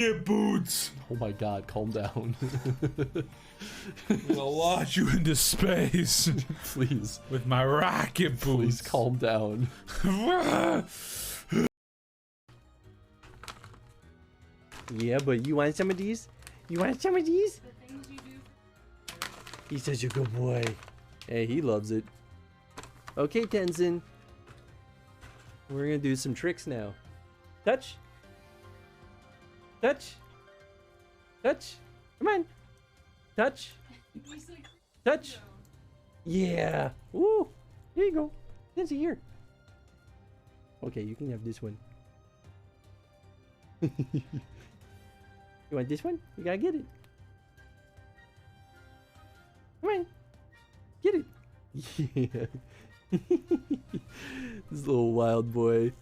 Get boots. Oh my god, calm down. I'm gonna launch you into space. Please. With my rocket boots. Please calm down. Yeah, but you want some of these? You want some of these? The things you do. He's such a good boy. Hey, he loves it. Okay, Tenzin. We're gonna do some tricks now. Touch. Touch. Touch. Come on. Touch. Touch. Yeah. Woo. Here you go. Tenzi, here. Okay, you can have this one. You want this one? You gotta get it. Come on. Get it. Yeah. This little wild boy.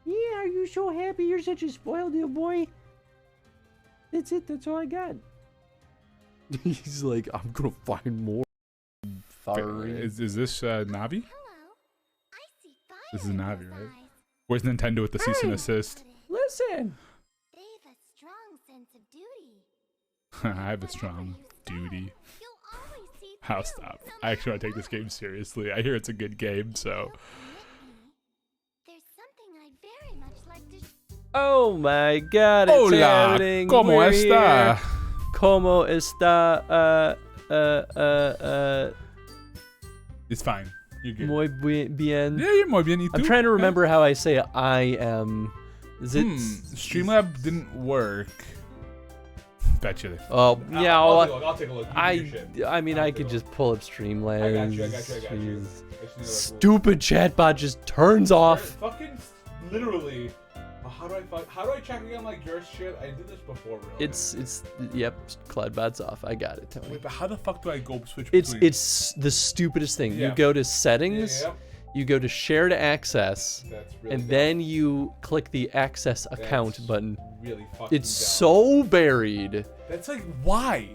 Yeah, are you so happy? You're such a spoiled little boy. That's it. That's all I got. He's like, I'm gonna find more. Is this Navi? Hello. I see fire This is in Navi, those right? eyes. Where's Nintendo with the cease and desist? Listen. They've a strong sense of duty. I have a strong duty. You'll always see I'll through stop. no I actually want to matter take this what. game seriously. I hear it's a good game, so. Don't admit me. There's something I'd very much like to Oh my God! It's Hola, happening. ¿cómo We're está? here. ¿Cómo está? It's fine. You're good. Muy bien. Yeah, you're muy bien. ¿Y I'm tú? trying to remember how I say I am. Is it? Streamlab didn't work. Bet you. Oh yeah. I'll take a look. I mean, I could just pull up Streamlabs. I got you. Jeez. Jeez. Stupid chatbot just turns off. Fucking literally. How do I check again like your shit? I did this before, really. Yep. Cloudbot's off. I got it, Tony. Wait, but how the fuck do I go switch It's between? the stupidest thing. Yeah. You go to settings. Yeah. You go to shared access. That's really And dumb. then you click the access account That's button. Really fucking It's dumb. so buried. That's like, why?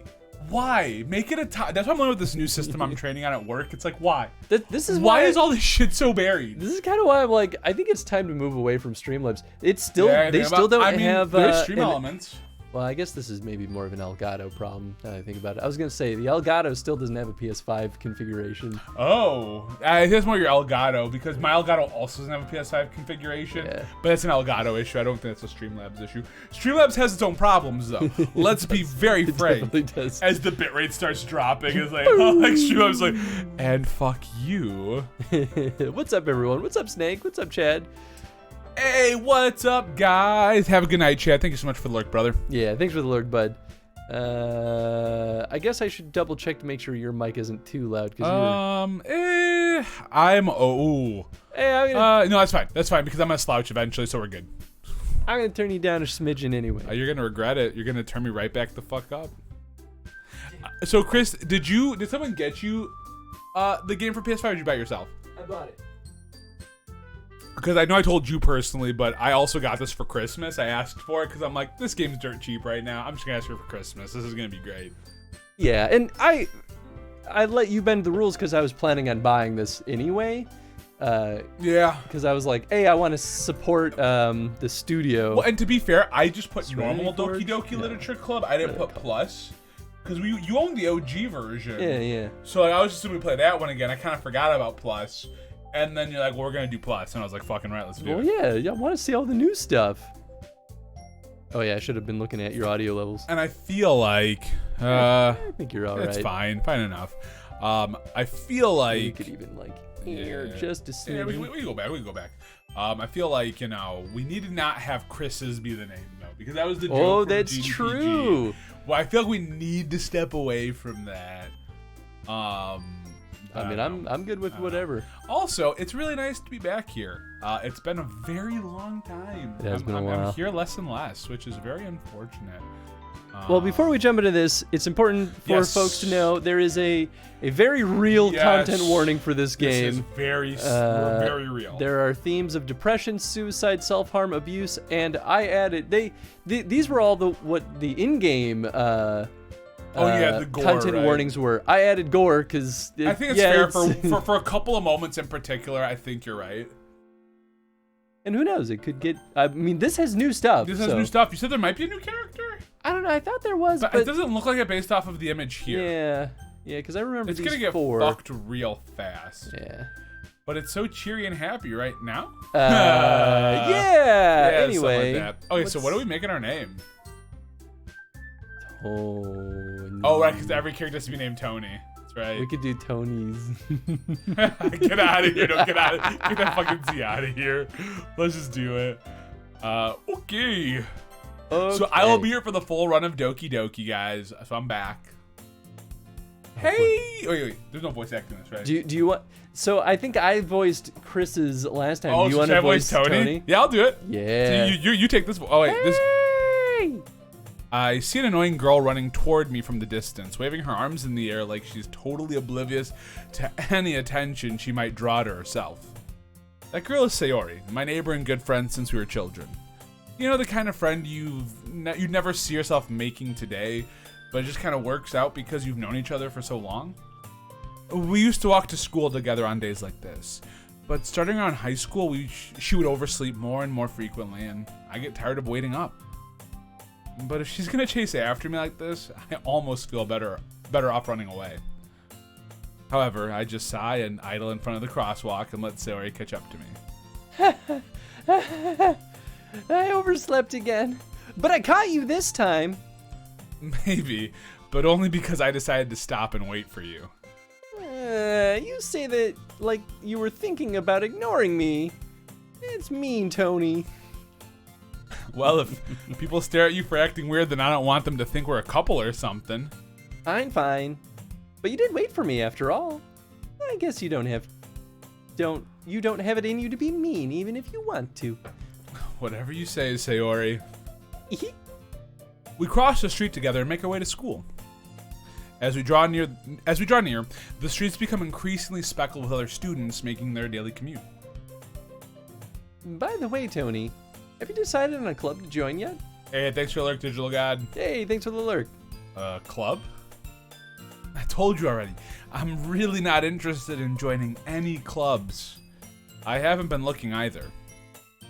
Why? Make it a time. That's why I'm learning with this new system I'm training on at work. It's like, why? This is Why is all this shit so buried? This is kind of why I'm like, I think it's time to move away from Streamlabs. It's still Yeah, they still don't I mean, have there's stream an- elements. Well, I guess this is maybe more of an Elgato problem now that I think about it. I was gonna say the Elgato still doesn't have a PS5 configuration. Oh, that's more your Elgato because my Elgato also doesn't have a PS5 configuration. Yeah. But it's an Elgato issue. I don't think that's a Streamlabs issue. Streamlabs has its own problems though. Let's be very frank. Definitely does. As the bitrate starts dropping, it's like, oh, like Streamlabs like, and fuck you. What's up, everyone? What's up, Snake? What's up, Chad? Hey, what's up, guys? Have a good night, Chad. Thank you so much for the lurk, brother. Yeah, thanks for the lurk, bud. I guess I should double check to make sure your mic isn't too loud. Hey, Hey, no, that's fine. That's fine because I'm gonna slouch eventually, so we're good. I'm gonna turn you down a smidgen anyway. You're gonna regret it. You're gonna turn me right back the fuck up. So, Chris, did someone get you the game for PS5 or did you buy it yourself? I bought it. Because I know I told you personally, but I also got this for Christmas. I asked for it because I'm like, this game's dirt cheap right now. I'm just gonna ask for it for Christmas. This is gonna be great. Yeah, and I let you bend the rules because I was planning on buying this anyway. Yeah. Because I was like, hey, I want to support the studio. Well, and to be fair, I just put Serenity normal Doki Forge? Doki No. Literature Club. I didn't put Plus. Because you own the OG version. Yeah. So like, I was just assuming we play that one again. I kind of forgot about Plus. And then you're like, well, we're going to do Plus. And I was like, fucking right, let's do Well, it. yeah, I want to see all the new stuff. Oh, yeah, I should have been looking at your audio levels. And I feel like, I think you're all right. it's fine enough. I feel like, You could even, like, here, Yeah. just a yeah, we smidgen. can go back. We can go back. I feel like, we need to not have Chris's be the name though, because that was the joke Oh, from that's GDPG. true. Well, I feel like we need to step away from that. I mean, I'm good with whatever. Also, it's really nice to be back here. It's been a very long time. It has been a while. I'm here less and less, which is very unfortunate. Well, before we jump into this, it's important for Yes. folks to know there is a very real Yes. content warning for this game. This is very real. There are themes of depression, suicide, self-harm, abuse, and I added these were all the in-game the gore, content right? warnings were. I added gore because I think it's fair for a couple of moments in particular. I think you're right. And who knows? It could get. I mean, this has new stuff. This has so- new stuff. You said there might be a new character? I don't know. I thought there was, But but it doesn't look like it based off of the image here. yeah, because I remember It's these gonna get 4. fucked real fast. Yeah. But it's so cheery and happy right now. Yeah. Yeah, something Anyway. like that. Okay, so what are we making our name? Tony. Oh, right, because every character has to be named Tony. That's right. We could do Tony's. Get out of here. Don't get out of Get that fucking Z out of here. Let's just do it. Okay. So I will be here for the full run of Doki Doki, guys. So I'm back. Hey! Wait. There's no voice acting in this, right? Do you want? So I think I voiced Chris's last time. Oh, do you so want should I to voice Tony? Yeah, I'll do it. Yeah. So you take this. Oh, wait. This. Hey! I see an annoying girl running toward me from the distance, waving her arms in the air like she's totally oblivious to any attention she might draw to herself. That girl is Sayori, my neighbor and good friend since we were children. You know, the kind of friend you'd never see yourself making today, but it just kind of works out because you've known each other for so long? We used to walk to school together on days like this, but starting around high school, she would oversleep more and more frequently, and I get tired of waiting up. But if she's gonna chase after me like this, I almost feel better off running away. However, I just sigh and idle in front of the crosswalk and let Sayori catch up to me. I overslept again, but I caught you this time. Maybe, but only because I decided to stop and wait for you. You say that like you were thinking about ignoring me. It's mean, Tony. Well, if people stare at you for acting weird, then I don't want them to think we're a couple or something. I'm fine. But you did wait for me after all. I guess you don't have it in you to be mean even if you want to. Whatever you say, Sayori. We cross the street together and make our way to school. As we draw near, the streets become increasingly speckled with other students making their daily commute. By the way, Tony, have you decided on a club to join yet? Hey, thanks for the lurk, Digital God. Hey, thanks for the lurk. Club? I told you already. I'm really not interested in joining any clubs. I haven't been looking either.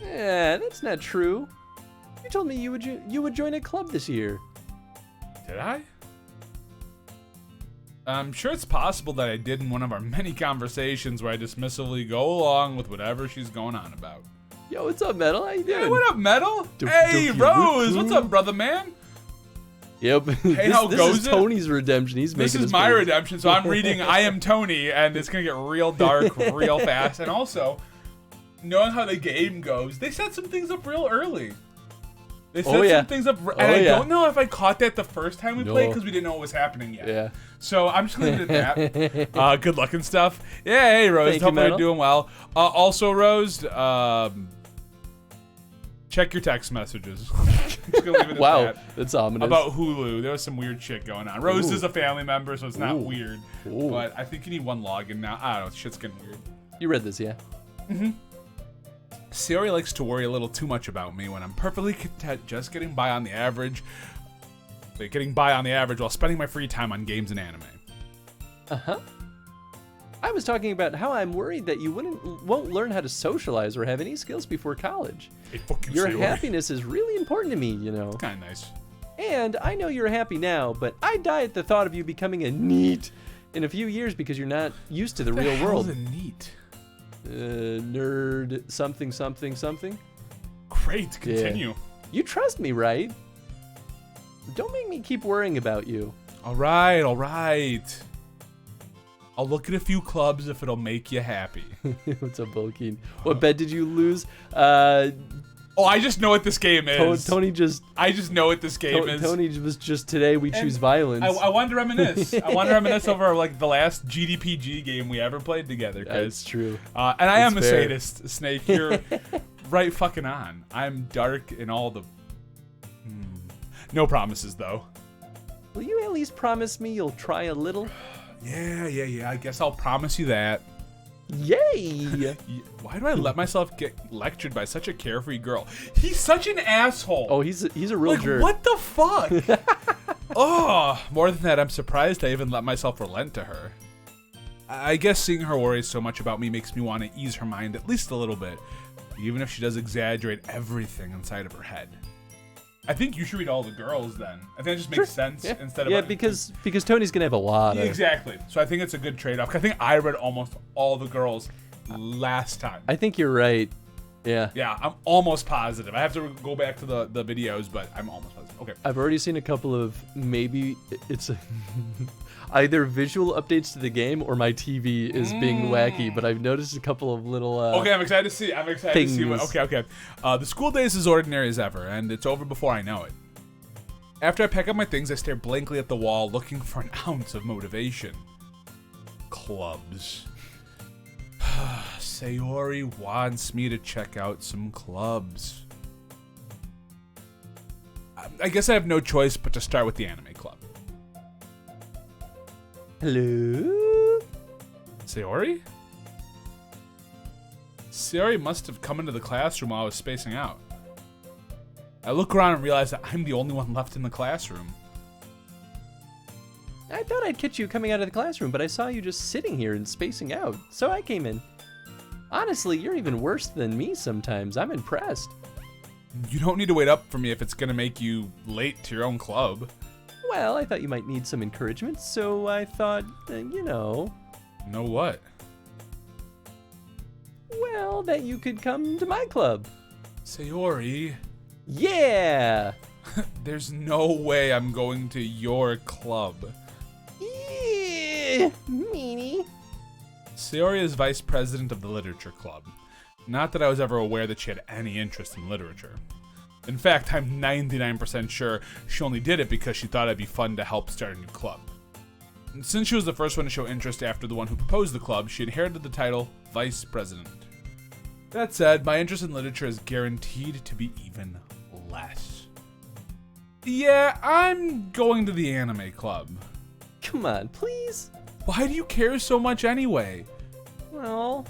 Yeah, that's not true. You told me you would join a club this year. Did I? I'm sure it's possible that I did in one of our many conversations where I dismissively go along with whatever she's going on about. Yo, what's up, Metal? How you doing? Hey, what up, Metal? Doki Hey, Doki Rose, Doki. what's up, brother man? Yep. Hey, how this goes is it? Tony's redemption. He's This making is his my first. redemption, so I'm reading I Am Tony, and it's going to get real dark real fast. And also, knowing how the game goes, they set some things up real early. They set some things up, and I don't know if I caught that the first time we played because we didn't know what was happening yet. Yeah. So I'm just going to leave it at that. Good luck and stuff. Yeah, hey, Rose. Thank you, Hopefully you're Metal. doing well. Also, Rose, check your text messages. Just gonna leave it at Wow, that. that's ominous. About Hulu, there was some weird shit going on. Rose Ooh. is a family member, so it's not Ooh. weird. Ooh. But I think you need one login now. I don't know, shit's getting weird. You read this, yeah? Sayori likes to worry a little too much about me when I'm perfectly content just getting by on the average. While spending my free time on games and anime. Uh-huh. I was talking about how I'm worried that you won't learn how to socialize or have any skills before college. Hey, fuck you, Your Sayori. happiness is really important to me, you know. Kind of nice. And I know you're happy now, but I die at the thought of you becoming a NEET in a few years because you're not used to the real world. How's it neat? Nerd something something something. Great, continue. You trust me, right? Don't make me keep worrying about you. All right. I'll look at a few clubs if it'll make you happy. What's up, Volkeen? What bet did you lose? Oh, I just know what this game is. Tony just. I just know what this game is. Tony was just today. We choose violence. I wanted to reminisce. I wanted to reminisce over like the last GDPG game we ever played together. That's true. And I am a fair. sadist, Snake. You're right fucking on. I'm dark in all the... No promises, though. Will you at least promise me you'll try a little? Yeah. I guess I'll promise you that. Yay! Why do I let myself get lectured by such a carefree girl? He's such an asshole. Oh, he's a real like, jerk. what the fuck? Oh, more than that, I'm surprised I even let myself relent to her. I guess seeing her worry so much about me makes me want to ease her mind at least a little bit. even if she does exaggerate everything inside of her head. I think you should read all the girls then. I think that just makes sense instead of because Tony's gonna have a lot of exactly. So I think it's a good trade-off. I think I read almost all the girls last time. I think you're right. Yeah. Yeah, I'm almost positive. I have to go back to the videos, but I'm almost positive. Okay. I've already seen a couple of maybe it's either visual updates to the game or my TV is being wacky, but I've noticed a couple of little okay, I'm excited to see. things. Okay. The school day is as ordinary as ever, and it's over before I know it. After I pack up my things, I stare blankly at the wall, looking for an ounce of motivation. Clubs. Sayori wants me to check out some clubs. I guess I have no choice but to start with the anime club. Hello? Sayori? Sayori must have come into the classroom while I was spacing out. I look around and realize that I'm the only one left in the classroom. I thought I'd catch you coming out of the classroom, but I saw you just sitting here and spacing out, so I came in. Honestly, you're even worse than me sometimes. I'm impressed. You don't need to wait up for me if it's gonna make you late to your own club. Well, I thought you might need some encouragement, so I thought, you know. Know what? Well, that you could come to my club. Sayori, Yeah! there's no way I'm going to your club. Yeah, meanie. Sayori is vice president of the literature club. Not that I was ever aware that she had any interest in literature. In fact, I'm 99% sure she only did it because she thought it'd be fun to help start a new club. And since she was the first one to show interest after the one who proposed the club, she inherited the title vice president. That said, my interest in literature is guaranteed to be even less. Yeah, I'm going to the anime club. Come on, please. Why do you care so much anyway? Well,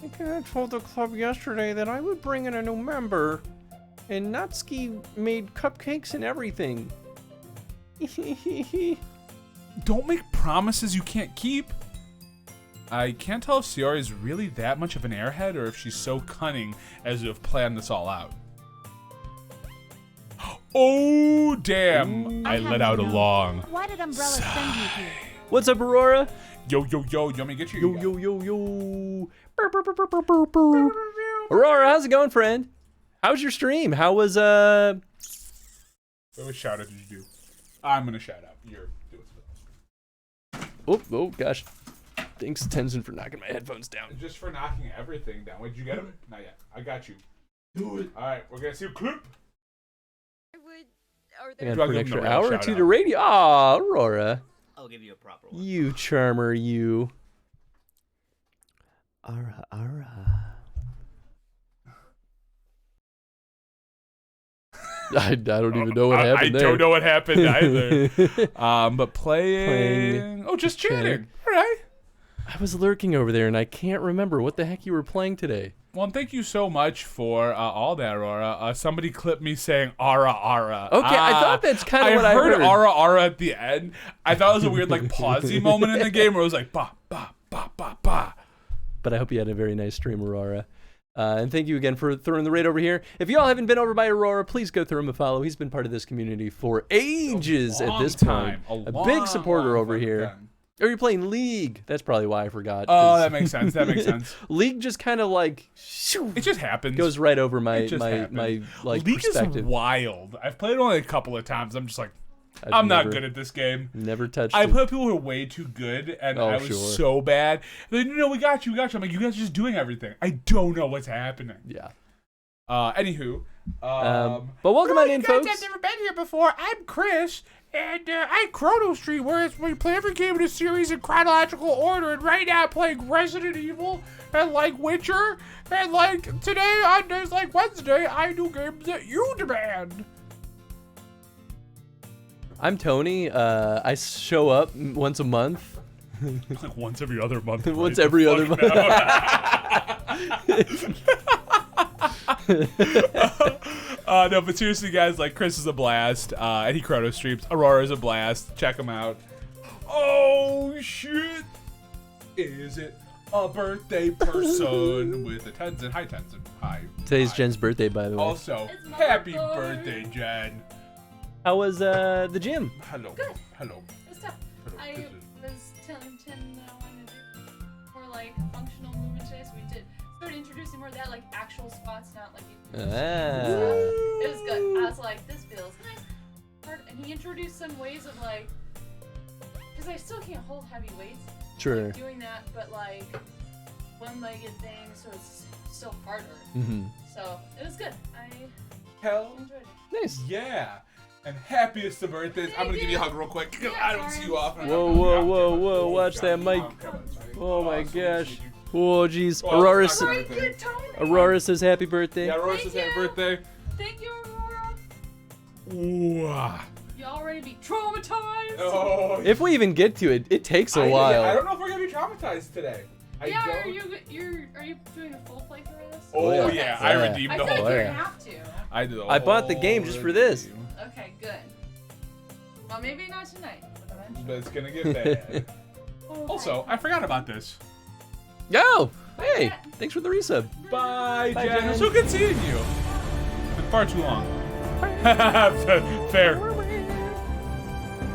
I kinda told the club yesterday that I would bring in a new member, and Natsuki made cupcakes and everything. Don't make promises you can't keep. I can't tell if Sayori is really that much of an airhead or if she's so cunning as to have planned this all out. Oh, damn. I let out a long Why did Umbrella send you here? What's up, Aurora? yo. You want me to get you? Yo. Burr, burr, burr, burr, burr, burr, burr. Aurora, how's it going, friend? How's your stream? How was What shout out did you do? I'm gonna shout out. You're doing stuff. Oh gosh. Thanks, Tenzin, for knocking my headphones down. Just for knocking everything down. Wait, did you get him? Not yet. I got you. Do it. All right, we're gonna see a clip. I got Do I for an give him extra a real hour or shout two out? to radio. Aw, Aurora. I'll give you a proper one. You charmer, you. Ara. I don't even know what happened there. I don't know what happened either. But playing. Oh, just chatting. All right. I was lurking over there, and I can't remember what the heck you were playing today. Well, and thank you so much for all that, Aurora. Somebody clipped me saying "ara." Okay, I thought that's kind of what I heard. I heard "ara" at the end. I thought it was a weird like pausey moment in the game where it was like ba ba ba ba ba. But I hope you had a very nice stream, Aurora. And thank you again for throwing the raid over here. If y'all haven't been over by Aurora, please go throw him a follow. He's been part of this community for ages at this point. A big supporter over here. Or you're playing League. That's probably why I forgot. Oh, that makes sense. League just kind of like it just happens. Goes right over my like League perspective. Is wild. I've played it only a couple of times. I'm just like, I'm not good at this game. Never touched I it. play with people who are way too good, and I was so bad. They're like, no, we got you. I'm like, you guys are just doing everything. I don't know what's happening. Yeah. Anywho. But welcome on in, folks. I've never been here before. I'm Chris, and I Chrono Street, where we play every game in a series in chronological order. And right now, I'm playing Resident Evil and like Witcher, and like today on days like Wednesday, I do games that you demand. I'm Tony. I show up once a month. Like once every other month. Once every other month. No, but seriously, guys, like Chris is a blast. And he Chrono streams. Aurora is a blast. Check him out. Oh shit! Is it a birthday person with a Tenzin. Hi, Tenzin. Hi. Today's Hi. Jen's birthday, by the way. Also, It's my happy birthday. birthday, Jen. How was the gym? Hello. Good. Hello. It's tough. Hello. I was telling Tim that I wanted to do more like functional movement today, so we started introducing more of that, like actual squats, not like. It was good. I was like, this feels nice. Hard. And he introduced some ways of like, because I still can't hold heavy weights. Sure. Doing that, but like one-legged thing, so it's still harder. Mm-hmm. So it was good. I Hell enjoyed it. Nice. yeah. And happiest of birthdays. I'm gonna give you a hug real quick. Yeah, I don't sorry. see you often. Whoa, whoa, whoa, whoa! Watch that mic. Oh my gosh. Whoa, jeez. Aurora, it's not Very good, Tony. Aurora says happy birthday. Yeah, Aurora Thank says happy you. birthday. Thank you, Aurora. Ooh. You already be traumatized. Oh. If we even get to it, it takes a while. I don't know if we're gonna be traumatized today. Yeah, I are don't. you doing a full playthrough of this? Oh yeah. yeah, Okay. I Yeah. redeemed I the feel whole like yeah. you have to. I did. I bought the game just for this. Okay, good. Well, maybe not tonight, but eventually. But it's gonna get bad. Also, I forgot about this. Yo! Hey! Thanks for the resub. Bye, Bye, Jen. Jen. So good seeing you. It's been far too long. Fair.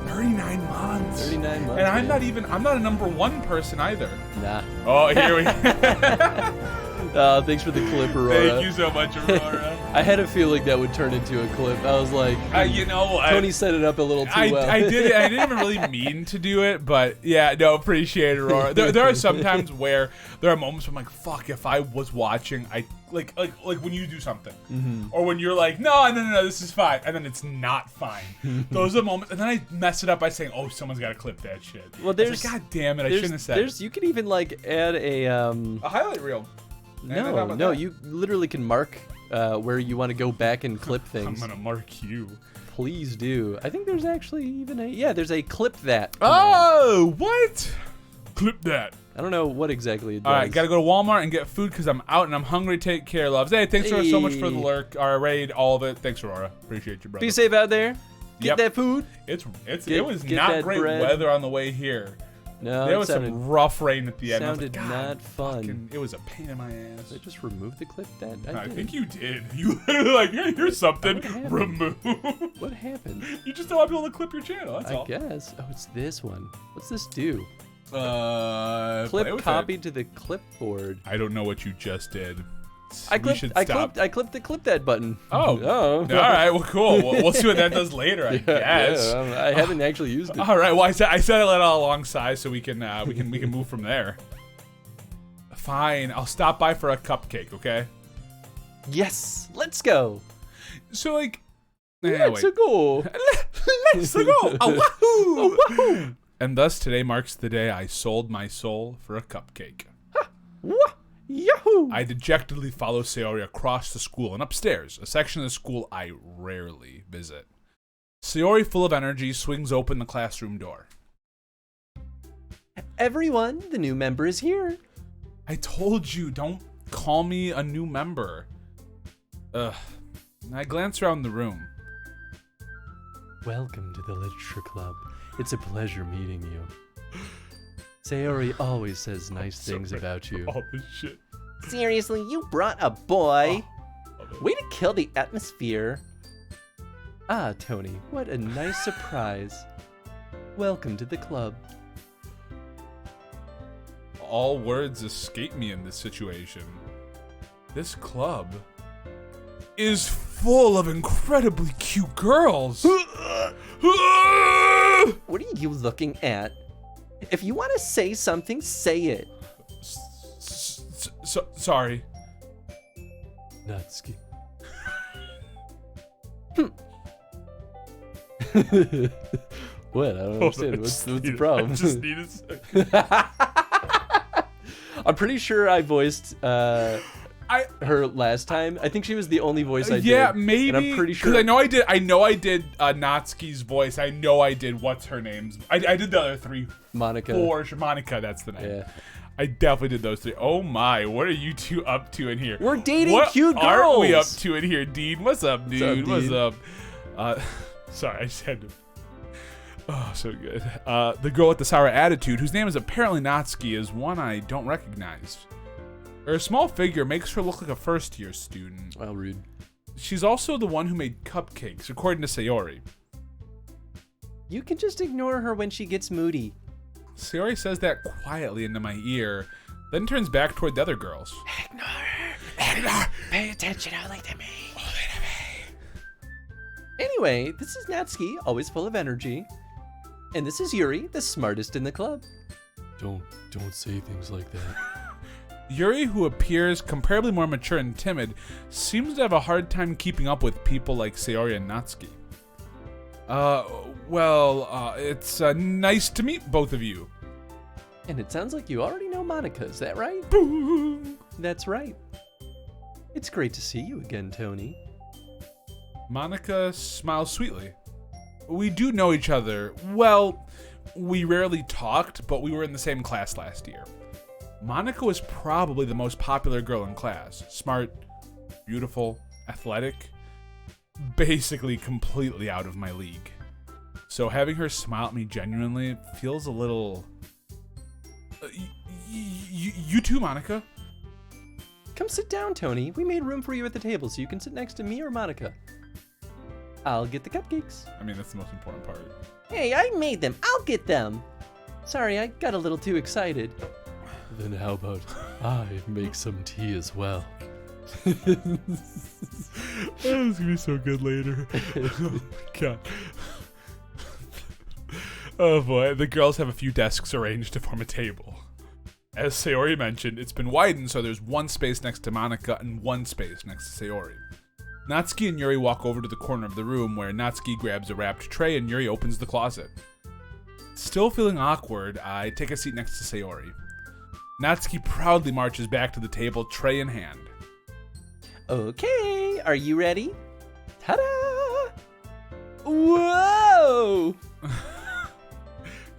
39 months. 39 months. And I'm man. not a number one person either. Nah. Oh, here we Thanks for the clip, Aurora. Thank you so much, Aurora. I had a feeling that would turn into a clip. I was like, You know, Tony set it up a little too well. I didn't even really mean to do it, but yeah, no, appreciate it, Aurora. There are some times where there are moments where I'm like, fuck, if I was watching, I like when you do something, or when you're like, no, this is fine, and then it's not fine. Those are the moments, and then I mess it up by saying, oh, someone's got to clip that shit. Well, It's there's- like, God damn it, I shouldn't have said it. You can even like add a A highlight reel. No, you literally can mark where you want to go back and clip I'm things. gonna mark you. Please do. I think there's actually even there's a clip that. Oh, what? Clip that. I don't know what exactly it does. All right, gotta go to Walmart and get food because I'm out and I'm hungry. Take care, loves. Hey, thanks Aurora, so much for the Hey. lurk, our raid, all of it. Thanks, Aurora. Appreciate you, brother. Be safe out there. Get Yep. that food. It was Get not that great bread. weather on the way here. No, There it was sounded, some rough rain at the end. I was sounded like, God, not fun. fucking- it was a pain in my ass. Did I just remove the clip that I did? think you did. You literally like, hey, here's something. What happened? Remove. What happened? You just don't want people to clip your channel. That's I all. guess. Oh, it's this one. What's this do? Play Clip with it. copied to the clipboard. I don't know what you just did. I We should clipped. stop. I clipped the clip that button. Oh. Oh. All right. Well, cool. We'll see what that does later. I guess. Yeah, I haven't actually used it. All right. Well, I said it all alongside so we can move from there. Fine. I'll stop by for a cupcake. Okay. Yes, let's go. So like. Let's go. Let's go. Oh, wahoo. And thus today marks the day I sold my soul for a cupcake. Wah, Yahoo! I dejectedly follow Sayori across the school and upstairs, a section of the school I rarely visit. Sayori, full of energy, swings open the classroom door. Everyone, the new member is here. I told you, don't call me a new member. Ugh. I glance around the room. Welcome to the Literature Club. It's a pleasure meeting you. Sayori always says nice things about you. All this shit. Seriously, you brought a boy? Oh. Way to kill the atmosphere. Ah, Tony, what a nice surprise. Welcome to the club. All words escape me in this situation. This club is full of incredibly cute girls. What are you looking at? If you want to say something, say it. Sorry. Natsuki. What? I don't understand. What's the problem? I just need a second. I'm pretty sure I voiced her last time. I think she was the only voice I did. Yeah, maybe. And I'm pretty sure. Because I know I did Natsuki's voice. I know I did what's her name's. I did the other three. Monica. For sure. Monica, that's the name. Yeah. I definitely did those three. Oh my, what are you two up to in here? We're dating what cute What are we up girls. to in here, Dean? What's up, dude? Dean? What's up? Sorry, I just had to. Oh, so good. The girl with the sour attitude, whose name is apparently Natsuki, is one I don't recognize. Her small figure makes her look like a first-year student. Well, rude. She's also the one who made cupcakes, according to Sayori. You can just ignore her when she gets moody. Sayori says that quietly into my ear, then turns back toward the other girls. Ignore her. Ignore. Pay attention only to me. Anyway, this is Natsuki, always full of energy. And this is Yuri, the smartest in the club. Don't say things like that. Yuri, who appears comparably more mature and timid, seems to have a hard time keeping up with people like Sayori and Natsuki. It's nice to meet both of you. And it sounds like you already know Monica, is that right? Boom. That's right. It's great to see you again, Tony. Monica smiles sweetly. We do know each other. Well, we rarely talked, but we were in the same class last year. Monica was probably the most popular girl in class. Smart, beautiful, athletic, basically completely out of my league. So having her smile at me genuinely feels a little... You too, Monica? Come sit down, Tony. We made room for you at the table so you can sit next to me or Monica. I'll get the cupcakes. I mean, that's the most important part. Hey, I made them. I'll get them. Sorry, I got a little too excited. Then how about I make some tea as well? This is gonna be so good later. Oh my god. Oh boy, the girls have a few desks arranged to form a table. As Sayori mentioned, it's been widened so there's one space next to Monica and one space next to Sayori. Natsuki and Yuri walk over to the corner of the room where Natsuki grabs a wrapped tray and Yuri opens the closet. Still feeling awkward, I take a seat next to Sayori. Natsuki proudly marches back to the table, tray in hand. Okay, are you ready? Ta-da! Whoa!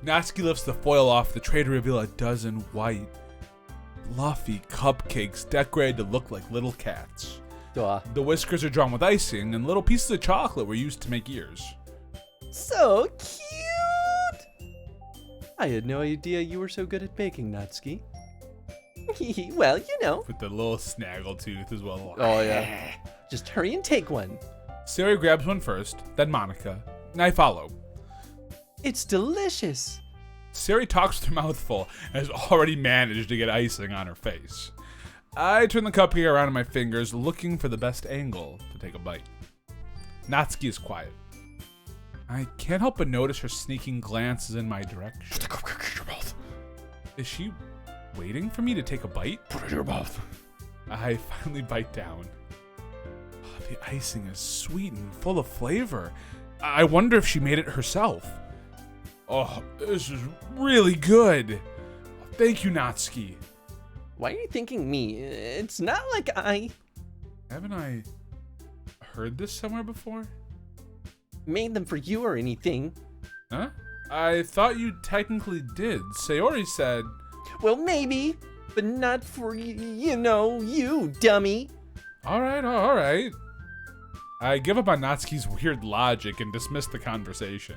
Natsuki lifts the foil off the tray to reveal a dozen white, fluffy cupcakes decorated to look like little cats. Duh. The whiskers are drawn with icing, and little pieces of chocolate were used to make ears. So cute! I had no idea you were so good at baking, Natsuki. Well, you know. With the little snaggle tooth as well. Oh, yeah. Just hurry and take one. Sayori grabs one first, then Monica, and I follow. It's delicious. Sayori talks with her mouth full and has already managed to get icing on her face. I turn the cupcake around in my fingers, looking for the best angle to take a bite. Natsuki is quiet. I can't help but notice her sneaking glances in my direction. Put the cupcake in your mouth. Is she waiting for me to take a bite? Put it in your mouth. I finally bite down. Oh, the icing is sweet and full of flavor. I wonder if she made it herself. Oh, this is really good. Thank you, Natsuki. Why are you thinking me? It's not like I Haven't I heard this somewhere before? made them for you or anything. Huh? I thought you technically did. Sayori said... Well, maybe, but not for, you, dummy. All right. I give up on Natsuki's weird logic and dismiss the conversation.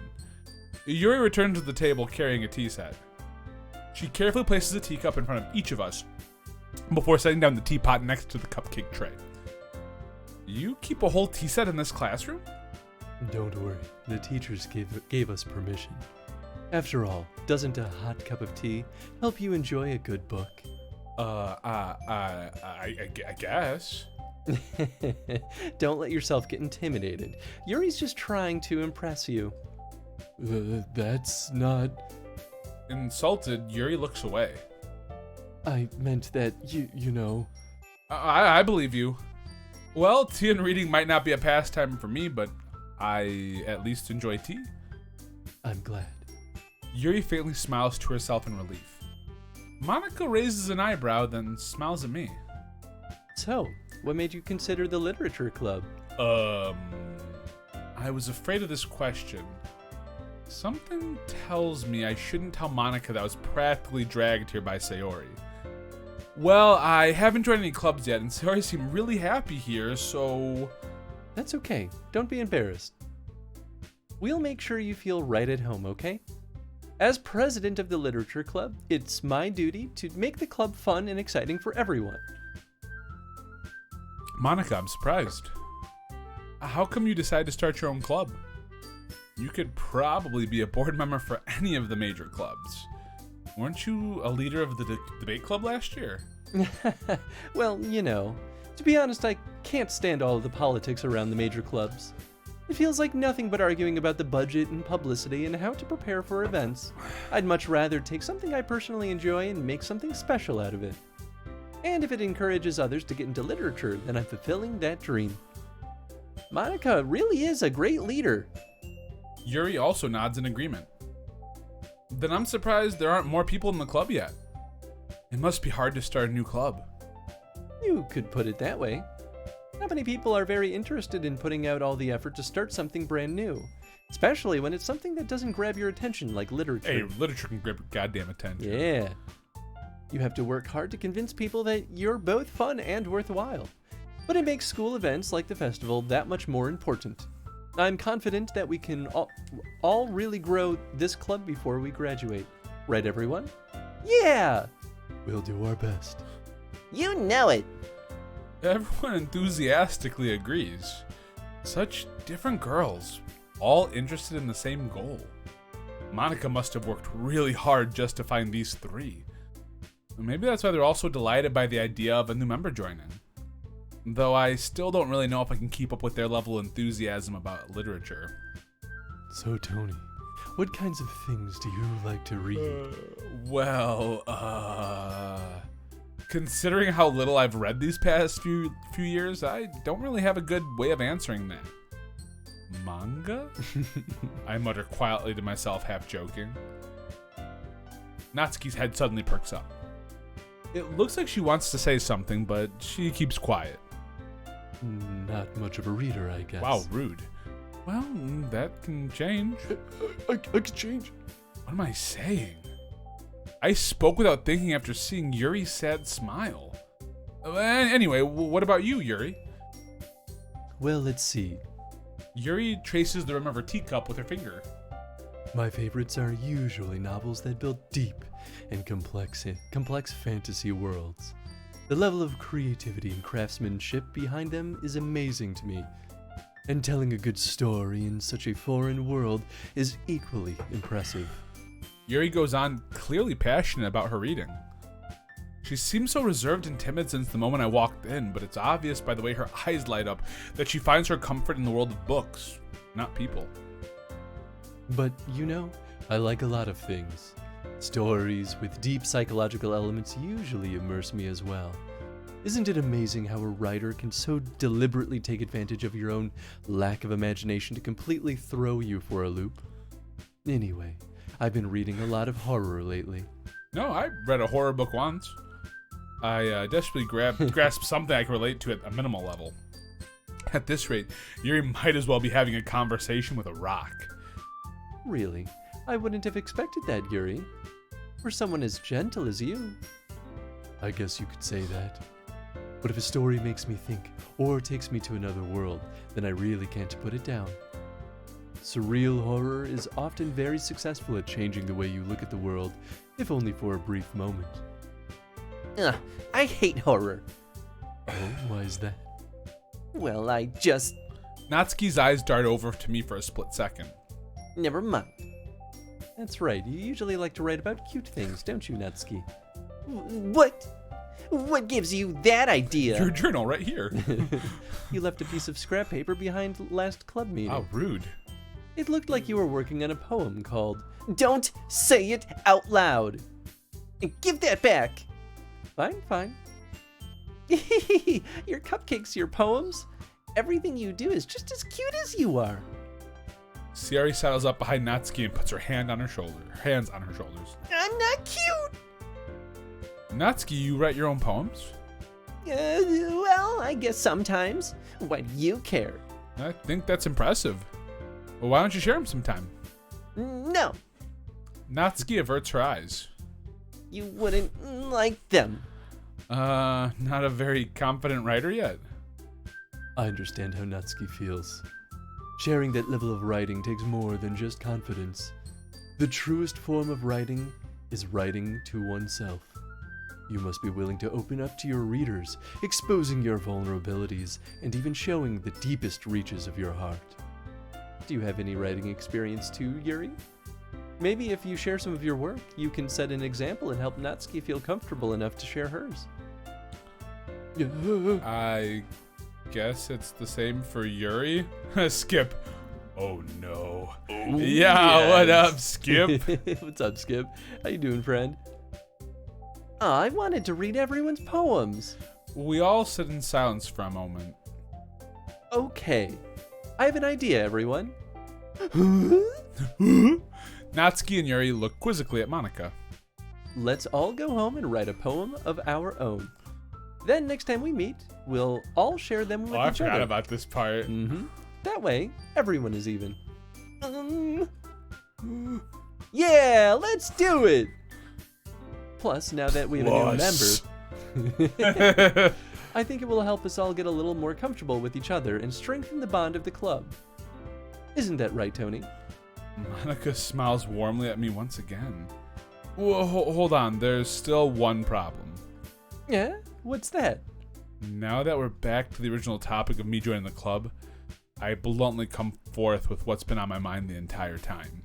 Yuri returns to the table carrying a tea set. She carefully places a teacup in front of each of us before setting down the teapot next to the cupcake tray. You keep a whole tea set in this classroom? Don't worry, the teachers gave us permission. After all, doesn't a hot cup of tea help you enjoy a good book? I guess. Don't let yourself get intimidated. Yuri's just trying to impress you. That's not... Insulted, Yuri looks away. I meant that, you know... I believe you. Well, tea and reading might not be a pastime for me, but I at least enjoy tea. I'm glad. Yuri faintly smiles to herself in relief. Monica raises an eyebrow, then smiles at me. So, what made you consider the literature club? I was afraid of this question. Something tells me I shouldn't tell Monica that I was practically dragged here by Sayori. Well, I haven't joined any clubs yet, and Sayori seemed really happy here, so... That's okay. Don't be embarrassed. We'll make sure you feel right at home, okay? As president of the literature club, it's my duty to make the club fun and exciting for everyone. Monica, I'm surprised. How come you decided to start your own club? You could probably be a board member for any of the major clubs. Weren't you a leader of the debate club last year? Well, you know, to be honest, I can't stand all of the politics around the major clubs. It feels like nothing but arguing about the budget and publicity and how to prepare for events. I'd much rather take something I personally enjoy and make something special out of it. And if it encourages others to get into literature, then I'm fulfilling that dream. Monica really is a great leader. Yuri also nods in agreement. Then I'm surprised there aren't more people in the club yet. It must be hard to start a new club. You could put it that way. Not many people are very interested in putting out all the effort to start something brand new, especially when it's something that doesn't grab your attention like literature. Hey, literature can grab your goddamn attention. Yeah. You have to work hard to convince people that you're both fun and worthwhile. But it makes school events like the festival that much more important. I'm confident that we can all really grow this club before we graduate. Right, everyone? Yeah! We'll do our best. You know it! Everyone enthusiastically agrees. Such different girls, all interested in the same goal. Monica must have worked really hard just to find these three. Maybe that's why they're also delighted by the idea of a new member joining. Though I still don't really know if I can keep up with their level of enthusiasm about literature. So, Tony, what kinds of things do you like to read? Considering how little I've read these past few years, I don't really have a good way of answering that. Manga? I mutter quietly to myself, half joking. Natsuki's head suddenly perks up. It looks like she wants to say something, but she keeps quiet. Not much of a reader, I guess. Wow, rude. Well, that can change. I can change. What am I saying? I spoke without thinking after seeing Yuri's sad smile. Anyway, what about you, Yuri? Well, let's see. Yuri traces the rim of her teacup with her finger. My favorites are usually novels that build deep and complex fantasy worlds. The level of creativity and craftsmanship behind them is amazing to me. And telling a good story in such a foreign world is equally impressive. Yuri goes on, clearly passionate about her reading. She seems so reserved and timid since the moment I walked in, but it's obvious by the way her eyes light up that she finds her comfort in the world of books, not people. But, you know, I like a lot of things. Stories with deep psychological elements usually immerse me as well. Isn't it amazing how a writer can so deliberately take advantage of your own lack of imagination to completely throw you for a loop? Anyway, I've been reading a lot of horror lately. No, I read a horror book once. I desperately grasped something I can relate to at a minimal level. At this rate, Yuri might as well be having a conversation with a rock. Really? I wouldn't have expected that, Yuri. For someone as gentle as you. I guess you could say that. But if a story makes me think or takes me to another world, then I really can't put it down. Surreal horror is often very successful at changing the way you look at the world, if only for a brief moment. Ugh, I hate horror. Oh, why is that? Well, I just... Natsuki's eyes dart over to me for a split second. Never mind. That's right, you usually like to write about cute things, don't you, Natsuki? What? What gives you that idea? Your journal right here. You left a piece of scrap paper behind last club meeting. How rude. It looked like you were working on a poem called Don't Say It Out Loud. Give that back. Fine, fine. Your cupcakes, your poems. Everything you do is just as cute as you are. Sayori settles up behind Natsuki and puts her hands on her shoulders. I'm not cute. Natsuki, you write your own poems? Well, I guess sometimes. Why do you care? I think that's impressive. Well, why don't you share them sometime? No. Natsuki averts her eyes. You wouldn't like them. Not a very confident writer yet. I understand how Natsuki feels. Sharing that level of writing takes more than just confidence. The truest form of writing is writing to oneself. You must be willing to open up to your readers, exposing your vulnerabilities, and even showing the deepest reaches of your heart. Do you have any writing experience too, Yuri? Maybe if you share some of your work, you can set an example and help Natsuki feel comfortable enough to share hers. I guess it's the same for Yuri. Skip. Oh no. Yeah, what up, Skip? What's up, Skip? How you doing, friend? I wanted to read everyone's poems. We all sit in silence for a moment. Okay. I have an idea, everyone. Natsuki and Yuri look quizzically at Monica. Let's all go home and write a poem of our own. Then next time we meet, we'll all share them with I each forgot other. about this part. That way, everyone is even. Yeah, let's do it! Plus, now that we have a new member, I think it will help us all get a little more comfortable with each other and strengthen the bond of the club. Isn't that right, Tony? Monica smiles warmly at me once again. Whoa, hold on, there's still one problem. Yeah? What's that? Now that we're back to the original topic of me joining the club, I bluntly come forth with what's been on my mind the entire time.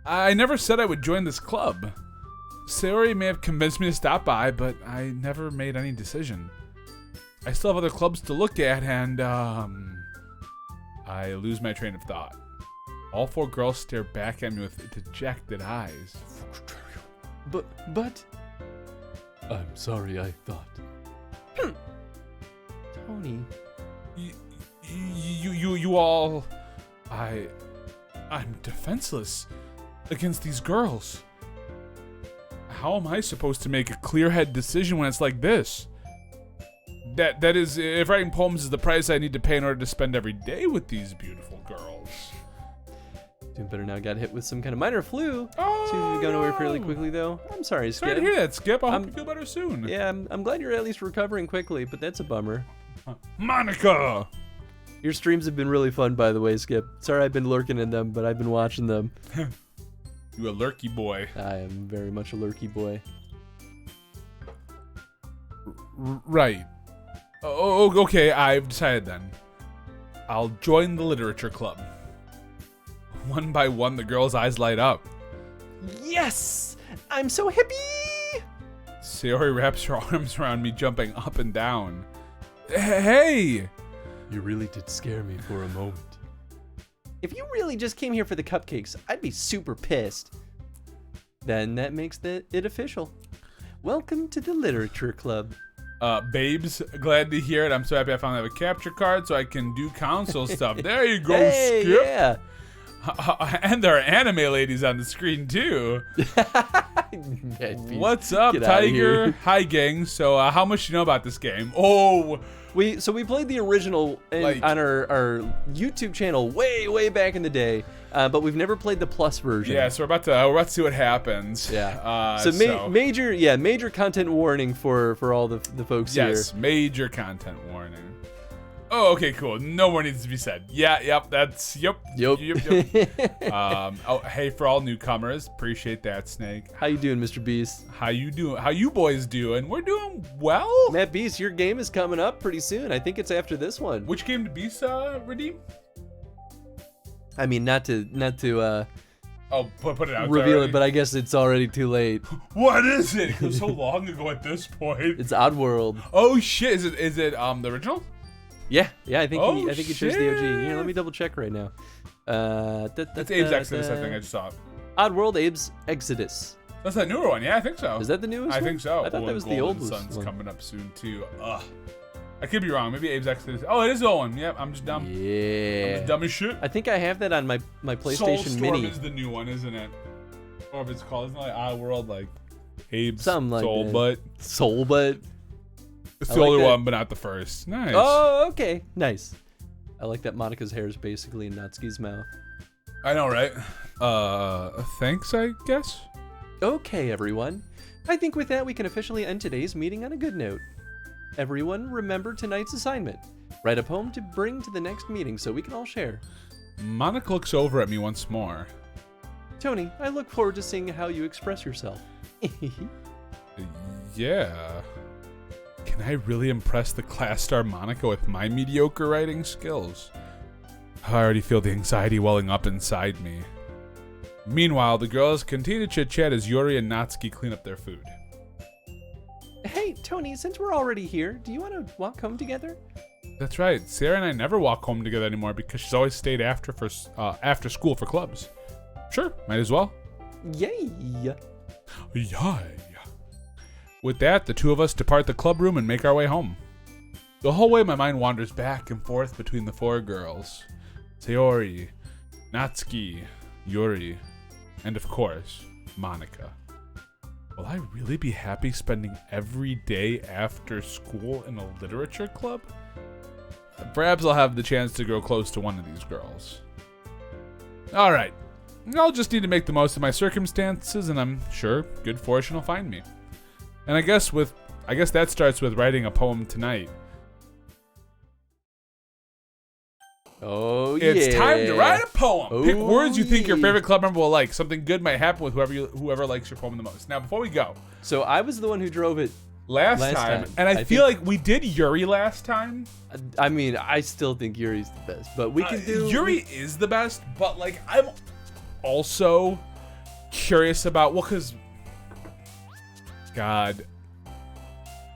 I never said I would join this club. Sayori may have convinced me to stop by, but I never made any decision. I still have other clubs to look at, and, I lose my train of thought. All four girls stare back at me with dejected eyes. But... I'm sorry, I thought. Tony... You all... I'm defenseless against these girls. How am I supposed to make a clear-headed decision when it's like this? That is, if writing poems is the price I need to pay in order to spend every day with these beautiful girls. Doing better now. Got hit with some kind of minor flu. Oh, Seems to be going away fairly quickly, though. I'm sorry, Skip. Sorry to hear that, Skip. I hope you feel better soon. Yeah, I'm glad you're at least recovering quickly, but that's a bummer. Monica! Your streams have been really fun, by the way, Skip. Sorry I've been lurking in them, but I've been watching them. You a lurky boy. I am very much a lurky boy. Right. Oh, okay, I've decided then. I'll join the literature club. One by one, the girls' eyes light up. Yes! I'm so happy! Sayori wraps her arms around me, jumping up and down. Hey! You really did scare me for a moment. If you really just came here for the cupcakes, I'd be super pissed. Then that makes it official. Welcome to the literature club. Babes, glad to hear it. I'm so happy I finally have a capture card so I can do console stuff. There you go, Hey, Skip. yeah. And there are anime ladies on the screen too. What's up, Get outta Tiger? here. Hi, gang. So, how much do you know about this game? Oh, We played the original on our YouTube channel way back in the day, but we've never played the Plus version. yeah. So we're about to see what happens. Yeah. Major content warning for all the folks here. Yes, major content warning. Oh, okay, cool. No more needs to be said. Yeah, yep, that's yep. Oh, hey, for all newcomers, appreciate that, Snake. How you doing, Mr. Beast? How you doing? How you boys doing? We're doing well. Matt Beast, your game is coming up pretty soon. I think it's after this one. Which game did Beast redeem? I mean, not to Oh, put it out. reveal it, but I guess it's already too late. What is it? It was so long ago at this point. It's Oddworld. Oh shit! Is it the original? Yeah, I think Oh, he chose the OG. shit. Here, let me double check right now. It's Abe's Exodus, I think. I just saw it. Oddworld Abe's Exodus. That's that newer one. Yeah, I think so. Is that the newest I one? think so. I thought Oh, that was and the old Golden Sun's one. coming up soon too. Ugh. I could be wrong. Maybe Abe's Exodus. Oh, it is the old one. Yep, I'm just dumb. I'm Yeah. just dumb as shit. I think I have that on my PlayStation Soulstorm Mini. is the new one, isn't it? Or if it's called, isn't it like Oddworld, like Abe's Something like Soul that. Butt? Soul Butt. It's I the like older that. one, but not the first. Nice. Oh, okay. Nice. I like that Monica's hair is basically in Natsuki's mouth. I know, right? Thanks, I guess. Okay, everyone. I think with that we can officially end today's meeting on a good note. Everyone, remember tonight's assignment. Write a poem to bring to the next meeting so we can all share. Monica looks over at me once more. Tony, I look forward to seeing how you express yourself. Yeah. Can I really impress the class star Monica with my mediocre writing skills? I already feel the anxiety welling up inside me. Meanwhile, the girls continue to chit-chat as Yuri and Natsuki clean up their food. Hey, Tony, since we're already here, do you want to walk home together? That's right. Sarah and I never walk home together anymore because she's always stayed after school for clubs. Sure, might as well. Yay! Yay. With that, the two of us depart the club room and make our way home. The whole way, my mind wanders back and forth between the four girls. Sayori, Natsuki, Yuri, and of course, Monica. Will I really be happy spending every day after school in a literature club? Perhaps I'll have the chance to grow close to one of these girls. Alright, I'll just need to make the most of my circumstances, and I'm sure good fortune will find me. And I guess that starts with writing a poem tonight. Oh, yeah. It's time to write a poem. Pick Oh, words you think your yeah. favorite club member will like. Something good might happen with whoever likes your poem the most. Now, before we go, So I was the one who drove it. last time, and I feel like we did Yuri last time. I mean, I still think Yuri's the best, but we can do... Yuri is the best, but like I'm also curious about because God,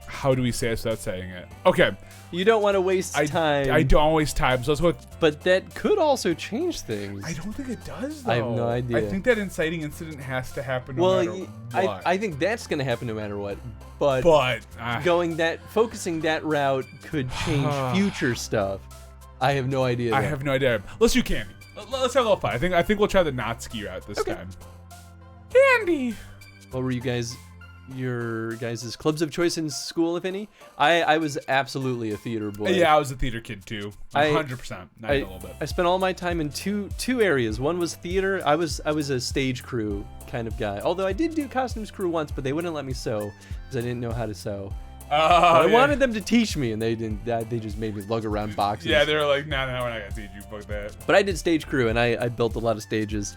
how do we say this without saying it? Okay, You don't want to waste time. I don't waste time, so let's go. But that could also change things. I don't think it does, though. I have no idea. I think that inciting incident has to happen no matter what. I think that's going to happen no matter what. But focusing that route could change future stuff. I have no idea. I have no idea. Let's do Candy. Let's have a little fun. I think we'll try the Natsuki route this time. Candy. What were your guys' clubs of choice in school, if any? I was absolutely a theater boy. Yeah, I was a theater kid too. 100%. Not even a little bit. I spent all my time in two areas. One was theater. I was a stage crew kind of guy. Although I did do costumes crew once, but they wouldn't let me sew because I didn't know how to sew. I wanted them to teach me, and they didn't. They just made me lug around boxes. Yeah, they were like, no, we're not gonna teach you. Fuck that. But I did stage crew, and I built a lot of stages.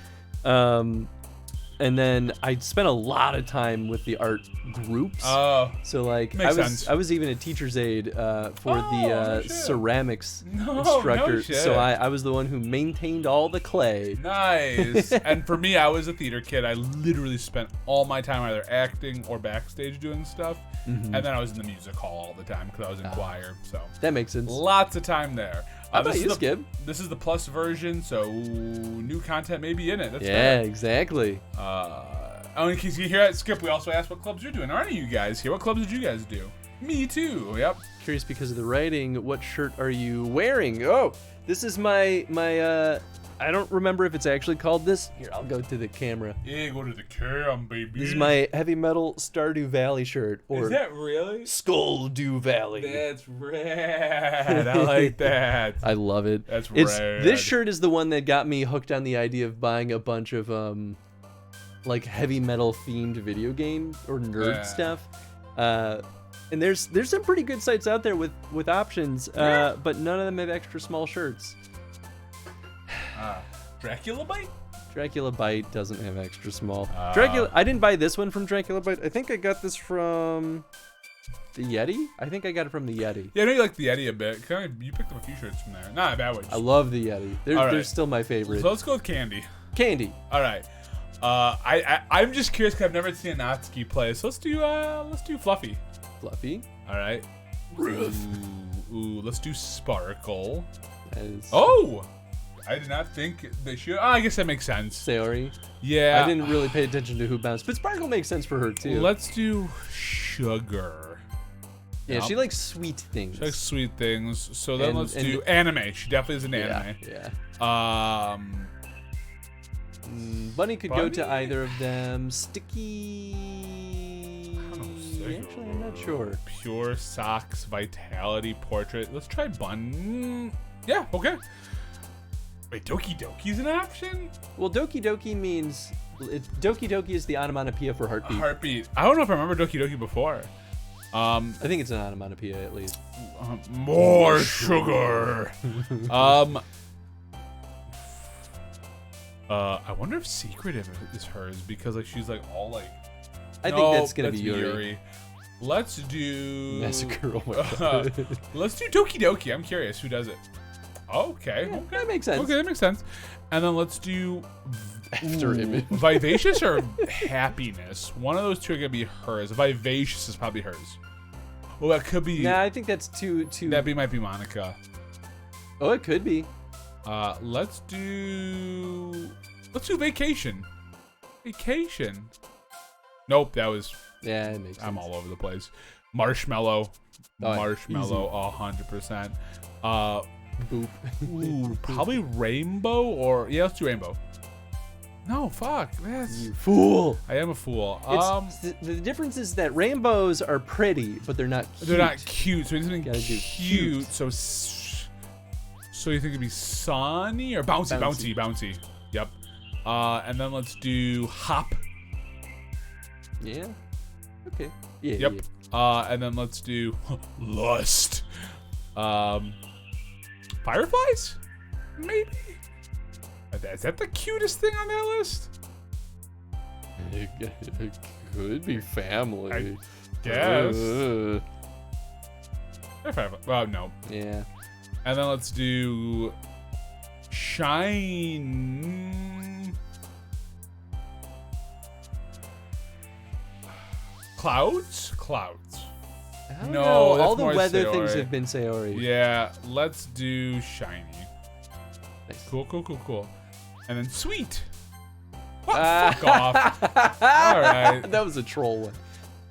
And then I spent a lot of time with the art groups. Oh. So like Makes sense. I was even a teacher's aide for no the shit. ceramics No instructor. shit. So I was the one who maintained all the clay. Nice. And for me, I was a theater kid. I literally spent all my time either acting or backstage doing stuff. And then I was in the music hall all the time because I was in choir. So That makes sense. lots of time there. How about this you, is Skip? This is the plus version, so new content may be in it. That's Yeah, fair. exactly. In case you hear that, Skip, we also asked what clubs you're doing. Aren't you guys here? What clubs did you guys do? Me too. Yep. Curious because of the writing. What shirt are you wearing? Oh, this is my I don't remember if it's actually called this. Here, I'll go to the camera. Yeah, go to the cam, baby. This is my heavy metal Stardew Valley shirt. Or Is that really? Skulldew Valley. That's rad. I like that. I love it. That's rad. This shirt is the one that got me hooked on the idea of buying a bunch of like heavy metal themed video game or nerd stuff. And there's some pretty good sites out there with options, but none of them have extra small shirts. Dracula Bite? Dracula Bite doesn't have extra small. I didn't buy this one from Dracula Bite. I think I got this from the Yeti. I think I got it from the Yeti. Yeah, I know you like the Yeti a bit. You picked up a few shirts from there. Not a bad one. I love the Yeti. They're still my favorite. So let's go with Candy. Candy. All right. I'm just curious because I've never seen a Natsuki play. So let's do Fluffy. Fluffy. All right. Ooh, let's do Sparkle. As Oh! I did not think they should. I guess that makes sense. Sayori. Yeah. I didn't really pay attention to who bounced, but Sparkle makes sense for her too. Let's do Sugar. Yeah, she likes sweet things. She likes sweet things. So then let's and- do anime. She definitely is an anime. Yeah. Bunny could go to Bunny? either of them. Sticky. Actually, I'm not sure. Pure Socks Vitality Portrait. Let's try Bun. Yeah, okay. Wait, Doki Doki's an option? Well, Doki Doki means Doki Doki is the onomatopoeia for heartbeat. Heartbeat. I don't know if I remember Doki Doki before. I think it's an onomatopoeia at least. More sugar. I wonder if secretive is hers because like she's like all like. I think that's gonna be Yuri. Let's do Massacre. Oh my God. Let's do Doki Doki. I'm curious who does it. Okay, Yeah, okay, that makes sense. Okay, that makes sense. And then let's do After Image. Vivacious or Happiness. One of those two are gonna be hers. Vivacious is probably hers. Well, that could be. Nah, I think that's too. Might be Monica. Oh, it could be. Let's do Vacation. Vacation. Nope, that was. Yeah, it makes sense. I'm all over the place. Marshmallow. Oh, Marshmallow, 100%. Boop. Ooh, probably Rainbow or yeah, let's do Rainbow. No, fuck. You fool. I am a fool. The difference is that rainbows are pretty, but they're not cute. They're not cute. So anything Gotta do cute. So you think it'd be sunny or bouncy? Yep. And then let's do Hop. Yeah. Okay. Yeah. Yep. Yeah. And then let's do Lust. Fireflies? Maybe. Is that the cutest thing on that list? It could be family. I guess. Well, no. Yeah. And then let's do Shine. Clouds? I don't No, know. that's All the more weather things Sayori. have been Sayori. Yeah, let's do Shiny. Nice. Cool. And then Sweet. What? Fuck off. All right. That was a troll one.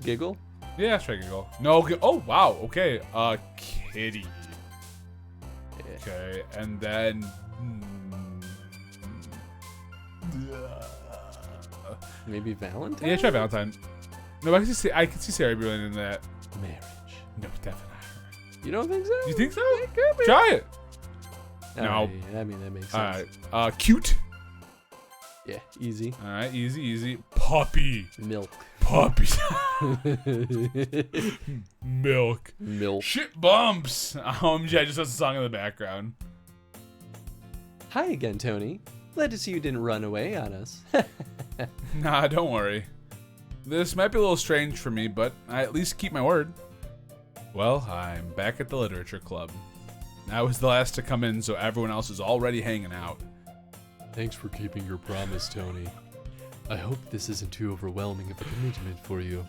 Giggle? Yeah, try Giggle. No, oh, wow. Okay. Kitty. Yeah. Okay, and then. Maybe Valentine? Yeah, try Valentine. No, I can see Sarah Berlin in that. Marriage. No, definitely not her. You don't think so? You think so? It could be. Try it. All No. right, I mean, that makes sense. All right. Cute. Yeah, easy. All right, easy. Puppy. Milk. Puppy. Milk. Milk. Shit bumps. Yeah, just has a song in the background. Hi again, Tony. Glad to see you didn't run away on us. Nah, don't worry. This might be a little strange for me, but I at least keep my word. Well, I'm back at the literature club. I was the last to come in, so everyone else is already hanging out. Thanks for keeping your promise, Tony. I hope this isn't too overwhelming of a commitment for you.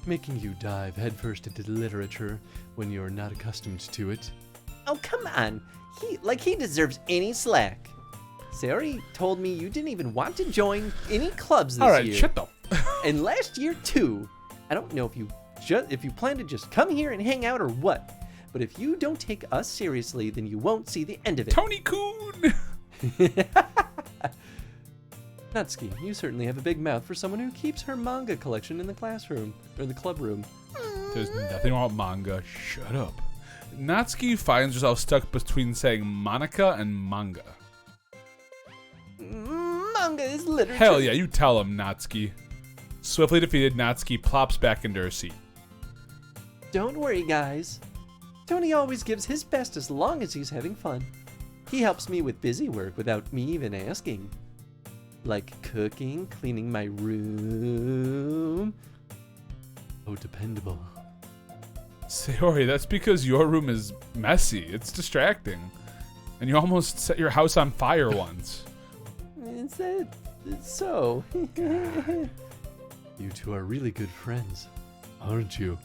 Making you dive headfirst into literature when you're not accustomed to it. Oh, come on. He deserves any slack. Sayori told me you didn't even want to join any clubs this All right, year. shut the. And last year too. I don't know if you plan to just come here and hang out or what. But if you don't take us seriously, then you won't see the end of it. Tony Coon. Natsuki, you certainly have a big mouth for someone who keeps her manga collection in the classroom or the club room. There's nothing wrong with manga. Shut up. Natsuki finds herself stuck between saying Monica and manga. Manga is literature. Hell yeah, you tell him, Natsuki. Swiftly defeated, Natsuki plops back into her seat. Don't worry, guys. Tony always gives his best as long as he's having fun. He helps me with busy work without me even asking. Like cooking, cleaning my room. Oh, dependable. Sayori, that's because your room is messy. It's distracting. And you almost set your house on fire once. Is that so? You two are really good friends, aren't you?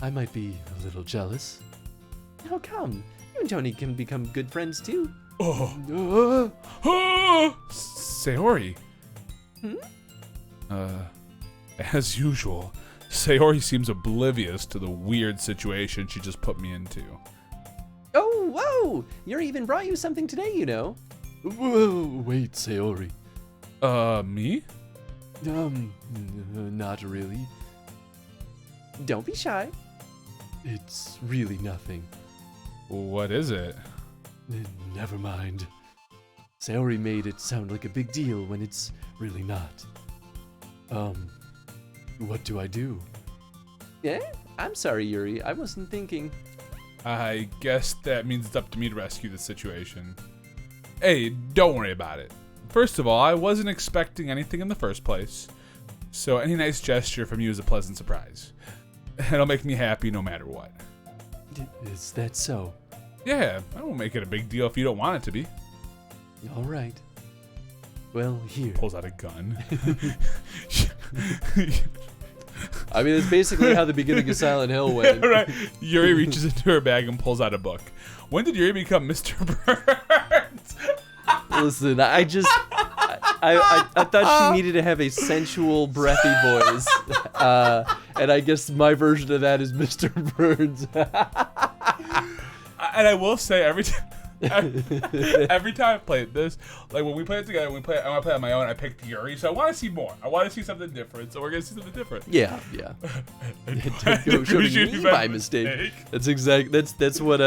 I might be a little jealous. How come? You and Tony can become good friends too. Oh. Sayori. As usual, Sayori seems oblivious to the weird situation she just put me into. Oh, whoa! Yuri even brought you something today, you know. Whoa, wait, Sayori. Me? Not really. Don't be shy. It's really nothing. What is it? Never mind. Sayori made it sound like a big deal when it's really not. What do I do? Yeah? I'm sorry, Yuri. I wasn't thinking. I guess that means it's up to me to rescue the situation. Hey, don't worry about it. First of all, I wasn't expecting anything in the first place, so any nice gesture from you is a pleasant surprise. It'll make me happy no matter what. Is that so? Yeah, I won't make it a big deal if you don't want it to be. All right. Well, here. Pulls out a gun. I mean, it's basically how the beginning of Silent Hill went. Right. Yuri reaches into her bag and pulls out a book. When did Yuri become Mr. Burns? Listen, I thought she needed to have a sensual, breathy voice. And I guess my version of that is Mr. Burns. And I will say every time I played this, like when we play it together, I want to play on my own. I picked Yuri, so I want to see more. I want to see something different. So we're gonna see something different. Yeah. Don't show me by mistake. That's exact. That's what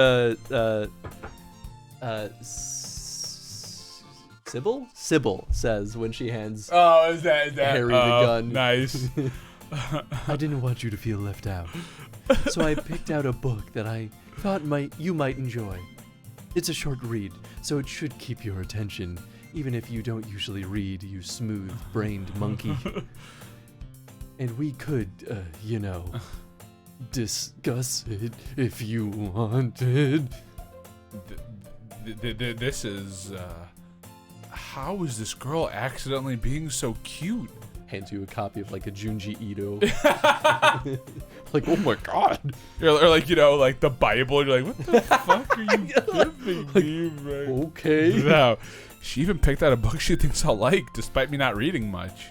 Sybil says when she hands Oh, is that Harry the gun. Nice. I didn't want you to feel left out, so I picked out a book that I thought you might enjoy. It's a short read, so it should keep your attention, even if you don't usually read, you smooth-brained monkey. And we could, discuss it if you wanted. This is. How is this girl accidentally being so cute? Hands you a copy of like a Junji Ito. Like, oh my god. Or like, like the Bible. You're like, what the fuck are you giving me, man? Okay. No. She even picked out a book she thinks I'll like, despite me not reading much.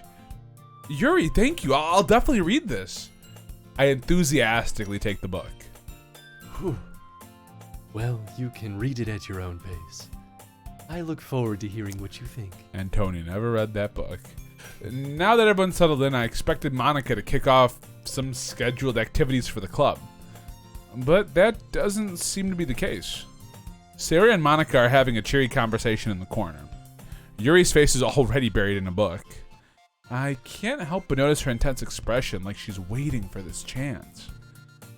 Yuri, thank you. I'll definitely read this. I enthusiastically take the book. Whew. Well, you can read it at your own pace. I look forward to hearing what you think. And Tony never read that book. Now that everyone's settled in, I expected Monica to kick off some scheduled activities for the club. But that doesn't seem to be the case. Sayori and Monica are having a cheery conversation in the corner. Yuri's face is already buried in a book. I can't help but notice her intense expression, like she's waiting for this chance.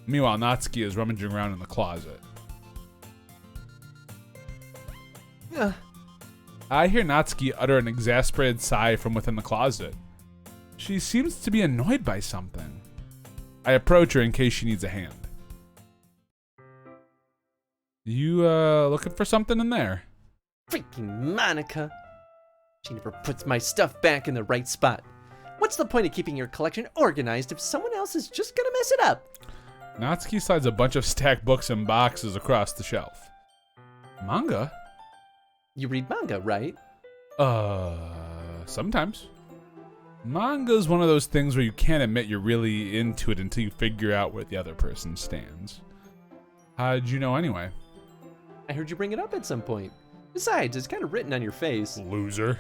Meanwhile, Natsuki is rummaging around in the closet. I hear Natsuki utter an exasperated sigh from within the closet. She seems to be annoyed by something. I approach her in case she needs a hand. You, looking for something in there? Freaking Monica! She never puts my stuff back in the right spot. What's the point of keeping your collection organized if someone else is just gonna mess it up? Natsuki slides a bunch of stacked books and boxes across the shelf. Manga? You read manga, right? Sometimes. Manga's one of those things where you can't admit you're really into it until you figure out where the other person stands. How'd you know anyway? I heard you bring it up at some point. Besides, it's kind of written on your face. Loser.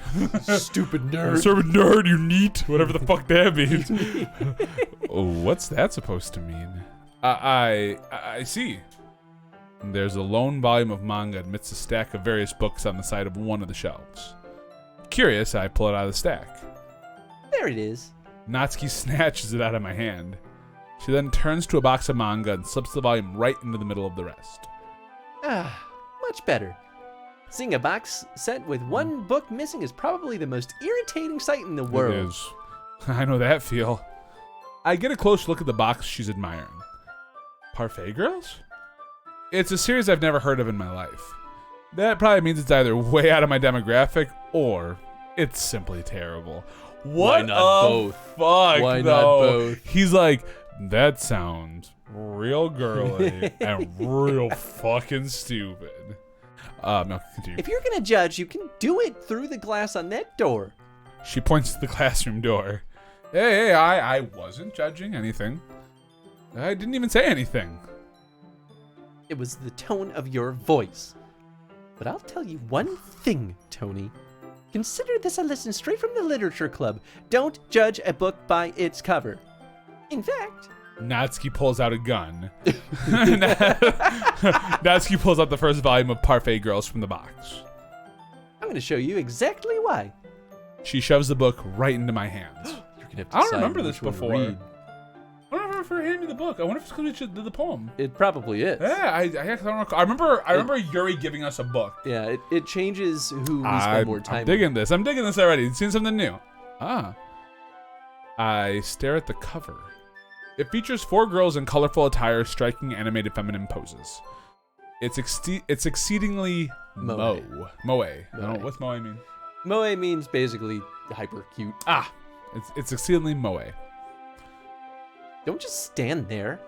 Stupid nerd. Stupid nerd, you neat. Whatever the fuck that means. Oh, what's that supposed to mean? I see. There's a lone volume of manga amidst a stack of various books on the side of one of the shelves. Curious, I pull it out of the stack. There it is. Natsuki snatches it out of my hand. She then turns to a box of manga and slips the volume right into the middle of the rest. Much better. Seeing a box set with one book missing is probably the most irritating sight in the world. It is. I know that feel. I get a close look at the box she's admiring. Parfait Girls? It's a series I've never heard of in my life. That probably means it's either way out of my demographic or it's simply terrible. Why not both? Fuck, Why though? not both? He's like, that sounds real girly and real fucking stupid. No, continue. If you're gonna judge, you can do it through the glass on that door. She points to the classroom door. Hey, I wasn't judging anything. I didn't even say anything. It was the tone of your voice. But I'll tell you one thing, Tony. Consider this a lesson straight from the literature club. Don't judge a book by its cover. In fact... Natsuki pulls out a gun. Natsuki pulls out the first volume of Parfait Girls from the box. I'm going to show you exactly why. She shoves the book right into my hands. You're gonna have to I don't decide remember this which one to before. read. I don't remember for her handing me the book. I wonder if it's because we did the poem. It probably is. Yeah, I don't recall. I remember Yuri giving us a book. Yeah, it changes who we spend more time I'm digging this. I'm digging this already. Seeing something new. I stare at the cover. It features 4 girls in colorful attire striking animated feminine poses. It's exceedingly moe. Moe. I don't know, what's moe mean? Moe means basically hyper cute. It's exceedingly moe. Don't just stand there.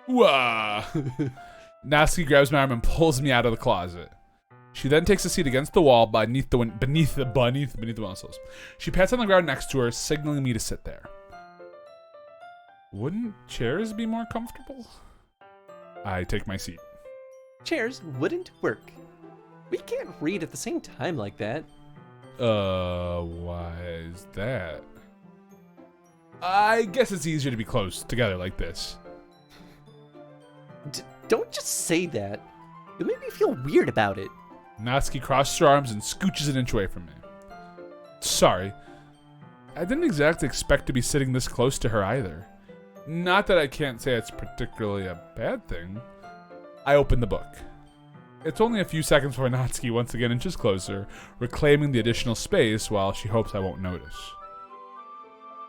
Wah! Natsuki grabs my arm and pulls me out of the closet. She then takes a seat against the wall beneath the windowsills. She pats on the ground next to her, signaling me to sit there. Wouldn't chairs be more comfortable? I take my seat. Chairs wouldn't work. We can't read at the same time like that. Why is that? I guess it's easier to be close together like this. Don't just say that. It made me feel weird about it. Natsuki crosses her arms and scooches an inch away from me. Sorry. I didn't exactly expect to be sitting this close to her either. Not that I can't say it's particularly a bad thing. I open the book. It's only a few seconds before Natsuki once again inches closer, reclaiming the additional space while she hopes I won't notice.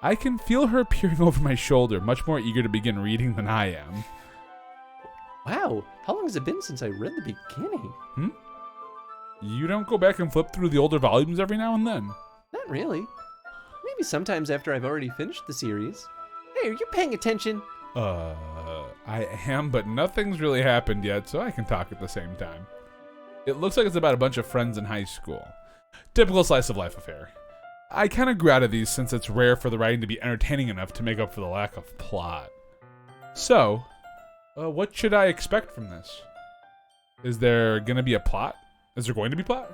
I can feel her peering over my shoulder, much more eager to begin reading than I am. Wow, how long has it been since I read the beginning? You don't go back and flip through the older volumes every now and then? Not really. Maybe sometimes after I've already finished the series. Hey, are you paying attention? I am, but nothing's really happened yet, so I can talk at the same time. It looks like it's about a bunch of friends in high school. Typical slice of life affair. I kind of grew out of these since it's rare for the writing to be entertaining enough to make up for the lack of plot. So, what should I expect from this? Is there gonna be a plot? Is there going to be plot?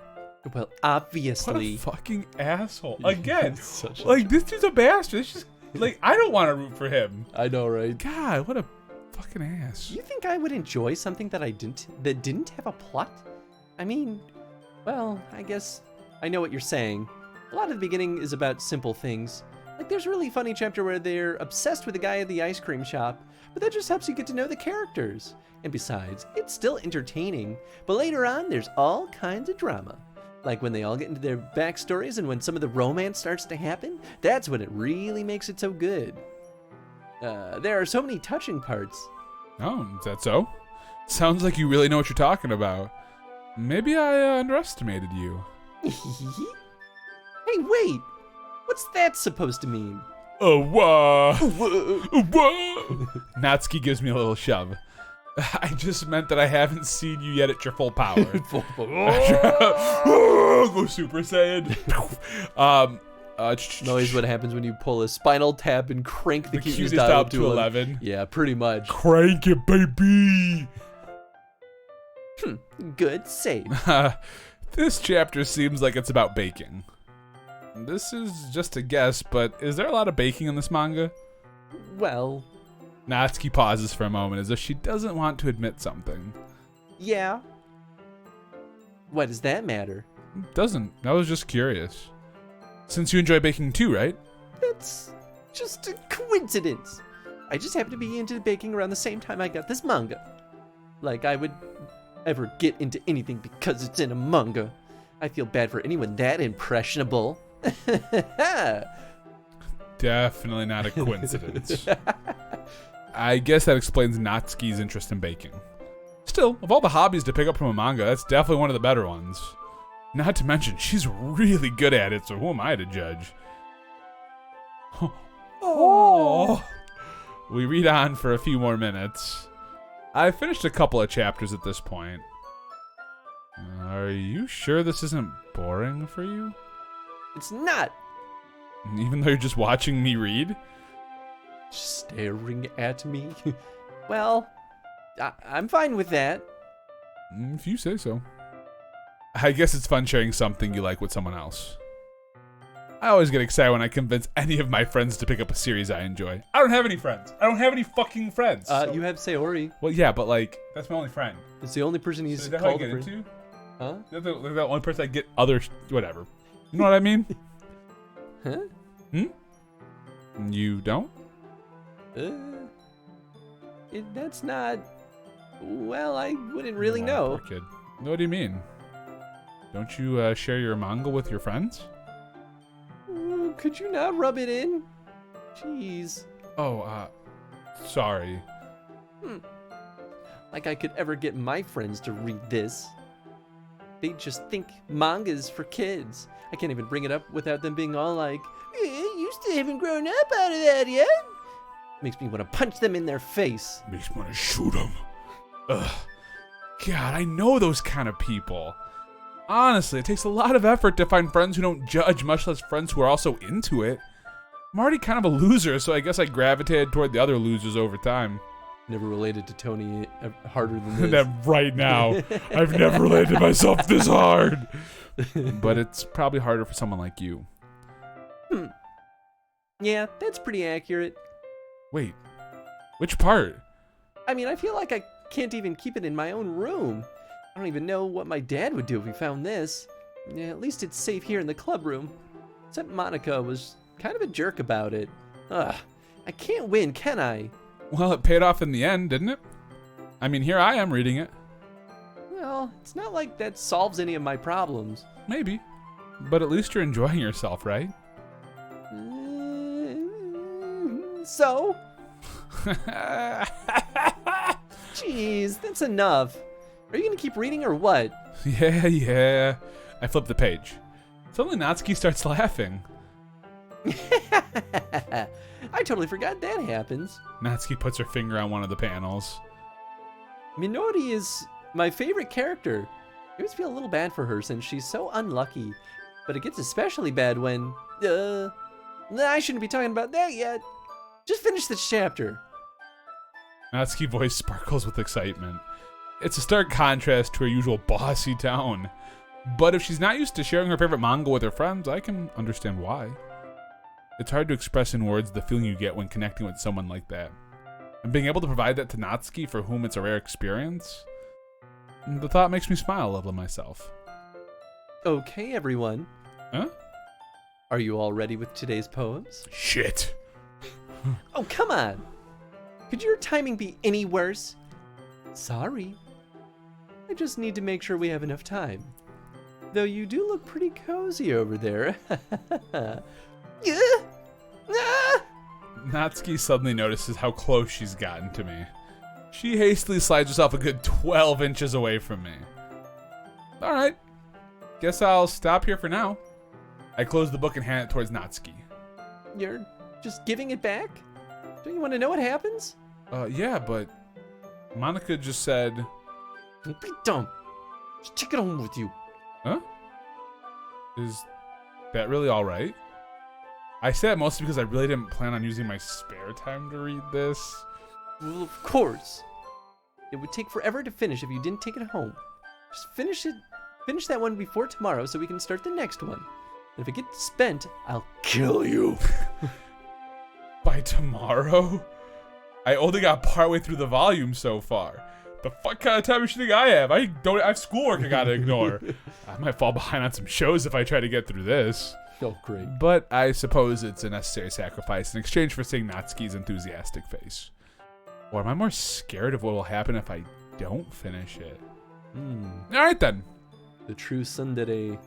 Well, obviously. What a fucking asshole. Again, Such a like, this dude's a bastard. It's just, like, I don't want to root for him. I know, right? God, what a fucking ass. You think I would enjoy something that didn't have a plot? I mean, well, I guess I know what you're saying. A lot of the beginning is about simple things. Like, there's a really funny chapter where they're obsessed with the guy at the ice cream shop, but that just helps you get to know the characters. And besides, it's still entertaining, but later on, there's all kinds of drama. Like when they all get into their backstories and when some of the romance starts to happen, that's when it really makes it so good. There are so many touching parts. Oh, is that so? Sounds like you really know what you're talking about. Maybe I underestimated you. Hey, wait! What's that supposed to mean? Oh, whoa! Whoa. Whoa! Natsuki gives me a little shove. I just meant that I haven't seen you yet at your full power. Go Super Saiyan. Noise what happens when you pull a spinal tap and crank the cutest dial up to 11. Yeah, pretty much. Crank it, baby! Good save. This chapter seems like it's about baking. This is just a guess, but is there a lot of baking in this manga? Well, Natsuki pauses for a moment as if she doesn't want to admit something. yeah. What does that matter? Doesn't. I was just curious. Since you enjoy baking too, right? It's just a coincidence. I just happen to be into baking around the same time I got this manga. Like I would ever get into anything because it's in a manga. I feel bad for anyone that impressionable. Definitely not a coincidence. I guess that explains Natsuki's interest in baking. Still, of all the hobbies to pick up from a manga, that's definitely one of the better ones. Not to mention, she's really good at it, so who am I to judge? Oh. We read on for a few more minutes. I finished a couple of chapters at this point. Are you sure this isn't boring for you? It's not. Even though you're just watching me read? Staring at me? Well, I'm fine with that. If you say so. I guess it's fun sharing something you like with someone else. I always get excited when I convince any of my friends to pick up a series I enjoy. I don't have any friends. I don't have any fucking friends. So. You have Sayori. Well, yeah, but like, that's my only friend. It's the only person he's So is that how I called get a friend. into? Huh? That's the only person I get other, whatever. You know what I mean? Huh? You don't? That's not... Well, I wouldn't really Oh, know. poor kid. What do you mean? Don't you share your manga with your friends? Could you not rub it in? Jeez. Oh, sorry. Like I could ever get my friends to read this. They just think manga's for kids. I can't even bring it up without them being all like, you still haven't grown up out of that yet. Makes me want to punch them in their face. Makes me want to shoot him. Ugh. God, I know those kind of people. Honestly, it takes a lot of effort to find friends who don't judge, much less friends who are also into it. I'm already kind of a loser, so I guess I gravitated toward the other losers over time. Never related to Tony harder than this. That right now, I've never related to myself this hard. But it's probably harder for someone like you. Yeah, that's pretty accurate. Wait, which part? I mean, I feel like I can't even keep it in my own room. I don't even know what my dad would do if he found this. Yeah, at least it's safe here in the club room. Except Monica was kind of a jerk about it. Ugh, I can't win, can I? Well, it paid off in the end, didn't it? I mean, here I am reading it. Well, it's not like that solves any of my problems. Maybe. But at least you're enjoying yourself, right? So? Jeez, that's enough. Are you gonna keep reading or what? Yeah. I flip the page. Suddenly Natsuki starts laughing. I totally forgot that happens. Natsuki puts her finger on one of the panels. Minori is my favorite character. I always feel a little bad for her since she's so unlucky. But it gets especially bad when... I shouldn't be talking about that yet. Just finish this chapter. Natsuki's voice sparkles with excitement. It's a stark contrast to her usual bossy tone. But if she's not used to sharing her favorite manga with her friends, I can understand why. It's hard to express in words the feeling you get when connecting with someone like that. And being able to provide that to Natsuki, for whom it's a rare experience, the thought makes me smile a little myself. Okay, everyone. Huh? Are you all ready with today's poems? Shit. Oh, come on. Could your timing be any worse? Sorry. I just need to make sure we have enough time. Though you do look pretty cozy over there. Natsuki suddenly notices how close she's gotten to me. She hastily slides herself a good 12 inches away from me. Alright, guess I'll stop here for now. I close the book and hand it towards Natsuki. You're just giving it back? Don't you want to know what happens? Yeah, but Monica just said... Don't be dumb. Just take it home with you. Huh? Is that really alright? I say that mostly because I really didn't plan on using my spare time to read this. Well, of course. It would take forever to finish if you didn't take it home. Just finish it. Finish that one before tomorrow so we can start the next one. And if it gets spent, I'll kill you. By tomorrow? I only got partway through the volume so far. The fuck kind of time do you think I have? I have schoolwork I gotta ignore. I might fall behind on some shows if I try to get through this. Oh, great. But I suppose it's a necessary sacrifice in exchange for seeing Natsuki's enthusiastic face. Or am I more scared of what will happen if I don't finish it? Alright then. The true tsundere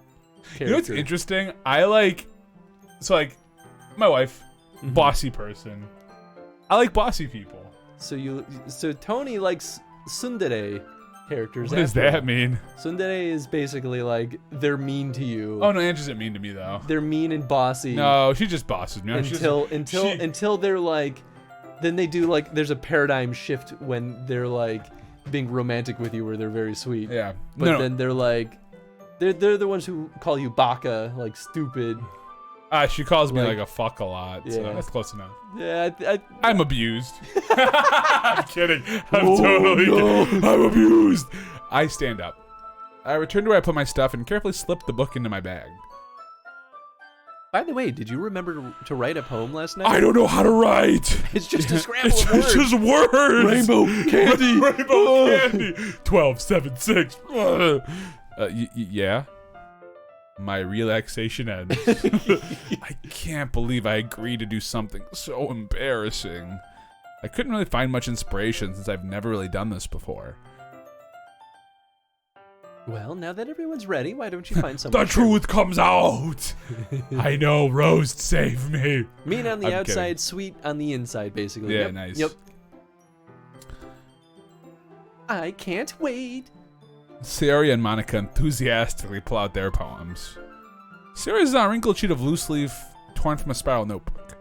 character. You know what's interesting? My wife, bossy person. I like bossy people. So Tony likes tsundere characters. What does that mean? Tsundere is basically like they're mean to you. Oh no, Angie's isn't mean to me though. They're mean and bossy. No, she just bosses me. Until they're like, then they do like there's a paradigm shift when they're like being romantic with you where they're very sweet. Yeah. But then they're like, they're the ones who call you baka, like stupid. She calls me like a fuck a lot, so Yeah. that's close enough. Yeah, I'm abused. I'm kidding. I'm abused. I stand up. I return to where I put my stuff and carefully slip the book into my bag. By the way, did you remember to write a poem last night? I don't know how to write. It's just a scramble of It's words. just words. Rainbow candy. Rainbow candy. 12, 7, 6. Yeah. My relaxation ends. I can't believe I agreed to do something so embarrassing. I couldn't really find much inspiration since I've never really done this before. Well, now that everyone's ready, why don't you find someone? The truth comes out! I know, Roast, save me! Mean on the I'm outside, kidding. sweet on the inside, basically. Yeah, Yep, nice. Yep. I can't wait. Sayori and Monica enthusiastically pull out their poems. Sayori's is on a wrinkled sheet of loose leaf torn from a spiral notebook.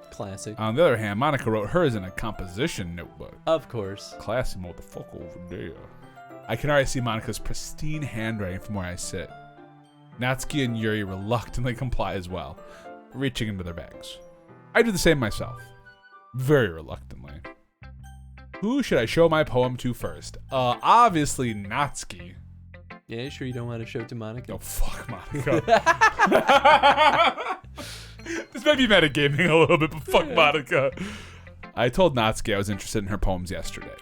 Classic. On the other hand, Monica wrote hers in a composition notebook. Of course. Classy motherfucker over there. I can already see Monica's pristine handwriting from where I sit. Natsuki and Yuri reluctantly comply as well, reaching into their bags. I do the same myself, very reluctantly. Who should I show my poem to first? Obviously Natsuki. Yeah, sure you don't want to show it to Monica? Oh, fuck Monica. This might be metagaming a little bit, but fuck Monica. I told Natsuki I was interested in her poems yesterday.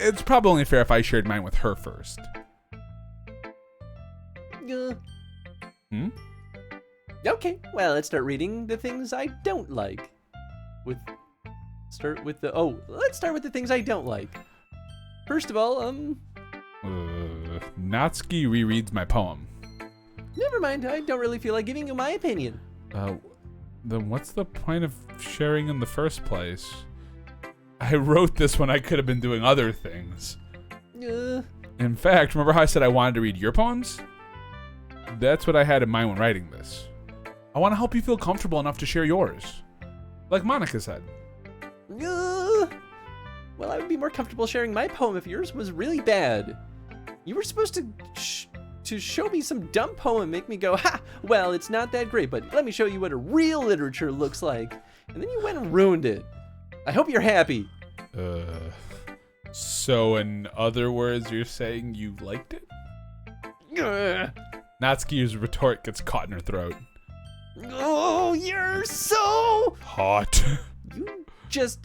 It's probably only fair if I shared mine with her first. Okay, well, let's start reading the things I don't like. Let's start with the things I don't like. First of all, Natsuki rereads my poem. never mind, I don't really feel like giving you my opinion. Then what's the point of sharing in the first place? I wrote this when I could have been doing other things. In fact, remember how I said I wanted to read your poems? That's what I had in mind when writing this. I want to help you feel comfortable enough to share yours. Like Monica said. Well, I would be more comfortable sharing my poem if yours was really bad. You were supposed to show me some dumb poem, make me go, ha, well, it's not that great, but let me show you what a real literature looks like. And then you went and ruined it. I hope you're happy. So in other words, you're saying you liked it? Natsuki's retort gets caught in her throat. Oh, you're so Hot.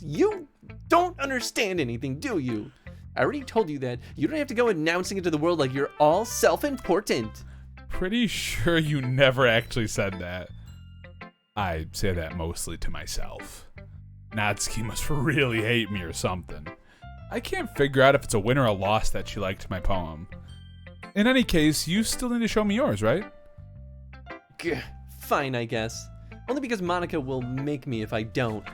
You don't understand anything, do you? I already told you that. You don't have to go announcing it to the world like you're all self-important. Pretty sure you never actually said that. I say that mostly to myself. Natsuki must really hate me or something. I can't figure out if it's a win or a loss that she liked my poem. In any case, you still need to show me yours, right? Fine, I guess. Only because Monica will make me if I don't.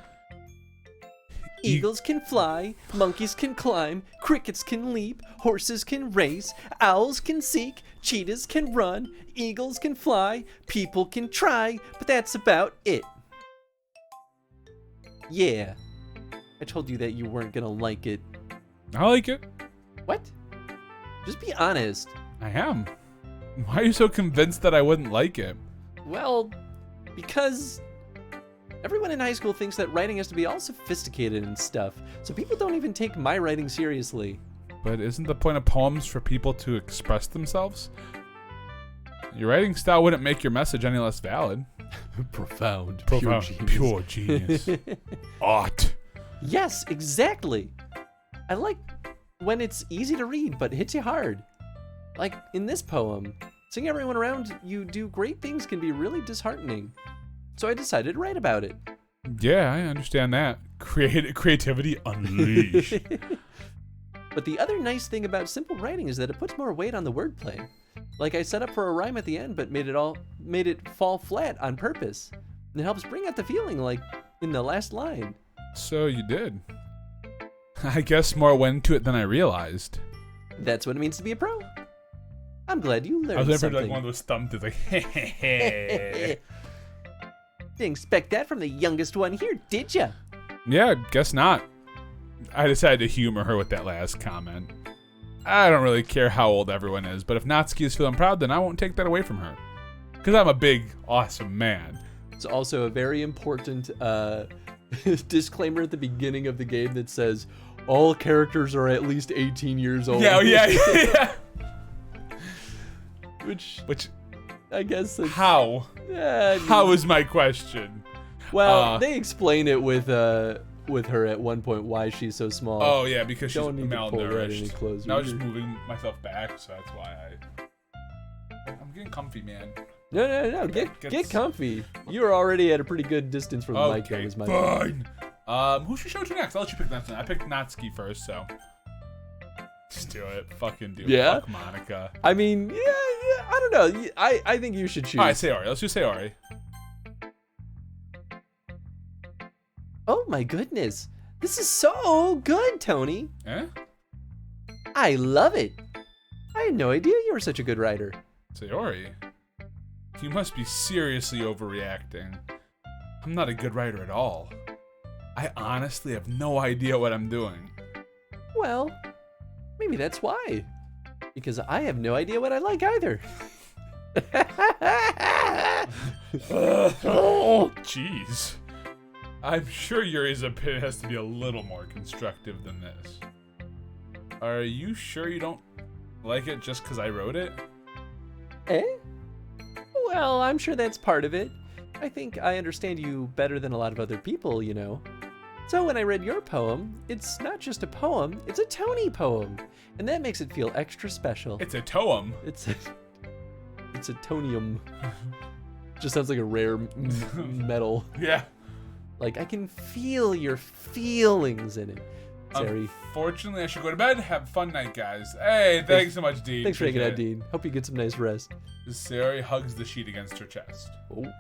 Eagles can fly, monkeys can climb, crickets can leap, horses can race, owls can seek, cheetahs can run, eagles can fly, people can try, but that's about it. Yeah. I told you that you weren't gonna like it. I like it. What? Just be honest. I am. Why are you so convinced that I wouldn't like it? Well, because everyone in high school thinks that writing has to be all sophisticated and stuff, so people don't even take my writing seriously. But isn't the point of poems for people to express themselves? Your writing style wouldn't make your message any less valid. Profound, Pure genius. Art. Yes, exactly. I like when it's easy to read but hits you hard. Like in this poem, seeing everyone around you do great things can be really disheartening. So I decided to write about it. Yeah, I understand that. Creativity unleashed. But the other nice thing about simple writing is that it puts more weight on the wordplay. Like I set up for a rhyme at the end, but made it fall flat on purpose. And it helps bring out the feeling, like in the last line. So you did. I guess more went to it than I realized. That's what it means to be a pro. I'm glad you learned I was never something. like one of those thumbs like, hehehe. Didn't expect that from the youngest one here, did ya? Yeah, guess not. I decided to humor her with that last comment. I don't really care how old everyone is, but if Natsuki is feeling proud, then I won't take that away from her. Because I'm a big, awesome man. It's also a very important disclaimer at the beginning of the game that says, all characters are at least 18 years old. Yeah. Which Which, I guess it's, how? How is my question? Well, they explain it with her at one point why she's so small. Oh yeah, because she's Don't need to pull that any malnourished. closer. Now I'm just moving myself back, so that's why I'm getting comfy, man. No. Get comfy. You're already at a pretty good distance from the mic. That Okay, was my fine. Who should we show to next? I'll let you pick that one. I picked Natsuki first, so. Just do it. Fucking do it. Yeah? Fuck Monica. I mean, yeah, I don't know. I think you should choose. Alright, Sayori. Let's do Sayori. Oh my goodness. This is so good, Tony. Eh? I love it. I had no idea you were such a good writer. Sayori? You must be seriously overreacting. I'm not a good writer at all. I honestly have no idea what I'm doing. Well, maybe that's why. Because I have no idea what I like either. Oh, jeez. I'm sure Yuri's opinion has to be a little more constructive than this. Are you sure you don't like it just because I wrote it? Eh? Well, I'm sure that's part of it. I think I understand you better than a lot of other people, you know. So when I read your poem, it's not just a poem, it's a Tony poem. And that makes it feel extra special. It's a toem. It's a tonium. Just sounds like a rare metal. Yeah. Like, I can feel your feelings in it. Sari. Unfortunately, I should go to bed. Have a fun night, guys. Hey, thanks so much, Dean. Thanks for hanging out, Appreciate it. Dean. Hope you get some nice rest. Sayori hugs the sheet against her chest. Oh.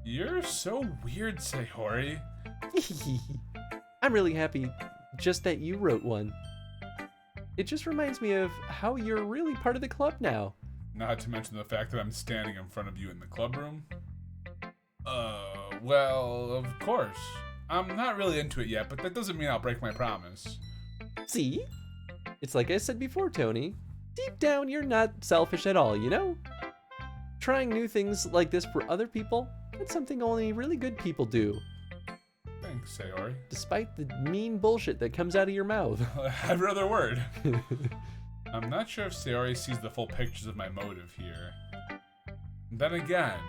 You're so weird, Sayori. I'm really happy just that you wrote one. It just reminds me of how you're really part of the club now. Not to mention the fact that I'm standing in front of you in the club room. Well, of course. I'm not really into it yet, but that doesn't mean I'll break my promise. See? It's like I said before, Tony. Deep down, you're not selfish at all, you know? Trying new things like this for other people, that's something only really good people do. Thanks, Sayori. Despite the mean bullshit that comes out of your mouth. Every other word. I'm not sure if Sayori sees the full pictures of my motive here. Then again,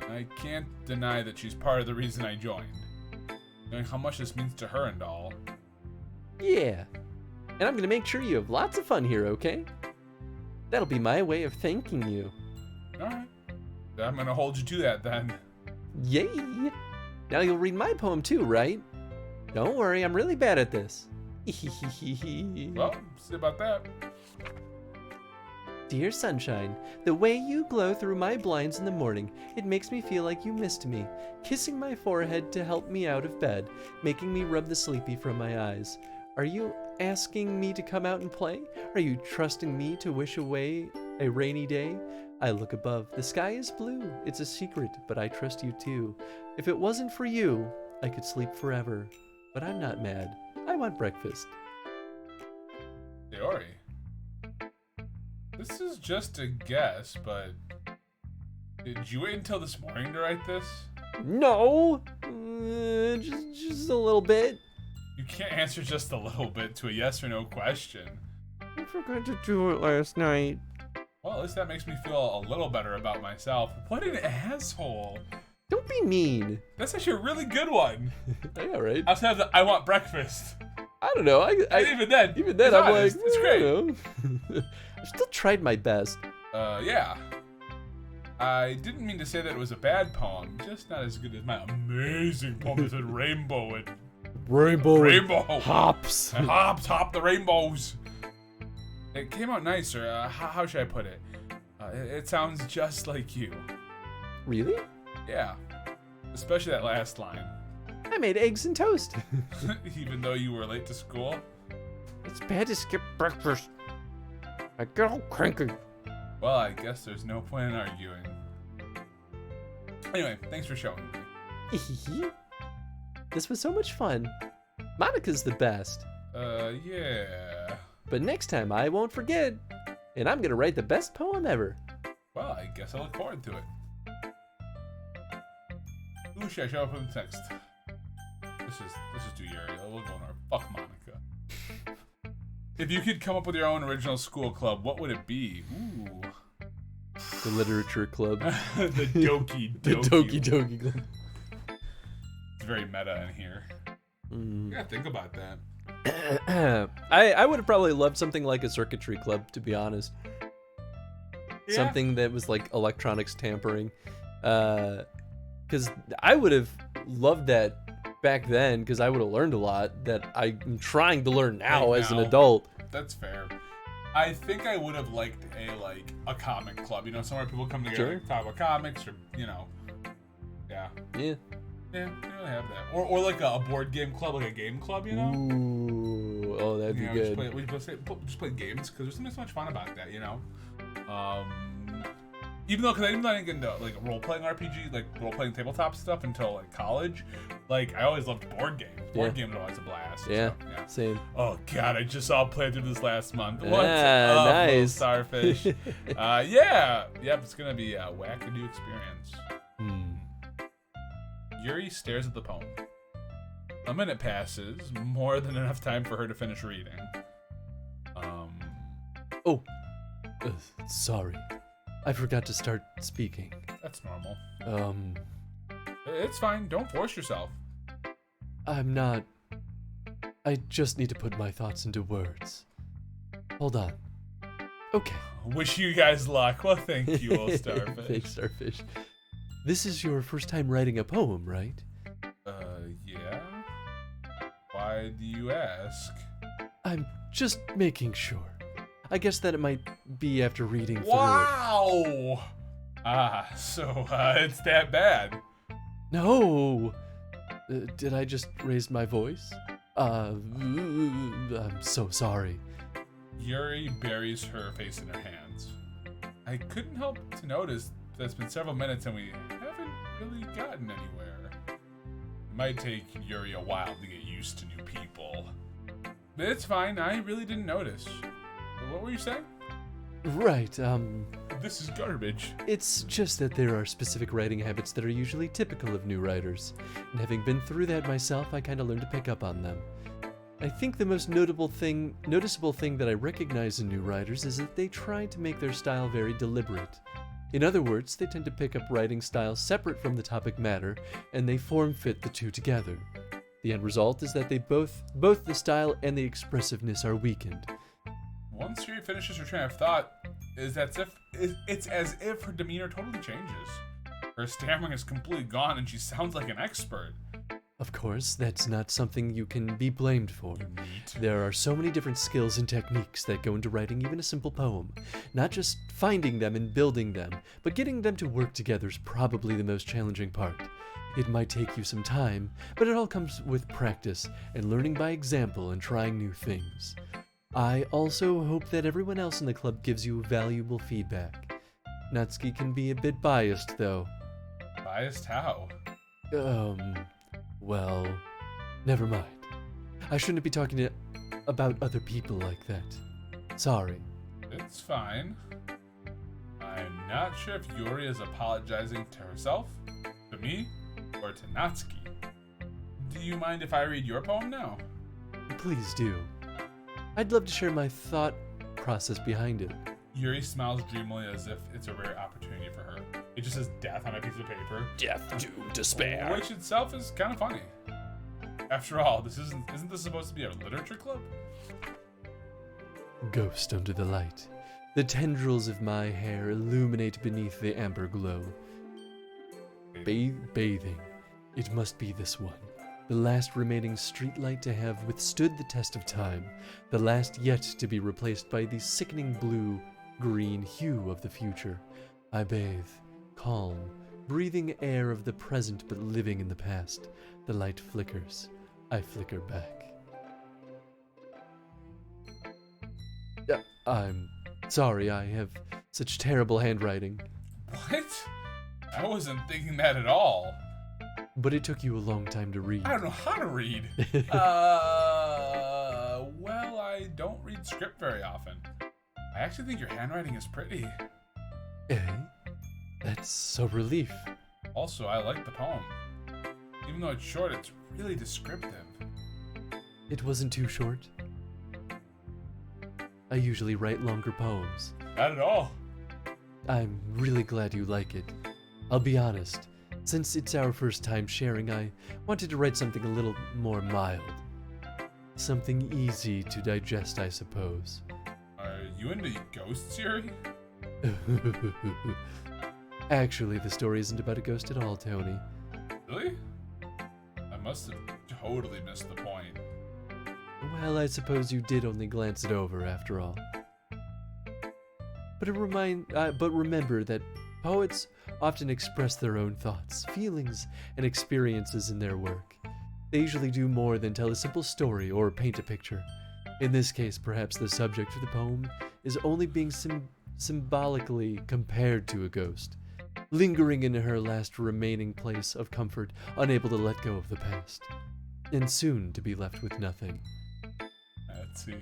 I can't deny that she's part of the reason I joined. Knowing how much this means to her and all. Yeah. And I'm gonna make sure you have lots of fun here, okay? That'll be my way of thanking you. Alright. I'm gonna hold you to that then. Yay! Now you'll read my poem too, right? Don't worry, I'm really bad at this. Well, see about that. Dear sunshine, the way you glow through my blinds in the morning, it makes me feel like you missed me, kissing my forehead to help me out of bed, making me rub the sleepy from my eyes. Are you asking me to come out and play? Are you trusting me to wish away a rainy day? I look above. The sky is blue. It's a secret, but I trust you too. If it wasn't for you, I could sleep forever. But I'm not mad. I want breakfast. Sayori. This is just a guess, but did you wait until this morning to write this? No! Just a little bit. You can't answer just a little bit to a yes or no question. I forgot to do it last night. Well, at least that makes me feel a little better about myself. What an asshole. Don't be mean. That's actually a really good one. Yeah, right. I also have the I want breakfast. I don't know. And even then, Even it's then, I'm honest. like, It's I great. don't know. I still tried my best. Yeah. I didn't mean to say that it was a bad poem, just not as good as my amazing poem that said rainbow and rainbow. Hops. And hops, hop the rainbows. It came out nicer. How should I put it? It sounds just like you. Really? Yeah. Especially that last line. I made eggs and toast. Even though you were late to school. It's bad to skip breakfast. I get all cranky. Well, I guess there's no point in arguing. Anyway, thanks for showing me. This was so much fun. Monica's the best. Yeah. But next time I won't forget. And I'm gonna write the best poem ever. Well, I guess I look forward to it. Who should I show up with next? This is too Yuri. We'll go in our fuck Monica. If you could come up with your own original school club, what would it be? Ooh. The literature club. The Doki. The Doki Club. It's very meta in here. You gotta think about that. I would have probably loved something like a circuitry club, to be honest. Yeah. Something that was like electronics tampering. Because I would have loved that back then, because I would have learned a lot that I'm trying to learn now Right as an now. adult. That's fair. I think I would have liked a comic club, somewhere people come together Sure. to talk about comics or yeah. Yeah. Yeah, we don't really have that. Or like a board game club, like a game club, Ooh, oh, that'd be good. We just play games because there's something so much fun about that, Even though, because I didn't get into like role playing RPG, like role playing tabletop stuff until like college. Like I always loved board games. Board games are always a blast. Yeah, so, yeah. same. Oh god, I just saw a playthrough this last month. What's Ah, up, little nice. starfish? Yep, it's gonna be a wackadoo experience. Yuri stares at the poem. A minute passes, more than enough time for her to finish reading. Oh, sorry. I forgot to start speaking. That's normal. It's fine. Don't force yourself. I'm not. I just need to put my thoughts into words. Hold on. Okay. Wish you guys luck. Well, thank you, old starfish. Thanks, starfish. This is your first time writing a poem, right? Yeah. Why do you ask? I'm just making sure. I guess that it might be after reading through it. Wow! So it's that bad. No! Did I just raise my voice? I'm so sorry. Yuri buries her face in her hands. I couldn't help to notice that it's been several minutes and we haven't really gotten anywhere. It might take Yuri a while to get used to new people. But it's fine, I really didn't notice. What were you saying? Right, This is garbage. it's just that there are specific writing habits that are usually typical of new writers. And having been through that myself, I kind of learned to pick up on them. I think the most noticeable thing that I recognize in new writers is that they try to make their style very deliberate. In other words, they tend to pick up writing styles separate from the topic matter, and they form-fit the two together. The end result is that they both the style and the expressiveness are weakened. Once Yuri finishes her train of thought, it's as if her demeanor totally changes. Her stammering is completely gone and she sounds like an expert. Of course, that's not something you can be blamed for. Neat. There are so many different skills and techniques that go into writing even a simple poem. Not just finding them and building them, but getting them to work together is probably the most challenging part. It might take you some time, but it all comes with practice and learning by example and trying new things. I also hope that everyone else in the club gives you valuable feedback. Natsuki can be a bit biased, though. Biased how? Well, never mind. I shouldn't be talking about other people like that. Sorry. It's fine. I'm not sure if Yuri is apologizing to herself, to me, or to Natsuki. Do you mind if I read your poem now? Please do. I'd love to share my thought process behind it. Yuri smiles dreamily as if it's a rare opportunity for her. It just says death on a piece of paper. Death to despair. Which itself is kind of funny. After all, isn't this supposed to be a literature club? Ghost under the light. The tendrils of my hair illuminate beneath the amber glow. Bathing. It must be this one. The last remaining streetlight to have withstood the test of time. The last yet to be replaced by the sickening blue-green hue of the future. I bathe, calm, breathing air of the present but living in the past. The light flickers. I flicker back. I'm sorry, I have such terrible handwriting. What? I wasn't thinking that at all. But it took you a long time to read. I don't know how to read. Well, I don't read script very often. I actually think your handwriting is pretty. Eh? That's a relief. Also, I like the poem. Even though it's short, it's really descriptive. It wasn't too short. I usually write longer poems. Not at all. I'm really glad you like it. I'll be honest. Since it's our first time sharing, I wanted to write something a little more mild. Something easy to digest, I suppose. Are you into ghosts, Yuri? Actually, the story isn't about a ghost at all, Tony. Really? I must have totally missed the point. Well, I suppose you did only glance it over after all. But remember that poets often express their own thoughts, feelings, and experiences in their work. They usually do more than tell a simple story or paint a picture. In this case, perhaps the subject of the poem is only being symbolically compared to a ghost, lingering in her last remaining place of comfort, unable to let go of the past, and soon to be left with nothing. Let's see.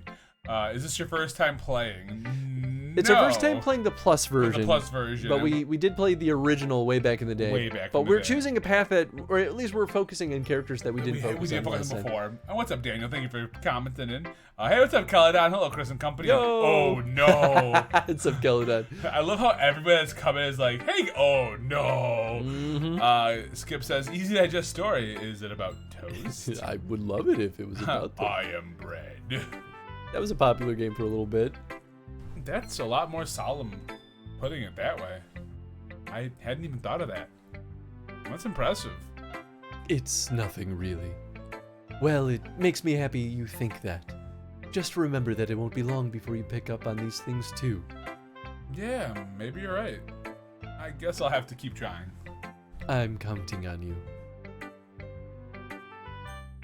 Is this your first time playing? It's our first time playing the Plus version. The Plus version. But we did play the original way back in the day. Way back but in the we're day. choosing a path that, or at least we're focusing on characters that we didn't focus we on did last focus time. before. And what's up, Daniel? Thank you for commenting in. Hey, what's up, Caledon? Hello, Chris and company. Yo! Oh, no. It's up, Caledon. I love how everybody that's coming is like, hey, oh, no. Mm-hmm. Skip says, easy to digest story. Is it about toast? I would love it if it was about that. I am bread. That was a popular game for a little bit. That's a lot more solemn putting it that way. I hadn't even thought of that. That's impressive. It's nothing really. Well, it makes me happy you think that. Just remember that it won't be long before you pick up on these things too. Yeah, maybe you're right. I guess I'll have to keep trying. I'm counting on you.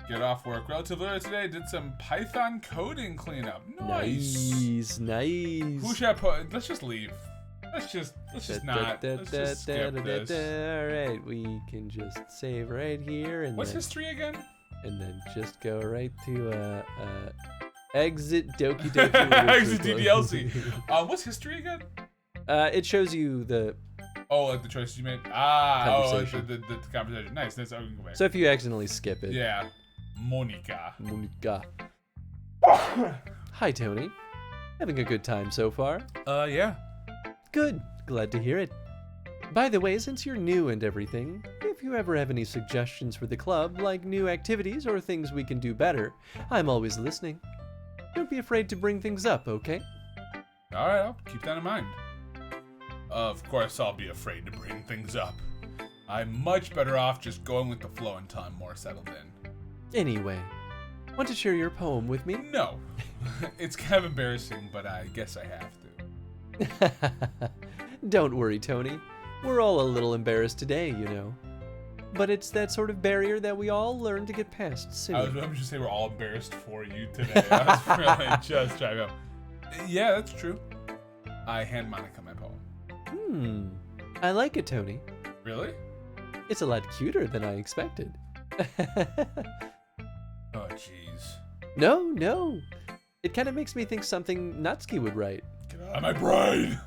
Get off work relatively early today. Did some Python coding cleanup. Nice. Nice. Who should I put? Let's just leave. Let's just not. Let's just skip this. Alright, we can just save right here and What's then, history again? and then just go right to exit Doki Doki. Exit DDLC. What's history again? It shows you the. Oh, like the choices you made. Oh, Conversation. the conversation. Nice. I can go back. So if you accidentally skip it. Yeah, Monica. Monica. Hi, Tony. Having a good time so far? Yeah. Good. Glad to hear it. By the way, since you're new and everything, if you ever have any suggestions for the club, like new activities or things we can do better, I'm always listening. Don't be afraid to bring things up, okay? All right, I'll keep that in mind. Of course, I'll be afraid to bring things up. I'm much better off just going with the flow until I'm more settled in. Anyway, want to share your poem with me? No. It's kind of embarrassing, but I guess I have to. Don't worry, Tony. We're all a little embarrassed today, you know. But it's that sort of barrier that we all learn to get past soon. I'm just saying we're all embarrassed for you today. I was really just trying to go. Yeah, that's true. I hand Monica my poem. I like it, Tony. Really? It's a lot cuter than I expected. Oh, jeez. No. It kind of makes me think something Natsuki would write. Get out of my brain!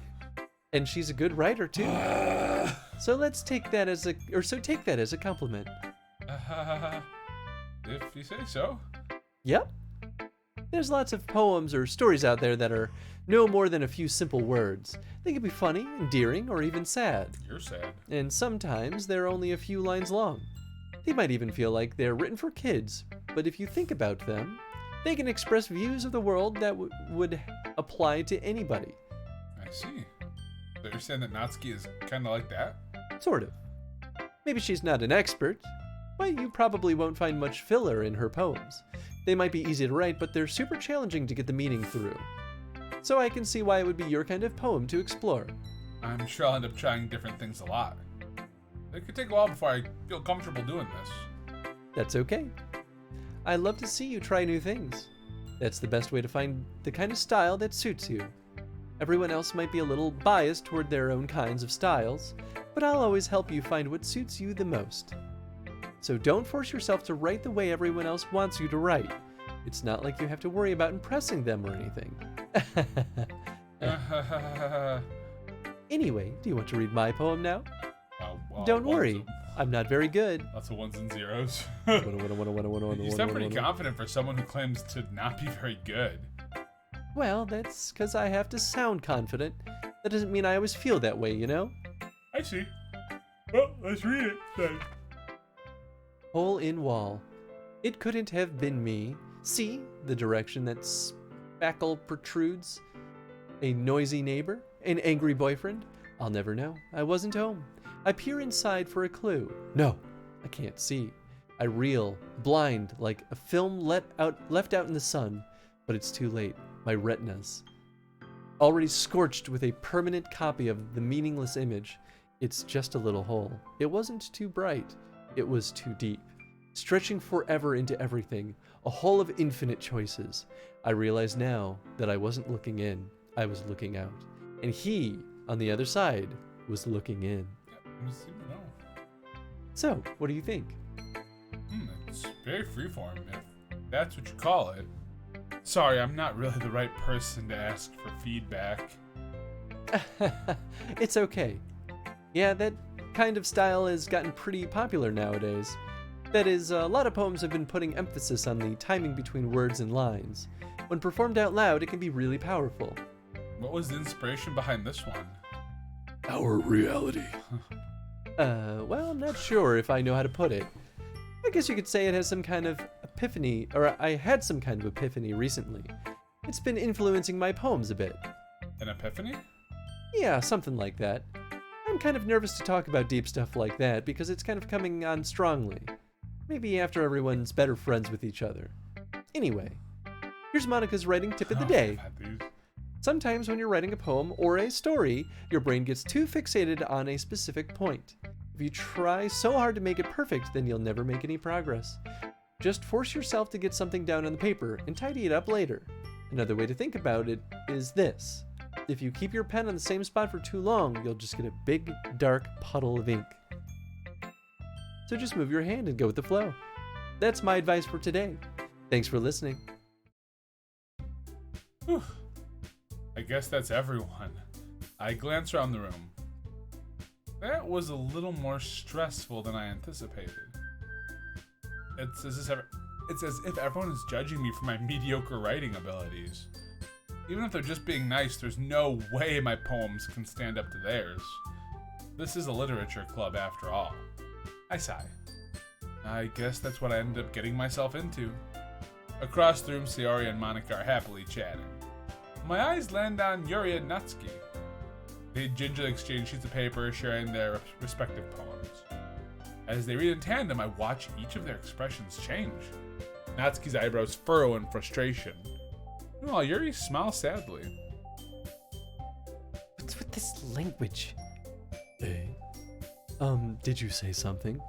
And she's a good writer, too. So let's take that as a compliment. If you say so. Yep. There's lots of poems or stories out there that are no more than a few simple words. They can be funny, endearing, or even sad. You're sad. And sometimes they're only a few lines long. They might even feel like they're written for kids, but if you think about them, they can express views of the world that would apply to anybody. I see. So you're saying that Natsuki is kind of like that? Sort of. Maybe she's not an expert, but you probably won't find much filler in her poems. They might be easy to write, but they're super challenging to get the meaning through. So I can see why it would be your kind of poem to explore. I'm sure I'll end up trying different things a lot. It could take a while before I feel comfortable doing this. That's okay. I love to see you try new things. That's the best way to find the kind of style that suits you. Everyone else might be a little biased toward their own kinds of styles, but I'll always help you find what suits you the most. So don't force yourself to write the way everyone else wants you to write. It's not like you have to worry about impressing them or anything. Anyway, do you want to read my poem now? Don't worry, I'm not very good. Lots of ones and zeros. You You sound pretty confident for someone who claims to not be very good. Well, that's because I have to sound confident. That doesn't mean I always feel that way, you know? I see. Well, let's read it then. Hole in wall. It couldn't have been me. See the direction that spackle protrudes? A noisy neighbor? An angry boyfriend? I'll never know. I wasn't home. I peer inside for a clue. No, I can't see. I reel, blind, like a film left out in the sun, but it's too late. My retinas, already scorched with a permanent copy of the meaningless image. It's just a little hole. It wasn't too bright. It was too deep, stretching forever into everything, a hole of infinite choices. I realize now that I wasn't looking in, I was looking out. And he, on the other side, was looking in. So, what do you think? It's very freeform, if that's what you call it. Sorry, I'm not really the right person to ask for feedback. It's okay. Yeah, that kind of style has gotten pretty popular nowadays. That is, a lot of poems have been putting emphasis on the timing between words and lines. When performed out loud, it can be really powerful. What was the inspiration behind this one? Our reality. Well, I'm not sure if I know how to put it. I guess you could say it has some kind of epiphany, or I had some kind of epiphany recently. It's been influencing my poems a bit. An epiphany? Yeah, something like that. I'm kind of nervous to talk about deep stuff like that because it's kind of coming on strongly. Maybe after everyone's better friends with each other. Anyway, here's Monica's writing tip of the day. Sometimes when you're writing a poem or a story, your brain gets too fixated on a specific point. If you try so hard to make it perfect, then you'll never make any progress. Just force yourself to get something down on the paper and tidy it up later. Another way to think about it is this. If you keep your pen on the same spot for too long, you'll just get a big, dark puddle of ink. So just move your hand and go with the flow. That's my advice for today. Thanks for listening. Whew. I guess that's everyone. I glance around the room. That was a little more stressful than I anticipated. It's as if everyone is judging me for my mediocre writing abilities. Even if they're just being nice, there's no way my poems can stand up to theirs. This is a literature club after all. I sigh. I guess that's what I ended up getting myself into. Across the room, Sayori and Monica are happily chatting. My eyes land on Yuri and Natsuki. They gingerly exchange sheets of paper, sharing their respective poems. As they read in tandem, I watch each of their expressions change. Natsuki's eyebrows furrow in frustration, while Yuri smiles sadly. What's with this language? Hey, Did you say something?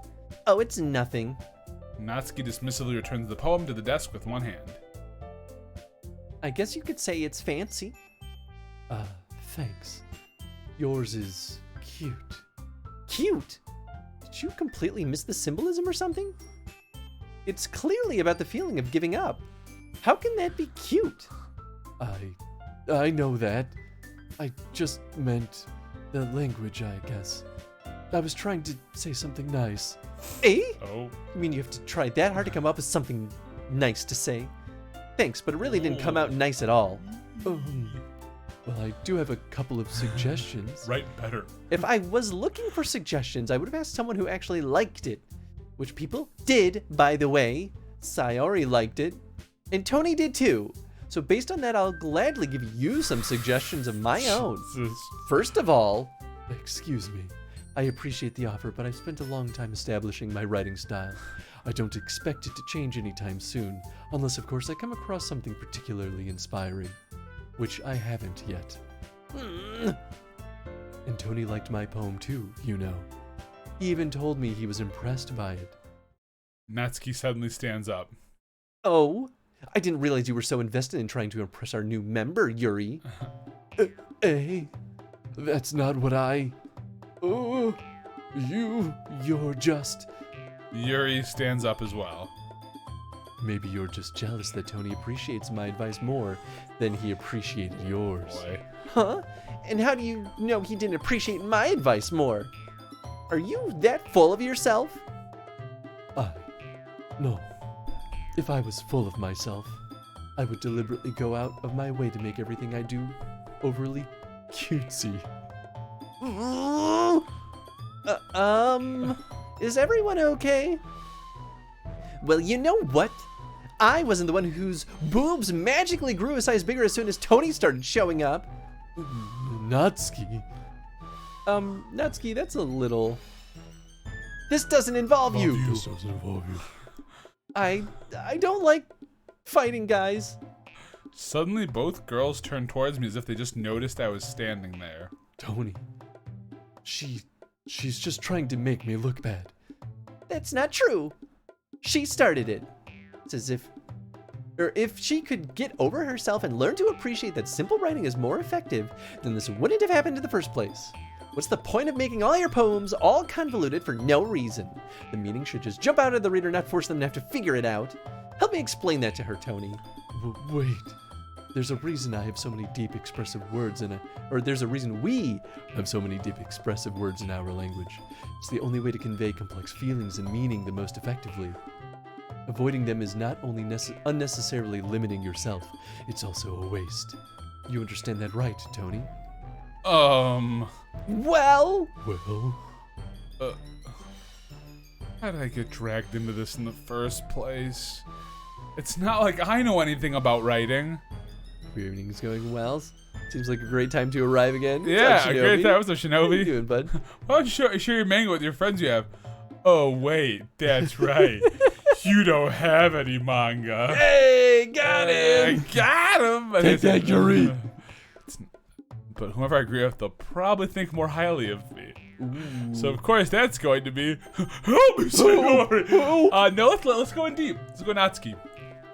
oh, it's nothing. Natsuki dismissively returns the poem to the desk with one hand. I guess you could say it's fancy. Thanks. Yours is cute. Cute? Did you completely miss the symbolism or something? It's clearly about the feeling of giving up. How can that be cute? I know that. I just meant the language, I guess. I was trying to say something nice. Eh? Oh. You mean you have to try that hard to come up with something nice to say? Thanks, but it really didn't come out nice at all. Well, I do have a couple of suggestions. Write better. If I was looking for suggestions, I would have asked someone who actually liked it. Which people did, by the way. Sayori liked it. And Tony did too. So based on that, I'll gladly give you some suggestions of my own. First of all, Excuse me. I appreciate the offer, but I've spent a long time establishing my writing style. I don't expect it to change anytime soon, unless, of course, I come across something particularly inspiring, which I haven't yet. And Tony liked my poem too, you know. He even told me he was impressed by it. Natsuki suddenly stands up. oh, I didn't realize you were so invested in trying to impress our new member, Yuri. Hey, that's not what I... Oh, you're just... Yuri stands up as well. Maybe you're just jealous that Tony appreciates my advice more than he appreciated yours. Boy. Huh? And how do you know he didn't appreciate my advice more? Are you that full of yourself? No. If I was full of myself, I would deliberately go out of my way to make everything I do overly cutesy. Is everyone okay? Well, you know what? I wasn't the one whose boobs magically grew a size bigger as soon as Tony started showing up. Natsuki. Natsuki, that's a little... This doesn't involve you. This doesn't involve you. I don't like fighting guys. Suddenly, both girls turned towards me as if they just noticed I was standing there. Tony, she's just trying to make me look bad. That's not true. She started it. It's as if she could get over herself and learn to appreciate that simple writing is more effective, then this wouldn't have happened in the first place. What's the point of making all your poems all convoluted for no reason? The meaning should just jump out at the reader, not force them to have to figure it out. Help me explain that to her, Tony. Wait. There's a reason I have so many deep expressive words there's a reason we have so many deep expressive words in our language. It's the only way to convey complex feelings and meaning the most effectively. Avoiding them is not only unnecessarily limiting yourself, it's also a waste. You understand that right, Tony? Well? Well? How did I get dragged into this in the first place? It's not like I know anything about writing. Your evening's going well. Seems like a great time to arrive again. Yeah, What's up, a great Shinobi? time. What's up, How you Shinobi? doing, bud? Why don't you share your manga with your friends you have? Oh, wait, that's right. You don't have any manga. Hey, got him! Got him! Take that, Yuri. But whoever I agree with, they'll probably think more highly of me. So of course that's going to be help me, Sayori. No, let's go in deep. Let's go Natsuki.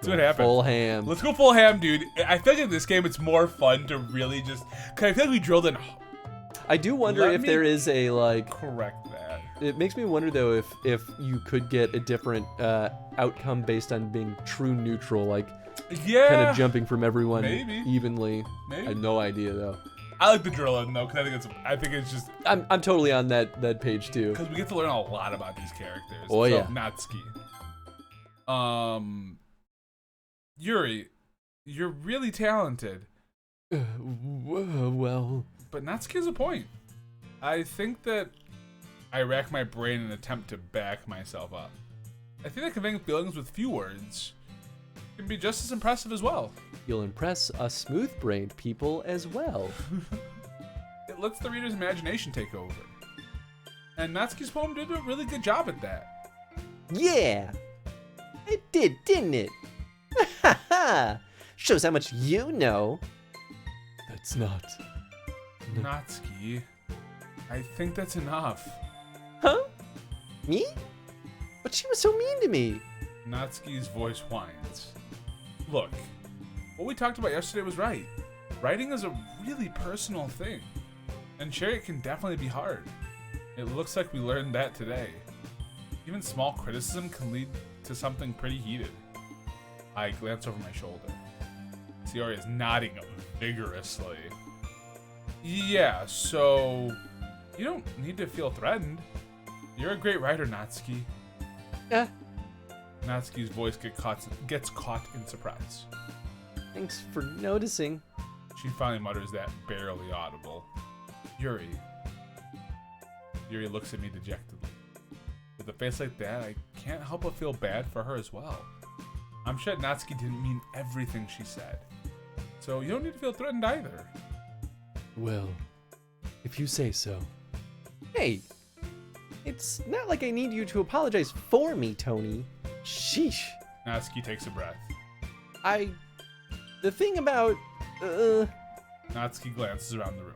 See what happens. Full ham. Let's go full ham, dude. I feel like in this game it's more fun to really just. Cause I feel like we drilled in. I do wonder Let if me there is a like. Correct that. It makes me wonder though if you could get a different outcome based on being true neutral, like Yeah. kind of jumping from everyone Maybe. evenly. Maybe. I have no idea though. I like the drill in though, because I think it's just I'm totally on that page too. because we get to learn a lot about these characters. Oh, so, yeah. Natsuki. Yuri, you're really talented. Well, But Natsuki has a point. I think that I rack my brain in an attempt to back myself up. I think that conveying feelings with few words can be just as impressive as well. You'll impress us smooth-brained people as well. It lets the reader's imagination take over. And Natsuki's poem did a really good job at that. Yeah, it did, didn't it? Ha ha! Shows how much you know. that's not. Natsuki, I think that's enough. Huh? Me? But she was so mean to me. Natsuki's voice whines. Look, what we talked about yesterday was right. Writing is a really personal thing, and sharing it can definitely be hard. It looks like we learned that today. Even small criticism can lead to something pretty heated. I glance over my shoulder. Sayori is nodding vigorously. Yeah, so you don't need to feel threatened. You're a great writer, Natsuki. Yeah. Natsuki's voice gets caught in surprise. Thanks for noticing. She finally mutters that barely audible. Yuri. Yuri looks at me dejectedly. With a face like that, I can't help but feel bad for her as well. I'm sure Natsuki didn't mean everything she said. So you don't need to feel threatened either. Well, if you say so. Hey, it's not like I need you to apologize for me, Tony. Sheesh. Natsuki takes a breath. The thing about, Natsuki glances around the room.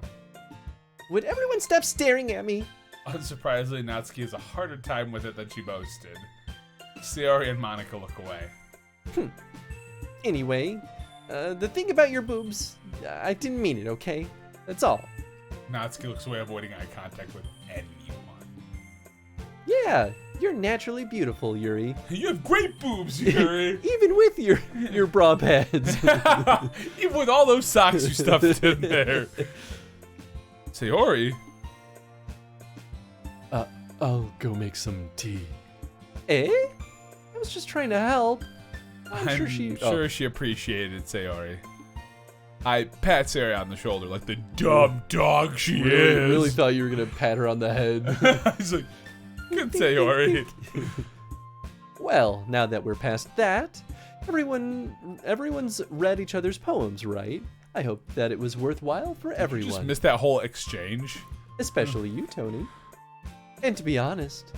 would everyone stop staring at me? Unsurprisingly, Natsuki has a harder time with it than she boasted. Sayori and Monica look away. Anyway, the thing about your boobs, I didn't mean it, okay? That's all. Natsuki looks away, avoiding eye contact with anyone. Yeah, you're naturally beautiful, Yuri. You have great boobs, Yuri! Even with your bra pads. Even with all those socks you stuffed in there. Sayori? I'll go make some tea. Eh? I was just trying to help. I'm sure she appreciated Sayori. I pat Sayori on the shoulder like the dumb dog she is. Really thought you were gonna pat her on the head. He's like, good Sayori. Well, now that we're past that, everyone's read each other's poems, right? I hope that it was worthwhile for You everyone. just missed that whole exchange. Especially you, Tony. And to be honest,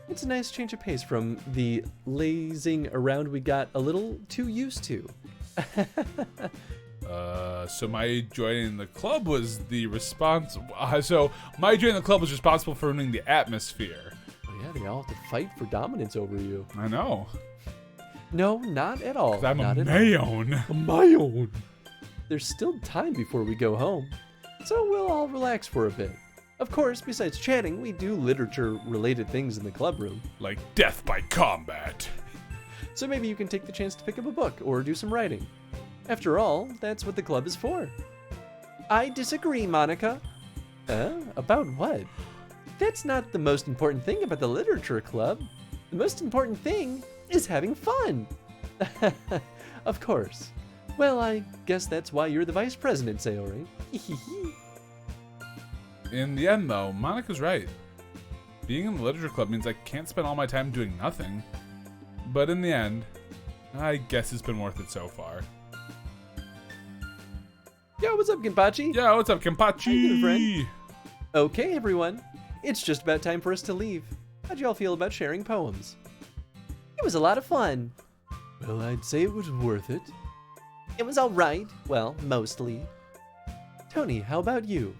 It's a nice change of pace from the lazing around we got a little too used to. So my joining the club was responsible for ruining the atmosphere. Oh yeah, they all have to fight for dominance over you. I know. No, not at all. 'Cause I'm not a at Mayon. all. A Mayon. There's still time before we go home, so we'll all relax for a bit. Of course, besides chatting, we do literature-related things in the club room. Like death by combat. So maybe you can take the chance to pick up a book or do some writing. After all, that's what the club is for. I disagree, Monica. About what? That's not the most important thing about the literature club. The most important thing is having fun. Of course. Well, I guess that's why you're the vice president, Sayori. In the end, though, Monica's right. Being in the literature club means I can't spend all my time doing nothing. But in the end, I guess it's been worth it so far. Yo, what's up, Kenpachi? Yeah, what's up, Kenpachi? How you doing, friend? Okay, everyone. It's just about time for us to leave. How'd y'all feel about sharing poems? It was a lot of fun. Well, I'd say it was worth it. It was alright. Well, mostly. Tony, how about you?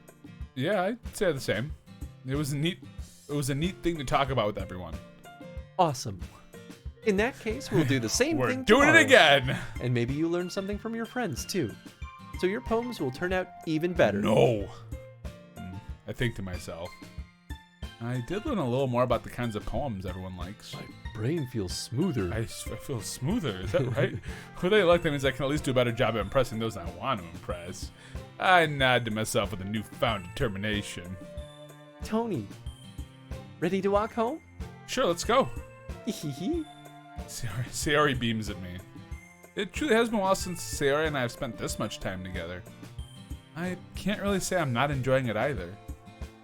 Yeah, I'd say the same. It was a neat thing to talk about with everyone. Awesome. In that case, we'll do the same We're thing doing tomorrow. it again. And maybe you learn something from your friends, too. So your poems will turn out even better. No. I think to myself. I did learn a little more about the kinds of poems everyone likes. My brain feels smoother. I feel smoother, is that right? Whether I like that means I can at least do a better job of impressing those I want to impress. I nod to myself with a newfound determination. Tony, ready to walk home? Sure, let's go. Hehe. Sayori beams at me. It truly has been a while since Sayori and I have spent this much time together. I can't really say I'm not enjoying it either.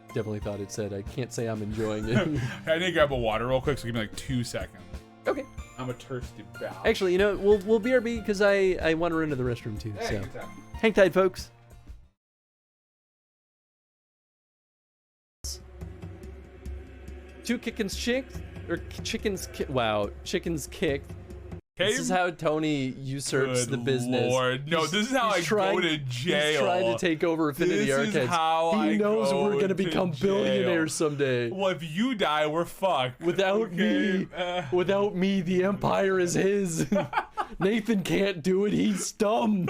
Definitely thought it said, I can't say I'm enjoying it. I need to grab a water real quick, so give me like 2 seconds. Okay. I'm a thirsty bell. Actually, you know, we'll BRB because I want to run to the restroom too. Hey, So good time. hang tight, folks. Two chickens kicked, or chickens wow, chickens kicked. This is how Tony usurps Good the business. Lord. No, this is how I go to jail. He's trying to take over Affinity This Arcades. is how he I knows go we're gonna to become jail. billionaires someday. Well, if you die, we're fucked. Without me, the empire is his. Nathan can't do it. He's dumb.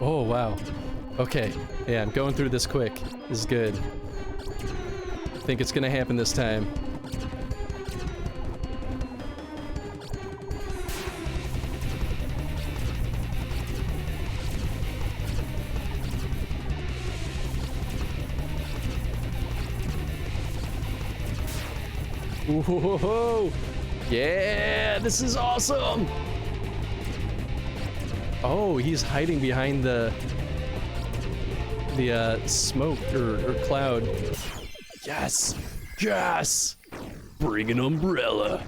Oh wow. Okay. Yeah, I'm going through this quick. This is good. I think it's gonna happen this time. Whoa! Yeah, this is awesome! Oh, he's hiding behind the smoke or cloud. Yes! Yes! Bring an umbrella!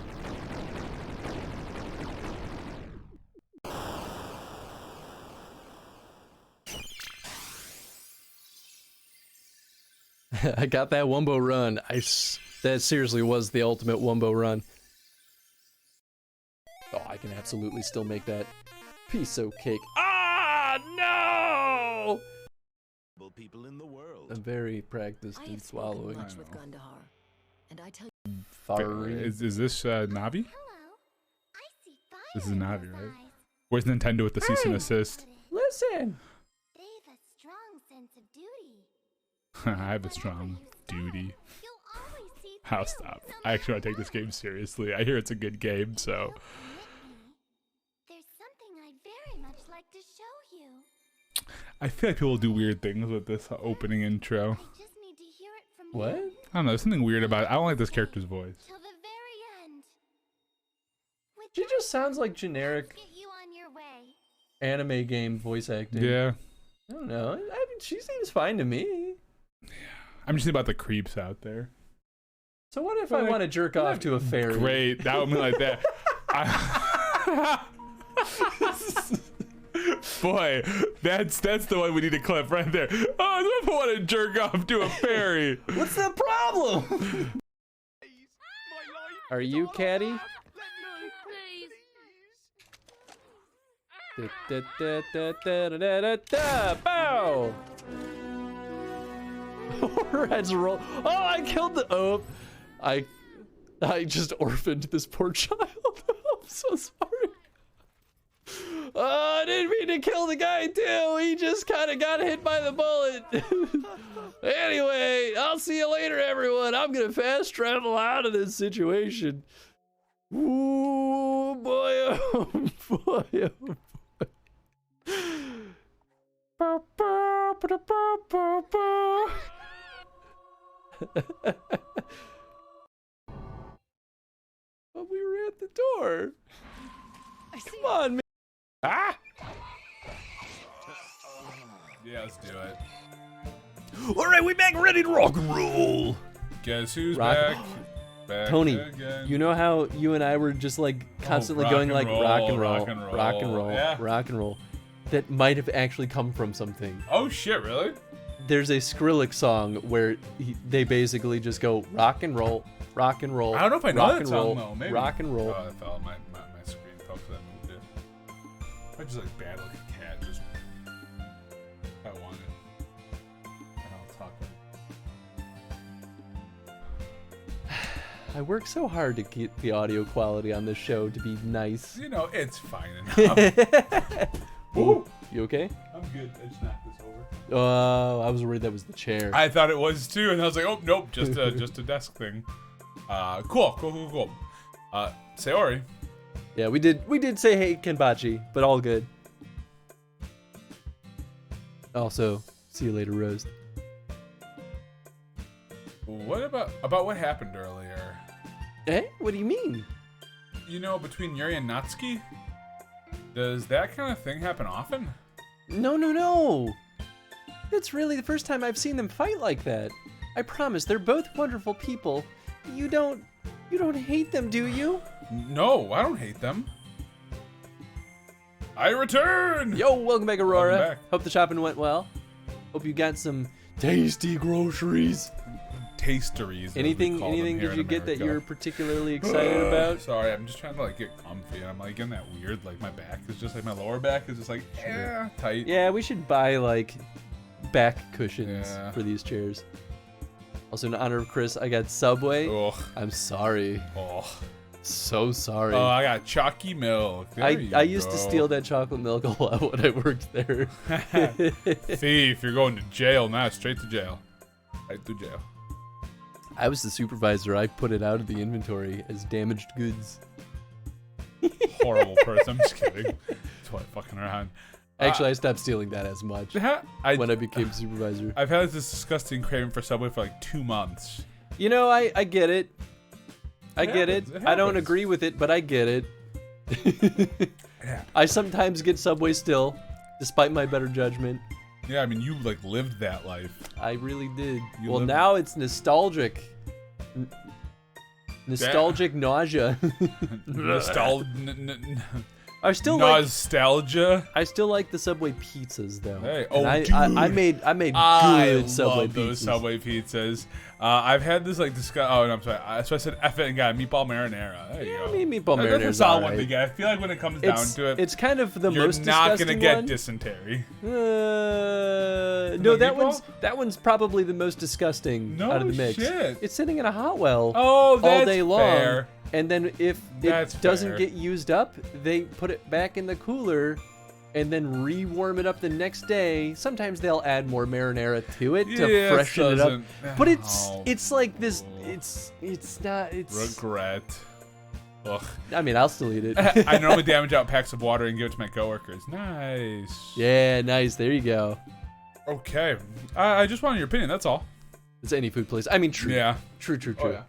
I got that Wumbo run. That seriously was the ultimate Wumbo run. Oh, I can absolutely still make that piece of cake. Ah, no! People in the world. I'm very practiced in swallowing. much with Gandhar, and I tell you, Fiery. Is this Navi? Hello. I see fire. This is in Navi, those right? eyes. Where's Nintendo with the cease and assist? Listen! They've a strong sense of duty. I have a strong duty. You'll always see I'll through, stop. no I actually matter want to take this what. game seriously. I hear it's a good game, so. Admit me. There's something I'd very much like to show you. I feel like people do weird things with this opening intro. I just need to hear it from What? you I don't know, there's something weird about it. I don't like this character's voice. till the very end. With She that, just sounds like generic get you on your way. anime game voice acting. Yeah. I don't know. I mean, she seems fine to me. I'm just thinking about the creeps out there. So what if Like, I want to jerk off to a fairy? Great, that would be like that. boy, that's the one we need to clip right there. Oh, I want to jerk off to a fairy. What's the problem? Are you catty? Bow! Red's roll. Oh, I killed the. Oh, I just orphaned this poor child. I'm so sorry. Oh, I didn't mean to kill the guy too. He just kind of got hit by the bullet. Anyway, I'll see you later, everyone. I'm gonna fast travel out of this situation. Ooh, boy, oh boy, oh boy. But we were at the door. Come on, man. Ah! Yeah, let's do it. All right, we back ready to rock and roll. Guess who's Rock- back? Back Tony, again. you know how you and I were just like constantly rock going and like roll, rock and roll, rock and roll. rock and roll, Yeah. rock and roll. That might have actually come from something. Oh shit, really? There's a Skrillex song where they basically just go rock and roll, rock and roll. I don't know if I know rock that and song roll, though. Maybe. rock and roll. Oh, I fell. My screen fell because I moved it. I just like bad like a cat. Just I want it. And I'll talk like. I work so hard to get the audio quality on this show to be nice. You know, it's fine enough. Ooh, you okay? I'm good. I just knocked this over. Oh, I was worried that was the chair. I thought it was too, and I was like, oh nope, just a desk thing. Cool. Sayori. Yeah, we did say hey Kenpachi, but all good. Also, see you later, Rose. What about what happened earlier? Eh? What do you mean? You know, between Yuri and Natsuki? Does that kind of thing happen often? No. That's really the first time I've seen them fight like that. I promise, they're both wonderful people. You don't hate them, do you? No, I don't hate them. I return! Yo, welcome back, Aurora. Welcome back. Hope the shopping went well. Hope you got some tasty groceries. Tasteries. Anything did you get that you're particularly excited about? Sorry, I'm just trying to like get comfy, and I'm like getting that weird, like my back is just like my lower back is just like tight. Yeah, we should buy like back cushions Yeah. for these chairs. Also, in honor of Chris, I got Subway. Ugh. I'm sorry. Oh. So sorry. Oh, I got chalky milk. I used to steal that chocolate milk a lot when I worked there. Thief, you're going to jail now. Straight to jail. Right to jail. I was the supervisor. I put it out of the inventory as damaged goods. Horrible person. I'm just kidding. That's why fucking around. Actually, I stopped stealing that as much when I became supervisor. I've had this disgusting craving for Subway for like 2 months. You know, I get it. I get it. It I don't happens. agree with it, but I get it. I sometimes get Subway still, despite my better judgment. Yeah, I mean, you like lived that life. I really did. You Well, live- now it's nostalgic. Nostalgic nausea. I still like. Nostalgia. I still like the Subway pizzas though. Hey, And oh, I dude. made I good Subway love those pizzas. Subway pizzas. I've had this like oh, no, I'm sorry. So I said F it and got meatball marinara. There you Yeah, go. I mean, meatball That's marinara a is solid one alright. to get. I feel like when it comes down It's, to it, it's kind of the you're most not disgusting gonna get one. dysentery. No, The that one's probably the most disgusting No out of the mix. shit. It's sitting in a hot well Oh, that's all day long, fair. and then if That's it doesn't fair. get used up, they put it back in the cooler, and then re-warm it up the next day. Sometimes they'll add more marinara to it to Yeah, freshen it up. doesn't- But Oh. it's like this. It's not. It's. Regret. Ugh. I mean, I'll still eat it. I normally damage out packs of water and give it to my coworkers. Nice. Yeah, nice. There you go. Okay. I just wanted your opinion. That's all. It's any food place. I mean, true. Yeah. True. Oh, yeah.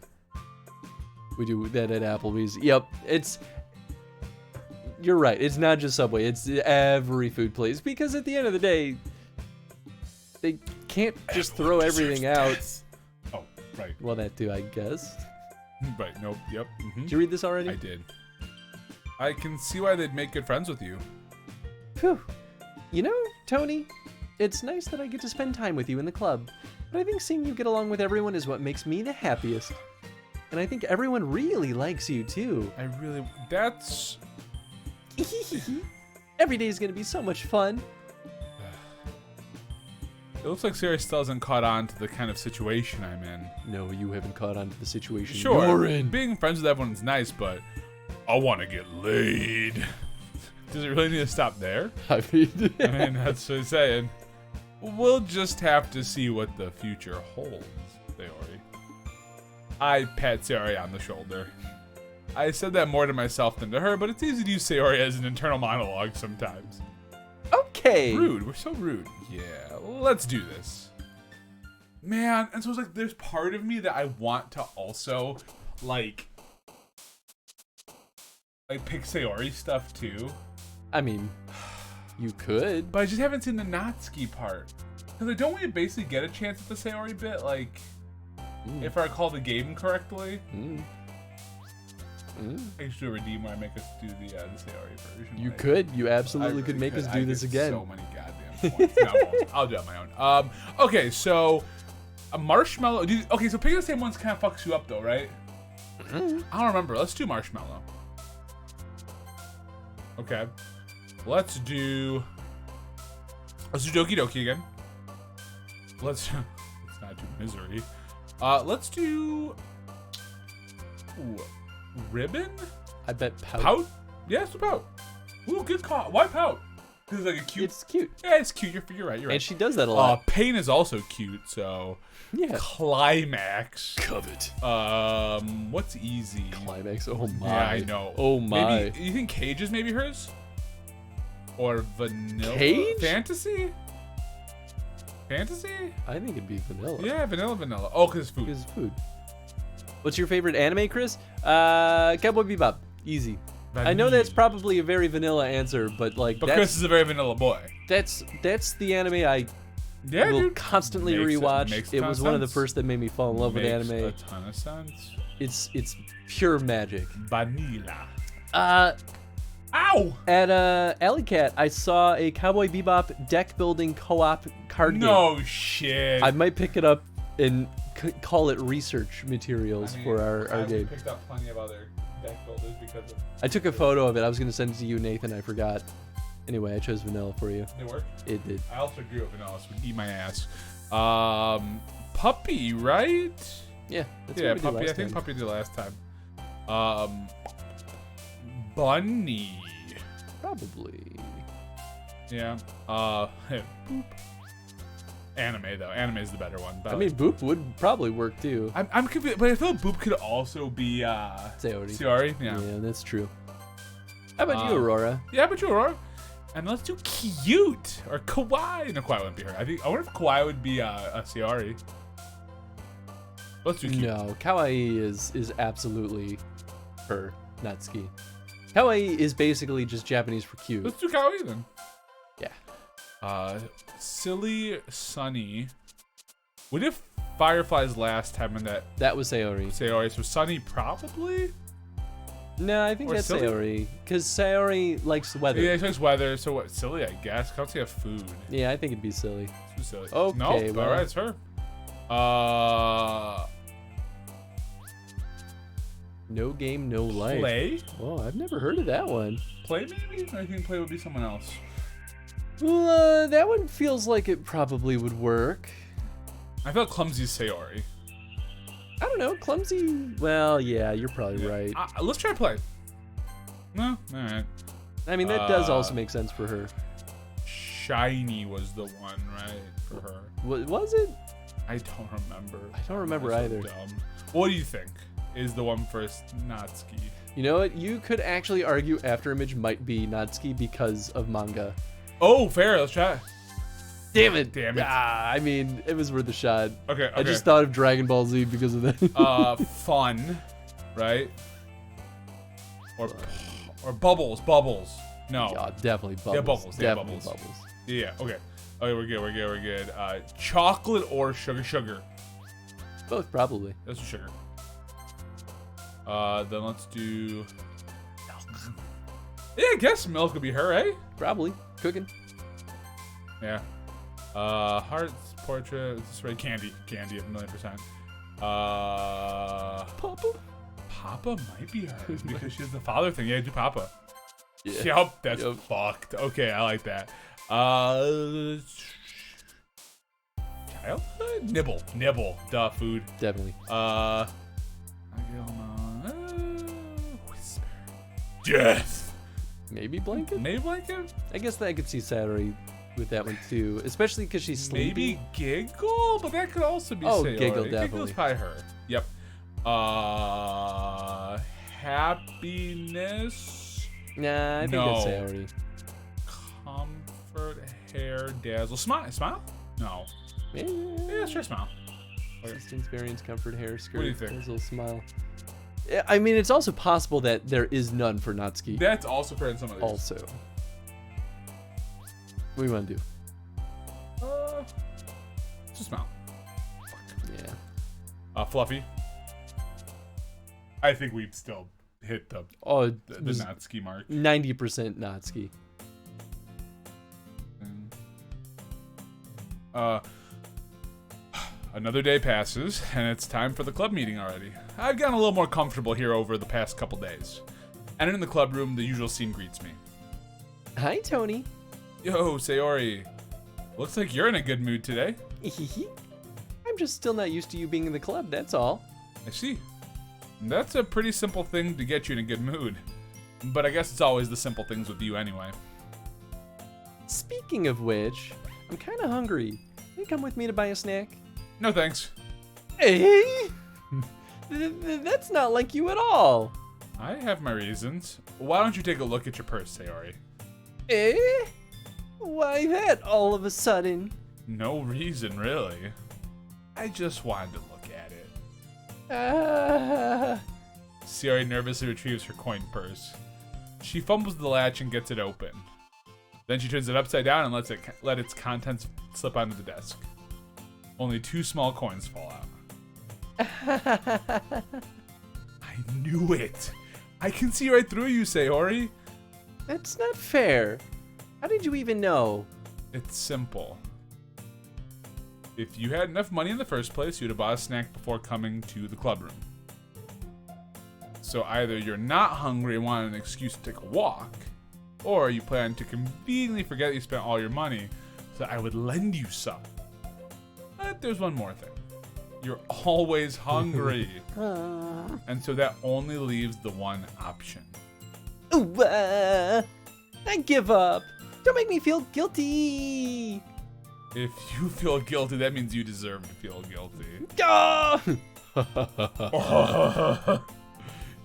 We do that at Applebee's. Yep. You're right. It's not just Subway. It's every food place, because at the end of the day, they can't just throw everything out. Oh, right. Well, that too, I guess. Right. Nope. Yep. Did you read this already? I did. I can see why they'd make good friends with you. Phew. You know, Tony, it's nice that I get to spend time with you in the club, but I think seeing you get along with everyone is what makes me the happiest. And I think everyone really likes you too. That's... Every day is gonna be so much fun. It looks like Sayori still hasn't caught on to the kind of situation I'm in. No, you haven't caught on to the situation Sure, you're in. being friends with everyone's nice, but I want to get laid. Does it really need to stop there? I mean, That's what I'm saying. We'll just have to see what the future holds, Sayori. I pat Sayori on the shoulder. I said that more to myself than to her, but it's easy to use Sayori as an internal monologue sometimes. okay. Rude. We're so rude. Yeah, let's do this. Man, and so it's like there's part of me that I want to also like pick Sayori stuff too. I mean, you could. But I just haven't seen the Natsuki part. Because I don't want to basically get a chance at the Sayori bit, like, if I recall the game correctly. I used to do a redeem where I make us do the Sayori version. You like, could. You I absolutely really could make us I do this get again. So many goddamn points. No, I won't. I'll do it on my own. Okay, so a marshmallow. Okay, so picking the same ones kind of fucks you up though, right? I don't remember. Let's do marshmallow. Okay. Let's do Doki Doki again. Let's not do misery. Let's do ribbon? I bet pout. Pout? Yes, pout. Ooh, good call. Why pout? Because it's like a cute. It's cute. Yeah, it's cute. You're right. You're right. And she does that a lot. Pain is also cute. So Yeah. climax. Covet. What's easy? Climax. Oh my. Yeah, I know. Oh my. Maybe you think Cage is maybe hers? Or vanilla? Cage? Fantasy? Fantasy? I think it'd be vanilla. Yeah, vanilla. Oh, because it's food. Because food. What's your favorite anime, Chris? Cowboy Bebop. Easy. I know that's probably a very vanilla answer, but like But Chris is a very vanilla boy. that's the anime I will dude. constantly Makes rewatch. a It ton was of one of the sense. first that made me fall in love with Makes anime. a ton of sense. It's pure magic. Vanilla. Ow! At Alley Cat, I saw a Cowboy Bebop deck building co-op card game. No shit. I might pick it up and call it research materials for our game. I picked up plenty of other deck builders because of. I took a photo of it. I was gonna send it to you, Nathan. I forgot. Anyway, I chose vanilla for you. They work. It did. I also agree with vanilla. So would eat my ass. Puppy, right? Yeah. That's Yeah, what we did puppy. last I think time. puppy did last time. Bunny. Probably. Yeah. Boop. Anime though. Anime is the better one. But I mean, Boop would probably work too. I'm confused, but I feel like Boop could also be Sayori. Sayori. Yeah. Yeah, that's true. How about you, Aurora? Yeah, but you, Aurora. And let's do cute or kawaii. No, kawaii wouldn't be her. I wonder if kawaii would be a Sayori. Let's do cute. No, kawaii is absolutely her, not ski. Kawaii is basically just Japanese for cute. Let's do kawaii then. Yeah. Silly Sunny. We did Fireflies last time in that That was Sayori. Sayori. So Sunny probably. No, I think Or that's Silly? Sayori. Because Sayori likes weather. Yeah, it likes weather. So what? Silly, I guess. Can't say have food. Yeah, I think it'd be silly. Too silly. Okay, No, well. all right, it's her. No game, no life. Play? Oh, I've never heard of that one. Play maybe? I think play would be someone else. Well, that one feels like it probably would work. I feel clumsy Sayori. I don't know, clumsy. Well, yeah, you're probably right. Let's try play. No, all right. I mean, that does also make sense for her. Shiny was the one, right, for her. Was it? I don't remember. I don't remember I'm so either. dumb. What do you think is the one for Natsuki? You know what? You could actually argue Afterimage might be Natsuki because of manga. Oh, fair. Let's try. Damn it! Damn it. I mean, it was worth a shot. Okay. I just thought of Dragon Ball Z because of that. Fun, right? Or bubbles. No. Yeah, definitely bubbles. Yeah, bubbles. Yeah, Definitely bubbles. Yeah. Okay. Okay, we're good. Chocolate or sugar? Both, probably. That's sugar. Then let's do milk. Yeah, I guess milk would be her, eh? Probably. Cooking. Yeah. Hearts, portrait, this is right. Candy, 1,000,000%. Papa? Papa might be hers because she has the father thing. Yeah, do Papa. Yeah. Yup, that's Yup. fucked. Okay, I like that. Childhood? Nibble. Duh, food. Definitely. Whisper. Death. Maybe blanket? Maybe blanket? I guess I could see Satori with that one too, especially because she's sleepy. Maybe giggle, but that could also be Oh, Sayori. giggle, Giggle's definitely. probably her. Yep. Happiness. Nah, I think No. that's Saori. Comfort, hair, dazzle. Smile? No. Yeah, sure, smile. Assistance, variance, comfort, hair, skirt, What do you think? dazzle, smile. Yeah, I mean, it's also possible that there is none for Natsuki. That's also for some of these. Also. What do you want to do? Just smile. Yeah. Fluffy. I think we'd still hit the Oh, Natsuki mark. 90% Natsuki. Another day passes, and it's time for the club meeting already. I've gotten a little more comfortable here over the past couple days. And in the club room, the usual scene greets me. Hi, Tony. Yo, Sayori. Looks like you're in a good mood today. I'm just still not used to you being in the club, that's all. I see. That's a pretty simple thing to get you in a good mood. But I guess it's always the simple things with you anyway. Speaking of which, I'm kind of hungry. Can you come with me to buy a snack? No thanks. Hey? That's not like you at all. I have my reasons. Why don't you take a look at your purse, Sayori? Eh? Why that all of a sudden? No reason, really. I just wanted to look at it. Sayori nervously retrieves her coin purse. She fumbles the latch and gets it open. Then she turns it upside down and let its contents slip onto the desk. Only 2 small coins fall out. I knew it. I can see right through you, Sayori. That's not fair. How did you even know? It's simple. If you had enough money in the first place, you'd have bought a snack before coming to the club room. So either you're not hungry and want an excuse to take a walk, or you plan to conveniently forget you spent all your money, so I would lend you some. But there's one more thing. You're always hungry. And so that only leaves the one option. Ooh, I give up. Don't make me feel guilty. If you feel guilty, that means you deserve to feel guilty. Ah!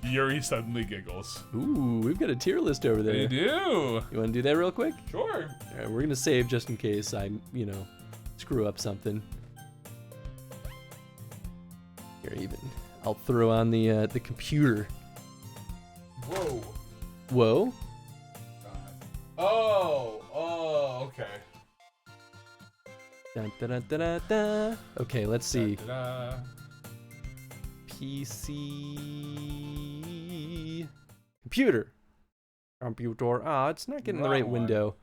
Yuri suddenly giggles. Ooh, we've got a tier list over there. They do. You want to do that real quick? Sure. All right, we're gonna save just in case I, screw up something. Here, even I'll throw on the computer. Whoa. Whoa. Oh, okay. Dun, dun, dun, dun, dun, dun. Okay, let's see. Da-da-da. PC. Computer. Ah, it's not getting the right Wrong one. window.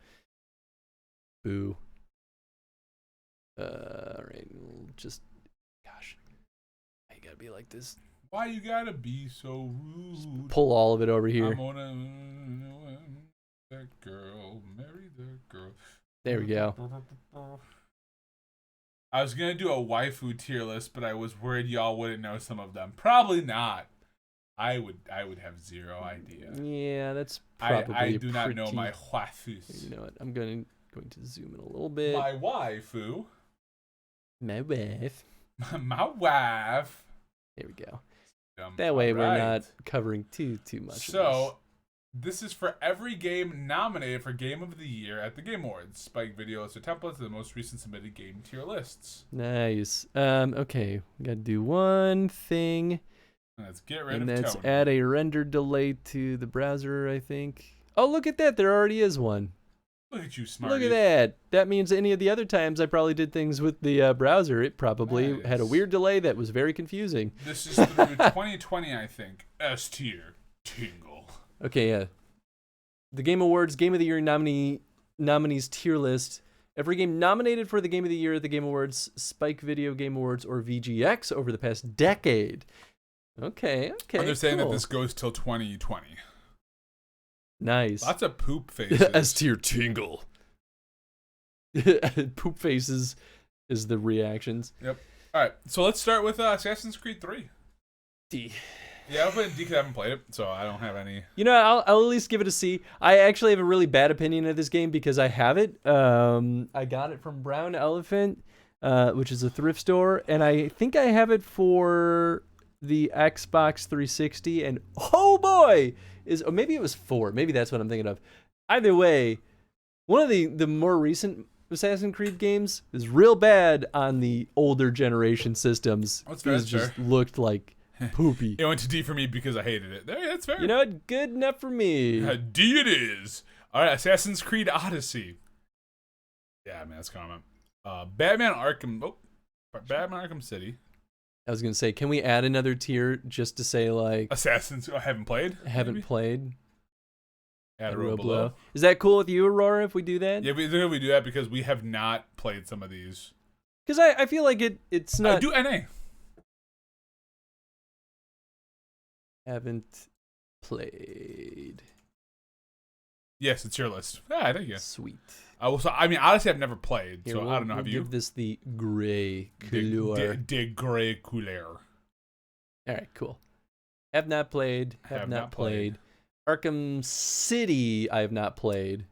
Boo. Alright, we'll just. Gosh. I gotta be like this. Why you gotta be so rude? Pull all of it over here. I'm gonna that girl, marry that girl. There we go. I was gonna do a waifu tier list, but I was worried y'all wouldn't know some of them. Probably not. I would have zero idea. Yeah, that's probably I do not know pretty- my waifus. You know what? I'm going to zoom in a little bit. My waifu. My wife. My wife. There we go. That way we're Alright. not covering too much. So, this is for every game nominated for Game of the Year at the Game Awards. Spike videos are templates of the most recent submitted game tier lists. Nice. Okay, we gotta do one thing, Let's get rid and of that's Tony. add a render delay to the browser, I think. Oh, look at that! There already is one. Look at you, smarty. Look at that. That means any of the other times I probably did things with the browser, it probably had a Nice. weird delay that was very confusing. This is through 2020, I think. S tier. Tingle. Okay, yeah. The Game Awards Game of the Year nominees tier list Every game nominated for the Game of the Year at the Game Awards, Spike Video Game Awards, or VGX over the past decade. Okay. And they're saying cool. that this goes till 2020. Nice. Lots of poop faces. S tier tingle. Poop faces is the reactions. Yep. All right, so let's start with Assassin's Creed 3. D. Yeah, I'll put it in D because I haven't played it, so I don't have any. You know, I'll at least give it a C. I actually have a really bad opinion of this game because I have it. I got it from Brown Elephant, which is a thrift store, and I think I have it for the Xbox 360. And oh boy, or maybe it was 4. Maybe that's what I'm thinking of. Either way, one of the more recent Assassin's Creed games is real bad on the older generation systems. That's fair, It that's just fair. looked like poopy. It went to D for me because I hated it. There, that's fair. You know what? Good enough for me. D it is. All right, Assassin's Creed Odyssey. Yeah, man, that's coming. Batman Arkham City. I was gonna say, can we add another tier just to say like Assassins. I haven't played. haven't played? Add a Row row below. Is that cool with you, Aurora? If we do that? Yeah, we do that because we have not played some of these. Because I feel like it's not. Do NA. Haven't played. Yes, it's your list. Yeah, thank you. Sweet. I mean, honestly, I've never played, Here, so I don't know. we'll Have you? give this the gray color. De gray couleur. All right, cool. Have not played. Have not played. Arkham City, I have not played.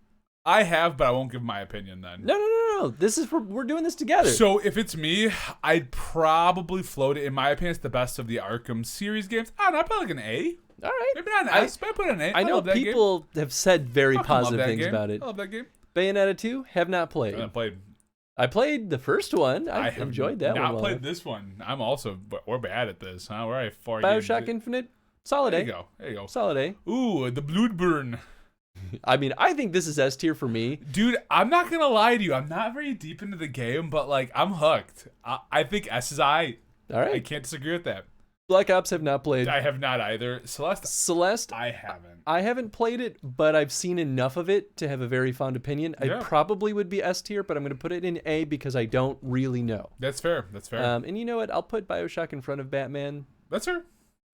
I have, but I won't give my opinion then. No. This is we're doing this together. So if it's me, I'd probably float it. In my opinion, it's the best of the Arkham series games. I don't know, I'd put like an A. All right. Maybe not an S, but I put an A. I know love that people have said very game. Fucking love positive that things game. about it. I love that game. Bayonetta 2, have not I played. haven't played. I played the first one. I have enjoyed that one. Not a lot. played this one. We're bad at this. Huh? We're at 4 Bioshock games. Infinite, solid There A. you go. There you go. Solid A. Ooh, the Bloodburn. I mean, I think this is S tier for me. Dude, I'm not gonna lie to you. I'm not very deep into the game, but like I'm hooked. I think S is I. All right. I can't disagree with that. Black Ops have not played. I have not either. Celeste, I haven't. I haven't played it, but I've seen enough of it to have a very fond opinion. Yeah. I probably would be S tier, but I'm going to put it in A because I don't really know. That's fair. That's fair. And you know what? I'll put Bioshock in front of Batman. That's fair.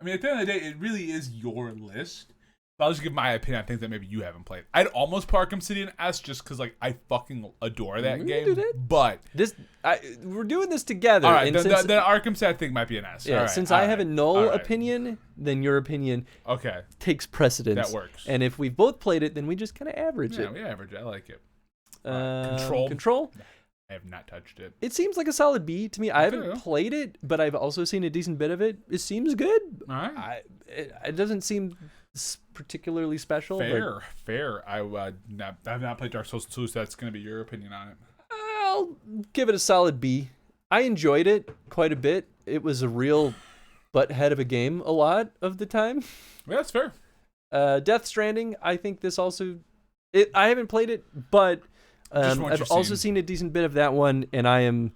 I mean, at the end of the day, it really is your list. But I'll just give my opinion on things that maybe you haven't played. I'd almost put Arkham City in S just because like I fucking adore that We can game. do that. But We're doing this together. all right, and then since, Arkham City I think might be an S. yeah, All right, since all I right, have a null all right. opinion, then your opinion Okay, takes precedence. that works. And if we've both played it, then we just kind of average Yeah, it. we average. I like it. Control. Control. I have not touched it. It seems like a solid B to me. I haven't Okay. played it, but I've also seen a decent bit of it. It seems good. All right. It doesn't seem particularly special. But Fair. I've not played Dark Souls 2, so that's going to be your opinion on it. I'll give it a solid B. I enjoyed it quite a bit. It was a real butthead of a game a lot of the time. Yeah, that's fair. Death Stranding, I think this also... I haven't played it, but Just what I've you've also seen a decent bit of that one, and I am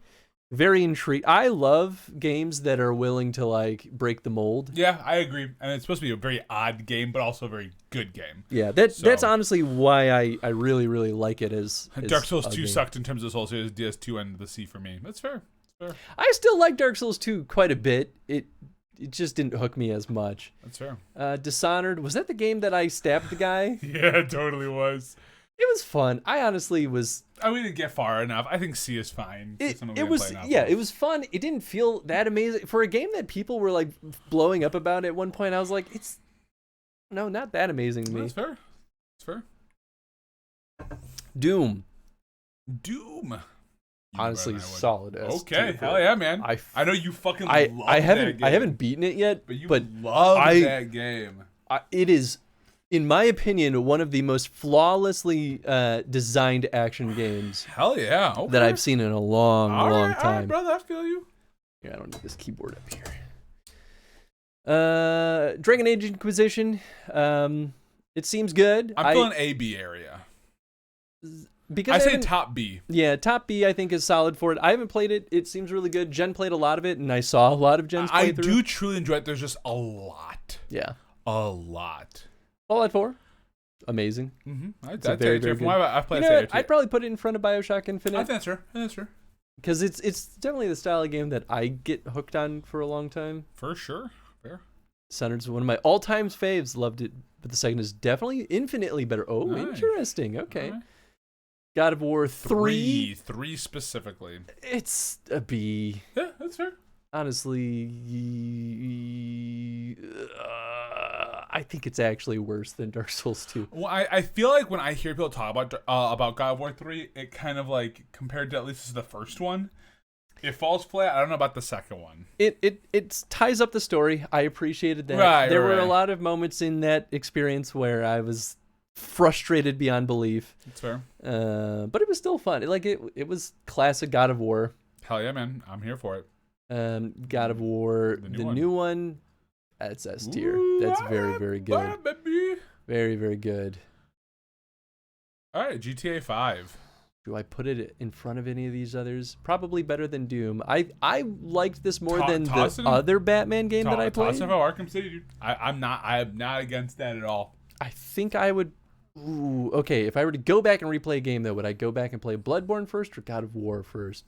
very intrigued. I love games that are willing to like break the mold. Yeah, I agree. And it's supposed to be a very odd game, but also a very good game. Yeah, that's So- honestly why I really, really like it as Dark Souls a 2 game. sucked in terms of Souls series. DS2 ended the C for me. That's fair. I still like Dark Souls 2 quite a bit. It just didn't hook me as much. That's fair. Dishonored, was that the game that I stabbed the guy? Yeah, it totally was. It was fun. I honestly was... We didn't get far enough. I think C is fine. It was it was fun. It didn't feel that amazing for a game that people were like blowing up about at one point. I was like, it's not that amazing to me. That's fair. It's fair. Doom, You honestly, know better than I would. solid. S Okay, tier for hell it. yeah, man. I I know you fucking I love I that haven't game. I haven't beaten it yet, But you but love I- that game. it is, in my opinion, one of the most flawlessly designed action games Hell yeah. Okay. that I've seen in a long, All long right, all time. right, brother. I feel you. Here, I don't need this keyboard up here. Dragon Age Inquisition. It seems good. I'm feeling A-B area. Because I say haven't- top B. Yeah, top B I think is solid for it. I haven't played it. It seems really good. Jen played a lot of it, and I saw a lot of Jen's I playthrough. do truly enjoy it. There's just a lot. Yeah. A lot. Fallout 4. amazing. I'd a say very, it very too. From what I've You played, know I'd say what? it too. I'd probably put it in front of Bioshock Infinite. I think that's true. Because it's definitely the style of game that I get hooked on for a long time. For sure. Fair. Centered's one of my all-time faves. Loved it, but the second is definitely infinitely better. Oh, Nice. interesting. Okay. All right. God of War 3. Three specifically. It's a B. Yeah, that's fair. Honestly, I think it's actually worse than Dark Souls 2. Well, I feel like when I hear people talk about God of War 3, it kind of like compared to at least to the first one, it falls flat. I don't know about the second one. It ties up the story. I appreciated that. Right, there were a right. lot of moments in that experience where I was frustrated beyond belief. That's fair. But it was still fun. It was classic God of War. Hell yeah, man. I'm here for it. God of War, The the new new one. one, that's S tier. Ooh, That's very, very good. Baby. Very, very good. All right, GTA 5. Do I put it in front of any of these others? Probably better than Doom. I liked this more than toss the it in- other Batman game that I played. Toss about Arkham City, dude. I'm not against that at all. I think I would. Ooh, okay. If I were to go back and replay a game, though, would I go back and play Bloodborne first or God of War first?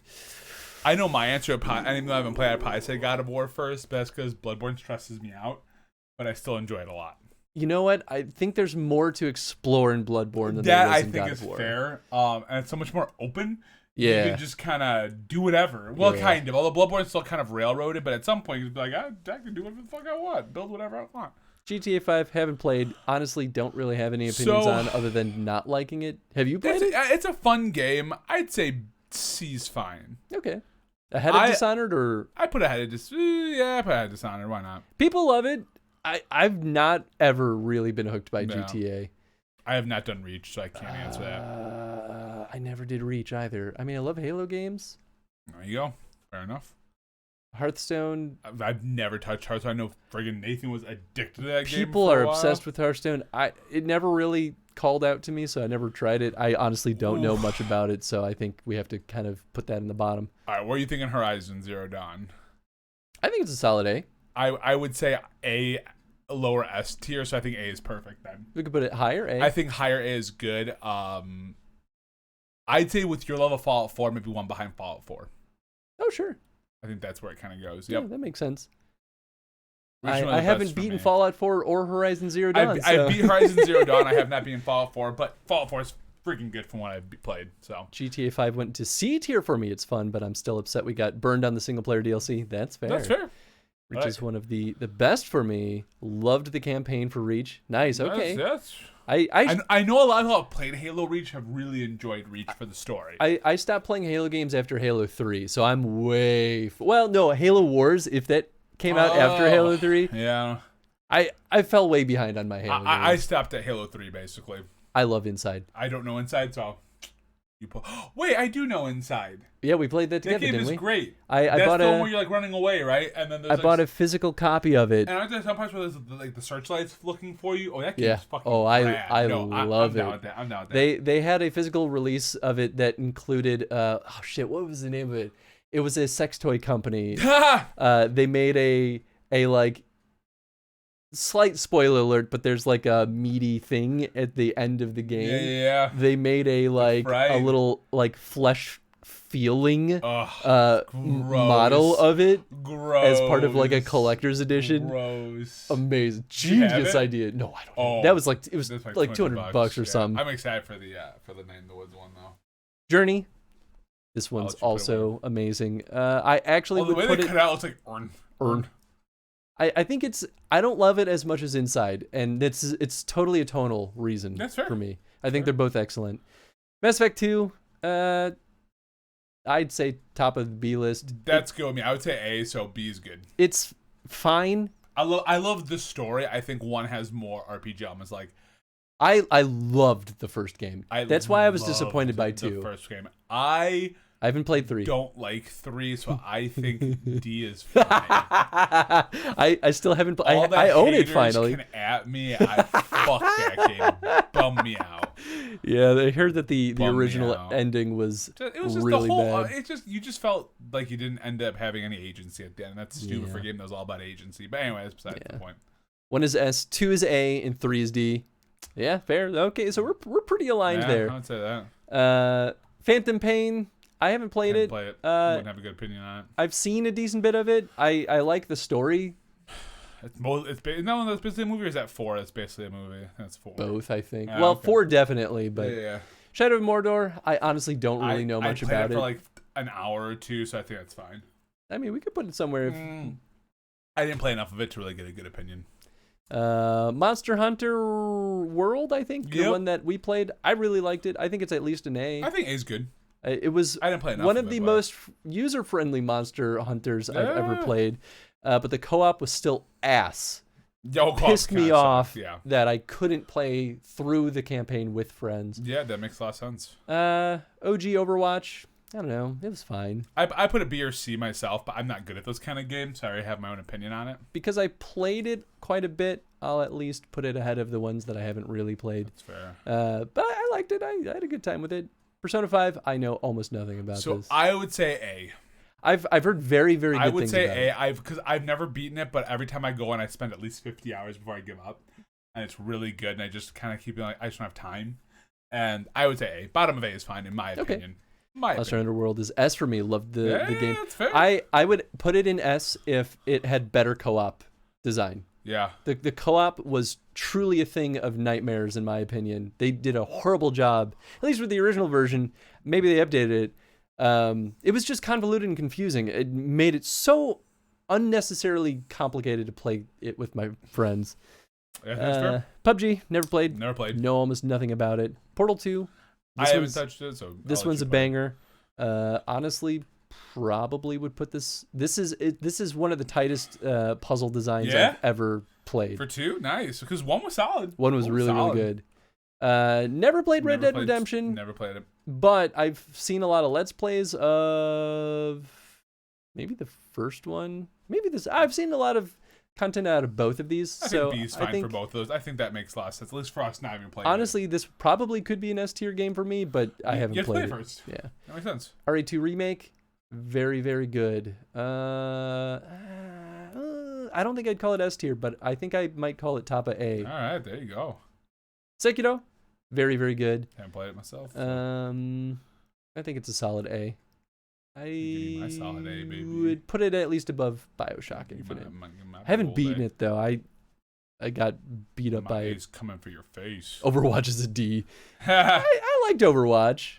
I know my answer. And even though I haven't played, I'd probably say God of War first, but that's because Bloodborne stresses me out. But I still enjoy it a lot. You know what? I think there's more to explore in Bloodborne than That there I is in think God is of War. fair. And it's so much more open. Yeah. You can just kind of do whatever. Well, Yeah. kind of. Although Bloodborne's still kind of railroaded, but at some point you'd be like, I can do whatever the fuck I want. Build whatever I want. GTA 5, haven't played. Honestly, don't really have any opinions on other than not liking it. Have you played it? It's a fun game. I'd say C's fine. Okay. Ahead of Dishonored or? I put ahead of Dishonored. Why not? People love it. I've not ever really been hooked by No. GTA. I have not done Reach, so I can't answer that. I never did Reach either. I mean, I love Halo games. There you go. Fair enough. Hearthstone. I've never touched Hearthstone. I know friggin' Nathan was addicted to that game. People for a are while. obsessed with Hearthstone. It never really called out to me, so I never tried it. I honestly don't know much about it, so I think we have to kind of put that in the bottom. All right, what are you thinking Horizon Zero Dawn? I think it's a solid A. I would say A, lower S tier, so I think A is perfect then. We could put it higher, A. I think higher A is good. I'd say with your level of Fallout 4, maybe one behind Fallout 4. Oh, sure. I think that's where it kind of goes. Yeah, Yep. that makes sense. Which one of the I best haven't for beaten me? Fallout 4 or Horizon Zero Dawn. I beat Horizon Zero Dawn. I have not beaten Fallout 4, but Fallout 4 is freaking good from what I've played. So GTA 5 went to C tier for me. It's fun, but I'm still upset we got burned on the single player DLC. That's fair. that's fair. Reach is one of the best for me. Loved the campaign for Reach. Nice. Okay. That's I know a lot of people who have played Halo Reach have really enjoyed Reach for the story. I stopped playing Halo games after Halo 3, so I'm way well, no, Halo Wars, if that came out after Halo 3, yeah. I fell way behind on my Halo I games. stopped at Halo 3 basically. I love Inside. I don't know Inside, so wait, I do know Inside. Yeah, we played that That together, game didn't is we? great. I That's bought the one a where you're like running away, right? And then I there's bought a physical copy of it. And aren't there some parts where there's like the searchlights looking for you? Oh, that game's Yeah. fucking Oh, I rad. No, love I'm down it. with that. I'm down with that. They had a physical release of it that included oh shit, what was the name of it? It was a sex toy company. They made a like slight spoiler alert, but there's like a meaty thing at the end of the game. Yeah. They made a like a Right. little like flesh feeling Ugh, model of it gross. as part of like a collector's edition. Gross. Amazing. you have Genius it? idea. No, I don't. Oh, That was like it was That's like $200 or Yeah. something. I'm excited for the Night in the Woods one though. Journey. This one's let you put it also amazing. I actually Oh, the would way put they it. cut out looks like Earn. I think I don't love it as much as Inside, and it's totally a tonal reason That's fair. for me. I think they're both excellent. Mass Effect 2, I'd say top of the B list. That's good with me. I would say A, so B is good. It's fine. I love the story. I think one has more RPG elements. Like I loved the first game. That's why I was loved disappointed by the 2. first game. I I haven't played 3. don't like 3, so I think D is fine. I still haven't played. All the I own it haters finally. Can at me. I fuck that game. Bum me out. Yeah, I heard that the Bummed me original out. ending was It was just really the whole. bad. You just felt like you didn't end up having any agency at the end. That's stupid for a Yeah. game that was all about agency. But anyway, that's besides the point. 1 is S, 2 is A, and 3 is D. Yeah, fair. Okay, so we're pretty aligned Yeah, there. I would say that. Phantom Pain. I haven't played Can't it. play it. Wouldn't have a good opinion on it. I've seen a decent bit of it. I like the story. No, that's basically a movie. Or is that 4? That's basically a movie. That's 4. Both, I think. Ah, Well, okay. 4 definitely, but Yeah. Shadow of Mordor, I honestly don't really know much I played about it it. for like an hour or 2, so I think that's fine. I mean, we could put it somewhere. If, I didn't play enough of it to really get a good opinion. Monster Hunter World, I think, the Yep. one that we played. I really liked it. I think it's at least an A. I think A's good. It was I didn't play enough one of of it, the but- most user-friendly Monster Hunters I've ever Yeah. played, but the co-op was still ass. Yo, Pissed me kinda off sucked, Yeah. that I couldn't play through the campaign with friends. Yeah, that makes a lot of sense. OG Overwatch, I don't know, it was fine. I put a B or C myself, but I'm not good at those kind of games, so I already have my own opinion on it. Because I played it quite a bit, I'll at least put it ahead of the ones that I haven't really played. That's fair. But I liked it. I had a good time with it. Persona 5, I know almost nothing about So this. I would say A. I've heard very, very good I would things say about A. it. Because I've never beaten it, but every time I go in, I spend at least 50 hours before I give up, and it's really good. And I just kind of keep it like I just don't have time. And I would say A. Bottom of A is fine in my opinion. Monster Hunter World is S for me. Loved the game. That's fair. I would put it in S if it had better co-op design. Yeah. The co-op was truly a thing of nightmares, in my opinion. They did a horrible job, at least with the original version. Maybe they updated it. It was just convoluted and confusing. It made it so unnecessarily complicated to play it with my friends. Yeah, that's fair. PUBG, never played. Never played. Know almost nothing about it. Portal 2. I haven't touched it, so This I'll let one's you a play. banger. Honestly, probably would put this. This is one of the tightest puzzle designs Yeah? I've ever played. For 2, nice. Because 1 was solid. One was really solid. really good. Never played Red Never Dead played- Redemption, Never played it. but I've seen a lot of Let's Plays of maybe the first one. Maybe this. I've seen a lot of content out of both of these. I so think B is fine for both of those. I think that makes a lot of sense, at least for us not even playing. honestly, this probably could be an S tier game for me, but I haven't you have to play played it it. first. Yeah. That makes sense. RE2 remake, very very good. I don't think I'd call it S tier, but I think I might call it top of A. All right, there you go. Sekiro, very very good. Haven't played it myself. So. I think it's a solid A. Give me my solid A, baby. would put it at least above BioShock Give Infinite. my I haven't old beaten A. it though. I got beat up My by A's coming for your face. Overwatch is a D. I I liked Overwatch.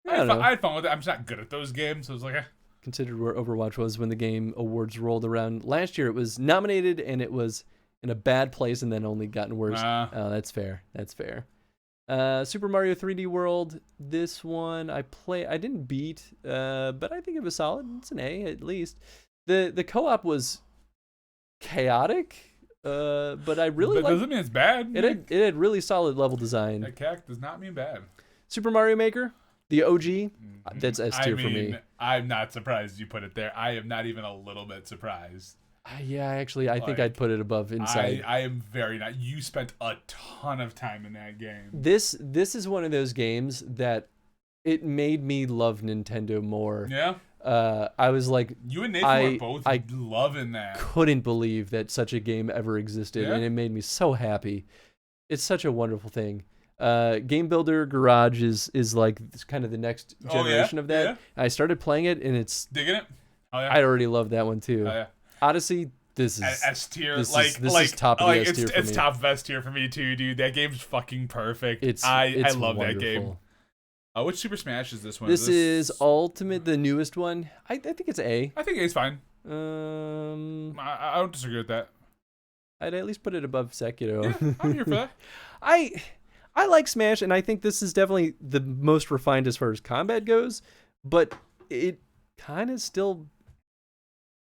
I don't know. had fun with it. I'm just not good at those games, so it's like, Considered where Overwatch was when the Game Awards rolled around. Last year it was nominated and it was in a bad place and then only gotten worse. Oh, that's fair. That's fair. Super Mario 3D World. This one I didn't beat, but I think it was solid. It's an A at least. The co-op was chaotic, but I really that liked doesn't mean it's bad. it. Had really solid level design. That cack does not mean bad. Super Mario Maker, the OG. That's S tier for me. I'm not surprised you put it there. I am not even a little bit surprised. Yeah, actually, I think Like, I'd put it above Inside. I am very not. You spent a ton of time in that game. This is one of those games that it made me love Nintendo more. Yeah. I was like, You and Nathan were both I loving that. couldn't believe that such a game ever existed, Yeah. and it made me so happy. It's such a wonderful thing. Game Builder Garage is like kind of the next generation of that. Yeah. I started playing it, and it's Digging it? Oh yeah. I already love that one too. Oh yeah. Odyssey, this is S tier, this like is- this is top of the S tier for it's me. top of S tier for me too, dude. That game's fucking perfect. it's I it's love wonderful. that game. Which Super Smash is this one? This is Ultimate, the newest one. I think it's A. I think A's fine. I I don't disagree with that. I'd at least put it above Sekiro. Yeah, I'm here for that. I like Smash, and I think this is definitely the most refined as far as combat goes, but it kind of still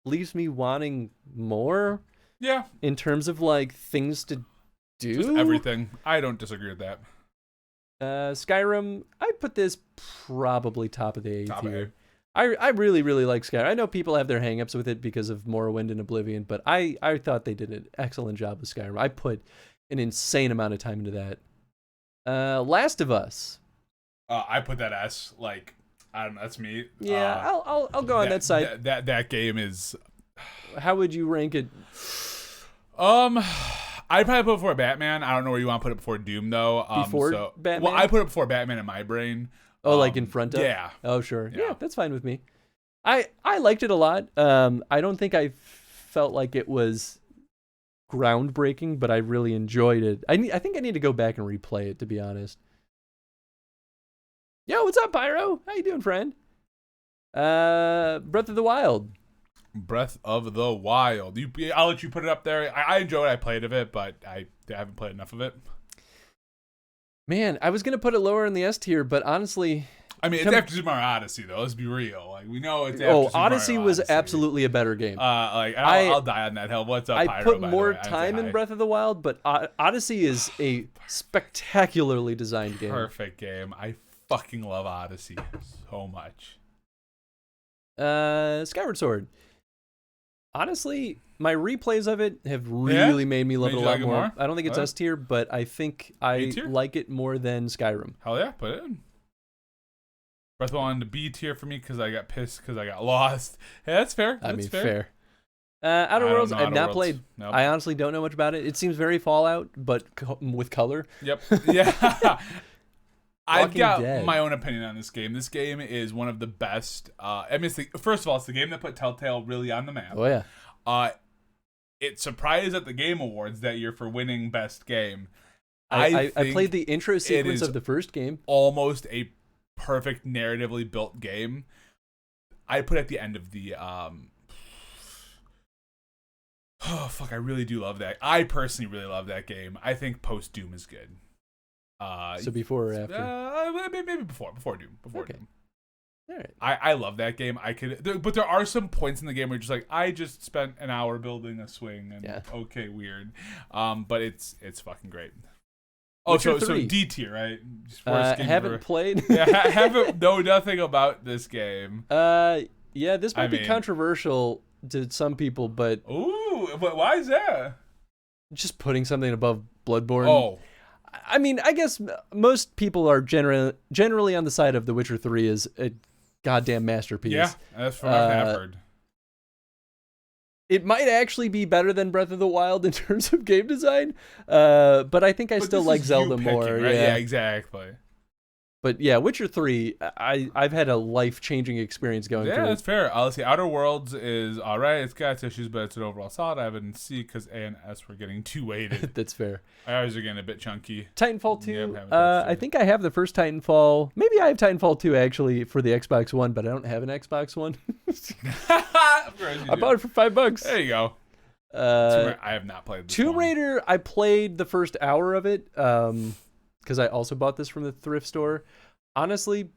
leaves me wanting more Yeah, in terms of like things to do. just everything. I don't disagree with that. Skyrim, I'd put this probably top of the A Top of tier. I really, really like Skyrim. I know people have their hangups with it because of Morrowind and Oblivion, but I thought they did an excellent job with Skyrim. I put an insane amount of time into that. Last of Us. I put that S. Like, I don't know. That's me. Yeah, I'll go on that side. That game is. How would you rank it? I I'd probably put it before Batman. I don't know where you want to put it before Doom though. Before Batman? Well, I put it before Batman in my brain. Oh, like in front of? Yeah. Oh, sure. Yeah. Yeah, that's fine with me. I liked it a lot. I don't think I felt like it was groundbreaking, but I really enjoyed it. I think I need to go back and replay it, to be honest. Yo, what's up, Pyro? How you doing, friend? Breath of the Wild. Breath of the Wild. I'll let you put it up there. I enjoyed what I played of it, but I haven't played enough of it. Man, I was gonna put it lower in the S tier, but honestly, I mean, it's after Super Mario Odyssey, though. Let's be real. Like, we know it's after Super Odyssey Mario was Odyssey. absolutely a better game. I'll die on that hill. What's up, I Pyro, put by the more way? I time say in hi. Breath of the Wild, but Odyssey is a spectacularly designed game. Perfect game. I fucking love Odyssey so much. Skyward Sword. Honestly, my replays of it have really made me love Made it a you lot like it more. more? I don't think it's Oh, yeah. S tier, but I think I A-tier? like it more than Skyrim. Hell yeah, put it in. Breath of the Wild to B tier for me because I got pissed because I got lost. Hey, that's fair. I That's mean, fair. fair. Outer I don't Worlds, know I've Outer not Worlds. played. Nope. I honestly don't know much about it. It seems very Fallout, but with color. Yep. Yeah. I've Walking got Dead. my own opinion on this game. This game is one of the best. I mean, first of all, it's the game that put Telltale really on the map. Oh yeah. It surprised at the Game Awards that year for winning Best Game. I think played the intro sequence is of the first game. almost a perfect narratively built game. I put at the end of the oh fuck, I really do love that. I personally really love that game. I think post Doom is good. So before or after? Maybe before Doom. Okay. Doom. All right. I love that game. But there are some points in the game where you're just like, I just spent an hour building a swing, and okay, weird. But it's fucking great. Oh, Witcher so 3. D tier, right? Just worst game Haven't ever. played. Yeah, haven't know nothing about this game. Yeah, this might be mean- controversial to some people, but Ooh, but why is that? just putting something above Bloodborne. Oh, I mean, I guess most people are generally on the side of The Witcher 3 is a goddamn masterpiece. yeah, that's from what I've heard. It might actually be better than Breath of the Wild in terms of game design, but I think I But still this like is Zelda you picking, more. right? Yeah. Yeah, exactly. But yeah, Witcher 3, I've had a life-changing experience going Yeah, through that's it. fair. I'll see. Outer Worlds is all right. It's got its issues, but it's an overall solid. I have it in C because A and S were getting too weighted. That's fair. Ours are getting a bit chunky. Titanfall 2, Yeah, I'm having touched I it. think I have the first Titanfall. Maybe I have Titanfall 2 actually for the Xbox One, but I don't have an Xbox One. Of course you I do. bought it for $5. There you go. Uh, I have not played this Tomb one. Raider, I played the first hour of it because I also bought this from the thrift store. Honestly,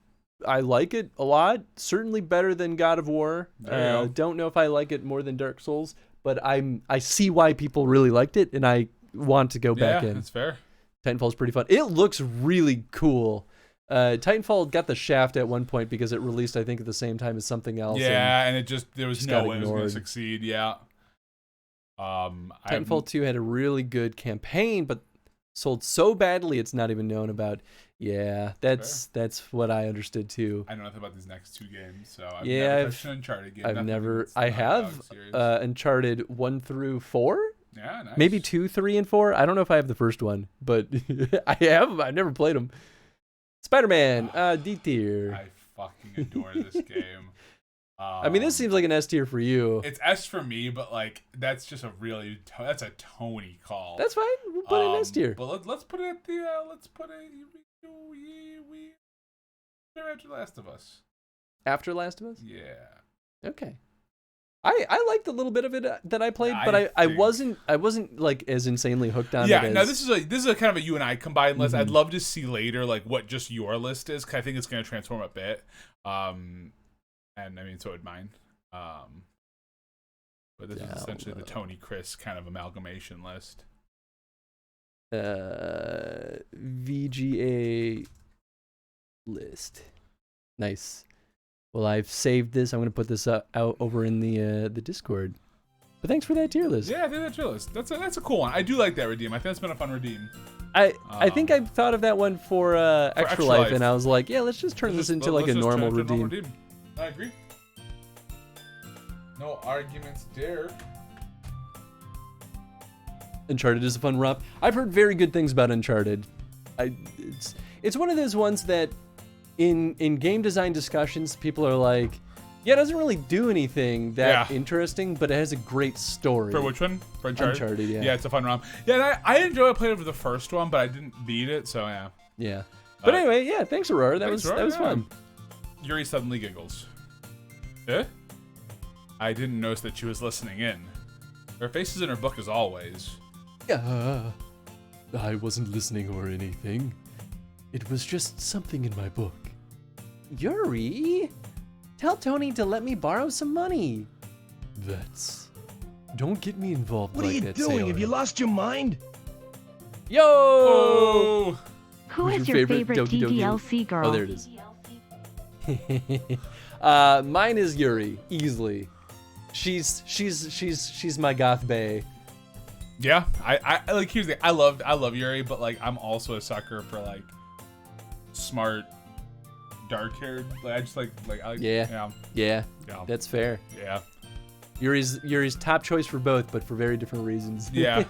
I like it a lot. Certainly better than God of War. There you go. Don't know if I like it more than Dark Souls, but I see why people really liked it, and I want to go back Yeah, in. that's fair. Titanfall's pretty fun. It looks really cool. Titanfall got the shaft at one point because it released, I think, at the same time as something else. Yeah, and it there was just no got way it was going to ignored. succeed. Yeah. Titanfall 2 had a really good campaign, but sold so badly it's not even known about. Yeah, that's what I understood too. I know nothing about these next two games, so I've Yeah, never I've- touched an Uncharted game. I've nothing never. that's I not have Dog series. Uncharted 1 through 4, yeah, nice. maybe 2, 3, and 4. I don't know if I have the first one, but I have. I've never played them. Spider-Man, D tier. I fucking adore this game. I mean, this seems like an S tier for you. It's S for me, but like that's just a really that's a Tony call. That's fine. We'll put it in S tier. But let's put it at the let's put it we're after Last of Us. After Last of Us. Yeah. Okay. I liked a little bit of it that I played, but I I think- wasn't like as insanely hooked on it. Yeah, as, no, this is a kind of a you and I combined list. I'd Mhm. love to see later like what just your list is, 'cause I think it's going to transform a bit. And I mean, so would mine. But this is essentially the Tony Chris kind of amalgamation list. VGA list. Nice. Well, I've saved this. I'm gonna put this out over in the Discord. But thanks for that tier list. Yeah, I think that's your list. That's a cool one. I do like that redeem. I think that's been a fun redeem. I think I thought of that one for Extra Extra Life, Life. and I was like, yeah, let's just turn this into like a Let's just turn normal it to a redeem. I agree. No arguments there. Uncharted is a fun romp. I've heard very good things about Uncharted. It's one of those ones that in game design discussions, people are like, yeah, it doesn't really do anything that interesting, but it has a great story. For which one? For Uncharted? Uncharted, yeah. Yeah, it's a fun ROM. Yeah, and I enjoyed playing it for the first one, but I didn't beat it, so yeah. Yeah. But anyway, yeah, thanks, Aurora. That was fun. Yuri suddenly giggles. Eh? I didn't notice that she was listening in. Her face is in her book as always. I wasn't listening or anything. It was just something in my book. Yuri, tell Tony to let me borrow some money. Don't get me involved What like are you that, doing? Sayori. Have you lost your mind? Yo! Oh! Who Who's is your your favorite favorite Doki Doki? DDLC girl? Oh, there it is. Mine is Yuri, easily. She's my goth bae. Yeah, I like here's the I love Yuri, but like I'm also a sucker for like smart, dark haired. Like I just like I like Yeah, that's fair. yeah. Yuri's top choice for both, but for very different reasons. Yeah.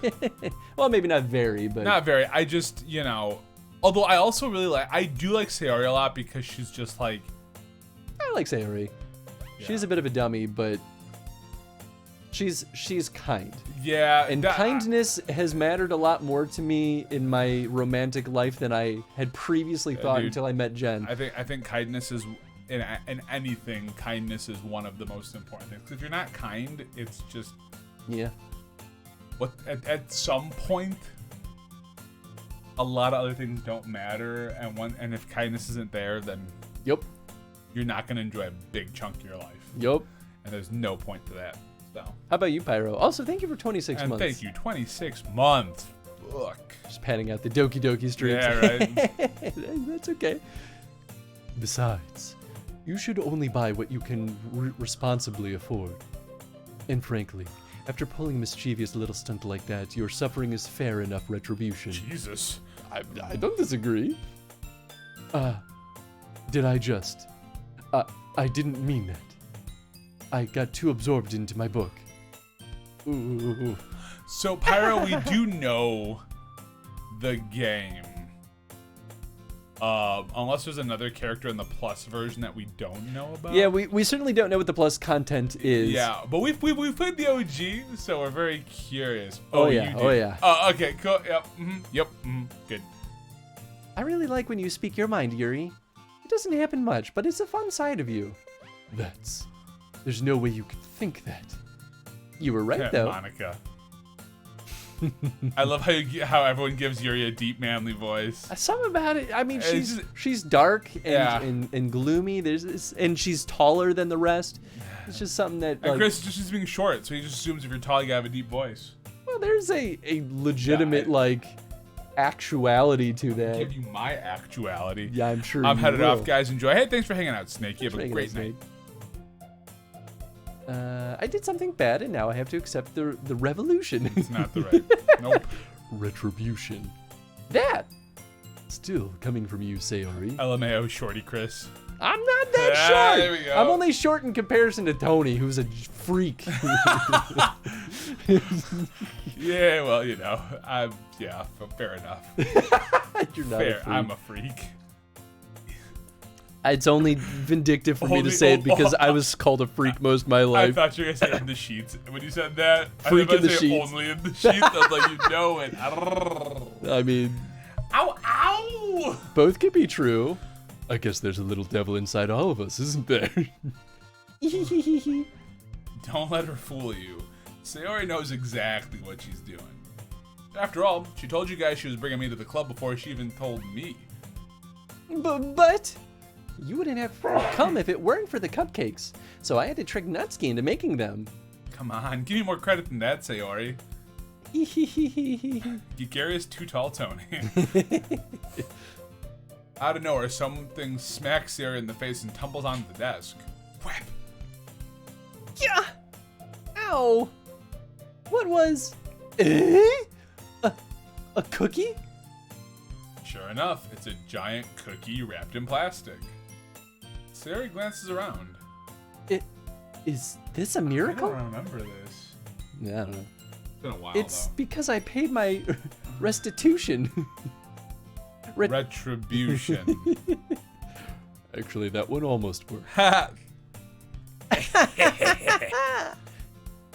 Well, maybe not very, but Not very. I just although I also really I do like Sayori a lot because she's just like I like Sayori. She's a bit of a dummy, but she's kind. Yeah, And kindness has mattered a lot more to me in my romantic life than I had previously thought dude. until I met Jen. I think kindness is in anything. Kindness is one of the most important things. If you're not kind, it's just Yeah. what at some point, a lot of other things don't matter, and if kindness isn't there, then Yep. you're not gonna enjoy a big chunk of your life. Yep. And there's no point to that. So. How about you, Pyro? Also, thank you for 26 And months. thank you, 26 months. Look. Just patting out the Doki Doki streaks. Yeah, right. That's okay. Besides, you should only buy what you can responsibly afford. And frankly, after pulling a mischievous little stunt like that, your suffering is fair enough retribution. Jesus. I don't disagree. Did I just... I didn't mean that. I got too absorbed into my book. Ooh. So, Pyro, we do know the game. Unless there's another character in the plus version that we don't know about. Yeah, we certainly don't know what the plus content is. Yeah, but we've played the OG, so we're very curious. Oh, yeah, you oh, did. yeah. Oh, okay, cool. Yep, good. I really like when you speak your mind, Yuri. It doesn't happen much, but it's a fun side of you. There's no way you could think that. You were right, though. Monica. I love how everyone gives Yuri a deep, manly voice. Something about it. I mean, It's she's dark and, Yeah. and gloomy. There's this, and she's taller than the rest. It's just something that. And Like, Chris is just being short, so he just assumes if you're tall, you have a deep voice. well, there's a legitimate Yeah, actuality to Give that. you my actuality. Yeah, I'm sure. I'm you headed will. off, guys. Enjoy. Hey, thanks for hanging out, Snake. You have a Thanks for great hanging night. out, I did something bad, and now I have to accept the revolution. It's not the right. Nope. Retribution. That still coming from you, Sayori. LMAO, shorty Chris. I'm not that short. There we go. I'm only short in comparison to Tony, who's a freak. Yeah, well, fair enough. You're not Fair. a freak. I'm a freak. It's only vindictive for me to Only- say it because I was called a freak most of my I life. thought you were gonna say in the sheets. When you said that, Freak I in the thought you were sheets. Only in the sheets. I was like, you know it. I mean, Ow! Ow! both could be true. I guess there's a little devil inside all of us, isn't there? Don't let her fool you. Sayori knows exactly what she's doing. After all, she told you guys she was bringing me to the club before she even told me. But you wouldn't have come if it weren't for the cupcakes. So I had to trick Nutski into making them. Come on, give me more credit than that, Sayori. Gregarious too tall, Tony. Out of nowhere, something smacks Sayori in the face and tumbles onto the desk. Whap! Yeah. Ow. What was? A cookie? Sure enough, it's a giant cookie wrapped in plastic. Sayori glances around. Is this a I miracle? don't remember this. Yeah, I don't know. It's been a while, It's though. because I paid my restitution. Retribution. Actually, that one almost worked. Ha!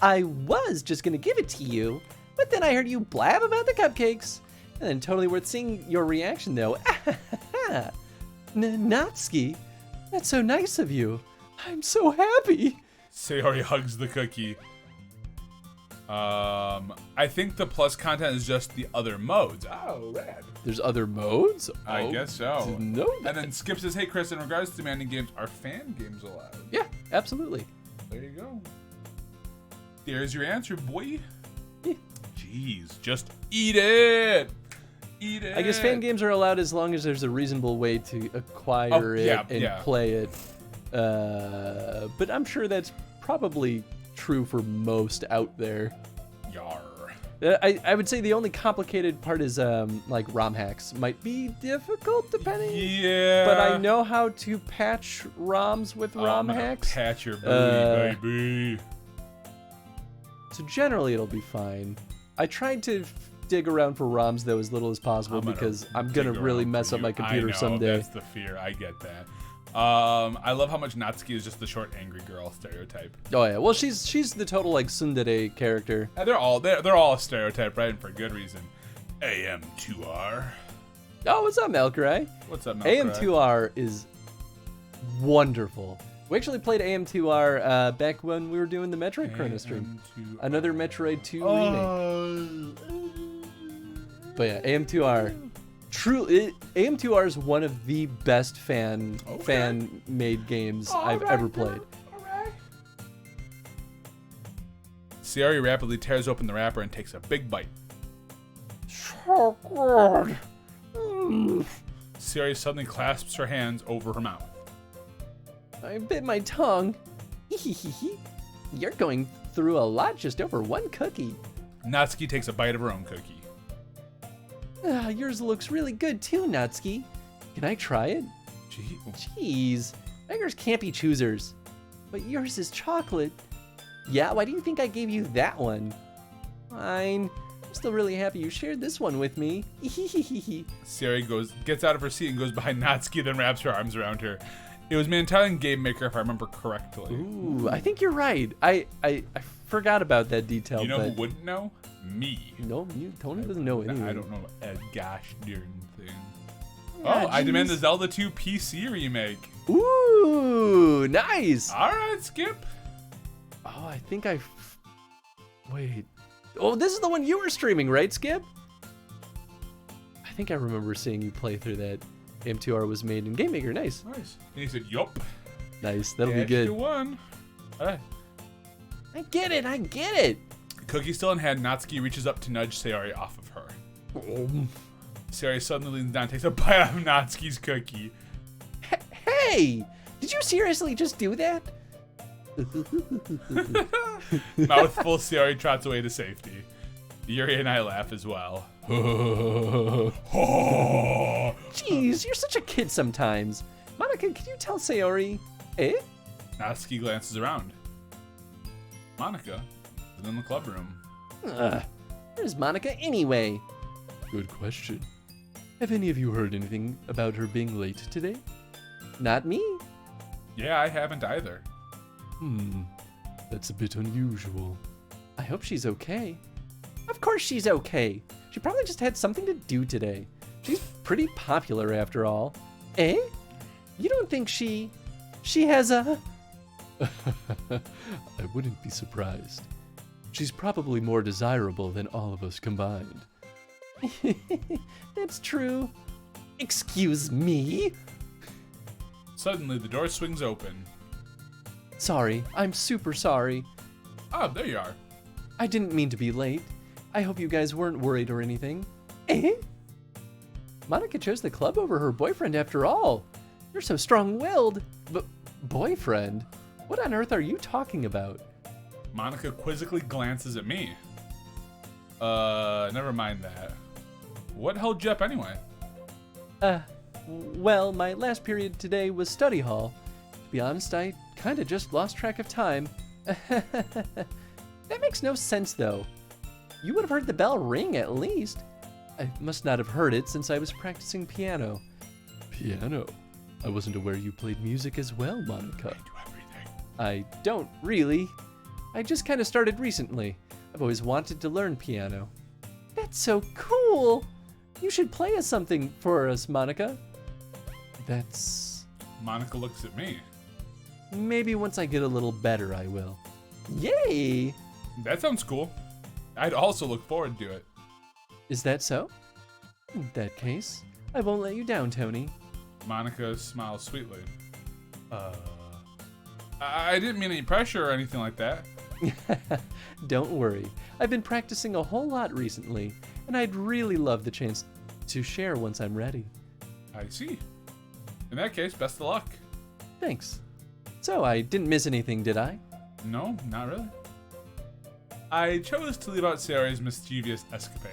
I was just gonna give it to you, but then I heard you blab about the cupcakes. And then totally worth seeing your reaction, though. Natsuki, that's so nice of you. I'm so happy. Sayori hugs the cookie. I think the plus content is just the other modes. Oh, rad. There's other modes? I Oh, guess so. didn't know that. And then Skip says, hey, Chris, in regards to demanding games, are fan games allowed? Yeah, absolutely. There you go. There's your answer, boy. Yeah. Jeez, just eat it. Eat it. I guess fan games are allowed as long as there's a reasonable way to acquire it and play it. But I'm sure that's probably true for most out there. Yar. I would say the only complicated part is like ROM hacks might be difficult depending. Yeah. But I know how to patch ROMs with ROM hacks. Patch your booty, baby. So generally it'll be fine. I tried to dig around for ROMs though as little as possible because I'm gonna really mess up my computer someday. That's the fear. I get that. I love how much Natsuki is just the short, angry girl stereotype. Oh yeah, well she's the total like tsundere character. They're all a stereotype, right? And for good reason. AM2R. Oh, what's up, Melkrai? What's up, Melkrai? AM2R is wonderful. We actually played AM2R back when we were doing the Metroid Chrono stream. Another Metroid 2 remake. But yeah, AM2R. AM2R is one of the best fan-made games I've ever played. Sayori rapidly tears open the wrapper and takes a big bite. So good. Sayori suddenly clasps her hands over her mouth. I bit my tongue. You're going through a lot just over one cookie. Natsuki takes a bite of her own cookie. Yours looks really good too, Natsuki. Can I try it? Jeez, beggars can't be choosers. But yours is chocolate. Yeah, why do you think I gave you that one? Fine. I'm still really happy you shared this one with me. Sayori gets out of her seat and goes behind Natsuki, then wraps her arms around her. It was Mantellian Game Maker, if I remember correctly. Ooh, I think you're right. I forgot about that detail. You know who wouldn't know? Me. No, Tony doesn't know anything. I don't know a gosh darn thing. Yeah, I demand the geez. Zelda 2 PC remake. Ooh, nice. All right, Skip. Oh, I think wait. Oh, this is the one you were streaming, right, Skip? I think I remember seeing you play through that. AM2R was made in Game Maker. Nice. Nice. And he said, yup. Nice. That'll be good. You won. All right. I get it. Cookie still in hand, Natsuki reaches up to nudge Sayori off of her. Sayori suddenly leans down and takes a bite out of Natsuki's cookie. Hey! Did you seriously just do that? Mouthful, Sayori trots away to safety. Yuri and I laugh as well. Jeez, you're such a kid sometimes. Monica, can you tell Sayori? Eh? Natsuki glances around. Monica is in the club room. Where's Monica anyway? Good question. Have any of you heard anything about her being late today? Not me. Yeah, I haven't either. That's a bit unusual. I hope she's okay. Of course she's okay. She probably just had something to do today. She's pretty popular after all. Eh? You don't think she has a... I wouldn't be surprised. She's probably more desirable than all of us combined. That's true. Excuse me? Suddenly, the door swings open. Sorry, I'm super sorry. Oh, there you are. I didn't mean to be late. I hope you guys weren't worried or anything. Eh? Monica chose the club over her boyfriend after all. You're so strong-willed. But boyfriend? What on earth are you talking about? Monica quizzically glances at me. Never mind that. What held you up anyway? Well, my last period today was study hall. To be honest, I kinda just lost track of time. That makes no sense, though. You would have heard the bell ring at least. I must not have heard it since I was practicing piano. Piano? I wasn't aware you played music as well, Monica. I do everything. I don't really. I just kind of started recently. I've always wanted to learn piano. That's so cool! You should play us something for us, Monica. That's... Monica looks at me. Maybe once I get a little better, I will. Yay! That sounds cool. I'd also look forward to it. Is that so? In that case, I won't let you down, Tony. Monica smiles sweetly. I didn't mean any pressure or anything like that. Don't worry. I've been practicing a whole lot recently, and I'd really love the chance to share once I'm ready. I see. In that case, best of luck. Thanks. So, I didn't miss anything, did I? No, not really. I chose to leave out Sayori's mischievous escapade.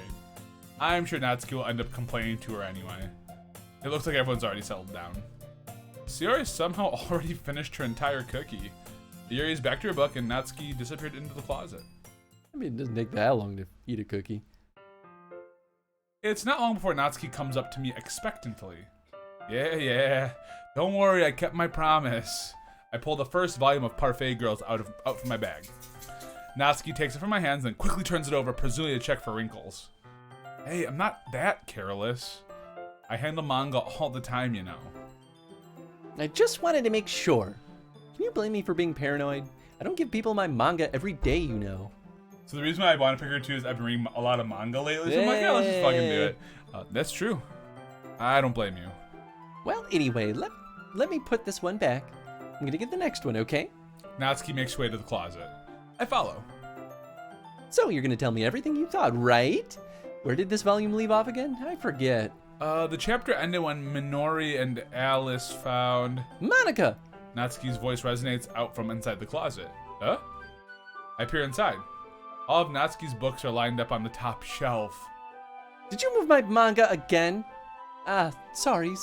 I'm sure Natsuki will end up complaining to her anyway. It looks like everyone's already settled down. Sayori somehow already finished her entire cookie. Yuri's back to her book and Natsuki disappeared into the closet. I mean, it doesn't take that long to eat a cookie. It's not long before Natsuki comes up to me expectantly. Yeah, don't worry, I kept my promise. I pull the first volume of Parfait Girls out from my bag. Natsuki takes it from my hands and quickly turns it over, presumably to check for wrinkles. Hey, I'm not that careless. I handle manga all the time, you know. I just wanted to make sure. Can you blame me for being paranoid? I don't give people my manga every day, you know. So the reason why I want to pick her too is I've been reading a lot of manga lately, so I'm like, yeah, let's just fucking do it. That's true. I don't blame you. Well, anyway, let me put this one back. I'm gonna get the next one, okay? Natsuki makes her way to the closet. I follow. So you're gonna tell me everything you thought, right? Where did this volume leave off again? I forget. The chapter ended when Minori and Alice found... Monica! Natsuki's voice resonates out from inside the closet. Huh? I peer inside. All of Natsuki's books are lined up on the top shelf. Did you move my manga again? Sorry.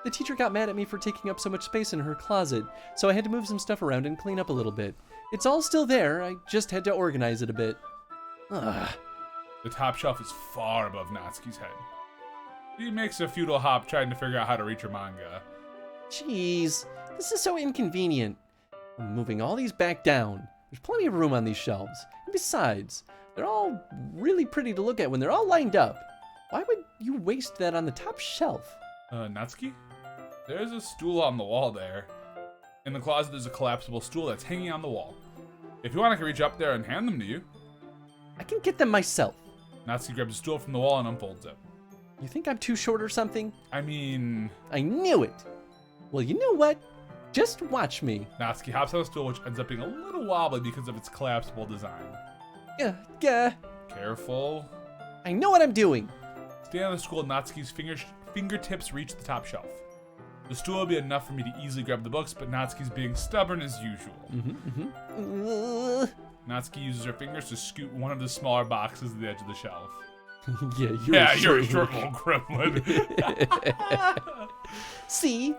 The teacher got mad at me for taking up so much space in her closet, so I had to move some stuff around and clean up a little bit. It's all still there, I just had to organize it a bit. Ugh. The top shelf is far above Natsuki's head. She makes a futile hop trying to figure out how to reach her manga. Jeez, this is so inconvenient. I'm moving all these back down. There's plenty of room on these shelves. And besides, they're all really pretty to look at when they're all lined up. Why would you waste that on the top shelf? Natsuki? There's a stool on the wall there. In the closet, there's a collapsible stool that's hanging on the wall. If you want, I can reach up there and hand them to you. I can get them myself. Natsuki grabs a stool from the wall and unfolds it. You think I'm too short or something? I mean... I knew it. Well, you know what? Just watch me. Natsuki hops on the stool, which ends up being a little wobbly because of its collapsible design. Careful. I know what I'm doing. Standing on the stool, Natsuki's fingertips reach the top shelf. The stool will be enough for me to easily grab the books, but Natsuki's being stubborn as usual. Natsuki uses her fingers to scoot one of the smaller boxes to the edge of the shelf. You're a short little gremlin. See?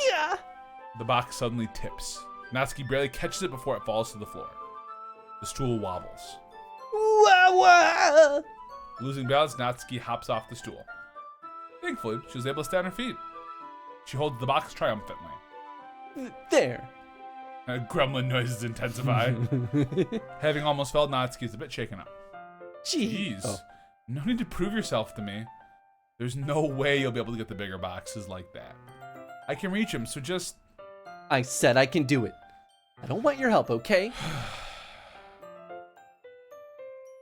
Yeah. The box suddenly tips. Natsuki barely catches it before it falls to the floor. The stool wobbles. Losing balance, Natsuki hops off the stool. Thankfully, she was able to stand on her feet. She holds the box triumphantly. There. Gremlin noises intensify. Having almost fell, Natsuki is a bit shaken up. Jeez. Oh. No need to prove yourself to me. There's no way you'll be able to get the bigger boxes like that. I can reach them, so just... I said I can do it. I don't want your help, okay?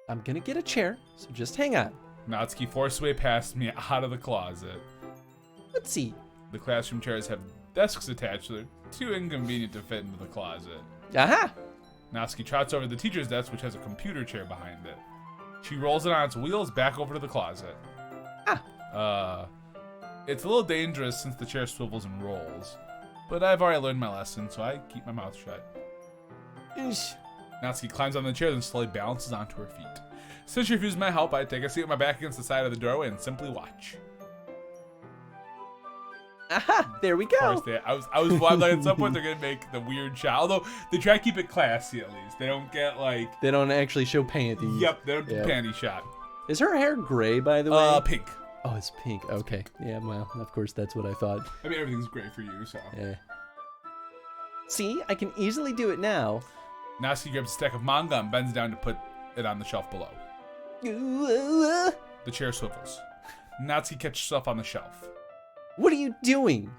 I'm gonna get a chair, so just hang on. Natsuki forced way past me out of the closet. Let's see. The classroom chairs have desks attached, so they're too inconvenient to fit into the closet. Aha! Natsuki trots over to the teacher's desk, which has a computer chair behind it. She rolls it on its wheels back over to the closet. It's a little dangerous since the chair swivels and rolls. But I've already learned my lesson, so I keep my mouth shut. Natsuki climbs on the chair, then slowly balances onto her feet. Since she refused my help, I take a seat with my back against the side of the doorway and simply watch. Aha! There we Of go. course, I was wondering at some point they're gonna make the weird shot. Although they try to keep it classy at least. They don't get like. They don't actually show panties. Yep, they don't do Yep. panty shot. Is her hair gray, by the way? Pink. Oh, it's pink. Okay. Yeah, well, of course, that's what I thought. I mean, everything's great for you, so. Yeah. See, I can easily do it now. Natsuki grabs a stack of manga and bends down to put it on the shelf below. The chair swivels. Natsuki catches herself on the shelf. What are you doing?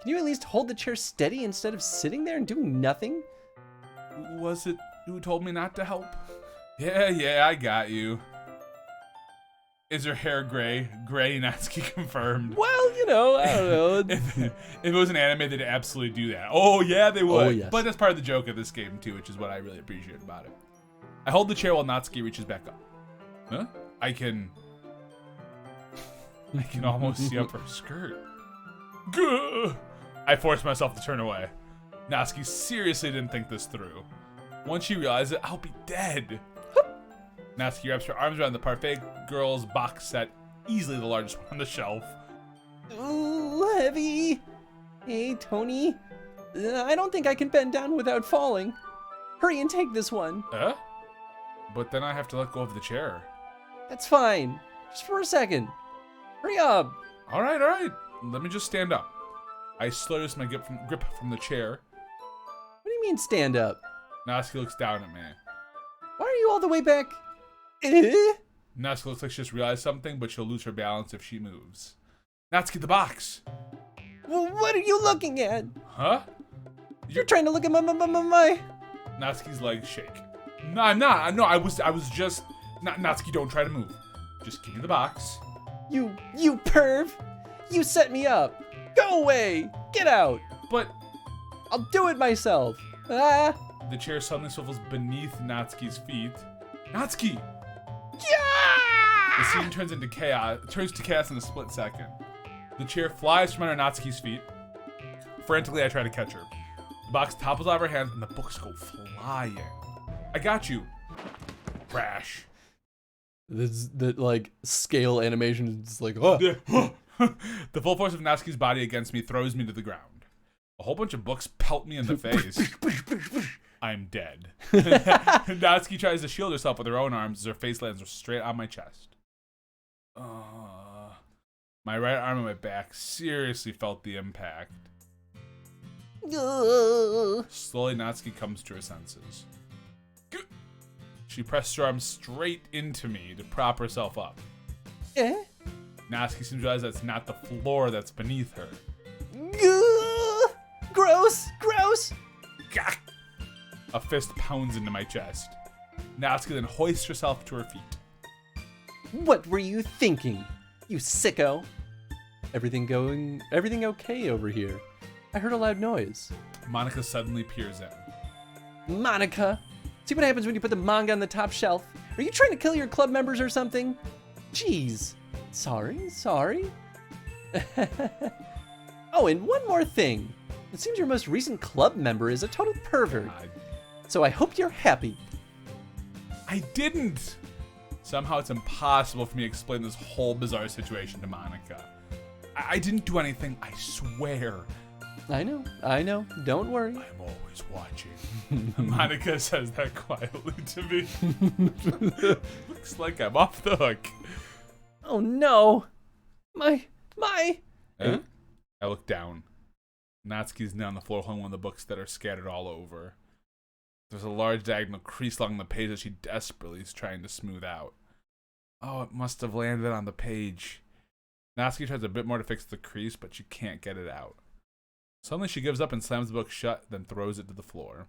Can you at least hold the chair steady instead of sitting there and doing nothing? Was it who told me not to help? Yeah, I got you. Is her hair gray? Gray, Natsuki confirmed. Well, you know, I don't know. If it was an anime, they'd absolutely do that. Oh, yeah, they would. Oh, yes. But that's part of the joke of this game, too, which is what I really appreciate about it. I hold the chair while Natsuki reaches back up. Huh? I can almost see up her skirt. Gah! I forced myself to turn away. Natsuki seriously didn't think this through. Once she realized it, I'll be dead. Natsuki wraps her arms around the Parfait Girls box set, easily the largest one on the shelf. Ooh, heavy. Hey, Tony. I don't think I can bend down without falling. Hurry and take this one. But then I have to let go of the chair. That's fine. Just for a second. Hurry up. All right. Let me just stand up. I slowly loosen my grip from the chair. What do you mean stand up? Natsuki looks down at me. Why are you all the way back? Eh? Natsuki looks like she just realized something, but she'll lose her balance if she moves. Natsuki, the box! Well, what are you looking at? Huh? You're trying to look at my... Natsuki's legs shake. No, I'm not. No, I was just... Natsuki, don't try to move. Just give me the box. You perv! You set me up! Go away! Get out! But I'll do it myself! Ah! the chair suddenly swivels beneath Natsuki's feet. Natsuki! Yeah! The scene turns to chaos in a split second. The chair flies from under Natsuki's feet. Frantically, I try to catch her. The box topples out of her hands and the books go flying. I got you. Crash. The like scale animation is like, oh. The full force of Natsuki's body against me throws me to the ground. A whole bunch of books pelt me in the face. I'm dead. Natsuki tries to shield herself with her own arms as her face lands straight on my chest. My right arm and my back seriously felt the impact. Slowly, Natsuki comes to her senses. She pressed her arm straight into me to prop herself up. Eh? Natsuki seems to realize that's not the floor that's beneath her. Gross! Gah! A fist pounds into my chest. Natsuki then hoists herself to her feet. What were you thinking, you sicko? Everything okay over here? I heard a loud noise. Monica suddenly peers in. Monica, see what happens when you put the manga on the top shelf? Are you trying to kill your club members or something? Jeez. Sorry. Oh, and one more thing. It seems your most recent club member is a total pervert. So I hope you're happy. I didn't! Somehow it's impossible for me to explain this whole bizarre situation to Monica. I didn't do anything, I swear. I know. Don't worry. I'm always watching. Monica says that quietly to me. Looks like I'm off the hook. Oh no. My. Eh? I look down. Natsuki's now on the floor holding one of the books that are scattered all over. There's a large diagonal crease along the page that she desperately is trying to smooth out. Oh, it must have landed on the page. Natsuki tries a bit more to fix the crease, but she can't get it out. Suddenly she gives up and slams the book shut, then throws it to the floor.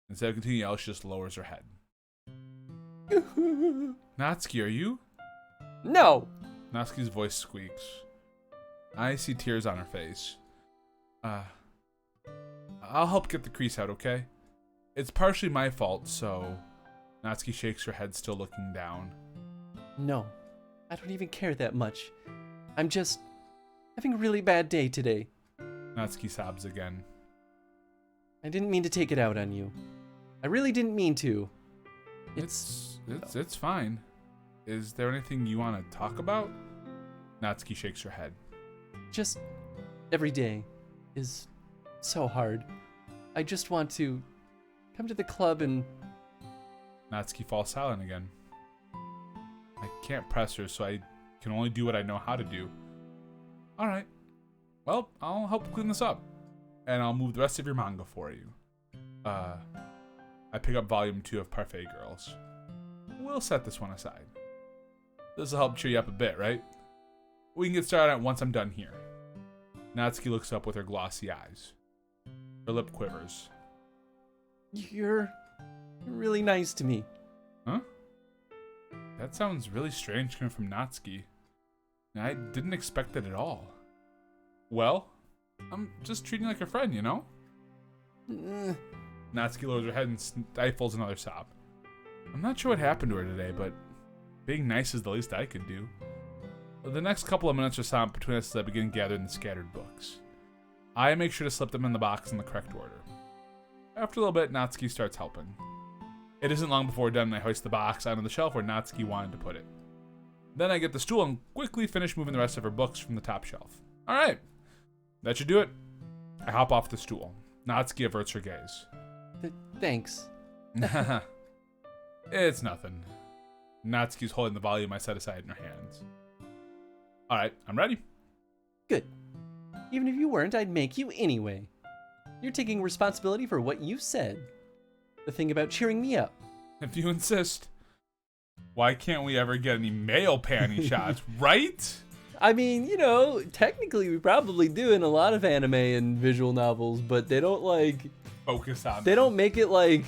Instead of continuing to yell, she just lowers her head. Natsuki, are you? No. Natsuki's voice squeaks. I see tears on her face. I'll help get the crease out, okay? It's partially my fault, so... Natsuki shakes her head, still looking down. No, I don't even care that much. I'm just having a really bad day today. Natsuki sobs again. I didn't mean to take it out on you. I really didn't mean to. It's fine. Is there anything you want to talk about? Natsuki shakes her head. Just every day is so hard. I just want to come to the club and... Natsuki falls silent again. I can't press her, so I can only do what I know how to do. Alright. Well, I'll help clean this up. And I'll move the rest of your manga for you. I pick up volume 2 of Parfait Girls. We'll set this one aside. This'll help cheer you up a bit, right? We can get started on it once I'm done here. Natsuki looks up with her glossy eyes. Her lip quivers. You're really nice to me. Huh? That sounds really strange coming from Natsuki. I didn't expect it at all. Well, I'm just treating you like a friend, you know? Natsuki lowers her head and stifles another sob. I'm not sure what happened to her today, but being nice is the least I could do. The next couple of minutes are silent between us as I begin gathering the scattered books. I make sure to slip them in the box in the correct order. After a little bit, Natsuki starts helping. It isn't long before we're done and I hoist the box onto the shelf where Natsuki wanted to put it. Then I get the stool and quickly finish moving the rest of her books from the top shelf. Alright, that should do it. I hop off the stool. Natsuki averts her gaze. Thanks. It's nothing. Natsuki's holding the volume I set aside in her hands. Alright, I'm ready. Good. Even if you weren't, I'd make you anyway. You're taking responsibility for what you said. The thing about cheering me up. If you insist. Why can't we ever get any male panty shots, right? I mean, you know, technically we probably do in a lot of anime and visual novels, but they don't like... Focus on They don't make it like...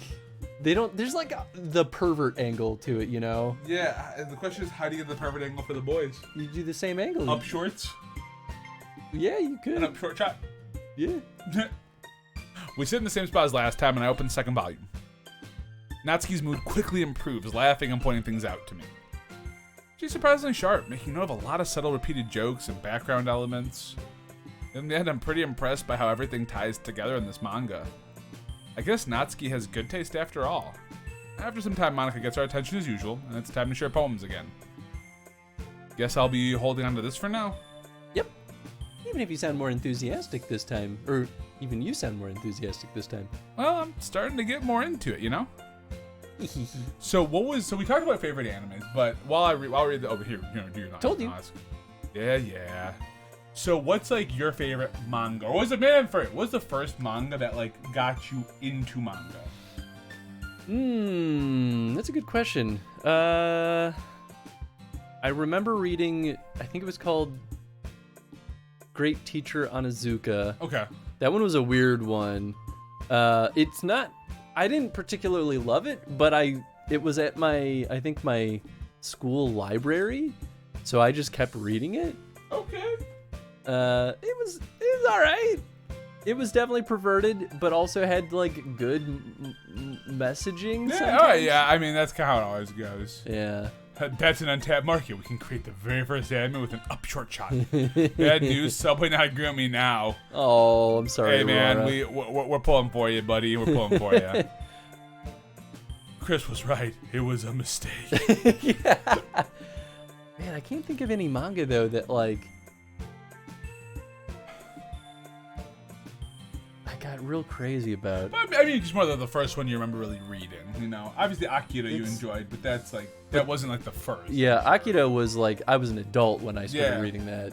They don't... There's like the pervert angle to it, you know? Yeah, and the question is, how do you get the pervert angle for the boys? You do the same angle. Up shorts? Yeah, you could. An up short shot? Yeah. We sit in the same spot as last time, and I open the second volume. Natsuki's mood quickly improves, laughing and pointing things out to me. She's surprisingly sharp, making note of a lot of subtle repeated jokes and background elements. In the end, I'm pretty impressed by how everything ties together in this manga. I guess Natsuki has good taste after all. After some time, Monica gets our attention as usual, and it's time to share poems again. Guess I'll be holding on to this for now. Yep. Even if you sound more enthusiastic this time, or even you sound more enthusiastic this time. Well, I'm starting to get more into it, you know? So we talked about favorite animes, but while I read the over here, do your Told you. Ask. Yeah. So what's like your favorite manga, or was it man for it? What's the first manga that like got you into manga? That's a good question. I remember reading, I think it was called Great Teacher Onizuka. Okay. That one was a weird one. It's not, I didn't particularly love it, but it was at my school library, so I just kept reading it. Okay. It was all right. It was definitely perverted, but also had like good messaging. Yeah. Sometimes. All right. Yeah. I mean, that's kind of how it always goes. Yeah. That's an untapped market. We can create the very first anime with an up short shot. Bad news. Subway not groom me now. Oh, I'm sorry. Hey man, Aurora. we're pulling for you, buddy. We're pulling for you. Chris was right. It was a mistake. Yeah. Man, I can't think of any manga though that like I got real crazy about. I mean, it's more than the first one you remember really reading. You know, obviously Akira you enjoyed, but that wasn't like the first. Yeah, Akira was like I was an adult when I started Yeah. reading that.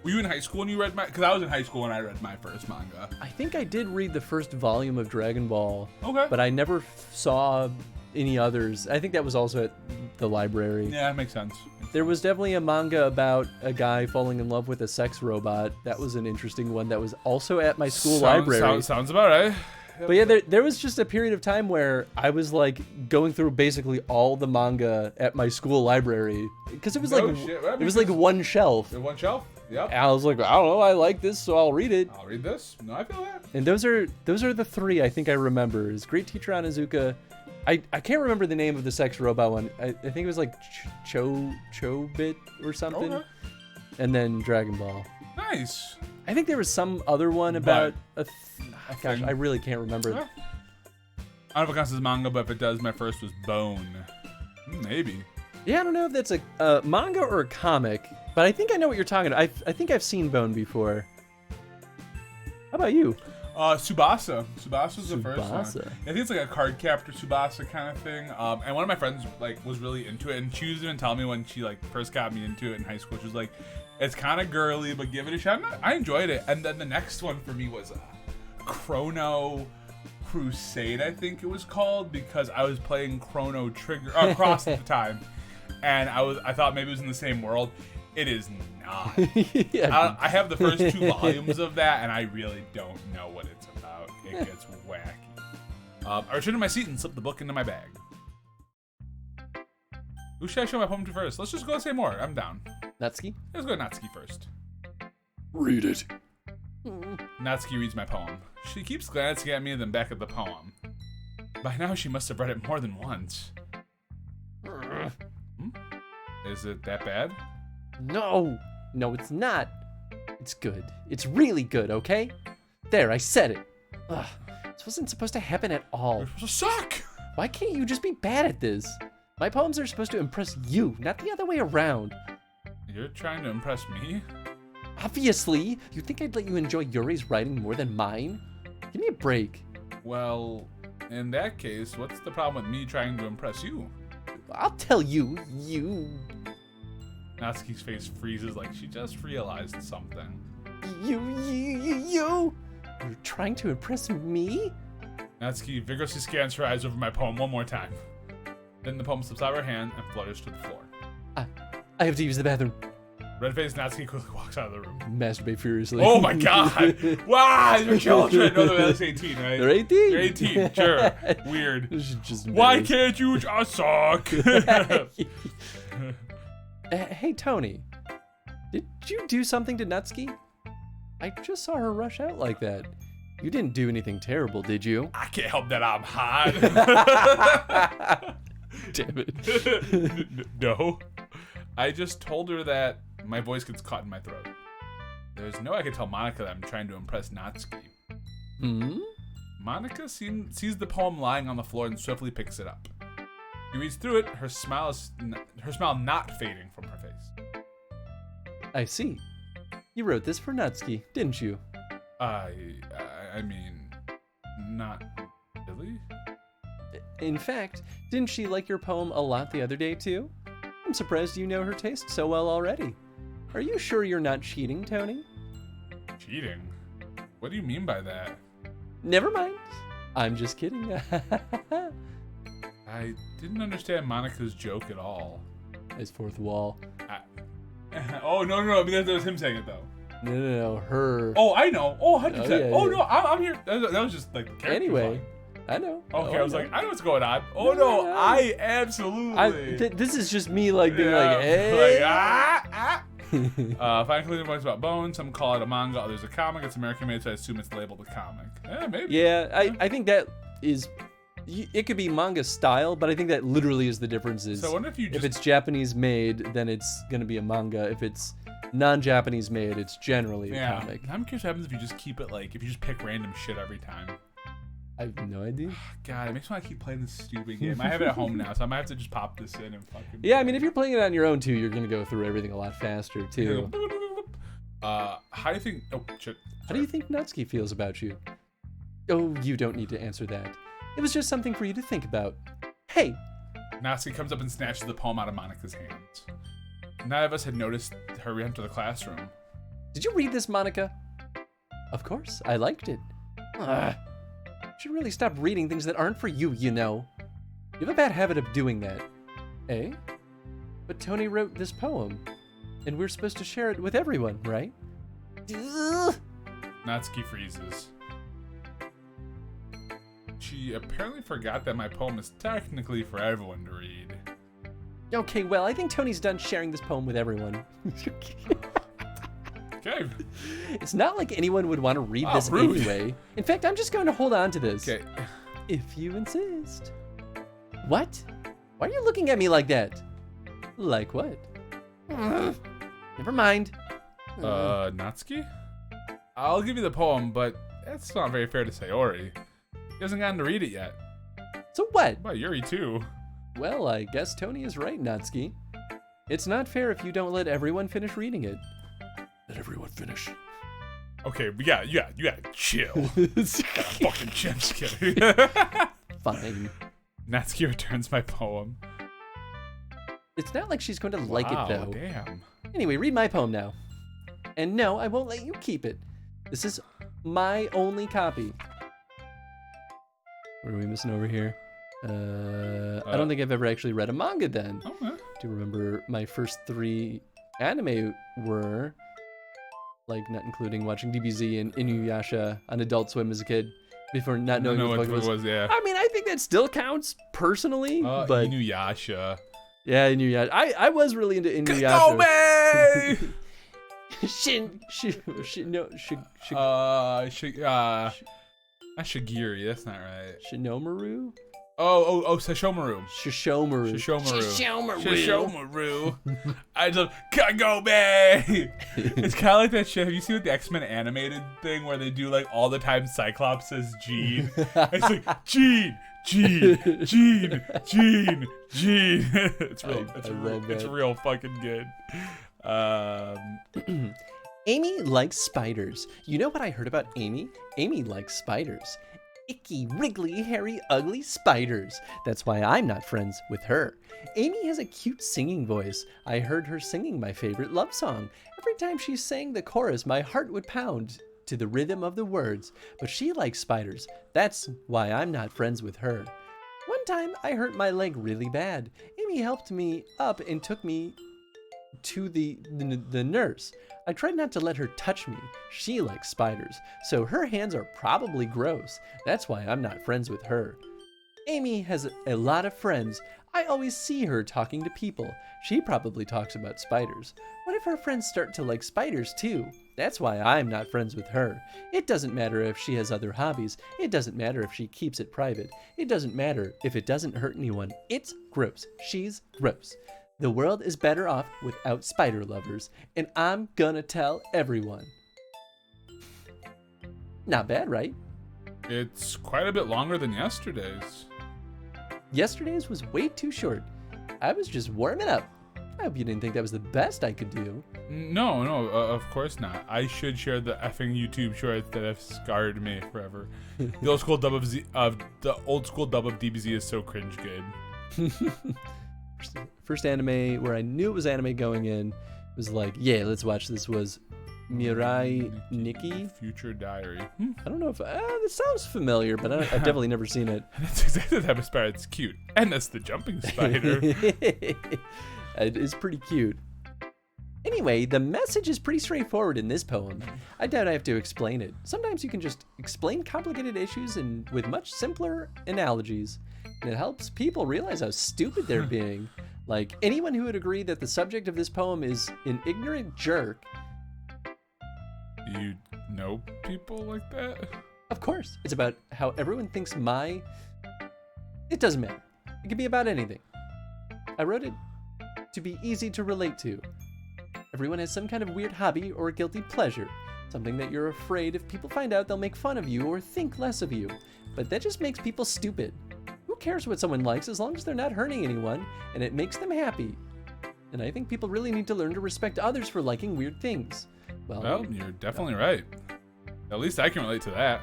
Were you in high school when you read because I was in high school when I read my first manga. I think I did read the first volume of Dragon Ball, Okay. but I never saw any others. I think that was also at the library. Yeah, that makes sense. There was definitely a manga about a guy falling in love with a sex robot. That was an interesting one that was also at my school library. Sounds about right. But yeah, there was just a period of time where I was like going through basically all the manga at my school library because it was No like shit. That it was makes like one shelf. sense. One shelf. Yep. And I was like, I don't know, I like this, so I'll read it. I'll read this. No, I feel that. And those are the three I think I remember. Is Great Teacher Onizuka. I can't remember the name of the sex robot one. I think it was like Chobit or something. Okay. And then Dragon Ball. Nice. I think there was some other one about But gosh, thing. I really can't remember. Yeah. I don't know if it counts as manga, but if it does, my first was Bone. Maybe. Yeah, I don't know if that's a manga or a comic, but I think I know what you're talking about. I think I've seen Bone before. How about you? Tsubasa. Tsubasa's the first one. Tsubasa. I think it's like a card captor Tsubasa kind of thing. And one of my friends like was really into it, and she was even telling me when she like first got me into it in high school. She was like, "It's kind of girly, but give it a shot." I enjoyed it. And then the next one for me was Chrono Crusade, I think it was called, because I was playing Chrono Trigger Cross at the time, and I thought maybe it was in the same world. It is not. Yeah. I have the first 2 volumes of that, and I really don't know what it's about. It gets wacky. I returned to my seat and slipped the book into my bag. Who should I show my poem to first? Let's just go say more. I'm down. Natsuki? Let's go Natsuki first. Read it. Natsuki reads my poem. She keeps glancing at me, then back at the poem. By now, she must have read it more than once. Is it that bad? No, it's not. It's good. It's really good, okay? There, I said it. Ugh, this wasn't supposed to happen at all. You're supposed to suck! Why can't you just be bad at this? My poems are supposed to impress you, not the other way around. You're trying to impress me? Obviously, you think I'd let you enjoy Yuri's writing more than mine? Give me a break. Well, in that case, what's the problem with me trying to impress you? I'll tell you, Natsuki's face freezes like she just realized something. You're trying to impress me? Natsuki vigorously scans her eyes over my poem one more time. Then the poem slips out of her hand and flutters to the floor. I have to use the bathroom. Red-faced Natsuki quickly walks out of the room. Masturbate furiously. Oh my god! Wow, you're children! No, that's 18, right? They're 18? They're 18, sure. Weird. This is just Why embarrassing. can't you just suck? Hey, Tony. Did you do something to Natsuki? I just saw her rush out like that. You didn't do anything terrible, did you? I can't help that I'm hot. Damn it. No. I just told her that my voice gets caught in my throat. There's no way I can tell Monica that I'm trying to impress Natsuki. Monica sees the poem lying on the floor and swiftly picks it up. She reads through it, her smile not fading from her face. I see. You wrote this for Natsuki, didn't you? I mean, not really. In fact, didn't she like your poem a lot the other day, too? I'm surprised you know her taste so well already. Are you sure you're not cheating, Tony? Cheating? What do you mean by that? Never mind. I'm just kidding. I didn't understand Monica's joke at all. His fourth wall. Oh, no, because that was him saying it, though. No, her. Oh, I know. Oh, 100%. Oh, yeah, Oh, yeah. no, I'm here. That was just like the character. Anyway, fun. I know. Okay, Oh, I was know. like, I know what's going on. Oh, no, No. I absolutely. This is just me, like, being Yeah, like, hey. Find conclusion points about Bones. Some call it a manga, others a comic. It's American made, so I assume it's labeled a comic. Yeah, maybe. Yeah, I think that is. It could be manga style, but I think that literally is the difference. Is So I wonder if you just. if it's Japanese made, then it's gonna be a manga. If it's non-Japanese made, it's generally a comic. I'm curious what happens if you just keep it like, if you just pick random shit every time. I have no idea. God, it makes me want to keep playing this stupid game. I have it at home now, so I might have to just pop this in and fucking. Yeah, I mean, if you're playing it on your own too, you're gonna go through everything a lot faster too. How do you think? Oh shit. How do you think Natsuki feels about you? Oh, you don't need to answer that. It was just something for you to think about. Hey! Natsuki comes up and snatches the poem out of Monica's hands. None of us had noticed her re-enter the classroom. Did you read this, Monica? Of course, I liked it. You should really stop reading things that aren't for you, you know. You have a bad habit of doing that. Eh? But Tony wrote this poem, and we're supposed to share it with everyone, right? Natsuki freezes. She apparently forgot that my poem is technically for everyone to read. Okay, well, I think Tony's done sharing this poem with everyone. Okay. It's not like anyone would want to read Wow, this rude. anyway. In fact, I'm just going to hold on to this. Okay. If you insist. What? Why are you looking at me like that? Like what? Never mind. Natsuki? I'll give you the poem, but that's not very fair to Sayori. He hasn't gotten to read it yet. So what? Well, Yuri too. Well, I guess Tony is right, Natsuki. It's not fair if you don't let everyone finish reading it. Let everyone finish. Okay, but yeah, you gotta chill. Fucking chill. I'm just kidding. Fine. Natsuki returns my poem. It's not like she's going to like it, though. Damn. Anyway, read my poem now. And no, I won't let you keep it. This is my only copy. What are we missing over here? I don't think I've ever actually read a manga then. Okay. Do you remember my first 3 anime were, like, not including watching DBZ and Inuyasha on Adult Swim as a kid before not knowing what the fuck it was. Yeah. I mean, I think that still counts personally, but Inuyasha. yeah, Inuyasha. I was really into Inuyasha. Shigiri, that's not right. Shinomaru? Oh, Sashomaru. Shishomaru. Shishomaru. I just Kagome. It's kind of like that shit. Have you seen the X-Men animated thing where they do like all the time Cyclops says Gene? It's like Gene. It's real fucking good. Amy likes spiders. You know what I heard about Amy? Amy likes spiders. Icky, wriggly, hairy, ugly spiders. That's why I'm not friends with her. Amy has a cute singing voice. I heard her singing my favorite love song. Every time she sang the chorus, my heart would pound to the rhythm of the words. But she likes spiders. That's why I'm not friends with her. One time, I hurt my leg really bad. Amy helped me up and took me to the nurse. I tried not to let her touch me. She likes spiders, so her hands are probably gross. That's why I'm not friends with her. Amy has a lot of friends. I always see her talking to people. She probably talks about spiders. What if her friends start to like spiders too? That's why I'm not friends with her. It doesn't matter if she has other hobbies. It doesn't matter if she keeps it private. It doesn't matter if it doesn't hurt anyone. It's gross. She's gross. The world is better off without spider lovers, and I'm gonna tell everyone. Not bad, right? It's quite a bit longer than yesterday's. Yesterday's was way too short. I was just warming up. I hope you didn't think that was the best I could do. No, of course not. I should share the effing YouTube shorts that have scarred me forever. The old school dub of DBZ is so cringe good. First anime where I knew it was anime going in was like, yeah, let's watch this, was Mirai Nikki? Future Diary. I don't know if this sounds familiar, but I've definitely never seen it. That's exactly the type of spider. It's cute. And that's the jumping spider. It is pretty cute. Anyway, the message is pretty straightforward in this poem. I doubt I have to explain it. Sometimes you can just explain complicated issues and with much simpler analogies. And it helps people realize how stupid they're being. Like, anyone who would agree that the subject of this poem is an ignorant jerk. You know people like that? Of course. It's about how everyone thinks It doesn't matter. It could be about anything. I wrote it to be easy to relate to. Everyone has some kind of weird hobby or guilty pleasure. Something that you're afraid if people find out they'll make fun of you or think less of you. But that just makes people stupid. Who cares what someone likes as long as they're not hurting anyone and it makes them happy? And I think people really need to learn to respect others for liking weird things. Well, you're definitely right. At least I can relate to that.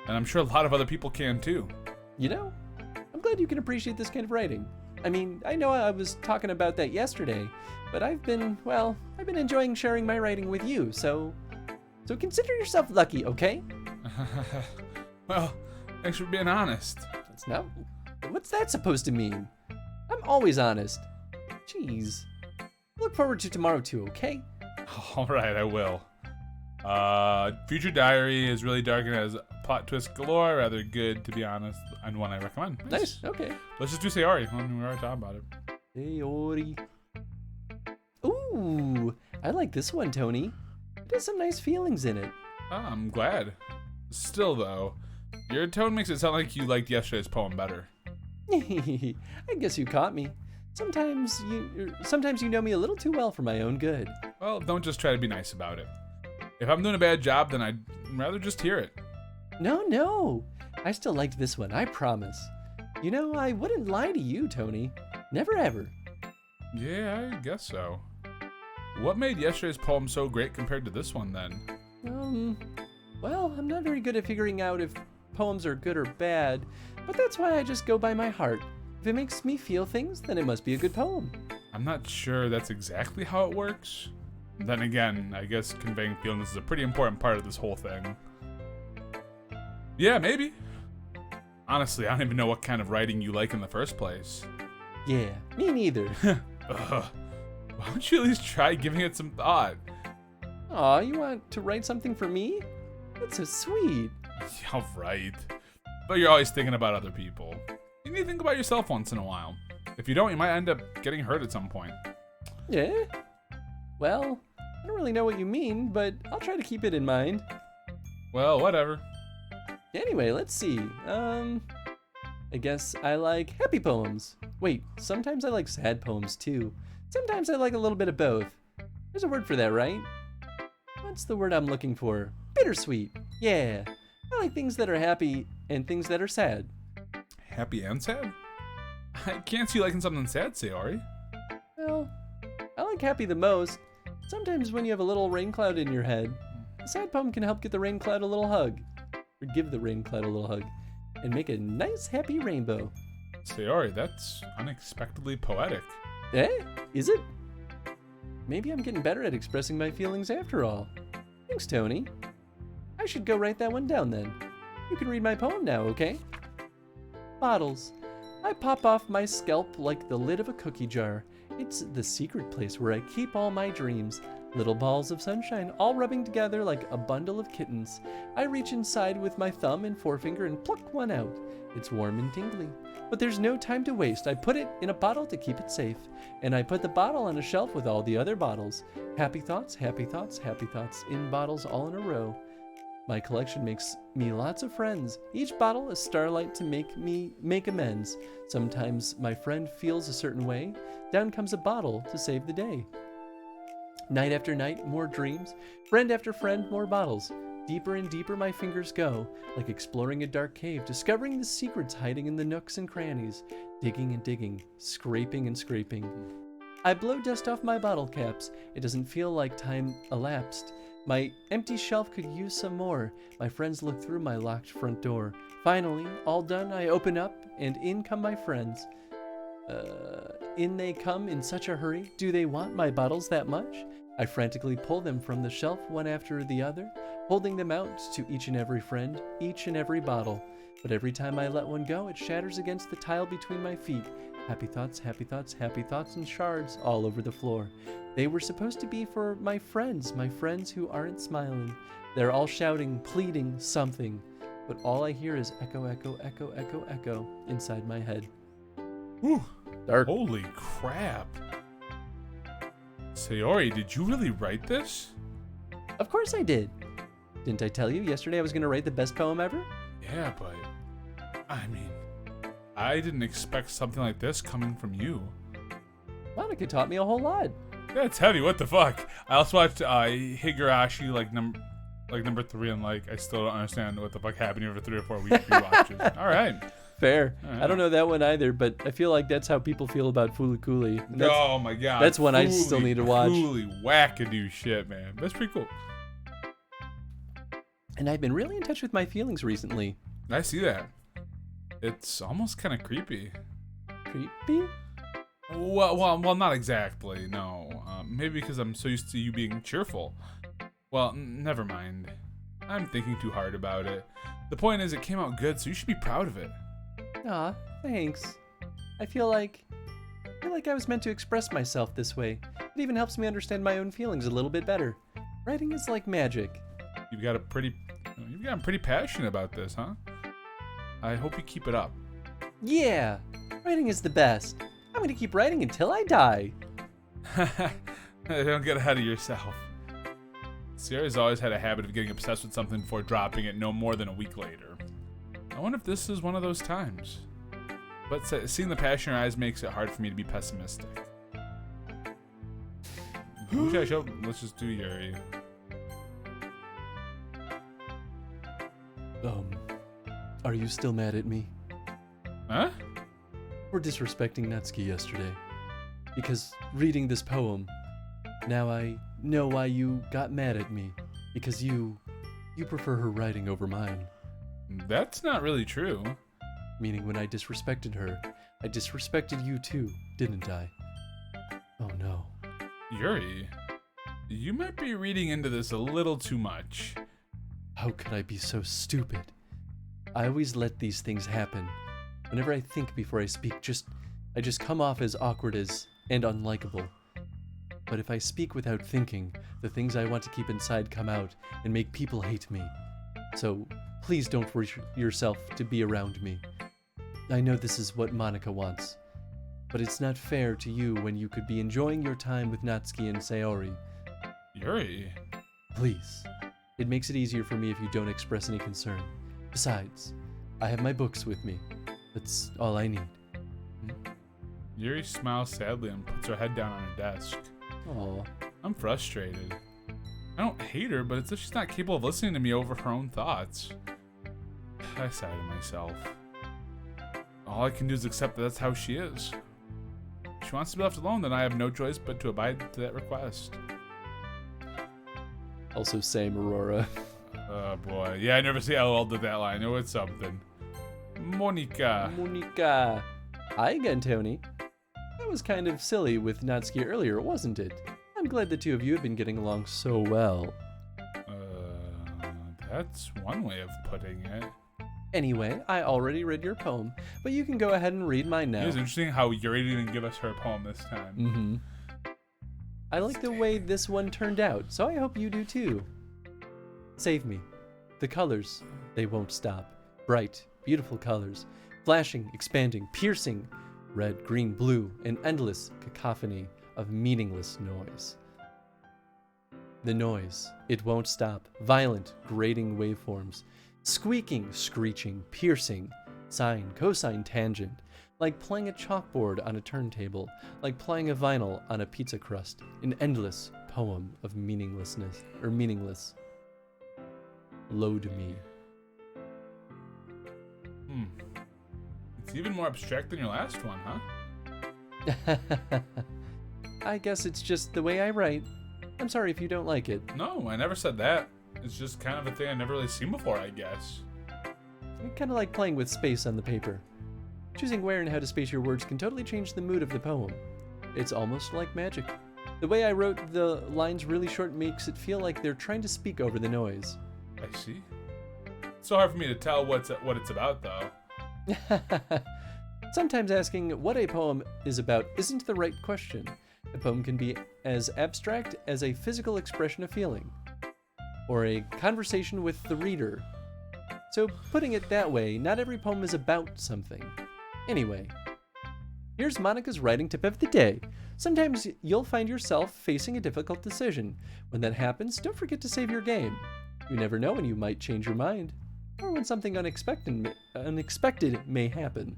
And I'm sure a lot of other people can too. You know, I'm glad you can appreciate this kind of writing. I mean, I know I was talking about that yesterday, but I've been enjoying sharing my writing with you, so consider yourself lucky, okay? Well, thanks for being honest. What's that supposed to mean? I'm always honest. Jeez. Look forward to tomorrow too, okay? All right, I will. Future Diary is really dark and has plot twist galore. Rather good, to be honest, and one I recommend. Nice. Okay. Let's just do Sayori. We already talked about it. Sayori. Ooh, I like this one, Tony. It has some nice feelings in it. Oh, I'm glad. Still, though, your tone makes it sound like you liked yesterday's poem better. I guess you caught me. Sometimes you know me a little too well for my own good. Well, don't just try to be nice about it. If I'm doing a bad job, then I'd rather just hear it. No. I still liked this one, I promise. You know, I wouldn't lie to you, Tony. Never ever. Yeah, I guess so. What made yesterday's poem so great compared to this one, then? Well, I'm not very good at figuring out if poems are good or bad, but that's why I just go by my heart. If it makes me feel things, then it must be a good poem. I'm not sure that's exactly how it works. Then again, I guess conveying feelings is a pretty important part of this whole thing. Yeah, maybe. Honestly, I don't even know what kind of writing you like in the first place. Yeah, me neither. Ugh. Why don't you at least try giving it some thought? Aw, you want to write something for me? That's so sweet. Yeah, right. But you're always thinking about other people. You need to think about yourself once in a while. If you don't, you might end up getting hurt at some point. Yeah? Well, I don't really know what you mean, but I'll try to keep it in mind. Well, whatever. Anyway, let's see. I guess I like happy poems. Wait, sometimes I like sad poems too. Sometimes I like a little bit of both. There's a word for that, right? What's the word I'm looking for? Bittersweet. Yeah. I like things that are happy and things that are sad. Happy and sad? I can't see you liking something sad, Sayori. Well, I like happy the most. Sometimes when you have a little rain cloud in your head, a sad poem can help get the rain cloud a little hug. Or give the rain cloud a little hug. And make a nice happy rainbow. Sayori, that's unexpectedly poetic. Eh? Is it? Maybe I'm getting better at expressing my feelings after all. Thanks, Tony. I should go write that one down then. You can read my poem now, okay? Bottles. I pop off my scalp like the lid of a cookie jar. It's the secret place where I keep all my dreams. Little balls of sunshine, all rubbing together like a bundle of kittens. I reach inside with my thumb and forefinger and pluck one out. It's warm and tingly. But there's no time to waste. I put it in a bottle to keep it safe. And I put the bottle on a shelf with all the other bottles. Happy thoughts, happy thoughts, happy thoughts in bottles all in a row. My collection makes me lots of friends. Each bottle a starlight to make amends. Sometimes my friend feels a certain way. Down comes a bottle to save the day. Night after night, more dreams. Friend after friend, more bottles. Deeper and deeper my fingers go, like exploring a dark cave, discovering the secrets hiding in the nooks and crannies. Digging and digging, scraping and scraping. I blow dust off my bottle caps. It doesn't feel like time elapsed. My empty shelf could use some more. My friends look through my locked front door. Finally, all done, I open up, and in come my friends. In they come in such a hurry. Do they want my bottles that much? I frantically pull them from the shelf one after the other, holding them out to each and every friend, each and every bottle. But every time I let one go, it shatters against the tile between my feet. Happy thoughts, happy thoughts, happy thoughts, and shards all over the floor. They were supposed to be for my friends who aren't smiling. They're all shouting, pleading, something. But all I hear is echo, echo, echo, echo, echo inside my head. Whew. Dark. Holy crap. Sayori, did you really write this? Of course I did. Didn't I tell you yesterday I was going to write the best poem ever? Yeah, but I mean, I didn't expect something like this coming from you. Monica taught me a whole lot. That's heavy. What the fuck? I also watched Higurashi number 3, and I still don't understand what the fuck happened over 3 or 4 weeks rewatches. All right. Fair. All right. I don't know that one either, but I feel like that's how people feel about Fulikuli. Oh my god. That's one I still need to watch. Holy wackadoo shit, man. That's pretty cool. And I've been really in touch with my feelings recently. I see that. It's almost kind of creepy. Creepy? Well, not exactly. No. Maybe because I'm so used to you being cheerful. Well, never mind. I'm thinking too hard about it. The point is, it came out good, so you should be proud of it. Aw, thanks. I feel like I was meant to express myself this way. It even helps me understand my own feelings a little bit better. Writing is like magic. You've gotten pretty passionate about this, huh? I hope you keep it up. Yeah, writing is the best. I'm gonna keep writing until I die. Don't get ahead of yourself. Sierra's always had a habit of getting obsessed with something before dropping it no more than a week later. I wonder if this is one of those times. But seeing the passion in her eyes makes it hard for me to be pessimistic. Who should I show? Let's just do Yuri. Are you still mad at me? Huh? for disrespecting Natsuki yesterday. Because reading this poem, now I know why you got mad at me. Because you prefer her writing over mine. That's not really true. Meaning when I disrespected her, I disrespected you too, didn't I? Oh no. Yuri, you might be reading into this a little too much. How could I be so stupid? I always let these things happen. Whenever I think before I speak, I just come off as awkward and unlikable. But if I speak without thinking, the things I want to keep inside come out and make people hate me. So please don't force yourself to be around me. I know this is what Monica wants, but it's not fair to you when you could be enjoying your time with Natsuki and Sayori. Yuri. Please. It makes it easier for me if you don't express any concern. Besides, I have my books with me. That's all I need. Yuri smiles sadly and puts her head down on her desk. Aw. I'm frustrated. I don't hate her, but it's as if she's not capable of listening to me over her own thoughts. I sigh to myself. All I can do is accept that that's how she is. If she wants to be left alone, then I have no choice but to abide to that request. Also same, Aurora. Oh boy. Yeah, I never see LOL to that line. Oh, it's something. Monica. Monica. Hi again, Tony. That was kind of silly with Natsuki earlier, wasn't it? I'm glad the two of you have been getting along so well. That's one way of putting it. Anyway, I already read your poem, but you can go ahead and read mine now. It was interesting how Yuri didn't give us her poem this time. Mm-hmm. I like the way this one turned out, so I hope you do too. Save me. The colors, they won't stop. Bright, beautiful colors. Flashing, expanding, piercing. Red, green, blue, an endless cacophony of meaningless noise. The noise, it won't stop. Violent, grating waveforms. Squeaking, screeching, piercing. Sine, cosine, tangent. Like playing a chalkboard on a turntable. Like playing a vinyl on a pizza crust. An endless poem of meaninglessness, or meaningless. Load me. It's even more abstract than your last one, huh? I guess it's just the way I write. I'm sorry if you don't like it. No, I never said that. It's just kind of a thing I've never really seen before, I guess. I kind of like playing with space on the paper. Choosing where and how to space your words can totally change the mood of the poem. It's almost like magic. The way I wrote the lines really short makes it feel like they're trying to speak over the noise. I see. It's so hard for me to tell what it's about, though. Sometimes asking what a poem is about isn't the right question. A poem can be as abstract as a physical expression of feeling, or a conversation with the reader. So putting it that way, not every poem is about something. Anyway, here's Monica's writing tip of the day. Sometimes you'll find yourself facing a difficult decision. When that happens, don't forget to save your game. You never know when you might change your mind, or when something unexpected may happen.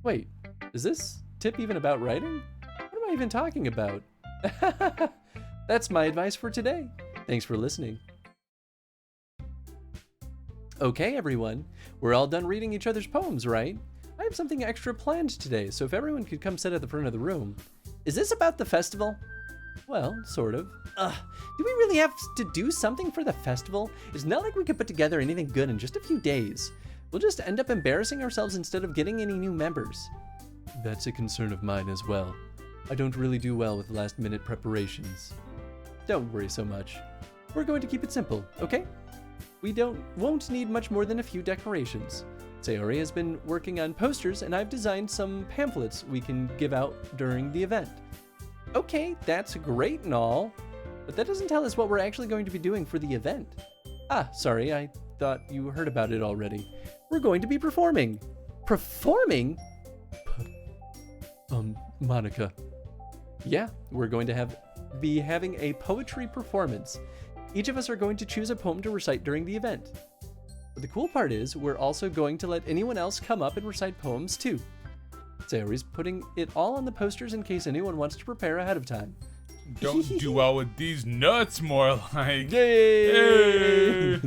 Wait, is this tip even about writing? What am I even talking about? That's my advice for today. Thanks for listening. Okay, everyone, we're all done reading each other's poems, right? I have something extra planned today, so if everyone could come sit at the front of the room. Is this about the festival? Well, sort of. Do we really have to do something for the festival? It's not like we could put together anything good in just a few days. We'll just end up embarrassing ourselves instead of getting any new members. That's a concern of mine as well. I don't really do well with last-minute preparations. Don't worry so much. We're going to keep it simple, okay? We won't need much more than a few decorations. Sayori has been working on posters, and I've designed some pamphlets we can give out during the event. Okay, that's great and all, but that doesn't tell us what we're actually going to be doing for the event. Sorry, I thought you heard about it already. We're going to be performing. Performing? Monica. Yeah, we're going to be having a poetry performance. Each of us are going to choose a poem to recite during the event. But the cool part is, we're also going to let anyone else come up and recite poems too. Sayori's putting it all on the posters in case anyone wants to prepare ahead of time. Don't do well with these nuts, more like. Yay!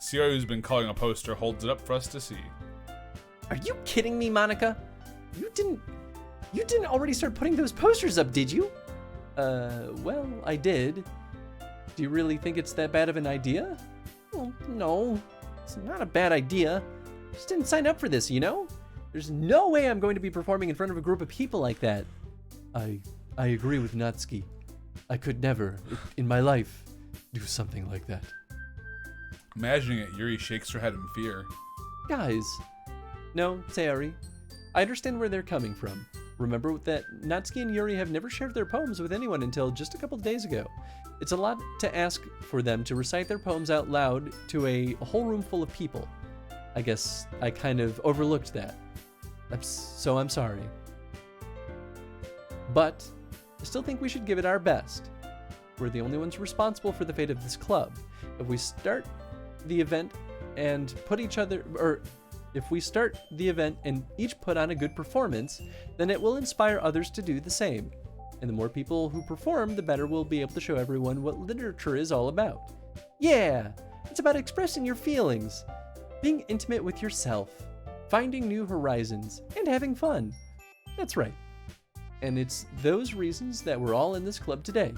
Sayori, who's been calling a poster, holds it up for us to see. Are you kidding me, Monica? You didn't already start putting those posters up, did you? Well, I did. Do you really think it's that bad of an idea? Well, no, it's not a bad idea. Just didn't sign up for this, you know? There's no way I'm going to be performing in front of a group of people like that. I agree with Natsuki. I could never, in my life, do something like that. Imagining it, Yuri shakes her head in fear. Guys. No, Sayori. I understand where they're coming from. Remember that Natsuki and Yuri have never shared their poems with anyone until just a couple of days ago. It's a lot to ask for them to recite their poems out loud to a whole room full of people. I guess I kind of overlooked that. So I'm sorry. But I still think we should give it our best. We're the only ones responsible for the fate of this club. If we start the event and each put on a good performance, then it will inspire others to do the same. And the more people who perform, the better we'll be able to show everyone what literature is all about. Yeah, it's about expressing your feelings, being intimate with yourself, finding new horizons, and having fun. That's right. And it's those reasons that we're all in this club today.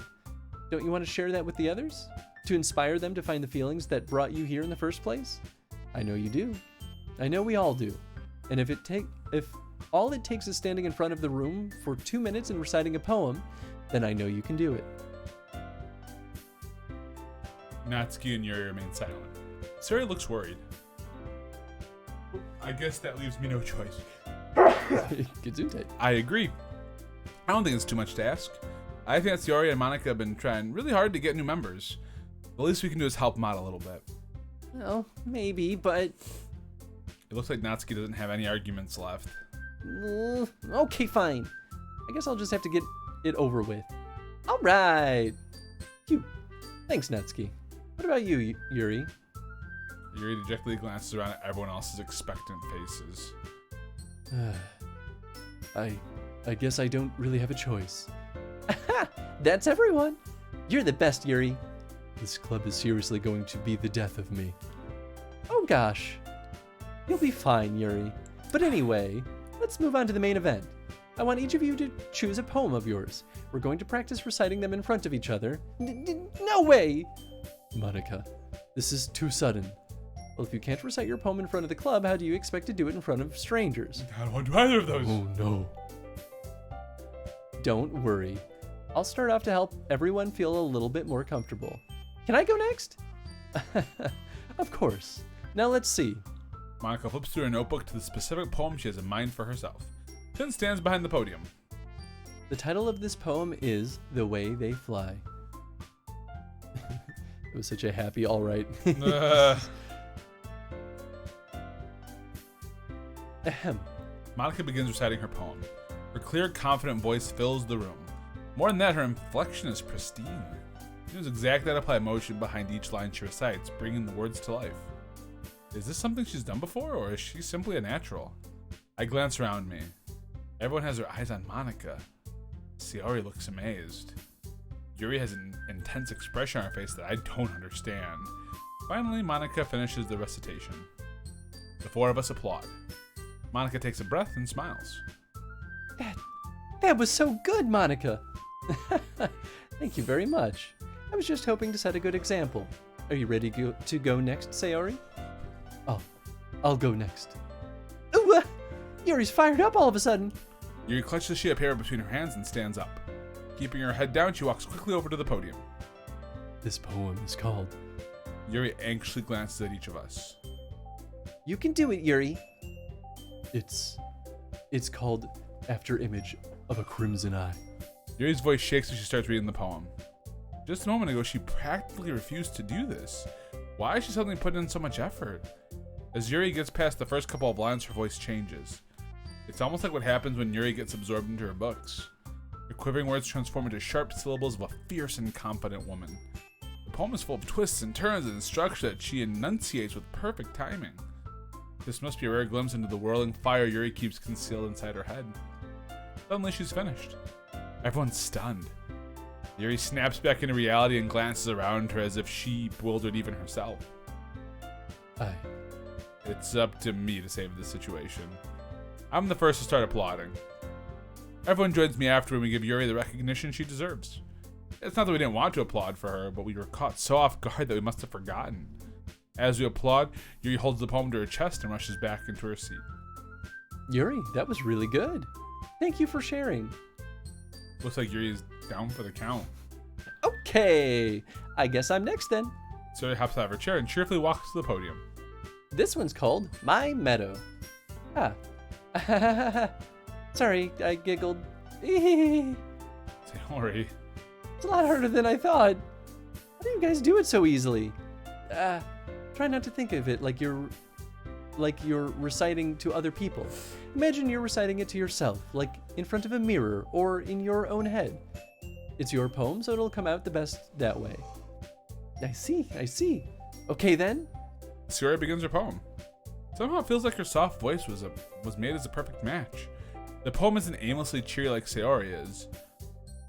Don't you want to share that with the others? To inspire them to find the feelings that brought you here in the first place? I know you do. I know we all do. And if all it takes is standing in front of the room for 2 minutes and reciting a poem, then I know you can do it. Natsuki and Yuri remain silent. Sayori looks worried. I guess that leaves me no choice. Gesundheit. I agree. I don't think it's too much to ask. I think that Sayori and Monica have been trying really hard to get new members. The least we can do is help them out a little bit. Well, maybe, but... It looks like Natsuki doesn't have any arguments left. Okay, fine. I guess I'll just have to get it over with. All right. Phew. Thanks, Natsuki. What about you, Yuri? Yuri dejectedly glances around at everyone else's expectant faces. I guess I don't really have a choice. That's everyone. You're the best, Yuri. This club is seriously going to be the death of me. Oh gosh. You'll be fine, Yuri. But anyway, let's move on to the main event. I want each of you to choose a poem of yours. We're going to practice reciting them in front of each other. No way! Monica, this is too sudden. Well, if you can't recite your poem in front of the club, how do you expect to do it in front of strangers? I don't want to do either of those. Oh no. Don't worry. I'll start off to help everyone feel a little bit more comfortable. Can I go next? Of course. Now let's see. Monica flips through her notebook to the specific poem she has in mind for herself, then stands behind the podium. The title of this poem is The Way They Fly. It was such a happy all right. Ahem. Monica begins reciting her poem. Her clear, confident voice fills the room. More than that, her inflection is pristine. She knows exactly how to apply emotion behind each line she recites, bringing the words to life. Is this something she's done before, or is she simply a natural? I glance around me. Everyone has their eyes on Monica. Sayori looks amazed. Yuri has an intense expression on her face that I don't understand. Finally, Monica finishes the recitation. The four of us applaud. Monica takes a breath and smiles. That was so good, Monica. Thank you very much. I was just hoping to set a good example. Are you ready to go next, Sayori? I'll go next. Ooh, Yuri's fired up all of a sudden. Yuri clutches a sheet of paper between her hands and stands up. Keeping her head down, she walks quickly over to the podium. This poem is called... Yuri anxiously glances at each of us. You can do it, Yuri. It's called After Image of a Crimson Eye. Yuri's voice shakes as she starts reading the poem. Just a moment ago, she practically refused to do this. Why is she suddenly putting in so much effort? As Yuri gets past the first couple of lines, her voice changes. It's almost like what happens when Yuri gets absorbed into her books. Her quivering words transform into sharp syllables of a fierce and confident woman. The poem is full of twists and turns and structure that she enunciates with perfect timing. This must be a rare glimpse into the whirling fire Yuri keeps concealed inside her head. Suddenly she's finished. Everyone's stunned. Yuri snaps back into reality and glances around her as if she bewildered even herself. I It It's up to me to save the situation. I'm the first to start applauding. Everyone joins me after when we give Yuri the recognition she deserves. It's not that we didn't want to applaud for her, but we were caught so off guard that we must have forgotten. As we applaud, Yuri holds the poem to her chest and rushes back into her seat. Yuri, that was really good. Thank you for sharing. Looks like Yuri's down for the count. Okay, I guess I'm next then. Sayori hops out of her chair and cheerfully walks to the podium. This one's called My Meadow. Ah. Sorry, I giggled. It's Sayori. a lot harder than I thought. How do you guys do it so easily? Try not to think of it like you're reciting to other people. Imagine you're reciting it to yourself, like in front of a mirror or in your own head. It's your poem, so it'll come out the best that way. I see. Okay then. Sayori begins her poem. Somehow it feels like her soft voice was made as a perfect match. The poem isn't aimlessly cheery like Sayori is.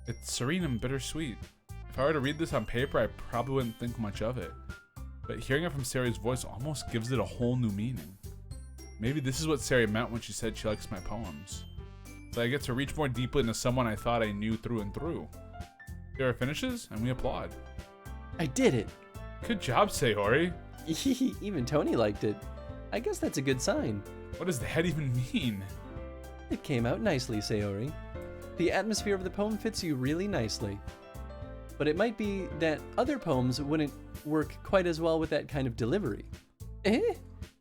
It's serene and bittersweet. If I were to read this on paper, I probably wouldn't think much of it. But hearing it from Sayori's voice almost gives it a whole new meaning. Maybe this is what Sayori meant when she said she likes my poems. So I get to reach more deeply into someone I thought I knew through and through. Sayori finishes, and we applaud. I did it. Good job, Sayori. Even Tony liked it. I guess that's a good sign. What does that even mean? It came out nicely, Sayori. The atmosphere of the poem fits you really nicely. But it might be that other poems wouldn't work quite as well with that kind of delivery. I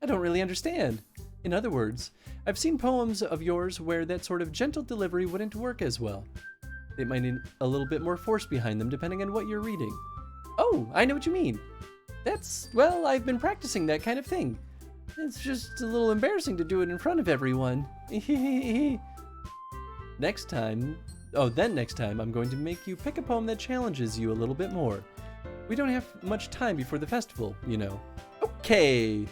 don't really understand. In other words, I've seen poems of yours where that sort of gentle delivery wouldn't work as well. They might need a little bit more force behind them depending on what you're reading. Oh, I know what you mean. Well, I've been practicing that kind of thing. It's just a little embarrassing to do it in front of everyone. Next time, I'm going to make you pick a poem that challenges you a little bit more. We don't have much time before the festival, you know. Okay.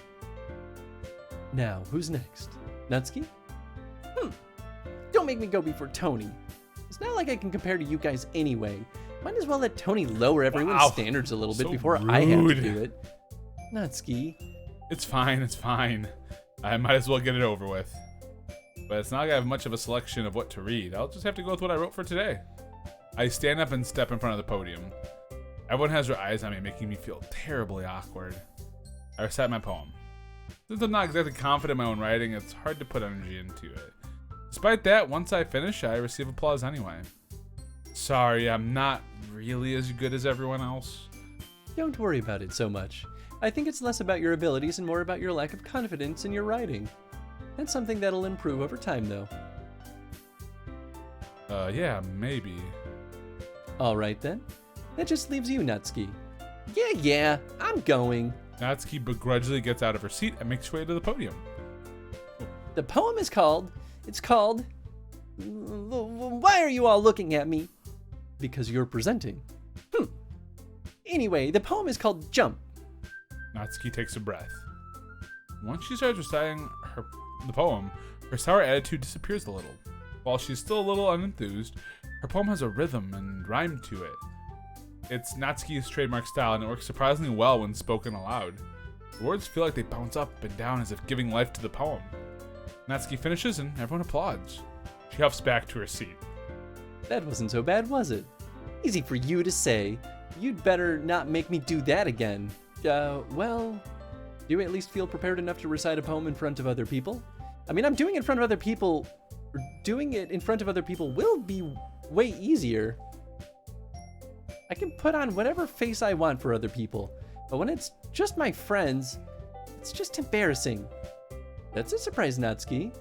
Now, who's next? Natsuki? Don't make me go before Tony. It's not like I can compare to you guys anyway. Might as well let Tony lower everyone's standards a little bit before I have to do it. Natsuki. It's fine. I might as well get it over with. But it's not like I have much of a selection of what to read. I'll just have to go with what I wrote for today. I stand up and step in front of the podium. Everyone has their eyes on me, making me feel terribly awkward. I recite my poem. Since I'm not exactly confident in my own writing, it's hard to put energy into it. Despite that, once I finish, I receive applause anyway. Sorry, I'm not really as good as everyone else. Don't worry about it so much. I think it's less about your abilities and more about your lack of confidence in your writing. That's something that'll improve over time, though. Yeah, maybe. Alright then. That just leaves you, Natsuki. Yeah, I'm going. Natsuki begrudgingly gets out of her seat and makes her way to the podium. The poem is called... Why are you all looking at me? Because you're presenting. Anyway, the poem is called Jump. Natsuki takes a breath. Once she starts reciting the poem, her sour attitude disappears a little. While she's still a little unenthused, her poem has a rhythm and rhyme to it. It's Natsuki's trademark style, and it works surprisingly well when spoken aloud. The words feel like they bounce up and down as if giving life to the poem. Natsuki finishes and everyone applauds. She huffs back to her seat. That wasn't so bad, was it? Easy for you to say. You'd better not make me do that again. Well, do you at least feel prepared enough to recite a poem in front of other people? I mean, doing it in front of other people will be way easier. I can put on whatever face I want for other people, but when it's just my friends, it's just embarrassing. That's a surprise, Natsuki.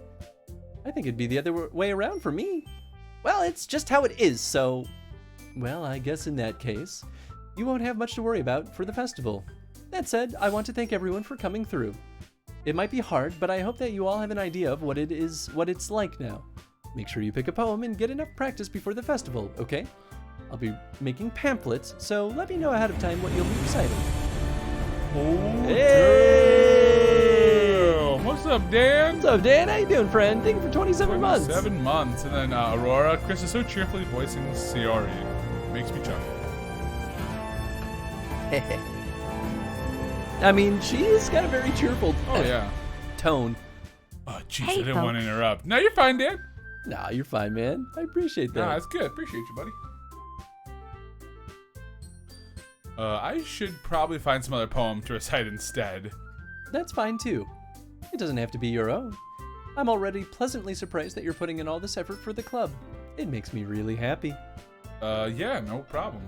I think it'd be the other way around for me. Well, it's just how it is, so... Well, I guess in that case, you won't have much to worry about for the festival. That said, I want to thank everyone for coming through. It might be hard, but I hope that you all have an idea of what it's like now. Make sure you pick a poem and get enough practice before the festival, okay? I'll be making pamphlets, so let me know ahead of time what you'll be reciting. Oh, Hey! damn. What's up, Dan? What's up, Dan? How you doing, friend? Thank you for 27 months. 7 months. And then Aurora, Chris is so cheerfully voicing Sayori. Makes me chuckle. I mean, she's got a very cheerful... Oh, yeah. tone. Oh, jeez, Hey, I didn't want to folks. interrupt. No, you're fine, Dan. Nah, you're fine, man. I appreciate that. Nah, that's good. Appreciate you, buddy. I should probably find some other poem to recite instead. That's fine too. It doesn't have to be your own. I'm already pleasantly surprised that you're putting in all this effort for the club. It makes me really happy. Yeah, no problem.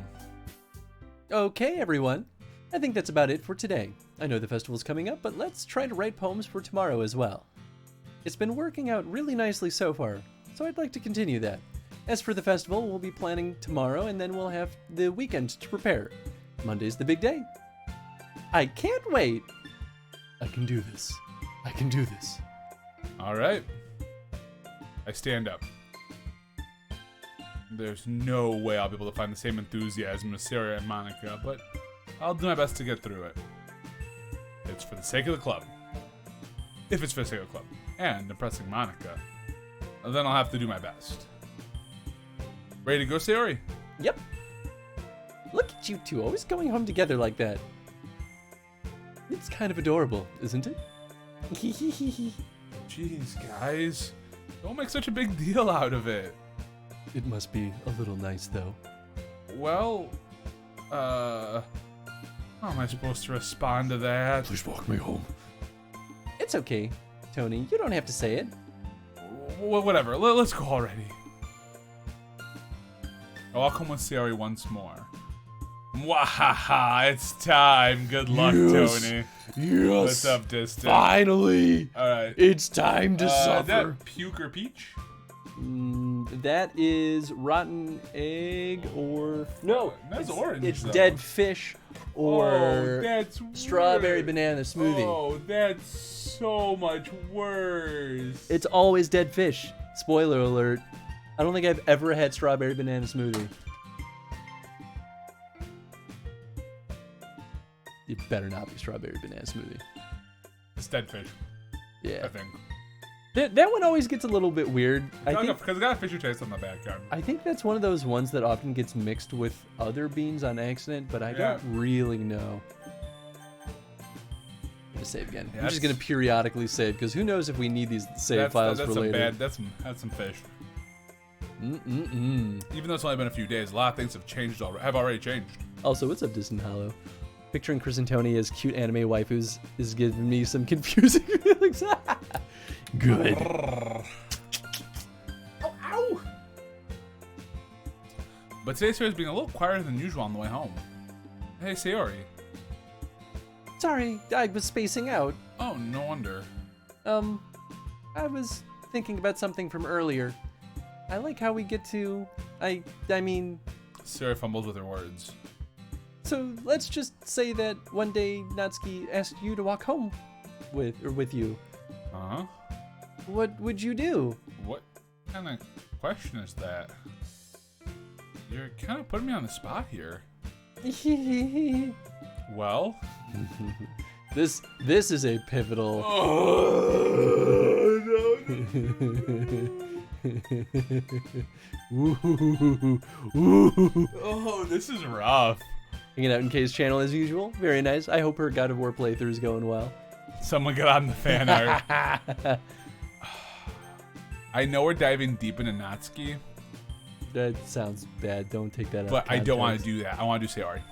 Okay, everyone. I think that's about it for today. I know the festival's coming up, but let's try to write poems for tomorrow as well. It's been working out really nicely so far, so I'd like to continue that. As for the festival, we'll be planning tomorrow, and then we'll have the weekend to prepare. Monday's the big day. I can't wait. I can do this. I can do this. All right. I stand up. There's no way I'll be able to find the same enthusiasm as Sarah and Monica, but I'll do my best to get through it. It's for the sake of the club. If it's for the sake of the club and impressing Monica, then I'll have to do my best. Ready to go, Sayori? Yep. Look at you two, always going home together like that. It's kind of adorable, isn't it? Jeez, guys. Don't make such a big deal out of it. It must be a little nice, though. Well, how am I supposed to respond to that? Please walk me home. It's okay, Tony. You don't have to say it. Whatever. Let's go already. I'll come with Sayori once more. Mwahaha, it's time. Good luck, Tony. Yes. What's up, Distant? Finally. All right. It's time to Is suffer. that puke or peach? That is rotten egg or no. That's it's, orange, It's though. dead fish or Oh, that's strawberry weird. banana smoothie. Oh, that's so much worse. It's always dead fish. Spoiler alert. I don't think I've ever had strawberry banana smoothie. It better not be strawberry banana smoothie. It's dead fish, Yeah. I think. That one always gets a little bit weird. Because it's got a fishy taste on the back end. I think that's one of those ones that often gets mixed with other beans on accident, but I don't really know. I'm gonna save again. I'm just gonna periodically save because who knows if we need these save files for later. That's some fish. Mm-mm-mm. Even though it's only been a few days, a lot of things have changed already. Have already changed. Also, what's up, Distant Hollow? Picturing Chris and Tony as cute anime waifus is giving me some confusing feelings. Good. Oh, ow! But today Sayori's being a little quieter than usual on the way home. Hey, Sayori. Sorry, I was spacing out. Oh, no wonder. I was thinking about something from earlier. I like how we get to, I mean, Sayori fumbles with her words. so let's just say that one day Natsuki asked you to walk home with you. Uh-huh. What would you do? What kind of question is that? You're kind of putting me on the spot here. Well? This is a pivotal. Oh, this is rough. Hanging out in Kay's channel as usual. Very nice. I hope her God of War playthrough is going well. Someone get on the fan art. I know we're diving deep into Natsuki, That sounds bad. Don't take that out. but I don't want to do that. I want to do Sayori.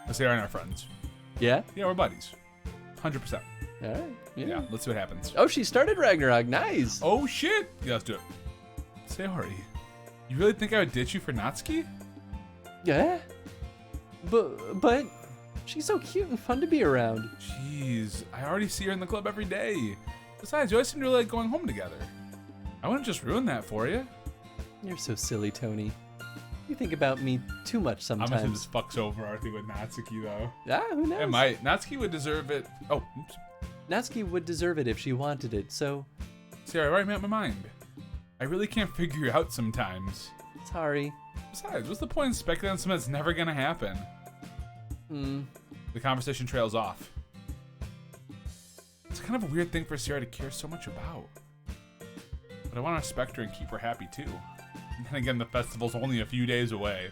Sayori and our friends. Yeah? Yeah, we're buddies. 100%. All right. Yeah, let's see what happens. Oh, she started Ragnarok. Nice. Oh, shit. Yeah, let's do it. Sayori, you really think I would ditch you for Natsuki? Yeah. But she's so cute and fun to be around. Jeez, I already see her in the club every day. Besides, you always seem to really like going home together. I wouldn't just ruin that for you. You're so silly, Tony. You think about me too much I'm sometimes. gonna say this fucks over our thing with Natsuki, though. Ah, who knows? It might. Natsuki would deserve it. Oh, oops. Natsuki would deserve it if she wanted it, so Sorry, I've already made up my mind. I really can't figure you out sometimes. sorry. Besides, what's the point in speculating on something that's never gonna happen? The conversation trails off. It's kind of a weird thing for Sierra to care so much about. But I want to respect her and keep her happy too. And then again, the festival's only a few days away.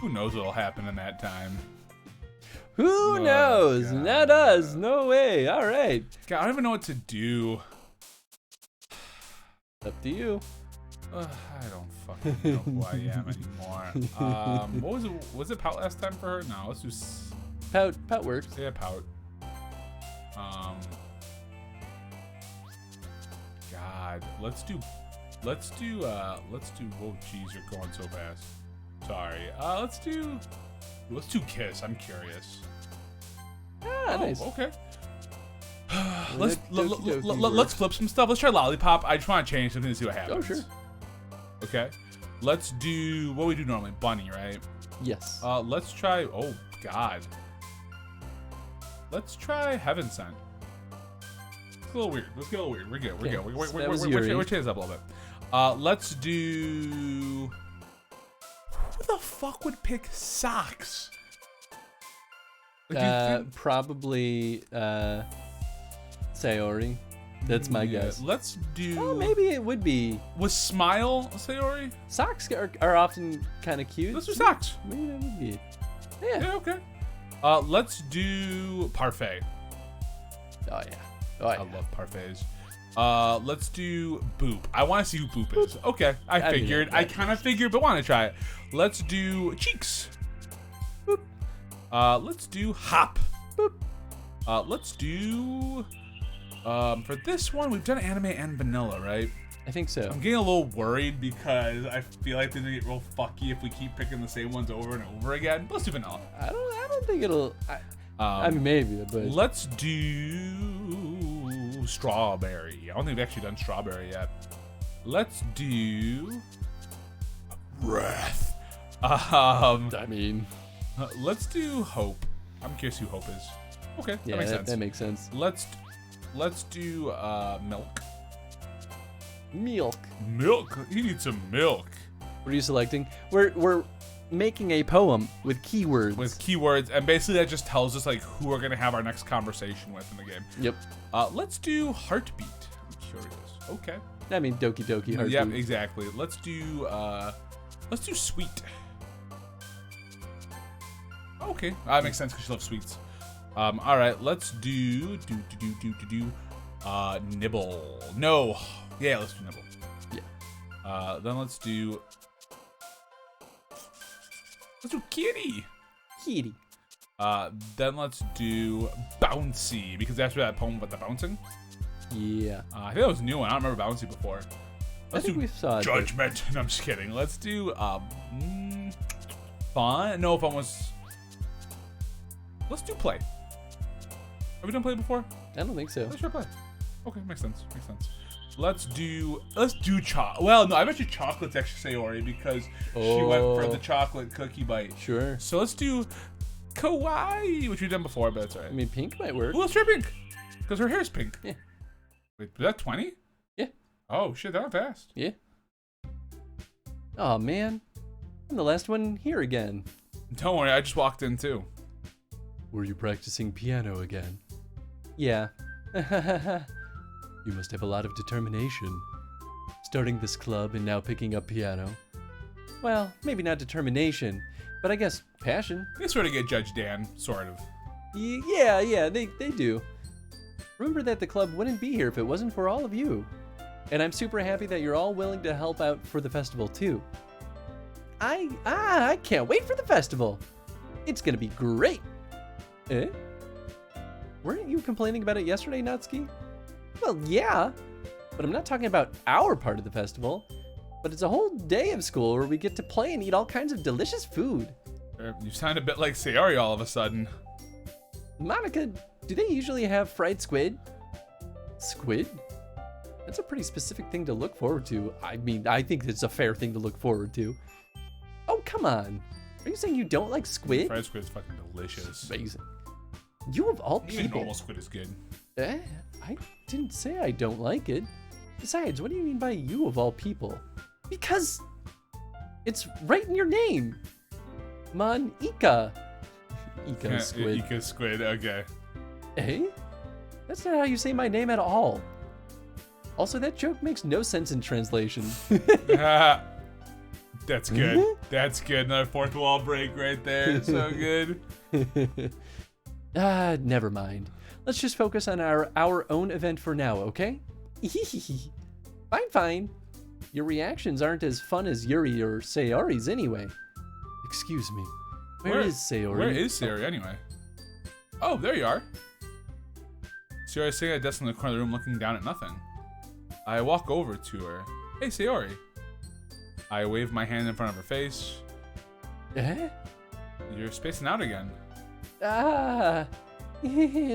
Who knows what'll happen in that time? Who knows? God. Not us. No way. All right. God, I don't even know what to do. Up to you. I don't fucking know who I am anymore. What was it? Was it Pout last time for her? No, let's do. Pout works. Yeah, Pout. God, let's do. Oh, jeez, you're going so fast. Sorry. Let's do Kiss. I'm curious. Ah, nice. Okay. Doki Let's flip some stuff. Let's try Lollipop. I just want to change something to see what happens. Oh, sure. Okay. Let's do what we do normally. Bunny, right? Yes. Let's try. Oh God. Let's try Heaven Sent. It's a little weird. Let's get a little weird. We're good. We're good. We're changing this up a little bit. Let's do. Who the fuck would pick socks? Like, do you think- Probably Sayori. That's my guess. Let's do. Oh, maybe it would be. Was Smile Sayori? Socks are often kind of cute. Let's do socks. Maybe that would be it. Yeah. Yeah, okay. Let's do Parfait. Oh yeah. Oh I yeah. love parfaits. Let's do Boop. I want to see who Boop is. Okay, I mean, figured. that I makes kind of figured, but want to try it. Let's do Cheeks. Boop. Let's do Hop. Boop. Let's do. For this one, we've done anime and vanilla, right? I think so. I'm getting a little worried because I feel like things are gonna get real fucky if we keep picking the same ones over and over again. Let's do vanilla. I don't think it'll. I mean, maybe, but Let's do strawberry. I don't think we've actually done strawberry yet. Let's do Wrath. I mean, Let's do Hope. I'm curious who Hope is. Okay, yeah, that makes sense. that makes sense. Let's do Milk. Milk. Milk. You need some milk. What are you selecting? We're making a poem with keywords. With keywords, and basically that just tells us like who we're gonna have our next conversation with in the game. Yep. Let's do Heartbeat. I'm curious. Okay. I mean, Doki Doki Heartbeat. Yep, exactly. Let's do Sweet. Okay, that makes sense because she loves sweets. All right, let's do Nibble. No, yeah, let's do Nibble. Yeah. Then let's do Kitty. Kitty. Then let's do Bouncy because that's where that poem about the bouncing. Yeah. I think that was a new one. I don't remember Bouncy before. Let's think do we saw it, but- Judgment. No, I'm just kidding. Let's do Fun. No, Fun was. Let's do Play. Have we done Play before? I don't think so. Let's try Play. Okay, makes sense. Makes sense. Let's do chocolate. Well, no, I bet you chocolate's actually Sayori because she went for the chocolate cookie bite. Sure. So let's do Kawaii, which we've done before, but that's all I right. mean, pink might work. Ooh, let's try pink because her hair's pink. Yeah. Wait, was that 20? Yeah. Oh shit, that went fast. Yeah. Oh man, I'm the last one here again. Don't worry, I just walked in too. Were you practicing piano again? Yeah. You must have a lot of determination. Starting this club and now picking up piano. Well, maybe not determination, but I guess passion. They sort of get Judge Dan, sort of. Yeah, they do. Remember that the club wouldn't be here if it wasn't for all of you. And I'm super happy that you're all willing to help out for the festival too. I can't wait for the festival. It's gonna be great. Eh? Weren't you complaining about it yesterday, Natsuki? Well, yeah, but I'm not talking about our part of the festival. But it's a whole day of school where we get to play and eat all kinds of delicious food. You sound a bit like Sayori all of a sudden. Monica, do they usually have fried squid? Squid? That's a pretty specific thing to look forward to. I mean, I think it's a fair thing to look forward to. Oh, come on. Are you saying you don't like squid? Fried squid is fucking delicious. Amazing. You of all Even people. normal squid is good. I didn't say I don't like it. Besides, what do you mean by you of all people? Because it's right in your name. Ika. Ika squid. Ika squid, okay. Eh? That's not how you say my name at all. Also, that joke makes no sense in translation. That's good. That's good. Another fourth wall break right there. So good. Never mind. Let's just focus on our own event for now, okay? Fine. Your reactions aren't as fun as Yuri or Sayori's anyway. Excuse me. Where is Sayori? Where is Sayori anyway? Oh, there you are. Sayori's sitting at a desk in the corner of the room looking down at nothing. I walk over to her. Hey, Sayori. I wave my hand in front of her face. Eh? You're spacing out again.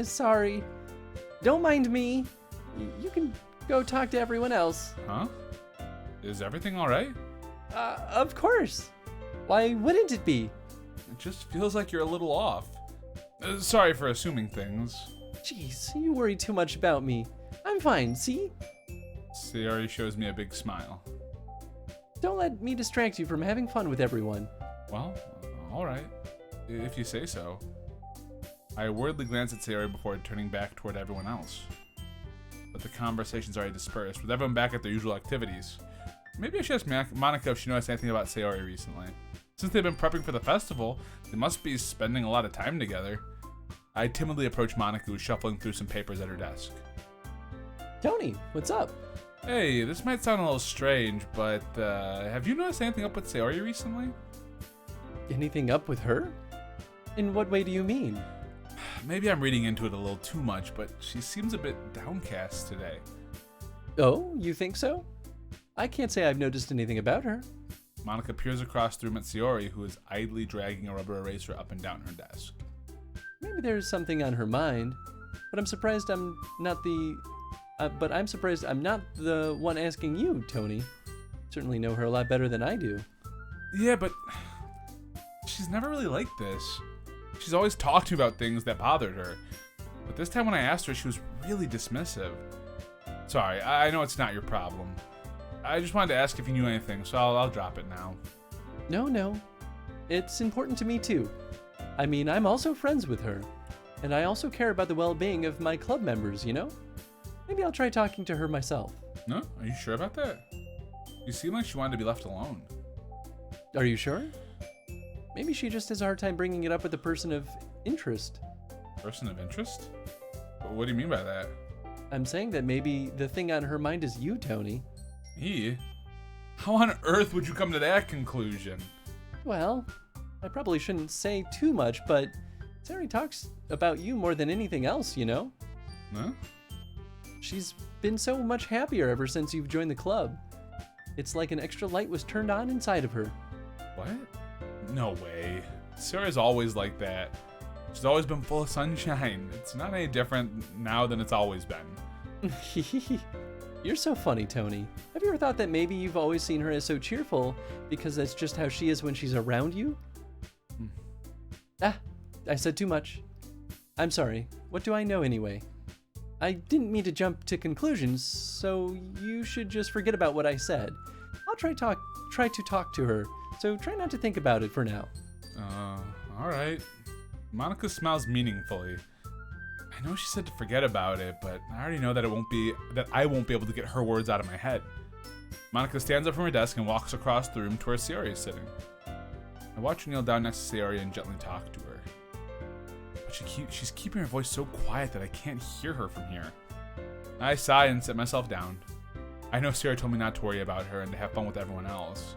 Sorry. Don't mind me. You can go talk to everyone else. Huh? Is everything alright? Of course. Why wouldn't it be? It just feels like you're a little off. Sorry for assuming things. Jeez, you worry too much about me. I'm fine, see? Sayori shows me a big smile. Don't let me distract you from having fun with everyone. Well, alright. If you say so. I worriedly glance at Sayori before turning back toward everyone else. But the conversation's already dispersed, with everyone back at their usual activities. Maybe I should ask Monica if she noticed anything about Sayori recently. Since they've been prepping for the festival, they must be spending a lot of time together. I timidly approach Monica, who's shuffling through some papers at her desk. Tony, what's up? Hey, this might sound a little strange, but have you noticed anything up with Sayori recently? Anything up with her? In what way do you mean? Maybe I'm reading into it a little too much, but she seems a bit downcast today. Oh, you think so? I can't say I've noticed anything about her. Monica peers across the room at Sayori, who is idly dragging a rubber eraser up and down her desk. Maybe there's something on her mind, but I'm surprised I'm not the one asking you, Tony. Certainly know her a lot better than I do. Yeah, but she's never really like this. She's always talked to me about things that bothered her. But this time when I asked her, she was really dismissive. Sorry, I know it's not your problem. I just wanted to ask if you knew anything, so I'll drop it now. No. It's important to me too. I mean, I'm also friends with her. And I also care about the well-being of my club members, you know? Maybe I'll try talking to her myself. No? Are you sure about that? You seem like she wanted to be left alone. Are you sure? Maybe she just has a hard time bringing it up with a person of interest. Person of interest? What do you mean by that? I'm saying that maybe the thing on her mind is you, Tony. Me? How on earth would you come to that conclusion? Well, I probably shouldn't say too much, but Sayori talks about you more than anything else, you know? Huh? She's been so much happier ever since you've joined the club. It's like an extra light was turned on inside of her. What? No way. Sarah's always like that. She's always been full of sunshine. It's not any different now than it's always been. You're so funny, Tony. Have you ever thought that maybe you've always seen her as so cheerful because that's just how she is when she's around you? I said too much. I'm sorry. What do I know anyway? I didn't mean to jump to conclusions, so you should just forget about what I said. I'll try to talk to her, so try not to think about it for now. Alright. Monica smiles meaningfully. I know she said to forget about it, but I already know that I won't be able to get her words out of my head. Monica stands up from her desk and walks across the room to where Sayori is sitting. I watch her kneel down next to Sayori and gently talk to her. But she's keeping her voice so quiet that I can't hear her from here. I sigh and sit myself down. I know Sayori told me not to worry about her and to have fun with everyone else.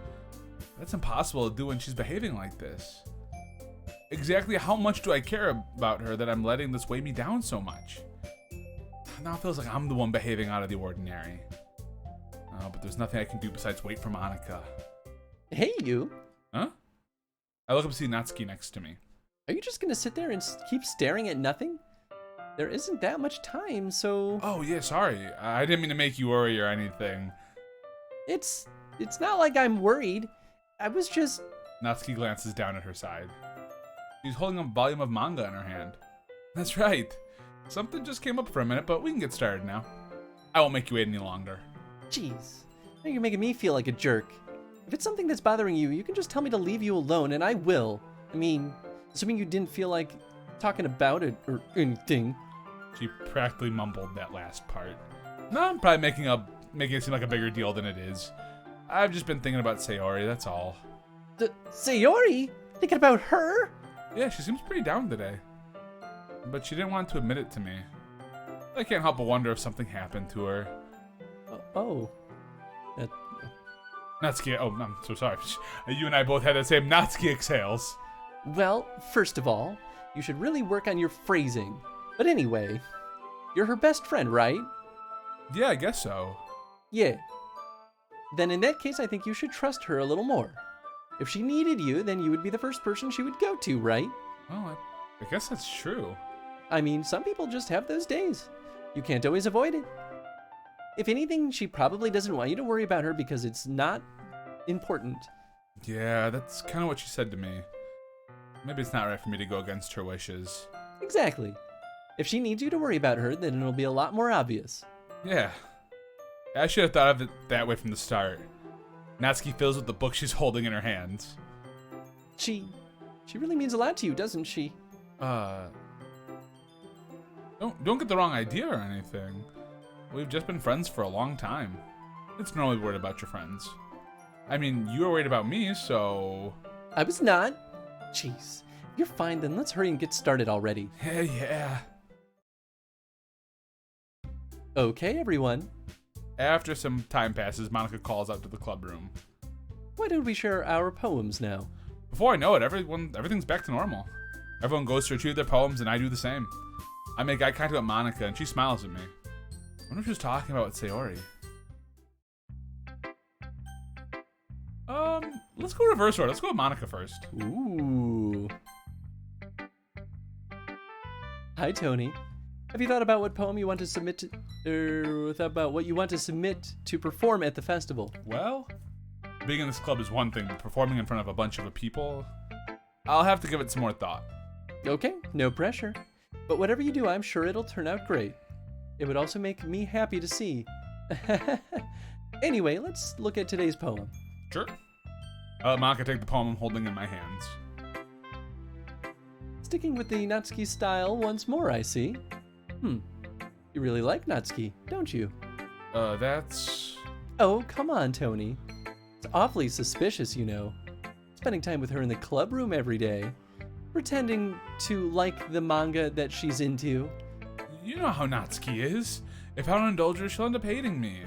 But that's impossible to do when she's behaving like this. Exactly how much do I care about her that I'm letting this weigh me down so much? Now it feels like I'm the one behaving out of the ordinary. But there's nothing I can do besides wait for Monica. Hey, you. Huh? I look up to see Natsuki next to me. Are you just gonna sit there and keep staring at nothing? There isn't that much time, so... Oh, yeah, sorry. I didn't mean to make you worry or anything. It's not like I'm worried. I was just... Natsuki glances down at her side. She's holding a volume of manga in her hand. That's right. Something just came up for a minute, but we can get started now. I won't make you wait any longer. Jeez. Now you're making me feel like a jerk. If it's something that's bothering you, you can just tell me to leave you alone, and I will. I mean, assuming you didn't feel like talking about it or anything. She practically mumbled that last part. No, I'm probably making it seem like a bigger deal than it is. I've just been thinking about Sayori, that's all. Sayori? Thinking about her? Yeah, she seems pretty down today. But she didn't want to admit it to me. I can't help but wonder if something happened to her. Natsuki, oh, I'm so sorry. You and I both had the same Natsuki exhales. Well, first of all, you should really work on your phrasing. But anyway, you're her best friend, right? Yeah, I guess so. Yeah. Then in that case, I think you should trust her a little more. If she needed you, then you would be the first person she would go to, right? Well, I guess that's true. I mean, some people just have those days. You can't always avoid it. If anything, she probably doesn't want you to worry about her because it's not important. Yeah, that's kind of what she said to me. Maybe it's not right for me to go against her wishes. Exactly. If she needs you to worry about her, then it'll be a lot more obvious. Yeah. I should have thought of it that way from the start. Natsuki fills with the book she's holding in her hands. She really means a lot to you, doesn't she? Don't get the wrong idea or anything. We've just been friends for a long time. It's normally worried about your friends. I mean, you were worried about me, so... I was not. Jeez. If you're fine, then let's hurry and get started already. Yeah. Okay, everyone. After some time passes, Monica calls out to the club room. Why don't we share our poems now? Before I know it, everything's back to normal. Everyone goes to retrieve their poems, and I do the same. I make eye contact with Monica, and she smiles at me. I wonder if she was talking about Sayori. Let's go reverse order. Let's go with Monica first. Ooh. Hi, Tony. Have you thought about what poem you want to submit to perform at the festival? Well, being in this club is one thing, but performing in front of a bunch of people, I'll have to give it some more thought. Okay, no pressure. But whatever you do, I'm sure it'll turn out great. It would also make me happy to see. Anyway, let's look at today's poem. Sure. Monica, take the poem I'm holding in my hands. Sticking with the Natsuki style once more, I see. You really like Natsuki, don't you? That's... Oh, come on, Tony. It's awfully suspicious, you know. Spending time with her in the club room every day. Pretending to like the manga that she's into. You know how Natsuki is. If I don't indulge her, she'll end up hating me.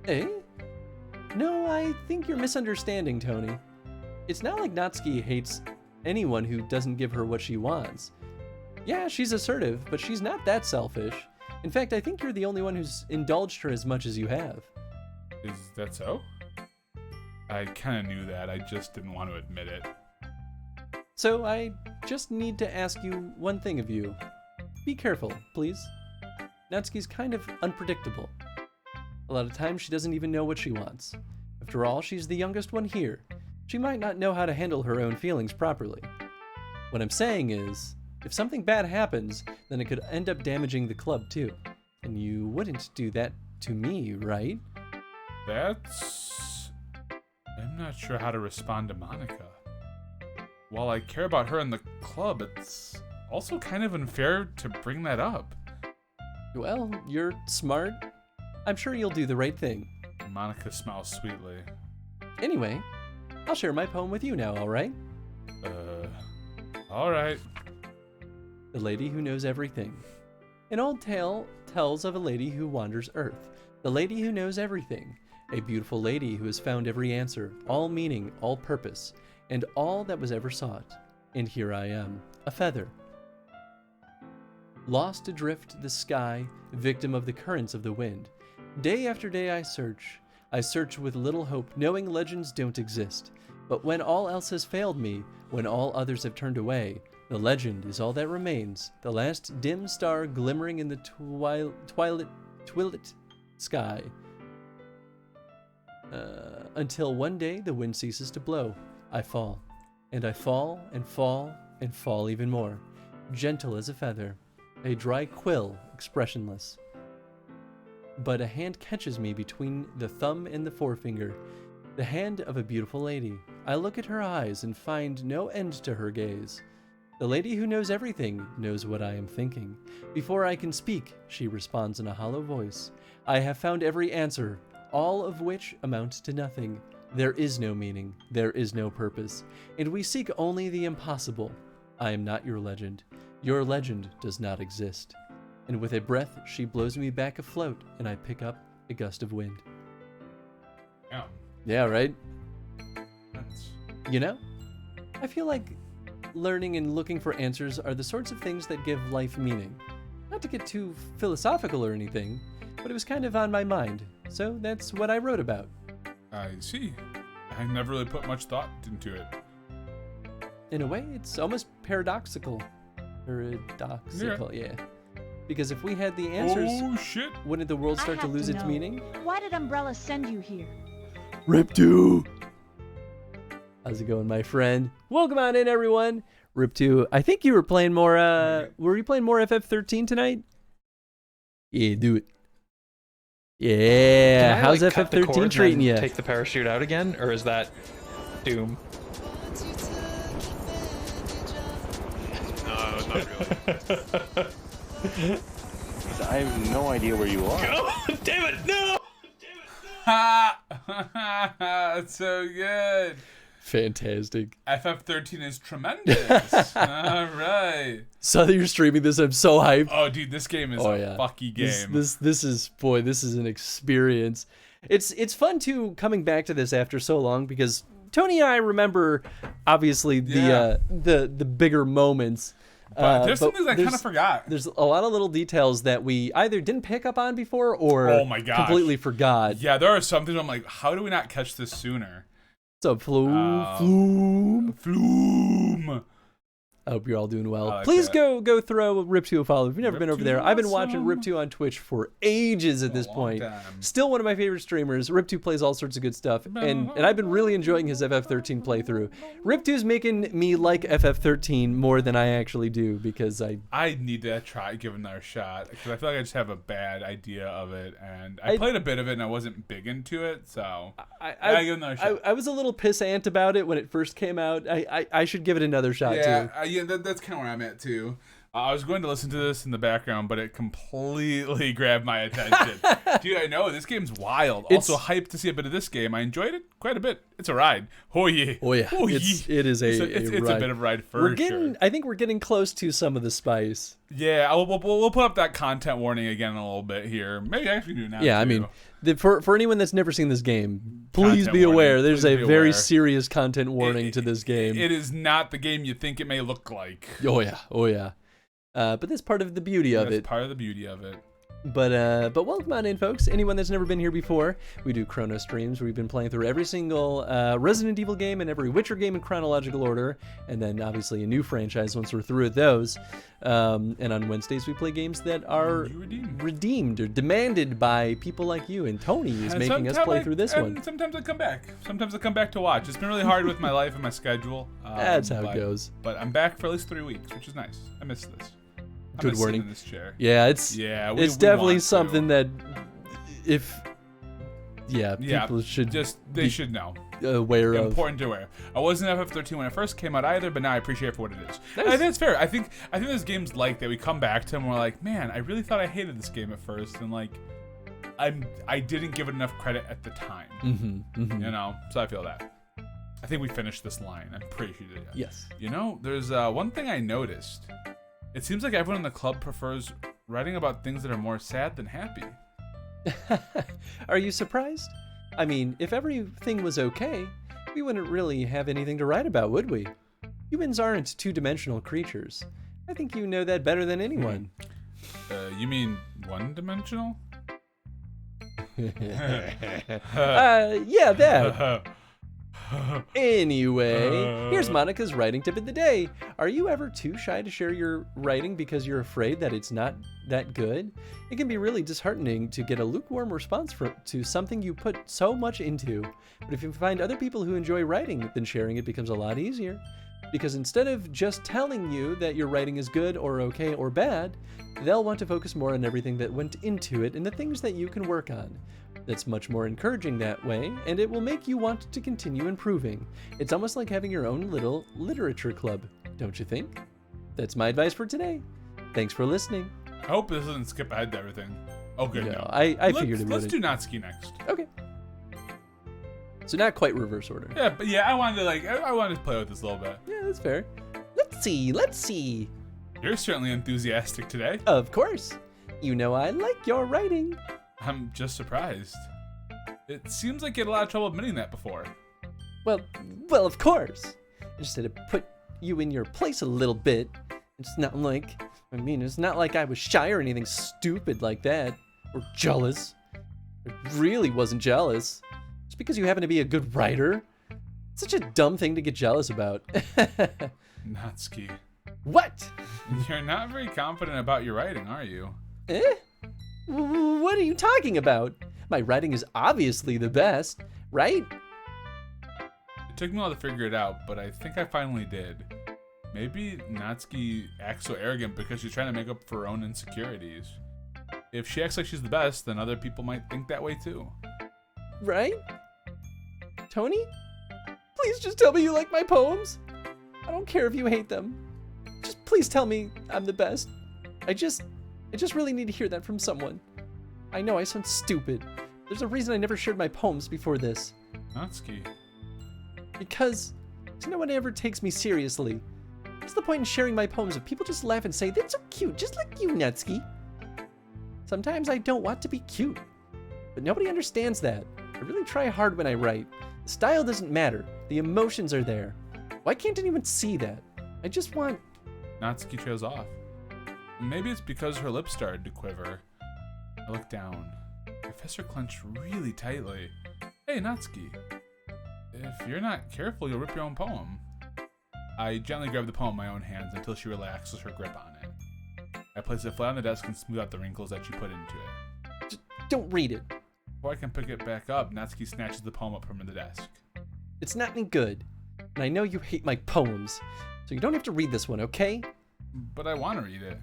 Eh? No, I think you're misunderstanding, Tony. It's not like Natsuki hates anyone who doesn't give her what she wants. Yeah, she's assertive, but she's not that selfish. In fact, I think you're the only one who's indulged her as much as you have. Is that so? I kind of knew that, I just didn't want to admit it. So I just need to ask you one thing of you. Be careful, please. Natsuki's kind of unpredictable. A lot of times she doesn't even know what she wants. After all, she's the youngest one here. She might not know how to handle her own feelings properly. What I'm saying is, if something bad happens, then it could end up damaging the club too. And you wouldn't do that to me, right? I'm not sure how to respond to Monica. While I care about her in the club, it's also kind of unfair to bring that up. Well, you're smart. I'm sure you'll do the right thing. Monica smiles sweetly. Anyway, I'll share my poem with you now, alright? Alright. The Lady Who Knows Everything. An old tale tells of a lady who wanders Earth. The lady who knows everything. A beautiful lady who has found every answer, all meaning, all purpose, and all that was ever sought. And here I am, a feather. Lost adrift the sky, victim of the currents of the wind. Day after day I search with little hope, knowing legends don't exist. But when all else has failed me, when all others have turned away, the legend is all that remains, the last dim star glimmering in the twilit sky. Until one day the wind ceases to blow. I fall, and I fall, and fall, and fall even more, gentle as a feather, a dry quill, expressionless. But a hand catches me between the thumb and the forefinger, the hand of a beautiful lady. I look at her eyes and find no end to her gaze. The lady who knows everything knows what I am thinking. Before I can speak, she responds in a hollow voice. I have found every answer, all of which amount to nothing. There is no meaning, there is no purpose, and we seek only the impossible. I am not your legend. Your legend does not exist. And with a breath, she blows me back afloat, and I pick up a gust of wind. Yeah. Yeah, right? That's... You know, I feel like learning and looking for answers are the sorts of things that give life meaning. Not to get too philosophical or anything, but it was kind of on my mind, so that's what I wrote about. I see. I never really put much thought into it. In a way, it's almost paradoxical. Paradoxical, yeah. Because if we had the answers, Oh, shit. wouldn't the world I start to have lose to its know. meaning? Why did Umbrella send you here? Rip2! How's it going, my friend? Welcome on in, everyone. Rip2, I think you were playing more, were you playing more FF13 tonight? Yeah, do it. Yeah, Can I, how's like, cut the FF13 cords treating and you? Take the parachute out again, or is that Doom? No, not really. I have no idea where you are. Oh, damn it! No! Ha! That's so good. Fantastic. FF13 is tremendous. All right. So that you're streaming this, I'm so hyped. Oh, dude, this game is a fucky game. This is an experience. It's fun too coming back to this after so long because Tony and I remember obviously the bigger moments. But there's some things I kind of forgot. There's a lot of little details that we either didn't pick up on before or Oh my gosh. completely forgot. Yeah, there are some things I'm like, how do we not catch this sooner? What's up, Flume? Flume. I hope you're all doing well. I like Please that. go throw Rip2 a follow if you've never been over Rip2 there. I've been watching awesome. Rip2 on Twitch for ages at this long point. time. Still one of my favorite streamers. Rip2 plays all sorts of good stuff, and I've been really enjoying his FF13 playthrough. Rip2's making me like FF13 more than I actually do because I need to give it another shot because I feel like I just have a bad idea of it, and I played a bit of it and I wasn't big into it, so I give it another shot. I was a little pissant about it when it first came out. I should give it another shot too. Yeah, that's kind of where I'm at too. I was going to listen to this in the background, but it completely grabbed my attention. Dude, I know this game's wild. Also hyped to see a bit of this game. I enjoyed it quite a bit. It's a ride. Oh yeah. Oh yeah. Oh, It's a ride. bit of a ride for sure. I think we're getting close to some of the spice. Yeah, we'll put up that content warning again in a little bit here. Maybe I actually do now. Yeah, too. I mean, for anyone that's never seen this game, please Content be aware. warning. There's Please a be very aware. serious content warning to this game. It is not the game you think it may look like. Oh yeah. But that's part of the beauty of That's it. part of the beauty of it. But welcome on in, folks. Anyone that's never been here before, we do Chrono streams where we've been playing through every single Resident Evil game and every Witcher game in chronological order, and then obviously a new franchise once we're through with those. And on Wednesdays we play games that are redeemed or demanded by people like you, and Tony is And making us sometimes play through this and one. Sometimes I come back. Sometimes I come back to watch. It's been really hard with my life and my schedule. That's how it goes. But I'm back for at least 3 weeks, which is nice. I miss this. I Good miss sitting warning. in this chair. Yeah, it's we definitely want something to. that people should they should know. Aware of. Important to aware. I wasn't FF13 when it first came out either, but now I appreciate it for what it is. Nice. I think it's fair. I think there's games like that we come back to and we're like, man, I really thought I hated this game at first, and like, I didn't give it enough credit at the time. Mm-hmm. You know, so I feel that. I think we finished this line. I'm pretty sure we did. Yes. You know, there's one thing I noticed. It seems like everyone in the club prefers writing about things that are more sad than happy. Are you surprised? I mean, if everything was okay, we wouldn't really have anything to write about, would we? Humans aren't two-dimensional creatures. I think you know that better than anyone. You mean one-dimensional? Yeah, that. Anyway, here's Monica's writing tip of the day. Are you ever too shy to share your writing because you're afraid that it's not that good? It can be really disheartening to get a lukewarm response to something you put so much into. But if you find other people who enjoy writing, then sharing it becomes a lot easier. Because instead of just telling you that your writing is good or okay or bad, they'll want to focus more on everything that went into it and the things that you can work on. That's much more encouraging that way, and it will make you want to continue improving. It's almost like having your own little literature club, don't you think? That's my advice for today. Thanks for listening. I hope this doesn't skip ahead to everything. Oh, good. No, No, I figured it Let's would. do Natsuki next. Okay. So not quite reverse order. Yeah, but yeah, I wanted to play with this a little bit. Yeah, that's fair. Let's see. You're certainly enthusiastic today. Of course. You know I like your writing. I'm just surprised. It seems like you had a lot of trouble admitting that before. Well, of course. I just had to put you in your place a little bit. It's not like I was shy or anything stupid like that. Or jealous. I really wasn't jealous. Just because you happen to be a good writer. It's such a dumb thing to get jealous about. Natsuki. What? You're not very confident about your writing, are you? What are you talking about? My writing is obviously the best, right? It took me a while to figure it out, but I think I finally did. Maybe Natsuki acts so arrogant because she's trying to make up for her own insecurities. If she acts like she's the best, then other people might think that way too. Right? Tony? Please just tell me you like my poems. I don't care if you hate them. Just please tell me I'm the best. I just really need to hear that from someone. I know I sound stupid. There's a reason I never shared my poems before this. Natsuki. Because no one ever takes me seriously. What's the point in sharing my poems if people just laugh and say, "That's so cute, just like you, Natsuki"? Sometimes I don't want to be cute, but nobody understands that. I really try hard when I write. The style doesn't matter. The emotions are there. Why can't anyone see that? I just want... Natsuki trails off. Maybe it's because her lips started to quiver. I look down. Her fists are clenched really tightly. Hey, Natsuki. If you're not careful, you'll rip your own poem. I gently grab the poem in my own hands until she relaxes her grip on it. I place it flat on the desk and smooth out the wrinkles that she put into it. Just don't read it. Before I can pick it back up, Natsuki snatches the poem up from the desk. It's not any good. And I know you hate my poems, so you don't have to read this one, okay? But I want to read it.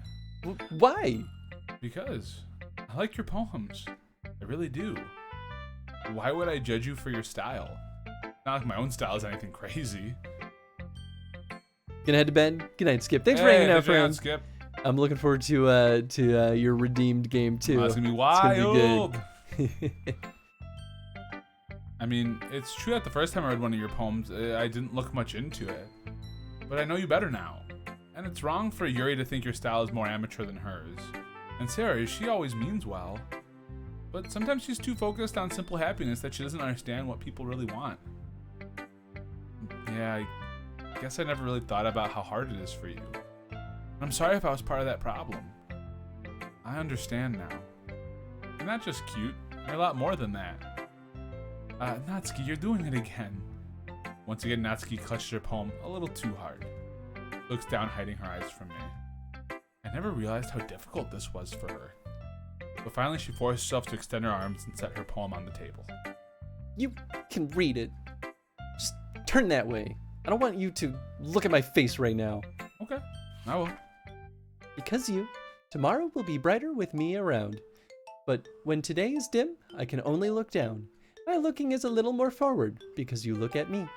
Why? Because I like your poems. I really do. Why would I judge you for your style? Not like my own style is anything crazy. Gonna head to bed. Good night, Skip. Thanks for hanging out, friends. Skip. I'm looking forward to your redeemed game too. Oh, it's gonna be wild. It's gonna be good. I mean, it's true that the first time I read one of your poems, I didn't look much into it. But I know you better now. And it's wrong for Yuri to think your style is more amateur than hers. And Sarah, she always means well. But sometimes she's too focused on simple happiness that she doesn't understand what people really want. Yeah, I guess I never really thought about how hard it is for you. I'm sorry if I was part of that problem. I understand now. You're not just cute, you're a lot more than that. Natsuki, you're doing it again. Once again, Natsuki clutched her poem a little too hard. Looks down, hiding her eyes from me. I never realized how difficult this was for her. But finally, she forced herself to extend her arms and set her poem on the table. You can read it. Just turn that way. I don't want you to look at my face right now. Okay, I will. Because tomorrow will be brighter with me around. But when today is dim, I can only look down. My looking is a little more forward because you look at me.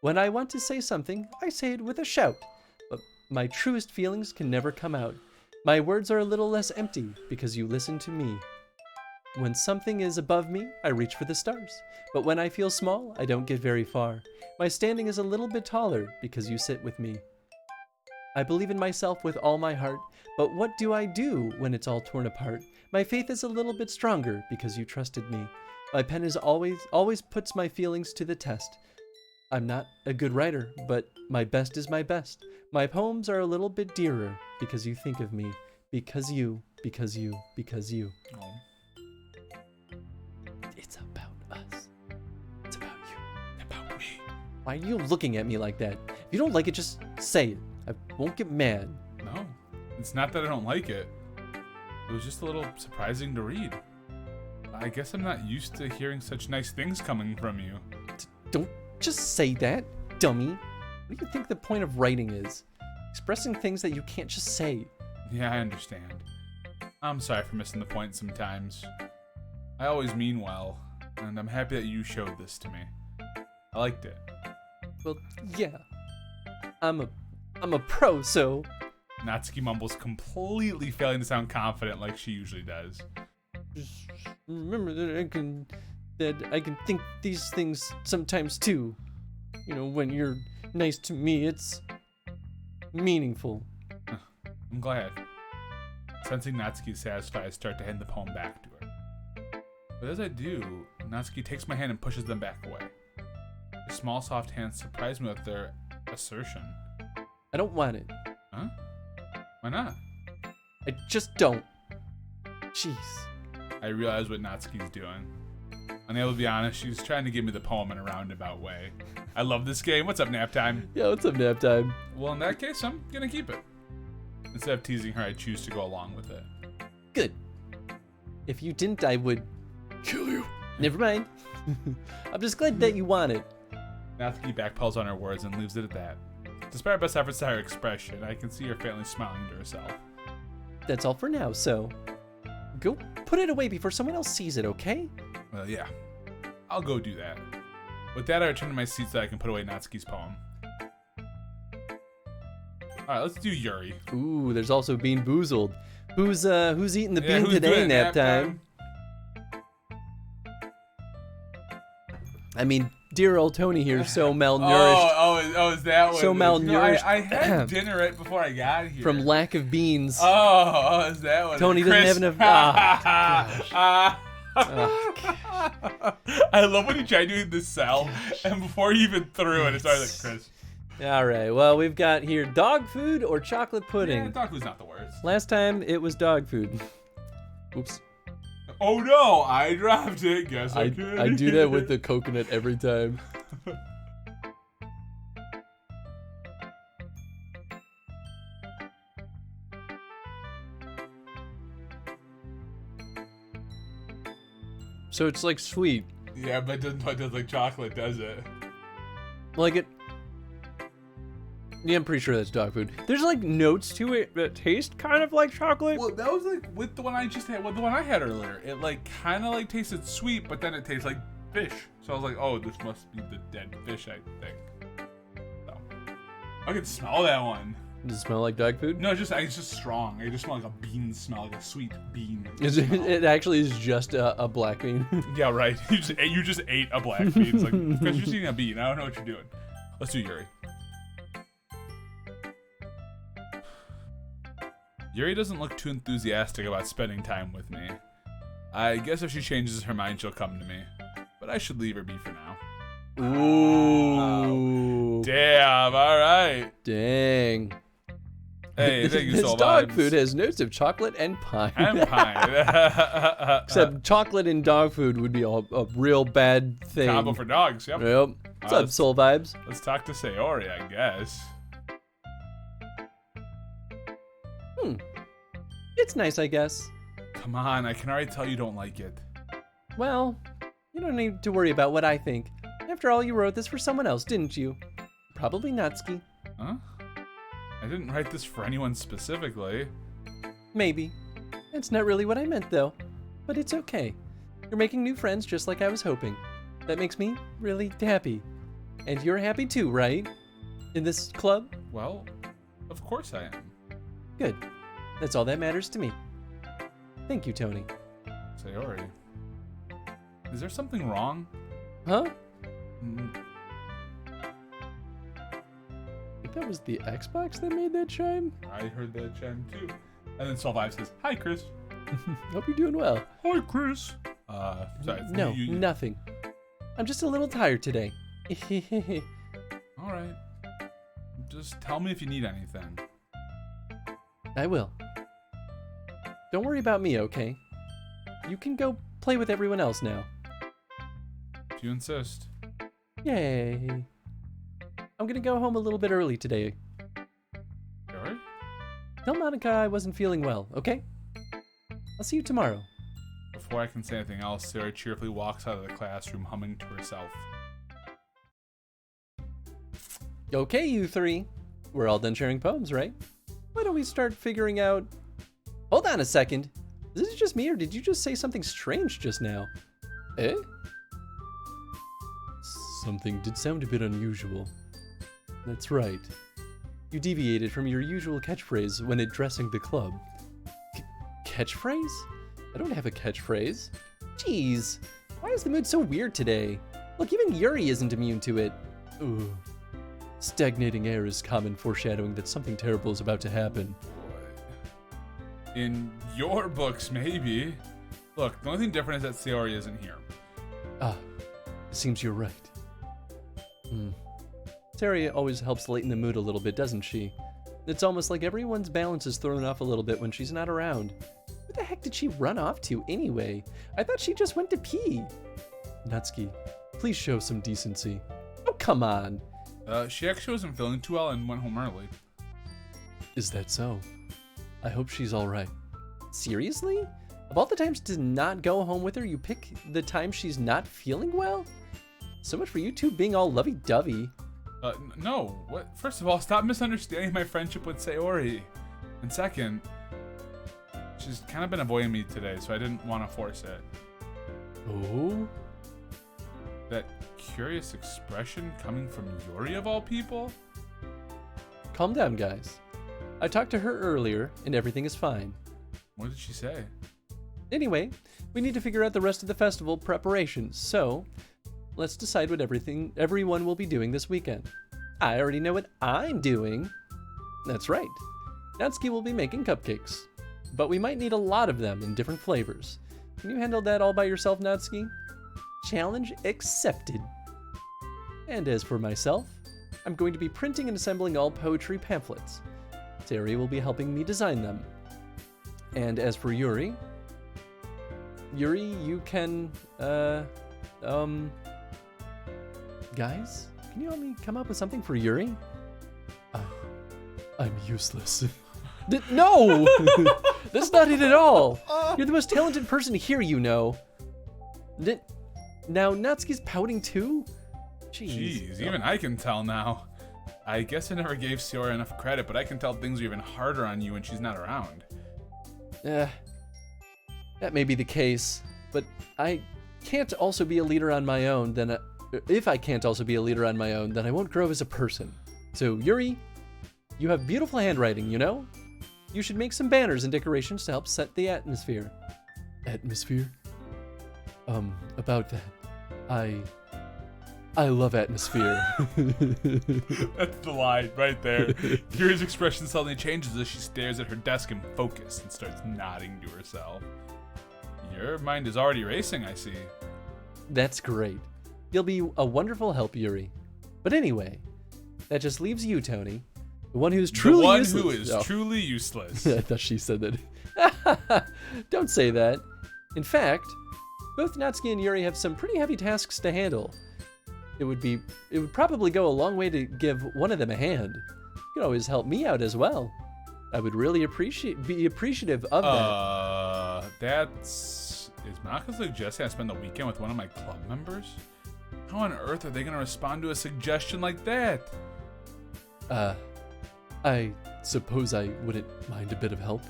When I want to say something, I say it with a shout. But my truest feelings can never come out. My words are a little less empty because you listen to me. When something is above me, I reach for the stars. But when I feel small, I don't get very far. My standing is a little bit taller because you sit with me. I believe in myself with all my heart, but what do I do when it's all torn apart? My faith is a little bit stronger because you trusted me. My pen is always puts my feelings to the test. I'm not a good writer, but my best is my best. My poems are a little bit dearer because you think of me. Because you. Oh. It's about us. It's about you. About me. Why are you looking at me like that? If you don't like it, just say it. I won't get mad. No, it's not that I don't like it. It was just a little surprising to read. I guess I'm not used to hearing such nice things coming from you. Don't just say that, dummy. What do you think the point of writing is? Expressing things that you can't just say. Yeah, I understand. I'm sorry for missing the point sometimes. I always mean well, and I'm happy that you showed this to me. I liked it. Well, yeah. I'm a pro, so... Natsuki mumbles, completely failing to sound confident like she usually does. Just remember that I can that I can think these things sometimes too. You know, when you're nice to me, it's meaningful. I'm glad. Sensing Natsuki is satisfied, I start to hand the poem back to her. But as I do, Natsuki takes my hand and pushes them back away. Her small, soft hands surprise me with their assertion. I don't want it. Huh? Why not? I just don't. Jeez. I realize what Natsuki's doing. Unable to be honest, she's trying to give me the poem in a roundabout way. I love this game. What's up, nap time? Yeah, what's up, nap time? Well, in that case, I'm gonna keep it. Instead of teasing her, I choose to go along with it. Good. If you didn't, I would Kill you. Never mind. I'm just glad that you want it. Natsuki backpedals on her words and leaves it at that. Despite her best efforts at her expression, I can see her faintly smiling to herself. That's all for now, so go put it away before someone else sees it, okay? Well, yeah. I'll go do that. With that, I return to my seat so I can put away Natsuki's poem. Alright, let's do Yuri. Ooh, there's also Bean Boozled. Who's eating the bean who's today, doing nap time? I mean, dear old Tony here, so malnourished. Oh, is that what so malnourished. You know, I had dinner right before I got here. From lack of beans. Oh, is that what Tony doesn't have enough. I love when you try doing the cell, and before you even threw it, it's already like, Chris. All right, well, we've got here dog food or chocolate pudding. Yeah, dog food's not the worst. Last time, it was dog food. Oops. Oh no, I dropped it. Guess I could. I do that with the coconut every time. So it's like sweet. Yeah, but it doesn't taste like chocolate, does it? Like it. Yeah, I'm pretty sure that's dog food. There's like notes to it that taste kind of like chocolate. Well, that was like with the one I just had, with the one I had earlier. It like kind of like tasted sweet, but then it tastes like fish. So I was like, oh, this must be the dead fish, I think. So I could smell that one. Does it smell like dog food? No, it's just strong. It just smells like a bean smell, like a sweet bean. It actually is just a black bean. Yeah, right. You just ate a black bean. It's like, because you're eating a bean. I don't know what you're doing. Let's do Yuri. Yuri doesn't look too enthusiastic about spending time with me. I guess if she changes her mind, she'll come to me. But I should leave her be for now. Ooh. Damn, alright. Dang. Hey, thank you so much. This dog food has notes of chocolate and pine. And pine. Except chocolate and dog food would be a real bad thing. Combo for dogs, yep. Yep. What's up, Soul Vibes? Let's talk to Sayori, I guess. It's nice, I guess. Come on, I can already tell you don't like it. Well, you don't need to worry about what I think. After all, you wrote this for someone else, didn't you? Probably Natsuki. Huh? I didn't write this for anyone specifically. Maybe. That's not really what I meant, though. But it's okay. You're making new friends just like I was hoping. That makes me really happy. And you're happy too, right? In this club? Well, of course I am. Good. That's all that matters to me. Thank you, Tony. Sayori. Is there something wrong? Huh? Mm. I think that was the Xbox that made that chime. I heard that chime too. And then Soul Vibe says, "Hi, Chris." Hope you're doing well. Hi, Chris. Sorry. No, nothing. I'm just a little tired today. All right. Just tell me if you need anything. I will. Don't worry about me, okay? You can go play with everyone else now. If you insist. Yay. I'm gonna go home a little bit early today. Sure. Tell Monica I wasn't feeling well, okay? I'll see you tomorrow. Before I can say anything else, Sarah cheerfully walks out of the classroom humming to herself. Okay, you three. We're all done sharing poems, right? Why don't we start figuring out... Hold on a second. Is this just me, or did you just say something strange just now? Eh? Something did sound a bit unusual. That's right. You deviated from your usual catchphrase when addressing the club. Catchphrase? I don't have a catchphrase. Jeez, Why is the mood so weird today? Look, even Yuri isn't immune to it. Ugh. Stagnating air is common foreshadowing that something terrible is about to happen. In your books, maybe. Look, the only thing different is that Sayori isn't here. Ah, it seems you're right. Sayori always helps lighten the mood a little bit, doesn't she? It's almost like everyone's balance is thrown off a little bit when she's not around. Where the heck did she run off to anyway? I thought she just went to pee. Natsuki, please show some decency. Oh, come on. She actually wasn't feeling too well and went home early. Is that so? I hope she's alright. Seriously? Of all the times to not go home with her, you pick the time she's not feeling well? So much for you two being all lovey-dovey. No. What? First of all, stop misunderstanding my friendship with Sayori. And second, she's kind of been avoiding me today, so I didn't want to force it. Oh? That curious expression coming from Yuri of all people? Calm down, guys. I talked to her earlier, and everything is fine. What did she say? Anyway, we need to figure out the rest of the festival preparations, so let's decide what everyone will be doing this weekend. I already know what I'm doing. That's right. Natsuki will be making cupcakes, but we might need a lot of them in different flavors. Can you handle that all by yourself, Natsuki? Challenge accepted. And as for myself, I'm going to be printing and assembling all poetry pamphlets. Sayori will be helping me design them. And as for Yuri, you can, guys, can you help me come up with something for Yuri? I'm useless. No! That's not it at all. You're the most talented person here, you know. Now Natsuki's pouting too? Jeez, even I can tell now. I guess I never gave Sayori enough credit, but I can tell things are even harder on you when she's not around. That may be the case, but I can't also be a leader on my own, if I can't also be a leader on my own, then I won't grow as a person. So Yuri, you have beautiful handwriting, you know? You should make some banners and decorations to help set the atmosphere. Atmosphere? About that, I love atmosphere. That's the line right there. Yuri's expression suddenly changes as she stares at her desk in focus and starts nodding to herself. Your mind is already racing, I see. That's great. You'll be a wonderful help, Yuri. But anyway, that just leaves you, Tony. The one who's truly useless. The one who is truly useless. I thought she said that. Don't say that. In fact, both Natsuki and Yuri have some pretty heavy tasks to handle. It would probably go a long way to give one of them a hand. You could always help me out as well. I would really be appreciative of that. Is Monica suggesting I spend the weekend with one of my club members? How on earth are they gonna respond to a suggestion like that? I suppose I wouldn't mind a bit of help.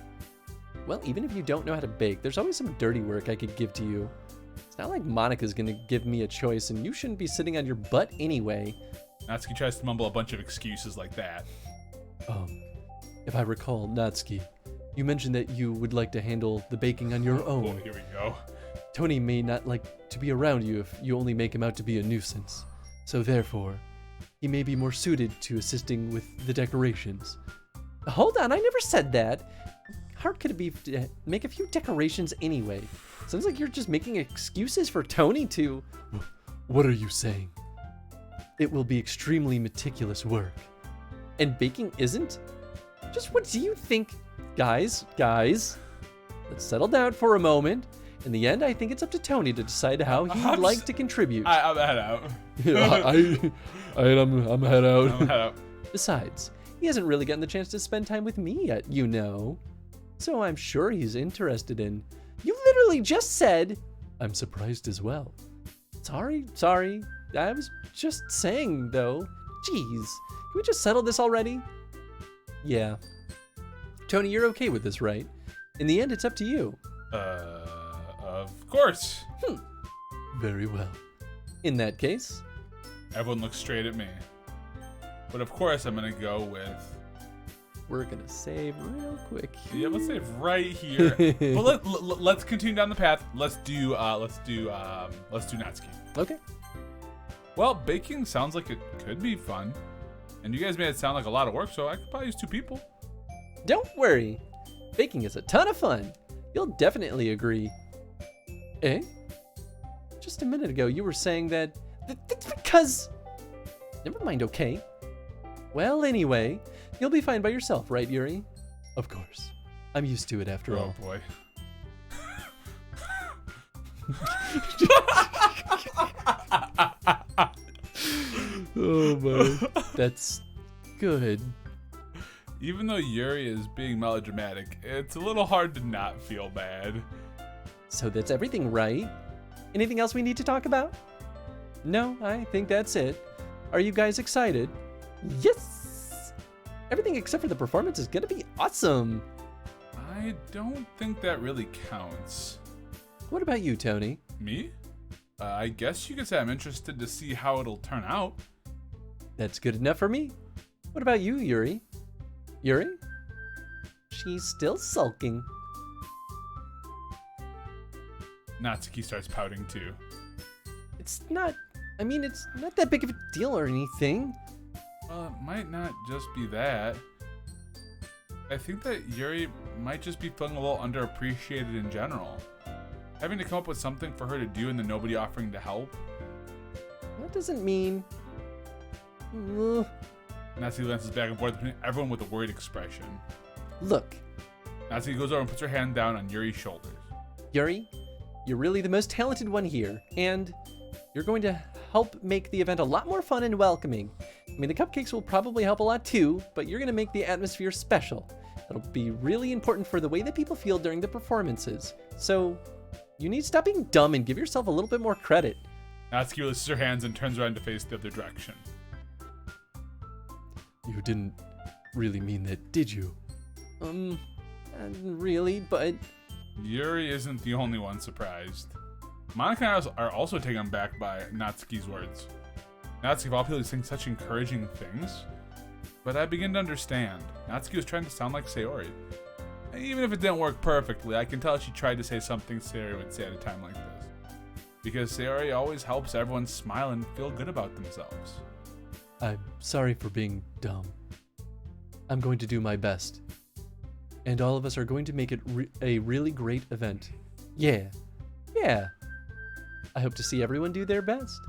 Well, even if you don't know how to bake, there's always some dirty work I could give to you. It's not like Monica's gonna give me a choice, and you shouldn't be sitting on your butt anyway. Natsuki tries to mumble a bunch of excuses like that. If I recall, Natsuki, you mentioned that you would like to handle the baking on your own. Oh, here we go. Tony may not like to be around you if you only make him out to be a nuisance. So therefore, he may be more suited to assisting with the decorations. Hold on, I never said that. How hard could it be to make a few decorations anyway? Sounds like you're just making excuses for Tony to... What are you saying? It will be extremely meticulous work. And baking isn't? Just what do you think? Guys, let's settle down for a moment. In the end, I think it's up to Tony to decide how he'd like to contribute. I'm head out. I'm head out. I'm head out. Besides, he hasn't really gotten the chance to spend time with me yet, you know. So I'm sure he's interested in... You literally just said... I'm surprised as well. Sorry. I was just saying, though. Jeez, can we just settle this already? Yeah. Tony, you're okay with this, right? In the end, it's up to you. Of course. Very well. In that case... Everyone looks straight at me. But of course I'm gonna go with we're gonna save real quick. Yeah, let's save right here. But let's continue down the path. Let's do Natsuki. Okay. Well, baking sounds like it could be fun, and you guys made it sound like a lot of work, so I could probably use 2 people. Don't worry. Baking is a ton of fun. You'll definitely agree. Eh? Just a minute ago, you were saying that... That's because... Never mind, okay? Well, anyway, you'll be fine by yourself, right, Yuri? Of course. I'm used to it after all. Oh, boy. Oh, my. That's good. Even though Yuri is being melodramatic, it's a little hard to not feel bad. So that's everything, right? Anything else we need to talk about? No, I think that's it. Are you guys excited? Yes! Everything except for the performance is gonna be awesome. I don't think that really counts. What about you, Tony? Me? I guess you could say I'm interested to see how it'll turn out. That's good enough for me. What about you, Yuri? Yuri? She's still sulking. Natsuki starts pouting too. It's not that big of a deal or anything. Well, it might not just be that. I think that Yuri might just be feeling a little underappreciated in general. Having to come up with something for her to do and then nobody offering to help. That doesn't mean... Natsuki glances back and forth between everyone with a worried expression. Look. Natsuki goes over and puts her hand down on Yuri's shoulders. Yuri, you're really the most talented one here, and you're going to help make the event a lot more fun and welcoming. I mean, the cupcakes will probably help a lot too, but you're going to make the atmosphere special. That'll be really important for the way that people feel during the performances. So, you need to stop being dumb and give yourself a little bit more credit. Natsuki releases her hands and turns around to face the other direction. You didn't really mean that, did you? Really, but... Yuri isn't the only one surprised. Monica and I are also taken aback by Natsuki's words. Natsuki of all people is saying such encouraging things, but I begin to understand. Natsuki was trying to sound like Sayori. Even if it didn't work perfectly, I can tell she tried to say something Sayori would say at a time like this. Because Sayori always helps everyone smile and feel good about themselves. I'm sorry for being dumb. I'm going to do my best. And all of us are going to make it a really great event. Yeah. I hope to see everyone do their best.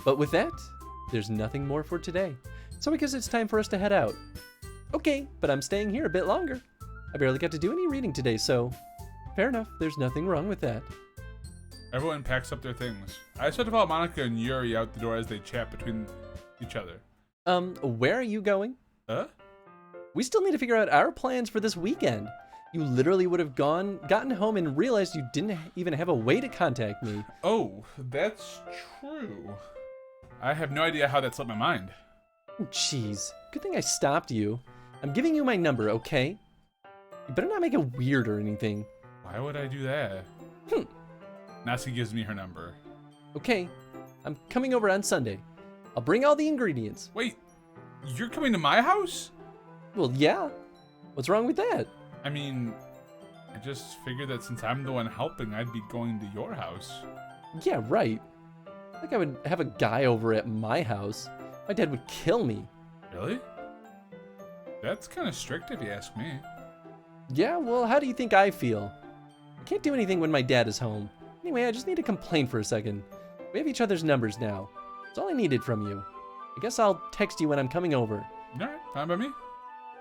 But with that, there's nothing more for today. So I guess it's time for us to head out. Okay, but I'm staying here a bit longer. I barely got to do any reading today, so fair enough. There's nothing wrong with that. Everyone packs up their things. I start to follow Monica and Yuri out the door as they chat between each other. Where are you going? Huh? We still need to figure out our plans for this weekend. You literally would have gotten home and realized you didn't even have a way to contact me. Oh, that's true. I have no idea how that slipped my mind. Jeez, good thing I stopped you. I'm giving you my number, okay? You better not make it weird or anything. Why would I do that? Natsuki gives me her number. Okay, I'm coming over on Sunday. I'll bring all the ingredients. Wait, you're coming to my house? Well, yeah. What's wrong with that? I mean, I just figured that since I'm the one helping, I'd be going to your house. Yeah, right. I think I would have a guy over at my house. My dad would kill me. Really? That's kind of strict if you ask me. Yeah, well, how do you think I feel? I can't do anything when my dad is home. Anyway, I just need to complain for a second. We have each other's numbers now. That's all I needed from you. I guess I'll text you when I'm coming over. Alright, fine by me.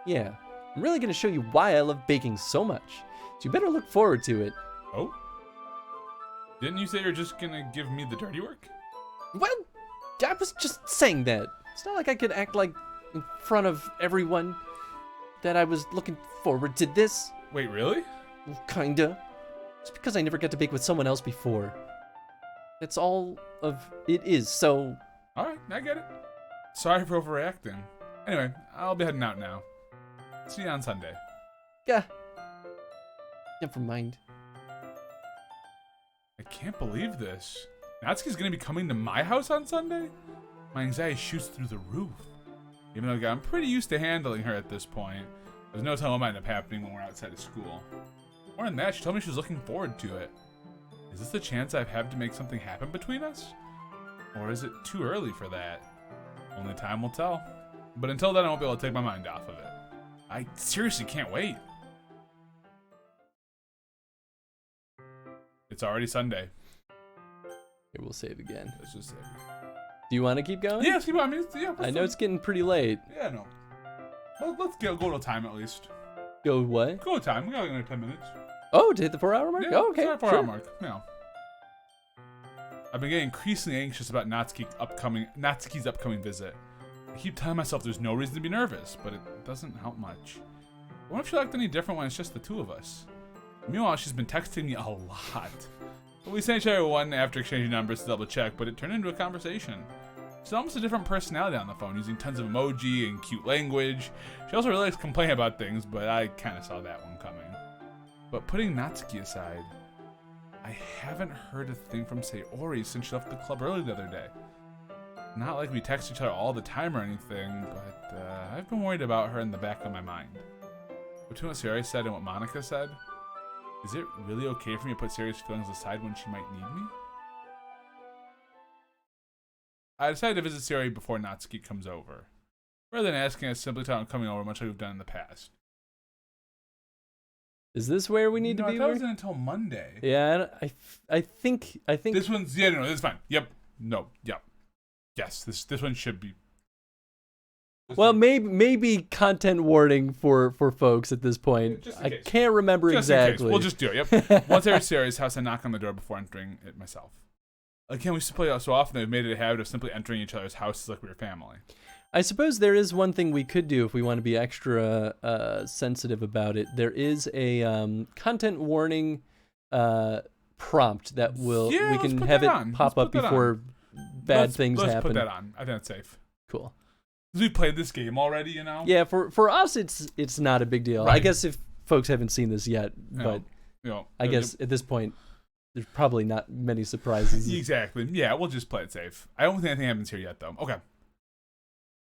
Yeah, I'm really gonna show you why I love baking so much. So you better look forward to it. Oh? Didn't you say you're just gonna give me the dirty work? Well, I was just saying that. It's not like I could act like in front of everyone that I was looking forward to this. Wait, really? Kinda. Just because I never got to bake with someone else before. That's all of it is, so... Alright, I get it. Sorry for overreacting. Anyway, I'll be heading out now. See you on Sunday. Yeah. Never mind. I can't believe this. Natsuki's gonna be coming to my house on Sunday? My anxiety shoots through the roof. Even though I'm pretty used to handling her at this point, There's no telling what might end up happening when we're outside of school. More than that, she told me she was looking forward to it. Is this the chance I've had to make something happen between us? Or is it too early for that? Only time will tell. But until then, I won't be able to take my mind off of it. I seriously can't wait. It's already Sunday. Here, we'll save again. Let's just save. Do you want to keep going? Yeah, let's keep on. I mean, yeah, I know it's getting pretty late. Yeah, no. Well, let's go to time at least. Go what? Go to time. We got another 10 minutes. Oh, to hit the 4-hour mark? Yeah, Oh, okay. it's our 4-hour mark. Yeah. I've been getting increasingly anxious about Natsuki's upcoming visit. I keep telling myself there's no reason to be nervous, but it doesn't help much. I wonder if she liked any different when it's just the two of us. Meanwhile, she's been texting me a lot. We sent each other one after exchanging numbers to double check, but it turned into a conversation. She's almost a different personality on the phone, using tons of emoji and cute language. She also really likes complaining about things, but I kind of saw that one coming. But putting Natsuki aside, I haven't heard a thing from Sayori since she left the club early the other day. Not like we text each other all the time or anything, but I've been worried about her in the back of my mind. Between what Sayori said and what Monica said, is it really okay for me to put Sayori's feelings aside when she might need me? I decided to visit Sayori before Natsuki comes over, rather than asking us simply to coming over, much like we've done in the past. Is this where we need to be? I thought it wasn't until Monday. Yeah, I think this one's no, this is fine. Yep, no, yep, yes. This one should be. Well, maybe content warning for folks at this point. I can't remember just exactly. We'll just do it. Yep. Once every Sayori's house, I knock on the door before entering it myself. Again, we used to play out so often that we've made it a habit of simply entering each other's houses like we were family. I suppose there is one thing we could do if we want to be extra sensitive about it. There is a content warning prompt that we can have it pop up before bad things happen. Let's put that on. I think that's safe. Cool. We played this game already, you know. Yeah, for us, it's not a big deal. Right. I guess if folks haven't seen this yet, but I guess at this point, there's probably not many surprises. Exactly. Yeah, we'll just play it safe. I don't think anything happens here yet, though. Okay.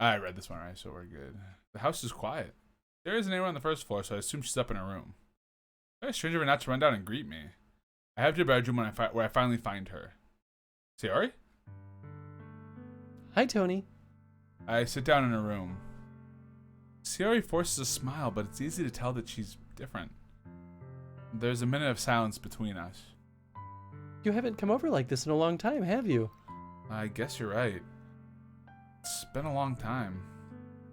I read this one right, so we're good. The house is quiet. There isn't anyone on the first floor, so I assume she's up in her room. Very strange of her not to run down and greet me. I head to her bedroom where I finally find her. Sayori? Hi, Tony. I sit down in her room. Sayori forces a smile, but it's easy to tell that she's different. There's a minute of silence between us. You haven't come over like this in a long time, have you? I guess you're right. It's been a long time.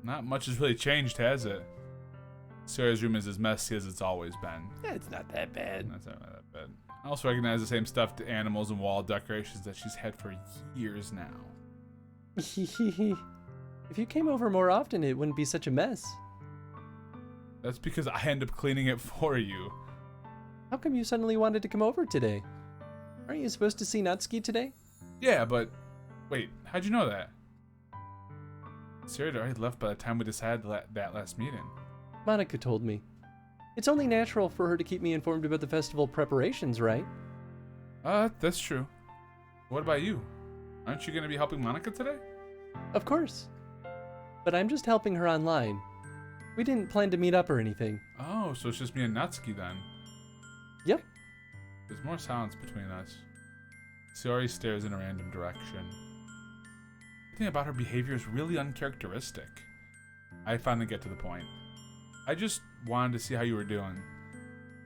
Not much has really changed, has it? Sayori's room is as messy as it's always been. Yeah, it's not that bad. It's not that bad. I also recognize the same stuffed animals and wall decorations that she's had for years now. If you came over more often, it wouldn't be such a mess. That's because I end up cleaning it for you. How come you suddenly wanted to come over today? Aren't you supposed to see Natsuki today? Yeah, but... Wait, how'd you know that? Sayori had already left by the time we decided that last meeting. Monica told me. It's only natural for her to keep me informed about the festival preparations, right? That's true. What about you? Aren't you going to be helping Monica today? Of course. But I'm just helping her online. We didn't plan to meet up or anything. Oh, so it's just me and Natsuki then. Yep. There's more silence between us. Sayori stares in a random direction. Everything about her behavior is really uncharacteristic. I finally get to the point. I just wanted to see how you were doing.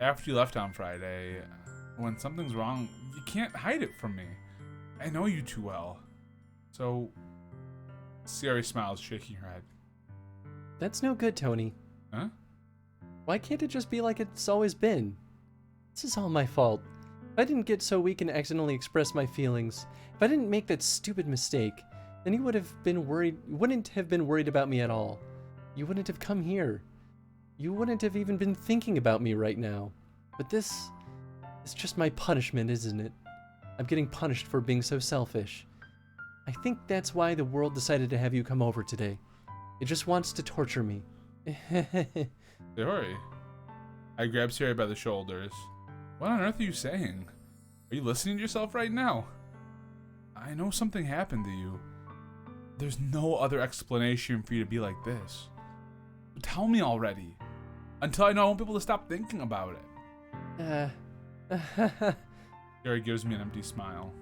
After you left on Friday, when something's wrong, you can't hide it from me. I know you too well. So, Sayori smiles, shaking her head. That's no good, Tony. Huh? Why can't it just be like it's always been? This is all my fault. If I didn't get so weak and accidentally express my feelings, if I didn't make that stupid mistake, then you wouldn't have been worried about me at all. You wouldn't have come here. You wouldn't have even been thinking about me right now. But this is just my punishment, isn't it? I'm getting punished for being so selfish. I think that's why the world decided to have you come over today. It just wants to torture me. Sayori. I grab Sayori by the shoulders. What on earth are you saying? Are you listening to yourself right now? I know something happened to you. There's no other explanation for you to be like this. Tell me already. Until I know I won't be able to stop thinking about it. Sayori gives me an empty smile.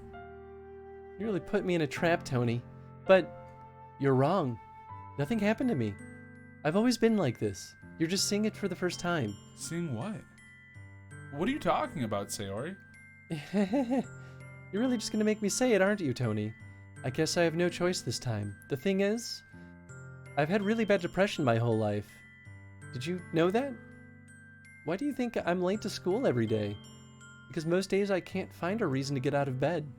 You really put me in a trap, Tony. But you're wrong. Nothing happened to me. I've always been like this. You're just seeing it for the first time. Seeing what? What are you talking about, Sayori? You're really just gonna make me say it, aren't you, Tony? I guess I have no choice this time. The thing is, I've had really bad depression my whole life. Did you know that? Why do you think I'm late to school every day? Because most days I can't find a reason to get out of bed.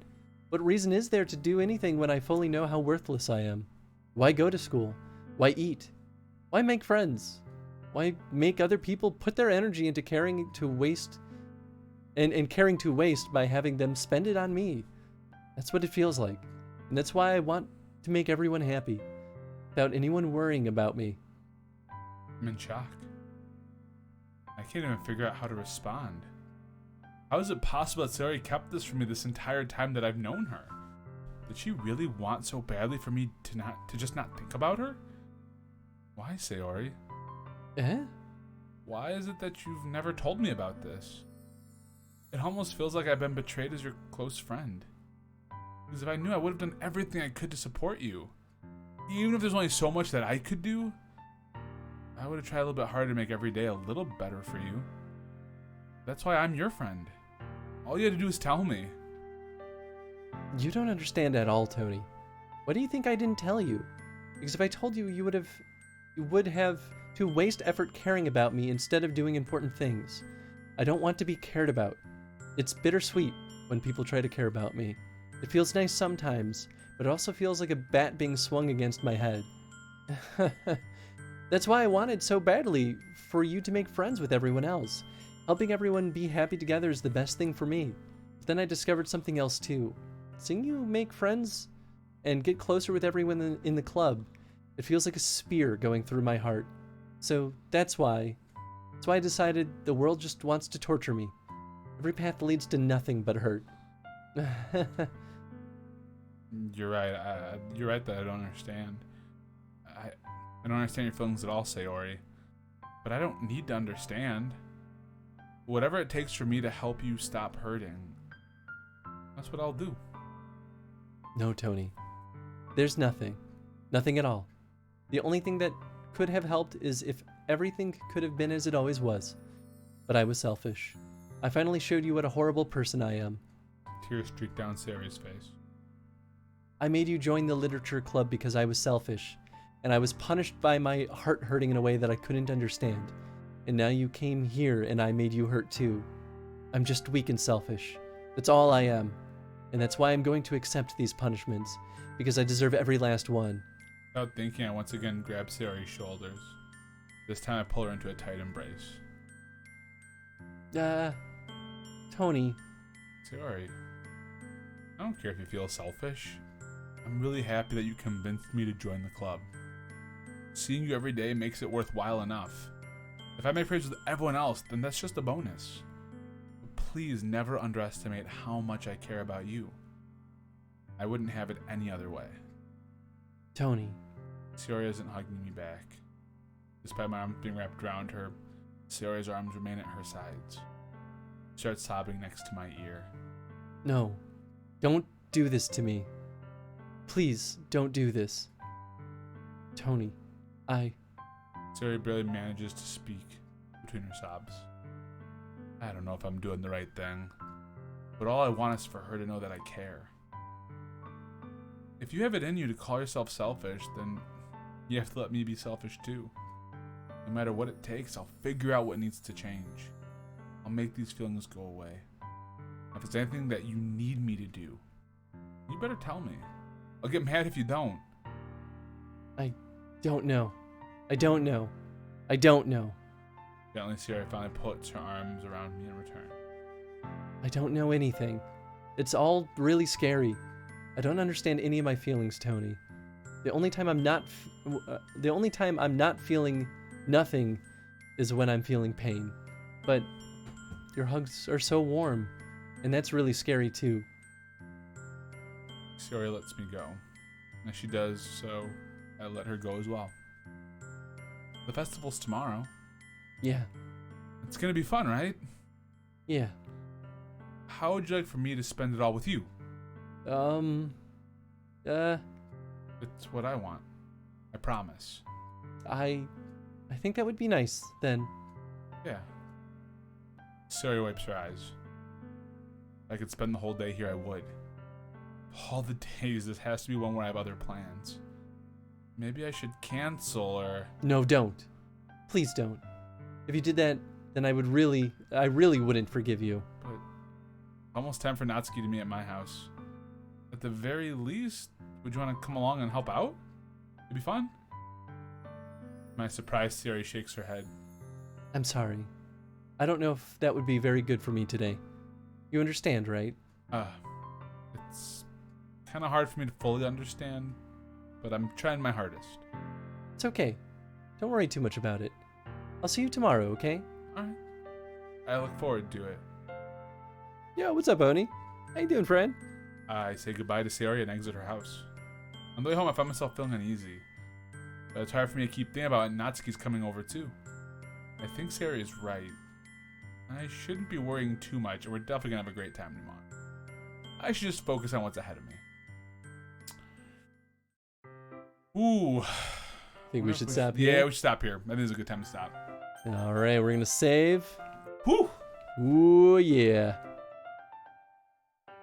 What reason is there to do anything when I fully know how worthless I am? Why go to school? Why eat? Why make friends? Why make other people put their energy into caring to waste and caring to waste by having them spend it on me? That's what it feels like. And that's why I want to make everyone happy, without anyone worrying about me. I'm in shock. I can't even figure out how to respond. How is it possible that Sayori kept this from me this entire time that I've known her? Did she really want so badly for me to just not think about her? Why, Sayori? Why is it that you've never told me about this? It almost feels like I've been betrayed as your close friend. Because if I knew, I would have done everything I could to support you. Even if there's only so much that I could do, I would have tried a little bit harder to make every day a little better for you. That's why I'm your friend. All you had to do is tell me. You don't understand at all, Tony. Why do you think I didn't tell you? Because if I told you, you would have to waste effort caring about me instead of doing important things. I don't want to be cared about. It's bittersweet when people try to care about me. It feels nice sometimes, but it also feels like a bat being swung against my head. That's why I wanted so badly for you to make friends with everyone else. Helping everyone be happy together is the best thing for me. But then I discovered something else too. Seeing you make friends and get closer with everyone in the club, it feels like a spear going through my heart. So that's why I decided the world just wants to torture me. Every path leads to nothing but hurt. You're right. You're right that I don't understand. I don't understand your feelings at all, Sayori. But I don't need to understand. Whatever it takes for me to help you stop hurting, that's what I'll do. No, Tony. There's nothing. Nothing at all. The only thing that could have helped is if everything could have been as it always was. But I was selfish. I finally showed you what a horrible person I am. Tears streak down Sayori's face. I made you join the literature club because I was selfish, and I was punished by my heart hurting in a way that I couldn't understand. And now you came here and I made you hurt too. I'm just weak and selfish. That's all I am. And that's why I'm going to accept these punishments, because I deserve every last one. Without thinking, I once again grab Sayori's shoulders. This time I pull her into a tight embrace. Tony. Sayori, I don't care if you feel selfish. I'm really happy that you convinced me to join the club. Seeing you every day makes it worthwhile enough. If I make friends with everyone else, then that's just a bonus. But please never underestimate how much I care about you. I wouldn't have it any other way. Tony. Sayori isn't hugging me back. Despite my arms being wrapped around her, Sayori's arms remain at her sides. She starts sobbing next to my ear. No. Don't do this to me. Please, don't do this. Tony, Sayori barely manages to speak between her sobs. I don't know if I'm doing the right thing, but all I want is for her to know that I care. If you have it in you to call yourself selfish, then you have to let me be selfish too. No matter what it takes, I'll figure out what needs to change. I'll make these feelings go away. If there's anything that you need me to do, you better tell me. I'll get mad if you don't. I don't know. I don't know. I don't know. Gently, Sayori finally puts her arms around me in return. I don't know anything. It's all really scary. I don't understand any of my feelings, Tony. The only time I'm not feeling nothing is when I'm feeling pain. But your hugs are so warm, and that's really scary too. Sayori lets me go. And as she does so, I let her go as well. The festival's tomorrow. Yeah. It's gonna be fun, right? Yeah. How would you like for me to spend it all with you? It's what I want. I promise. I think that would be nice then. Yeah. Sayori wipes her eyes. If I could spend the whole day here, I would. All the days, this has to be one where I have other plans. Maybe I should cancel or... No, don't. Please don't. If you did that, then I really wouldn't forgive you. But almost time for Natsuki to meet at my house. At the very least, would you want to come along and help out? It'd be fun. My surprised Sayori shakes her head. I'm sorry. I don't know if that would be very good for me today. You understand, right? It's kind of hard for me to fully understand, but I'm trying my hardest. It's okay. Don't worry too much about it. I'll see you tomorrow, okay? Alright. I look forward to it. Yo, what's up, Oni? How you doing, friend? I say goodbye to Sayori and exit her house. On the way home, I find myself feeling uneasy. But it's hard for me to keep thinking about it. Natsuki's coming over too. I think Sayori is right. I shouldn't be worrying too much, or we're definitely gonna have a great time tomorrow. I should just focus on what's ahead of me. Ooh. Think we should stop here? Yeah, we should stop here. I think it's a good time to stop. All right, we're gonna save. Whew. Ooh, yeah.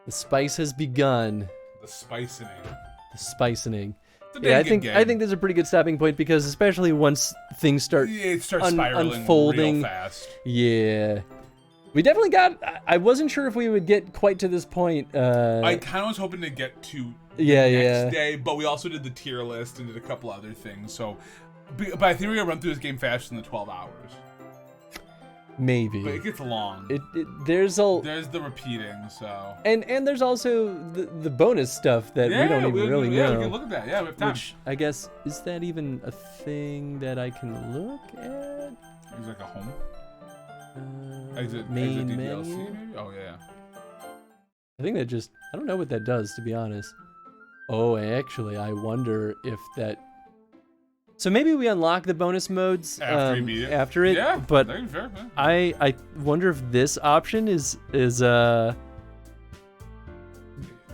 The spice has begun. The spicening. The spicening. Yeah, I think this is a pretty good stopping point because especially once things start it starts spiraling unfolding real fast. Yeah. We definitely got I wasn't sure if we would get quite to this point. I kind of was hoping to get to the next day, but we also did the tier list and did a couple other things. So but I think we're going to run through this game faster than the 12 hours. Maybe. But it gets long. There's the repeating, so. And there's also the bonus stuff that we don't even really know. Yeah, we can look at that. Yeah, we have time. Which I guess, is that even a thing that I can look at? It's like a home. Main exit menu? DLC, maybe? Oh, yeah. I think that just, I don't know what that does, to be honest. Oh, actually, I wonder if that... So maybe we unlock the bonus modes after it. Yeah, but fair, man. I wonder if this option is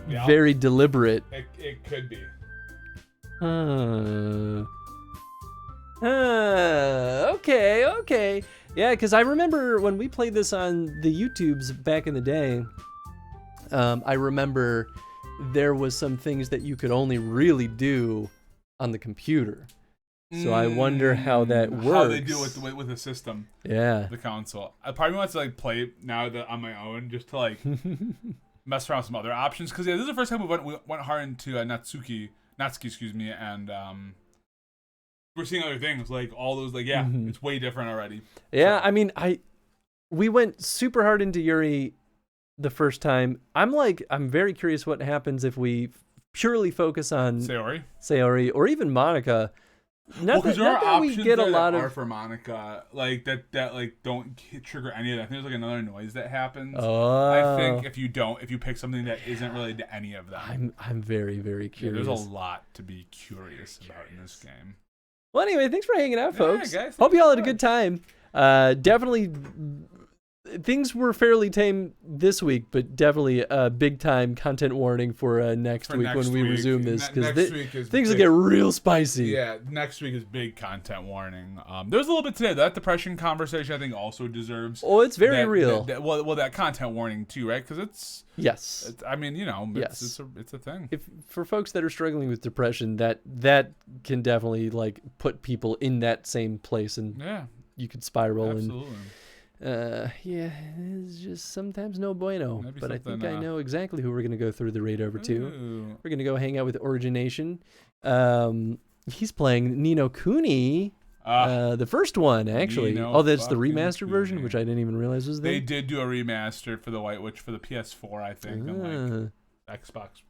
very deliberate. It could be. Okay. Yeah, because I remember when we played this on the YouTubes back in the day, I remember there was some things that you could only really do on the computer. So I wonder how that works. How they do it with the system. Yeah. The console. I probably want to like play now that on my own just to like mess around with some other options. Because yeah, this is the first time we went hard into Natsuki, excuse me, and we're seeing other things like all those like it's way different already. Yeah, so. I mean we went super hard into Yuri the first time. I'm very curious what happens if we purely focus on Sayori or even Monica. Because there are options that are for Monica, like that like don't trigger any of that. I think there's like another noise that happens. I think if you pick something that isn't related to any of them. I'm very, very curious. Yeah, there's a lot to be curious about in this game. Well, anyway, thanks for hanging out, folks. Yeah, guys, hope you all had a good time. Definitely. Things were fairly tame this week, but definitely a big time content warning for next week when we resume this, because things will get real spicy. Yeah, next week is big content warning. There's a little bit today. That depression conversation I think also deserves. Oh, it's very real. That content warning too, right? Because it's I mean, it's a thing. If for folks that are struggling with depression, that can definitely like put people in that same place, and you could spiral. Absolutely. It's just sometimes no bueno. But I think I know exactly who we're gonna go through the raid over to. We're gonna go hang out with Origination. He's playing Ni no Kuni. The first one, actually. That's the remastered version, which I didn't even realize was there. They did do a remaster for the White Witch for the PS4, I think, and like Xbox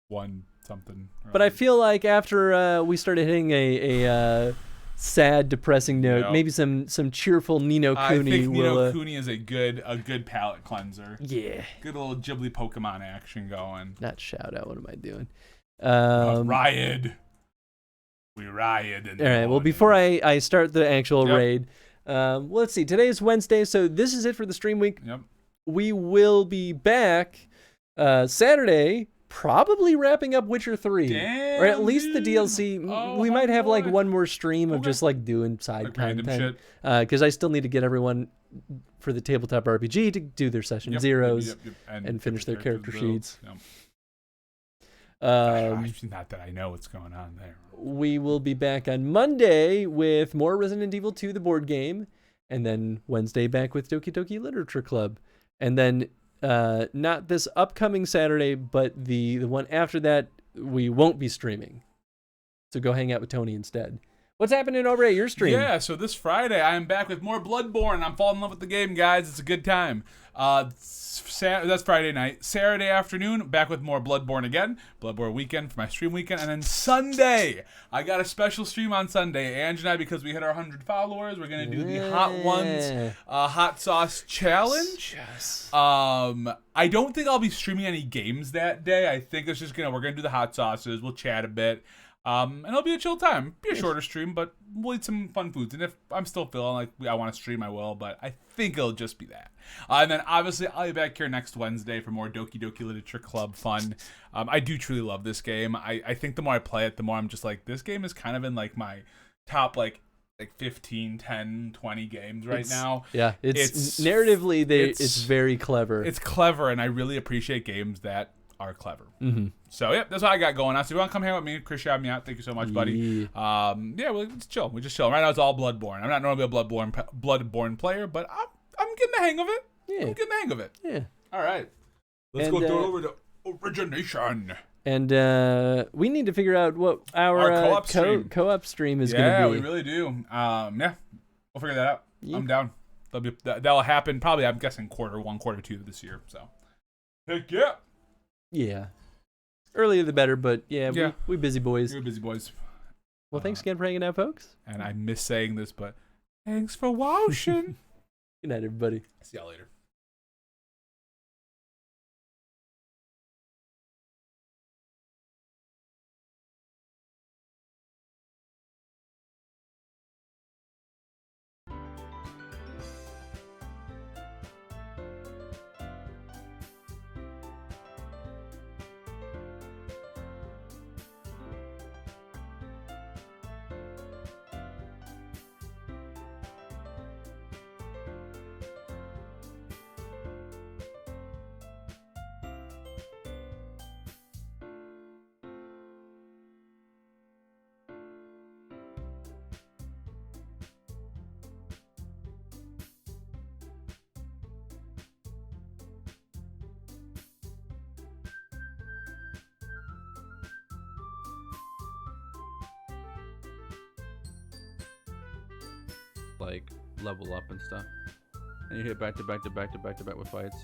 One something. But I feel like after we started hitting a sad, depressing note, maybe some cheerful Ni no Kuni. I think Ni no Kuni is a good palate cleanser. Yeah. Good little Ghibli Pokemon action going. Not shout out. What am I doing? Riot. We riot. All right. Well, before I start the actual raid, Let's see. Today is Wednesday, so this is it for the stream week. Yep. We will be back Saturday, probably wrapping up Witcher 3. Damn, or at least the dude. DLC. Oh, We might have like boy. one more stream of Okay. just like doing side Like random content. shit. Because I still need to get everyone for the tabletop RPG to do their session Yep, zeros yep. and finish their character builds. sheets. Yep. Um, Not that I know what's going on there. we will be back on Monday with more Resident Evil 2, the board game, and then Wednesday back with Doki Doki Literature Club, and then not this upcoming Saturday, but the one after that we won't be streaming. So go hang out with Tony instead. What's happening over at your stream? Yeah, so this Friday I am back with more Bloodborne. I'm falling in love with the game, guys. It's a good time. That's Friday night. Saturday afternoon, back with more Bloodborne again. Bloodborne weekend for my stream weekend. And then Sunday, I got a special stream on Sunday. Ange and I, because we hit our 100 followers, we're going to do the Hot Ones Hot Sauce Challenge. Yes. I don't think I'll be streaming any games that day. I think it's just we're going to do the hot sauces. We'll chat a bit. And it'll be a chill time. Be a shorter stream, but we'll eat some fun foods. And if I'm still feeling like I want to stream, I will. But I think it'll just be that. And then obviously I'll be back here next Wednesday for more Doki Doki Literature Club fun. I do truly love this game. I think the more I play it, the more I'm just like, this game is kind of in like my top like 15, 10, 20 games right now. Yeah, it's narratively it's very clever. It's clever, and I really appreciate games that are clever. Mm-hmm. So yeah, that's what I got going on. So if you want to come hang out with me, Chris, shout me out. Thank you so much, buddy. Yeah. Yeah, well, it's chill. We just chill. Right now it's all Bloodborne. I'm not normally a Bloodborne player, but I'm getting the hang of it. Yeah. I'm getting the hang of it. Yeah. All right. Let's And, go throw it over to Origination. And we need to figure out what our co-op stream. co-op stream is going to Yeah, be. we really do. Yeah, we'll figure that out. Yeah. I'm down. That'll happen probably, I'm guessing, quarter 1, quarter 2 this year. So, heck yeah. Yeah. Earlier the better, but yeah. We busy boys. You're busy boys. Well, thanks again for hanging out, folks. And I miss saying this, but thanks for watching. Good night, everybody. See y'all later. Like level up and stuff, and you hit back to back with fights.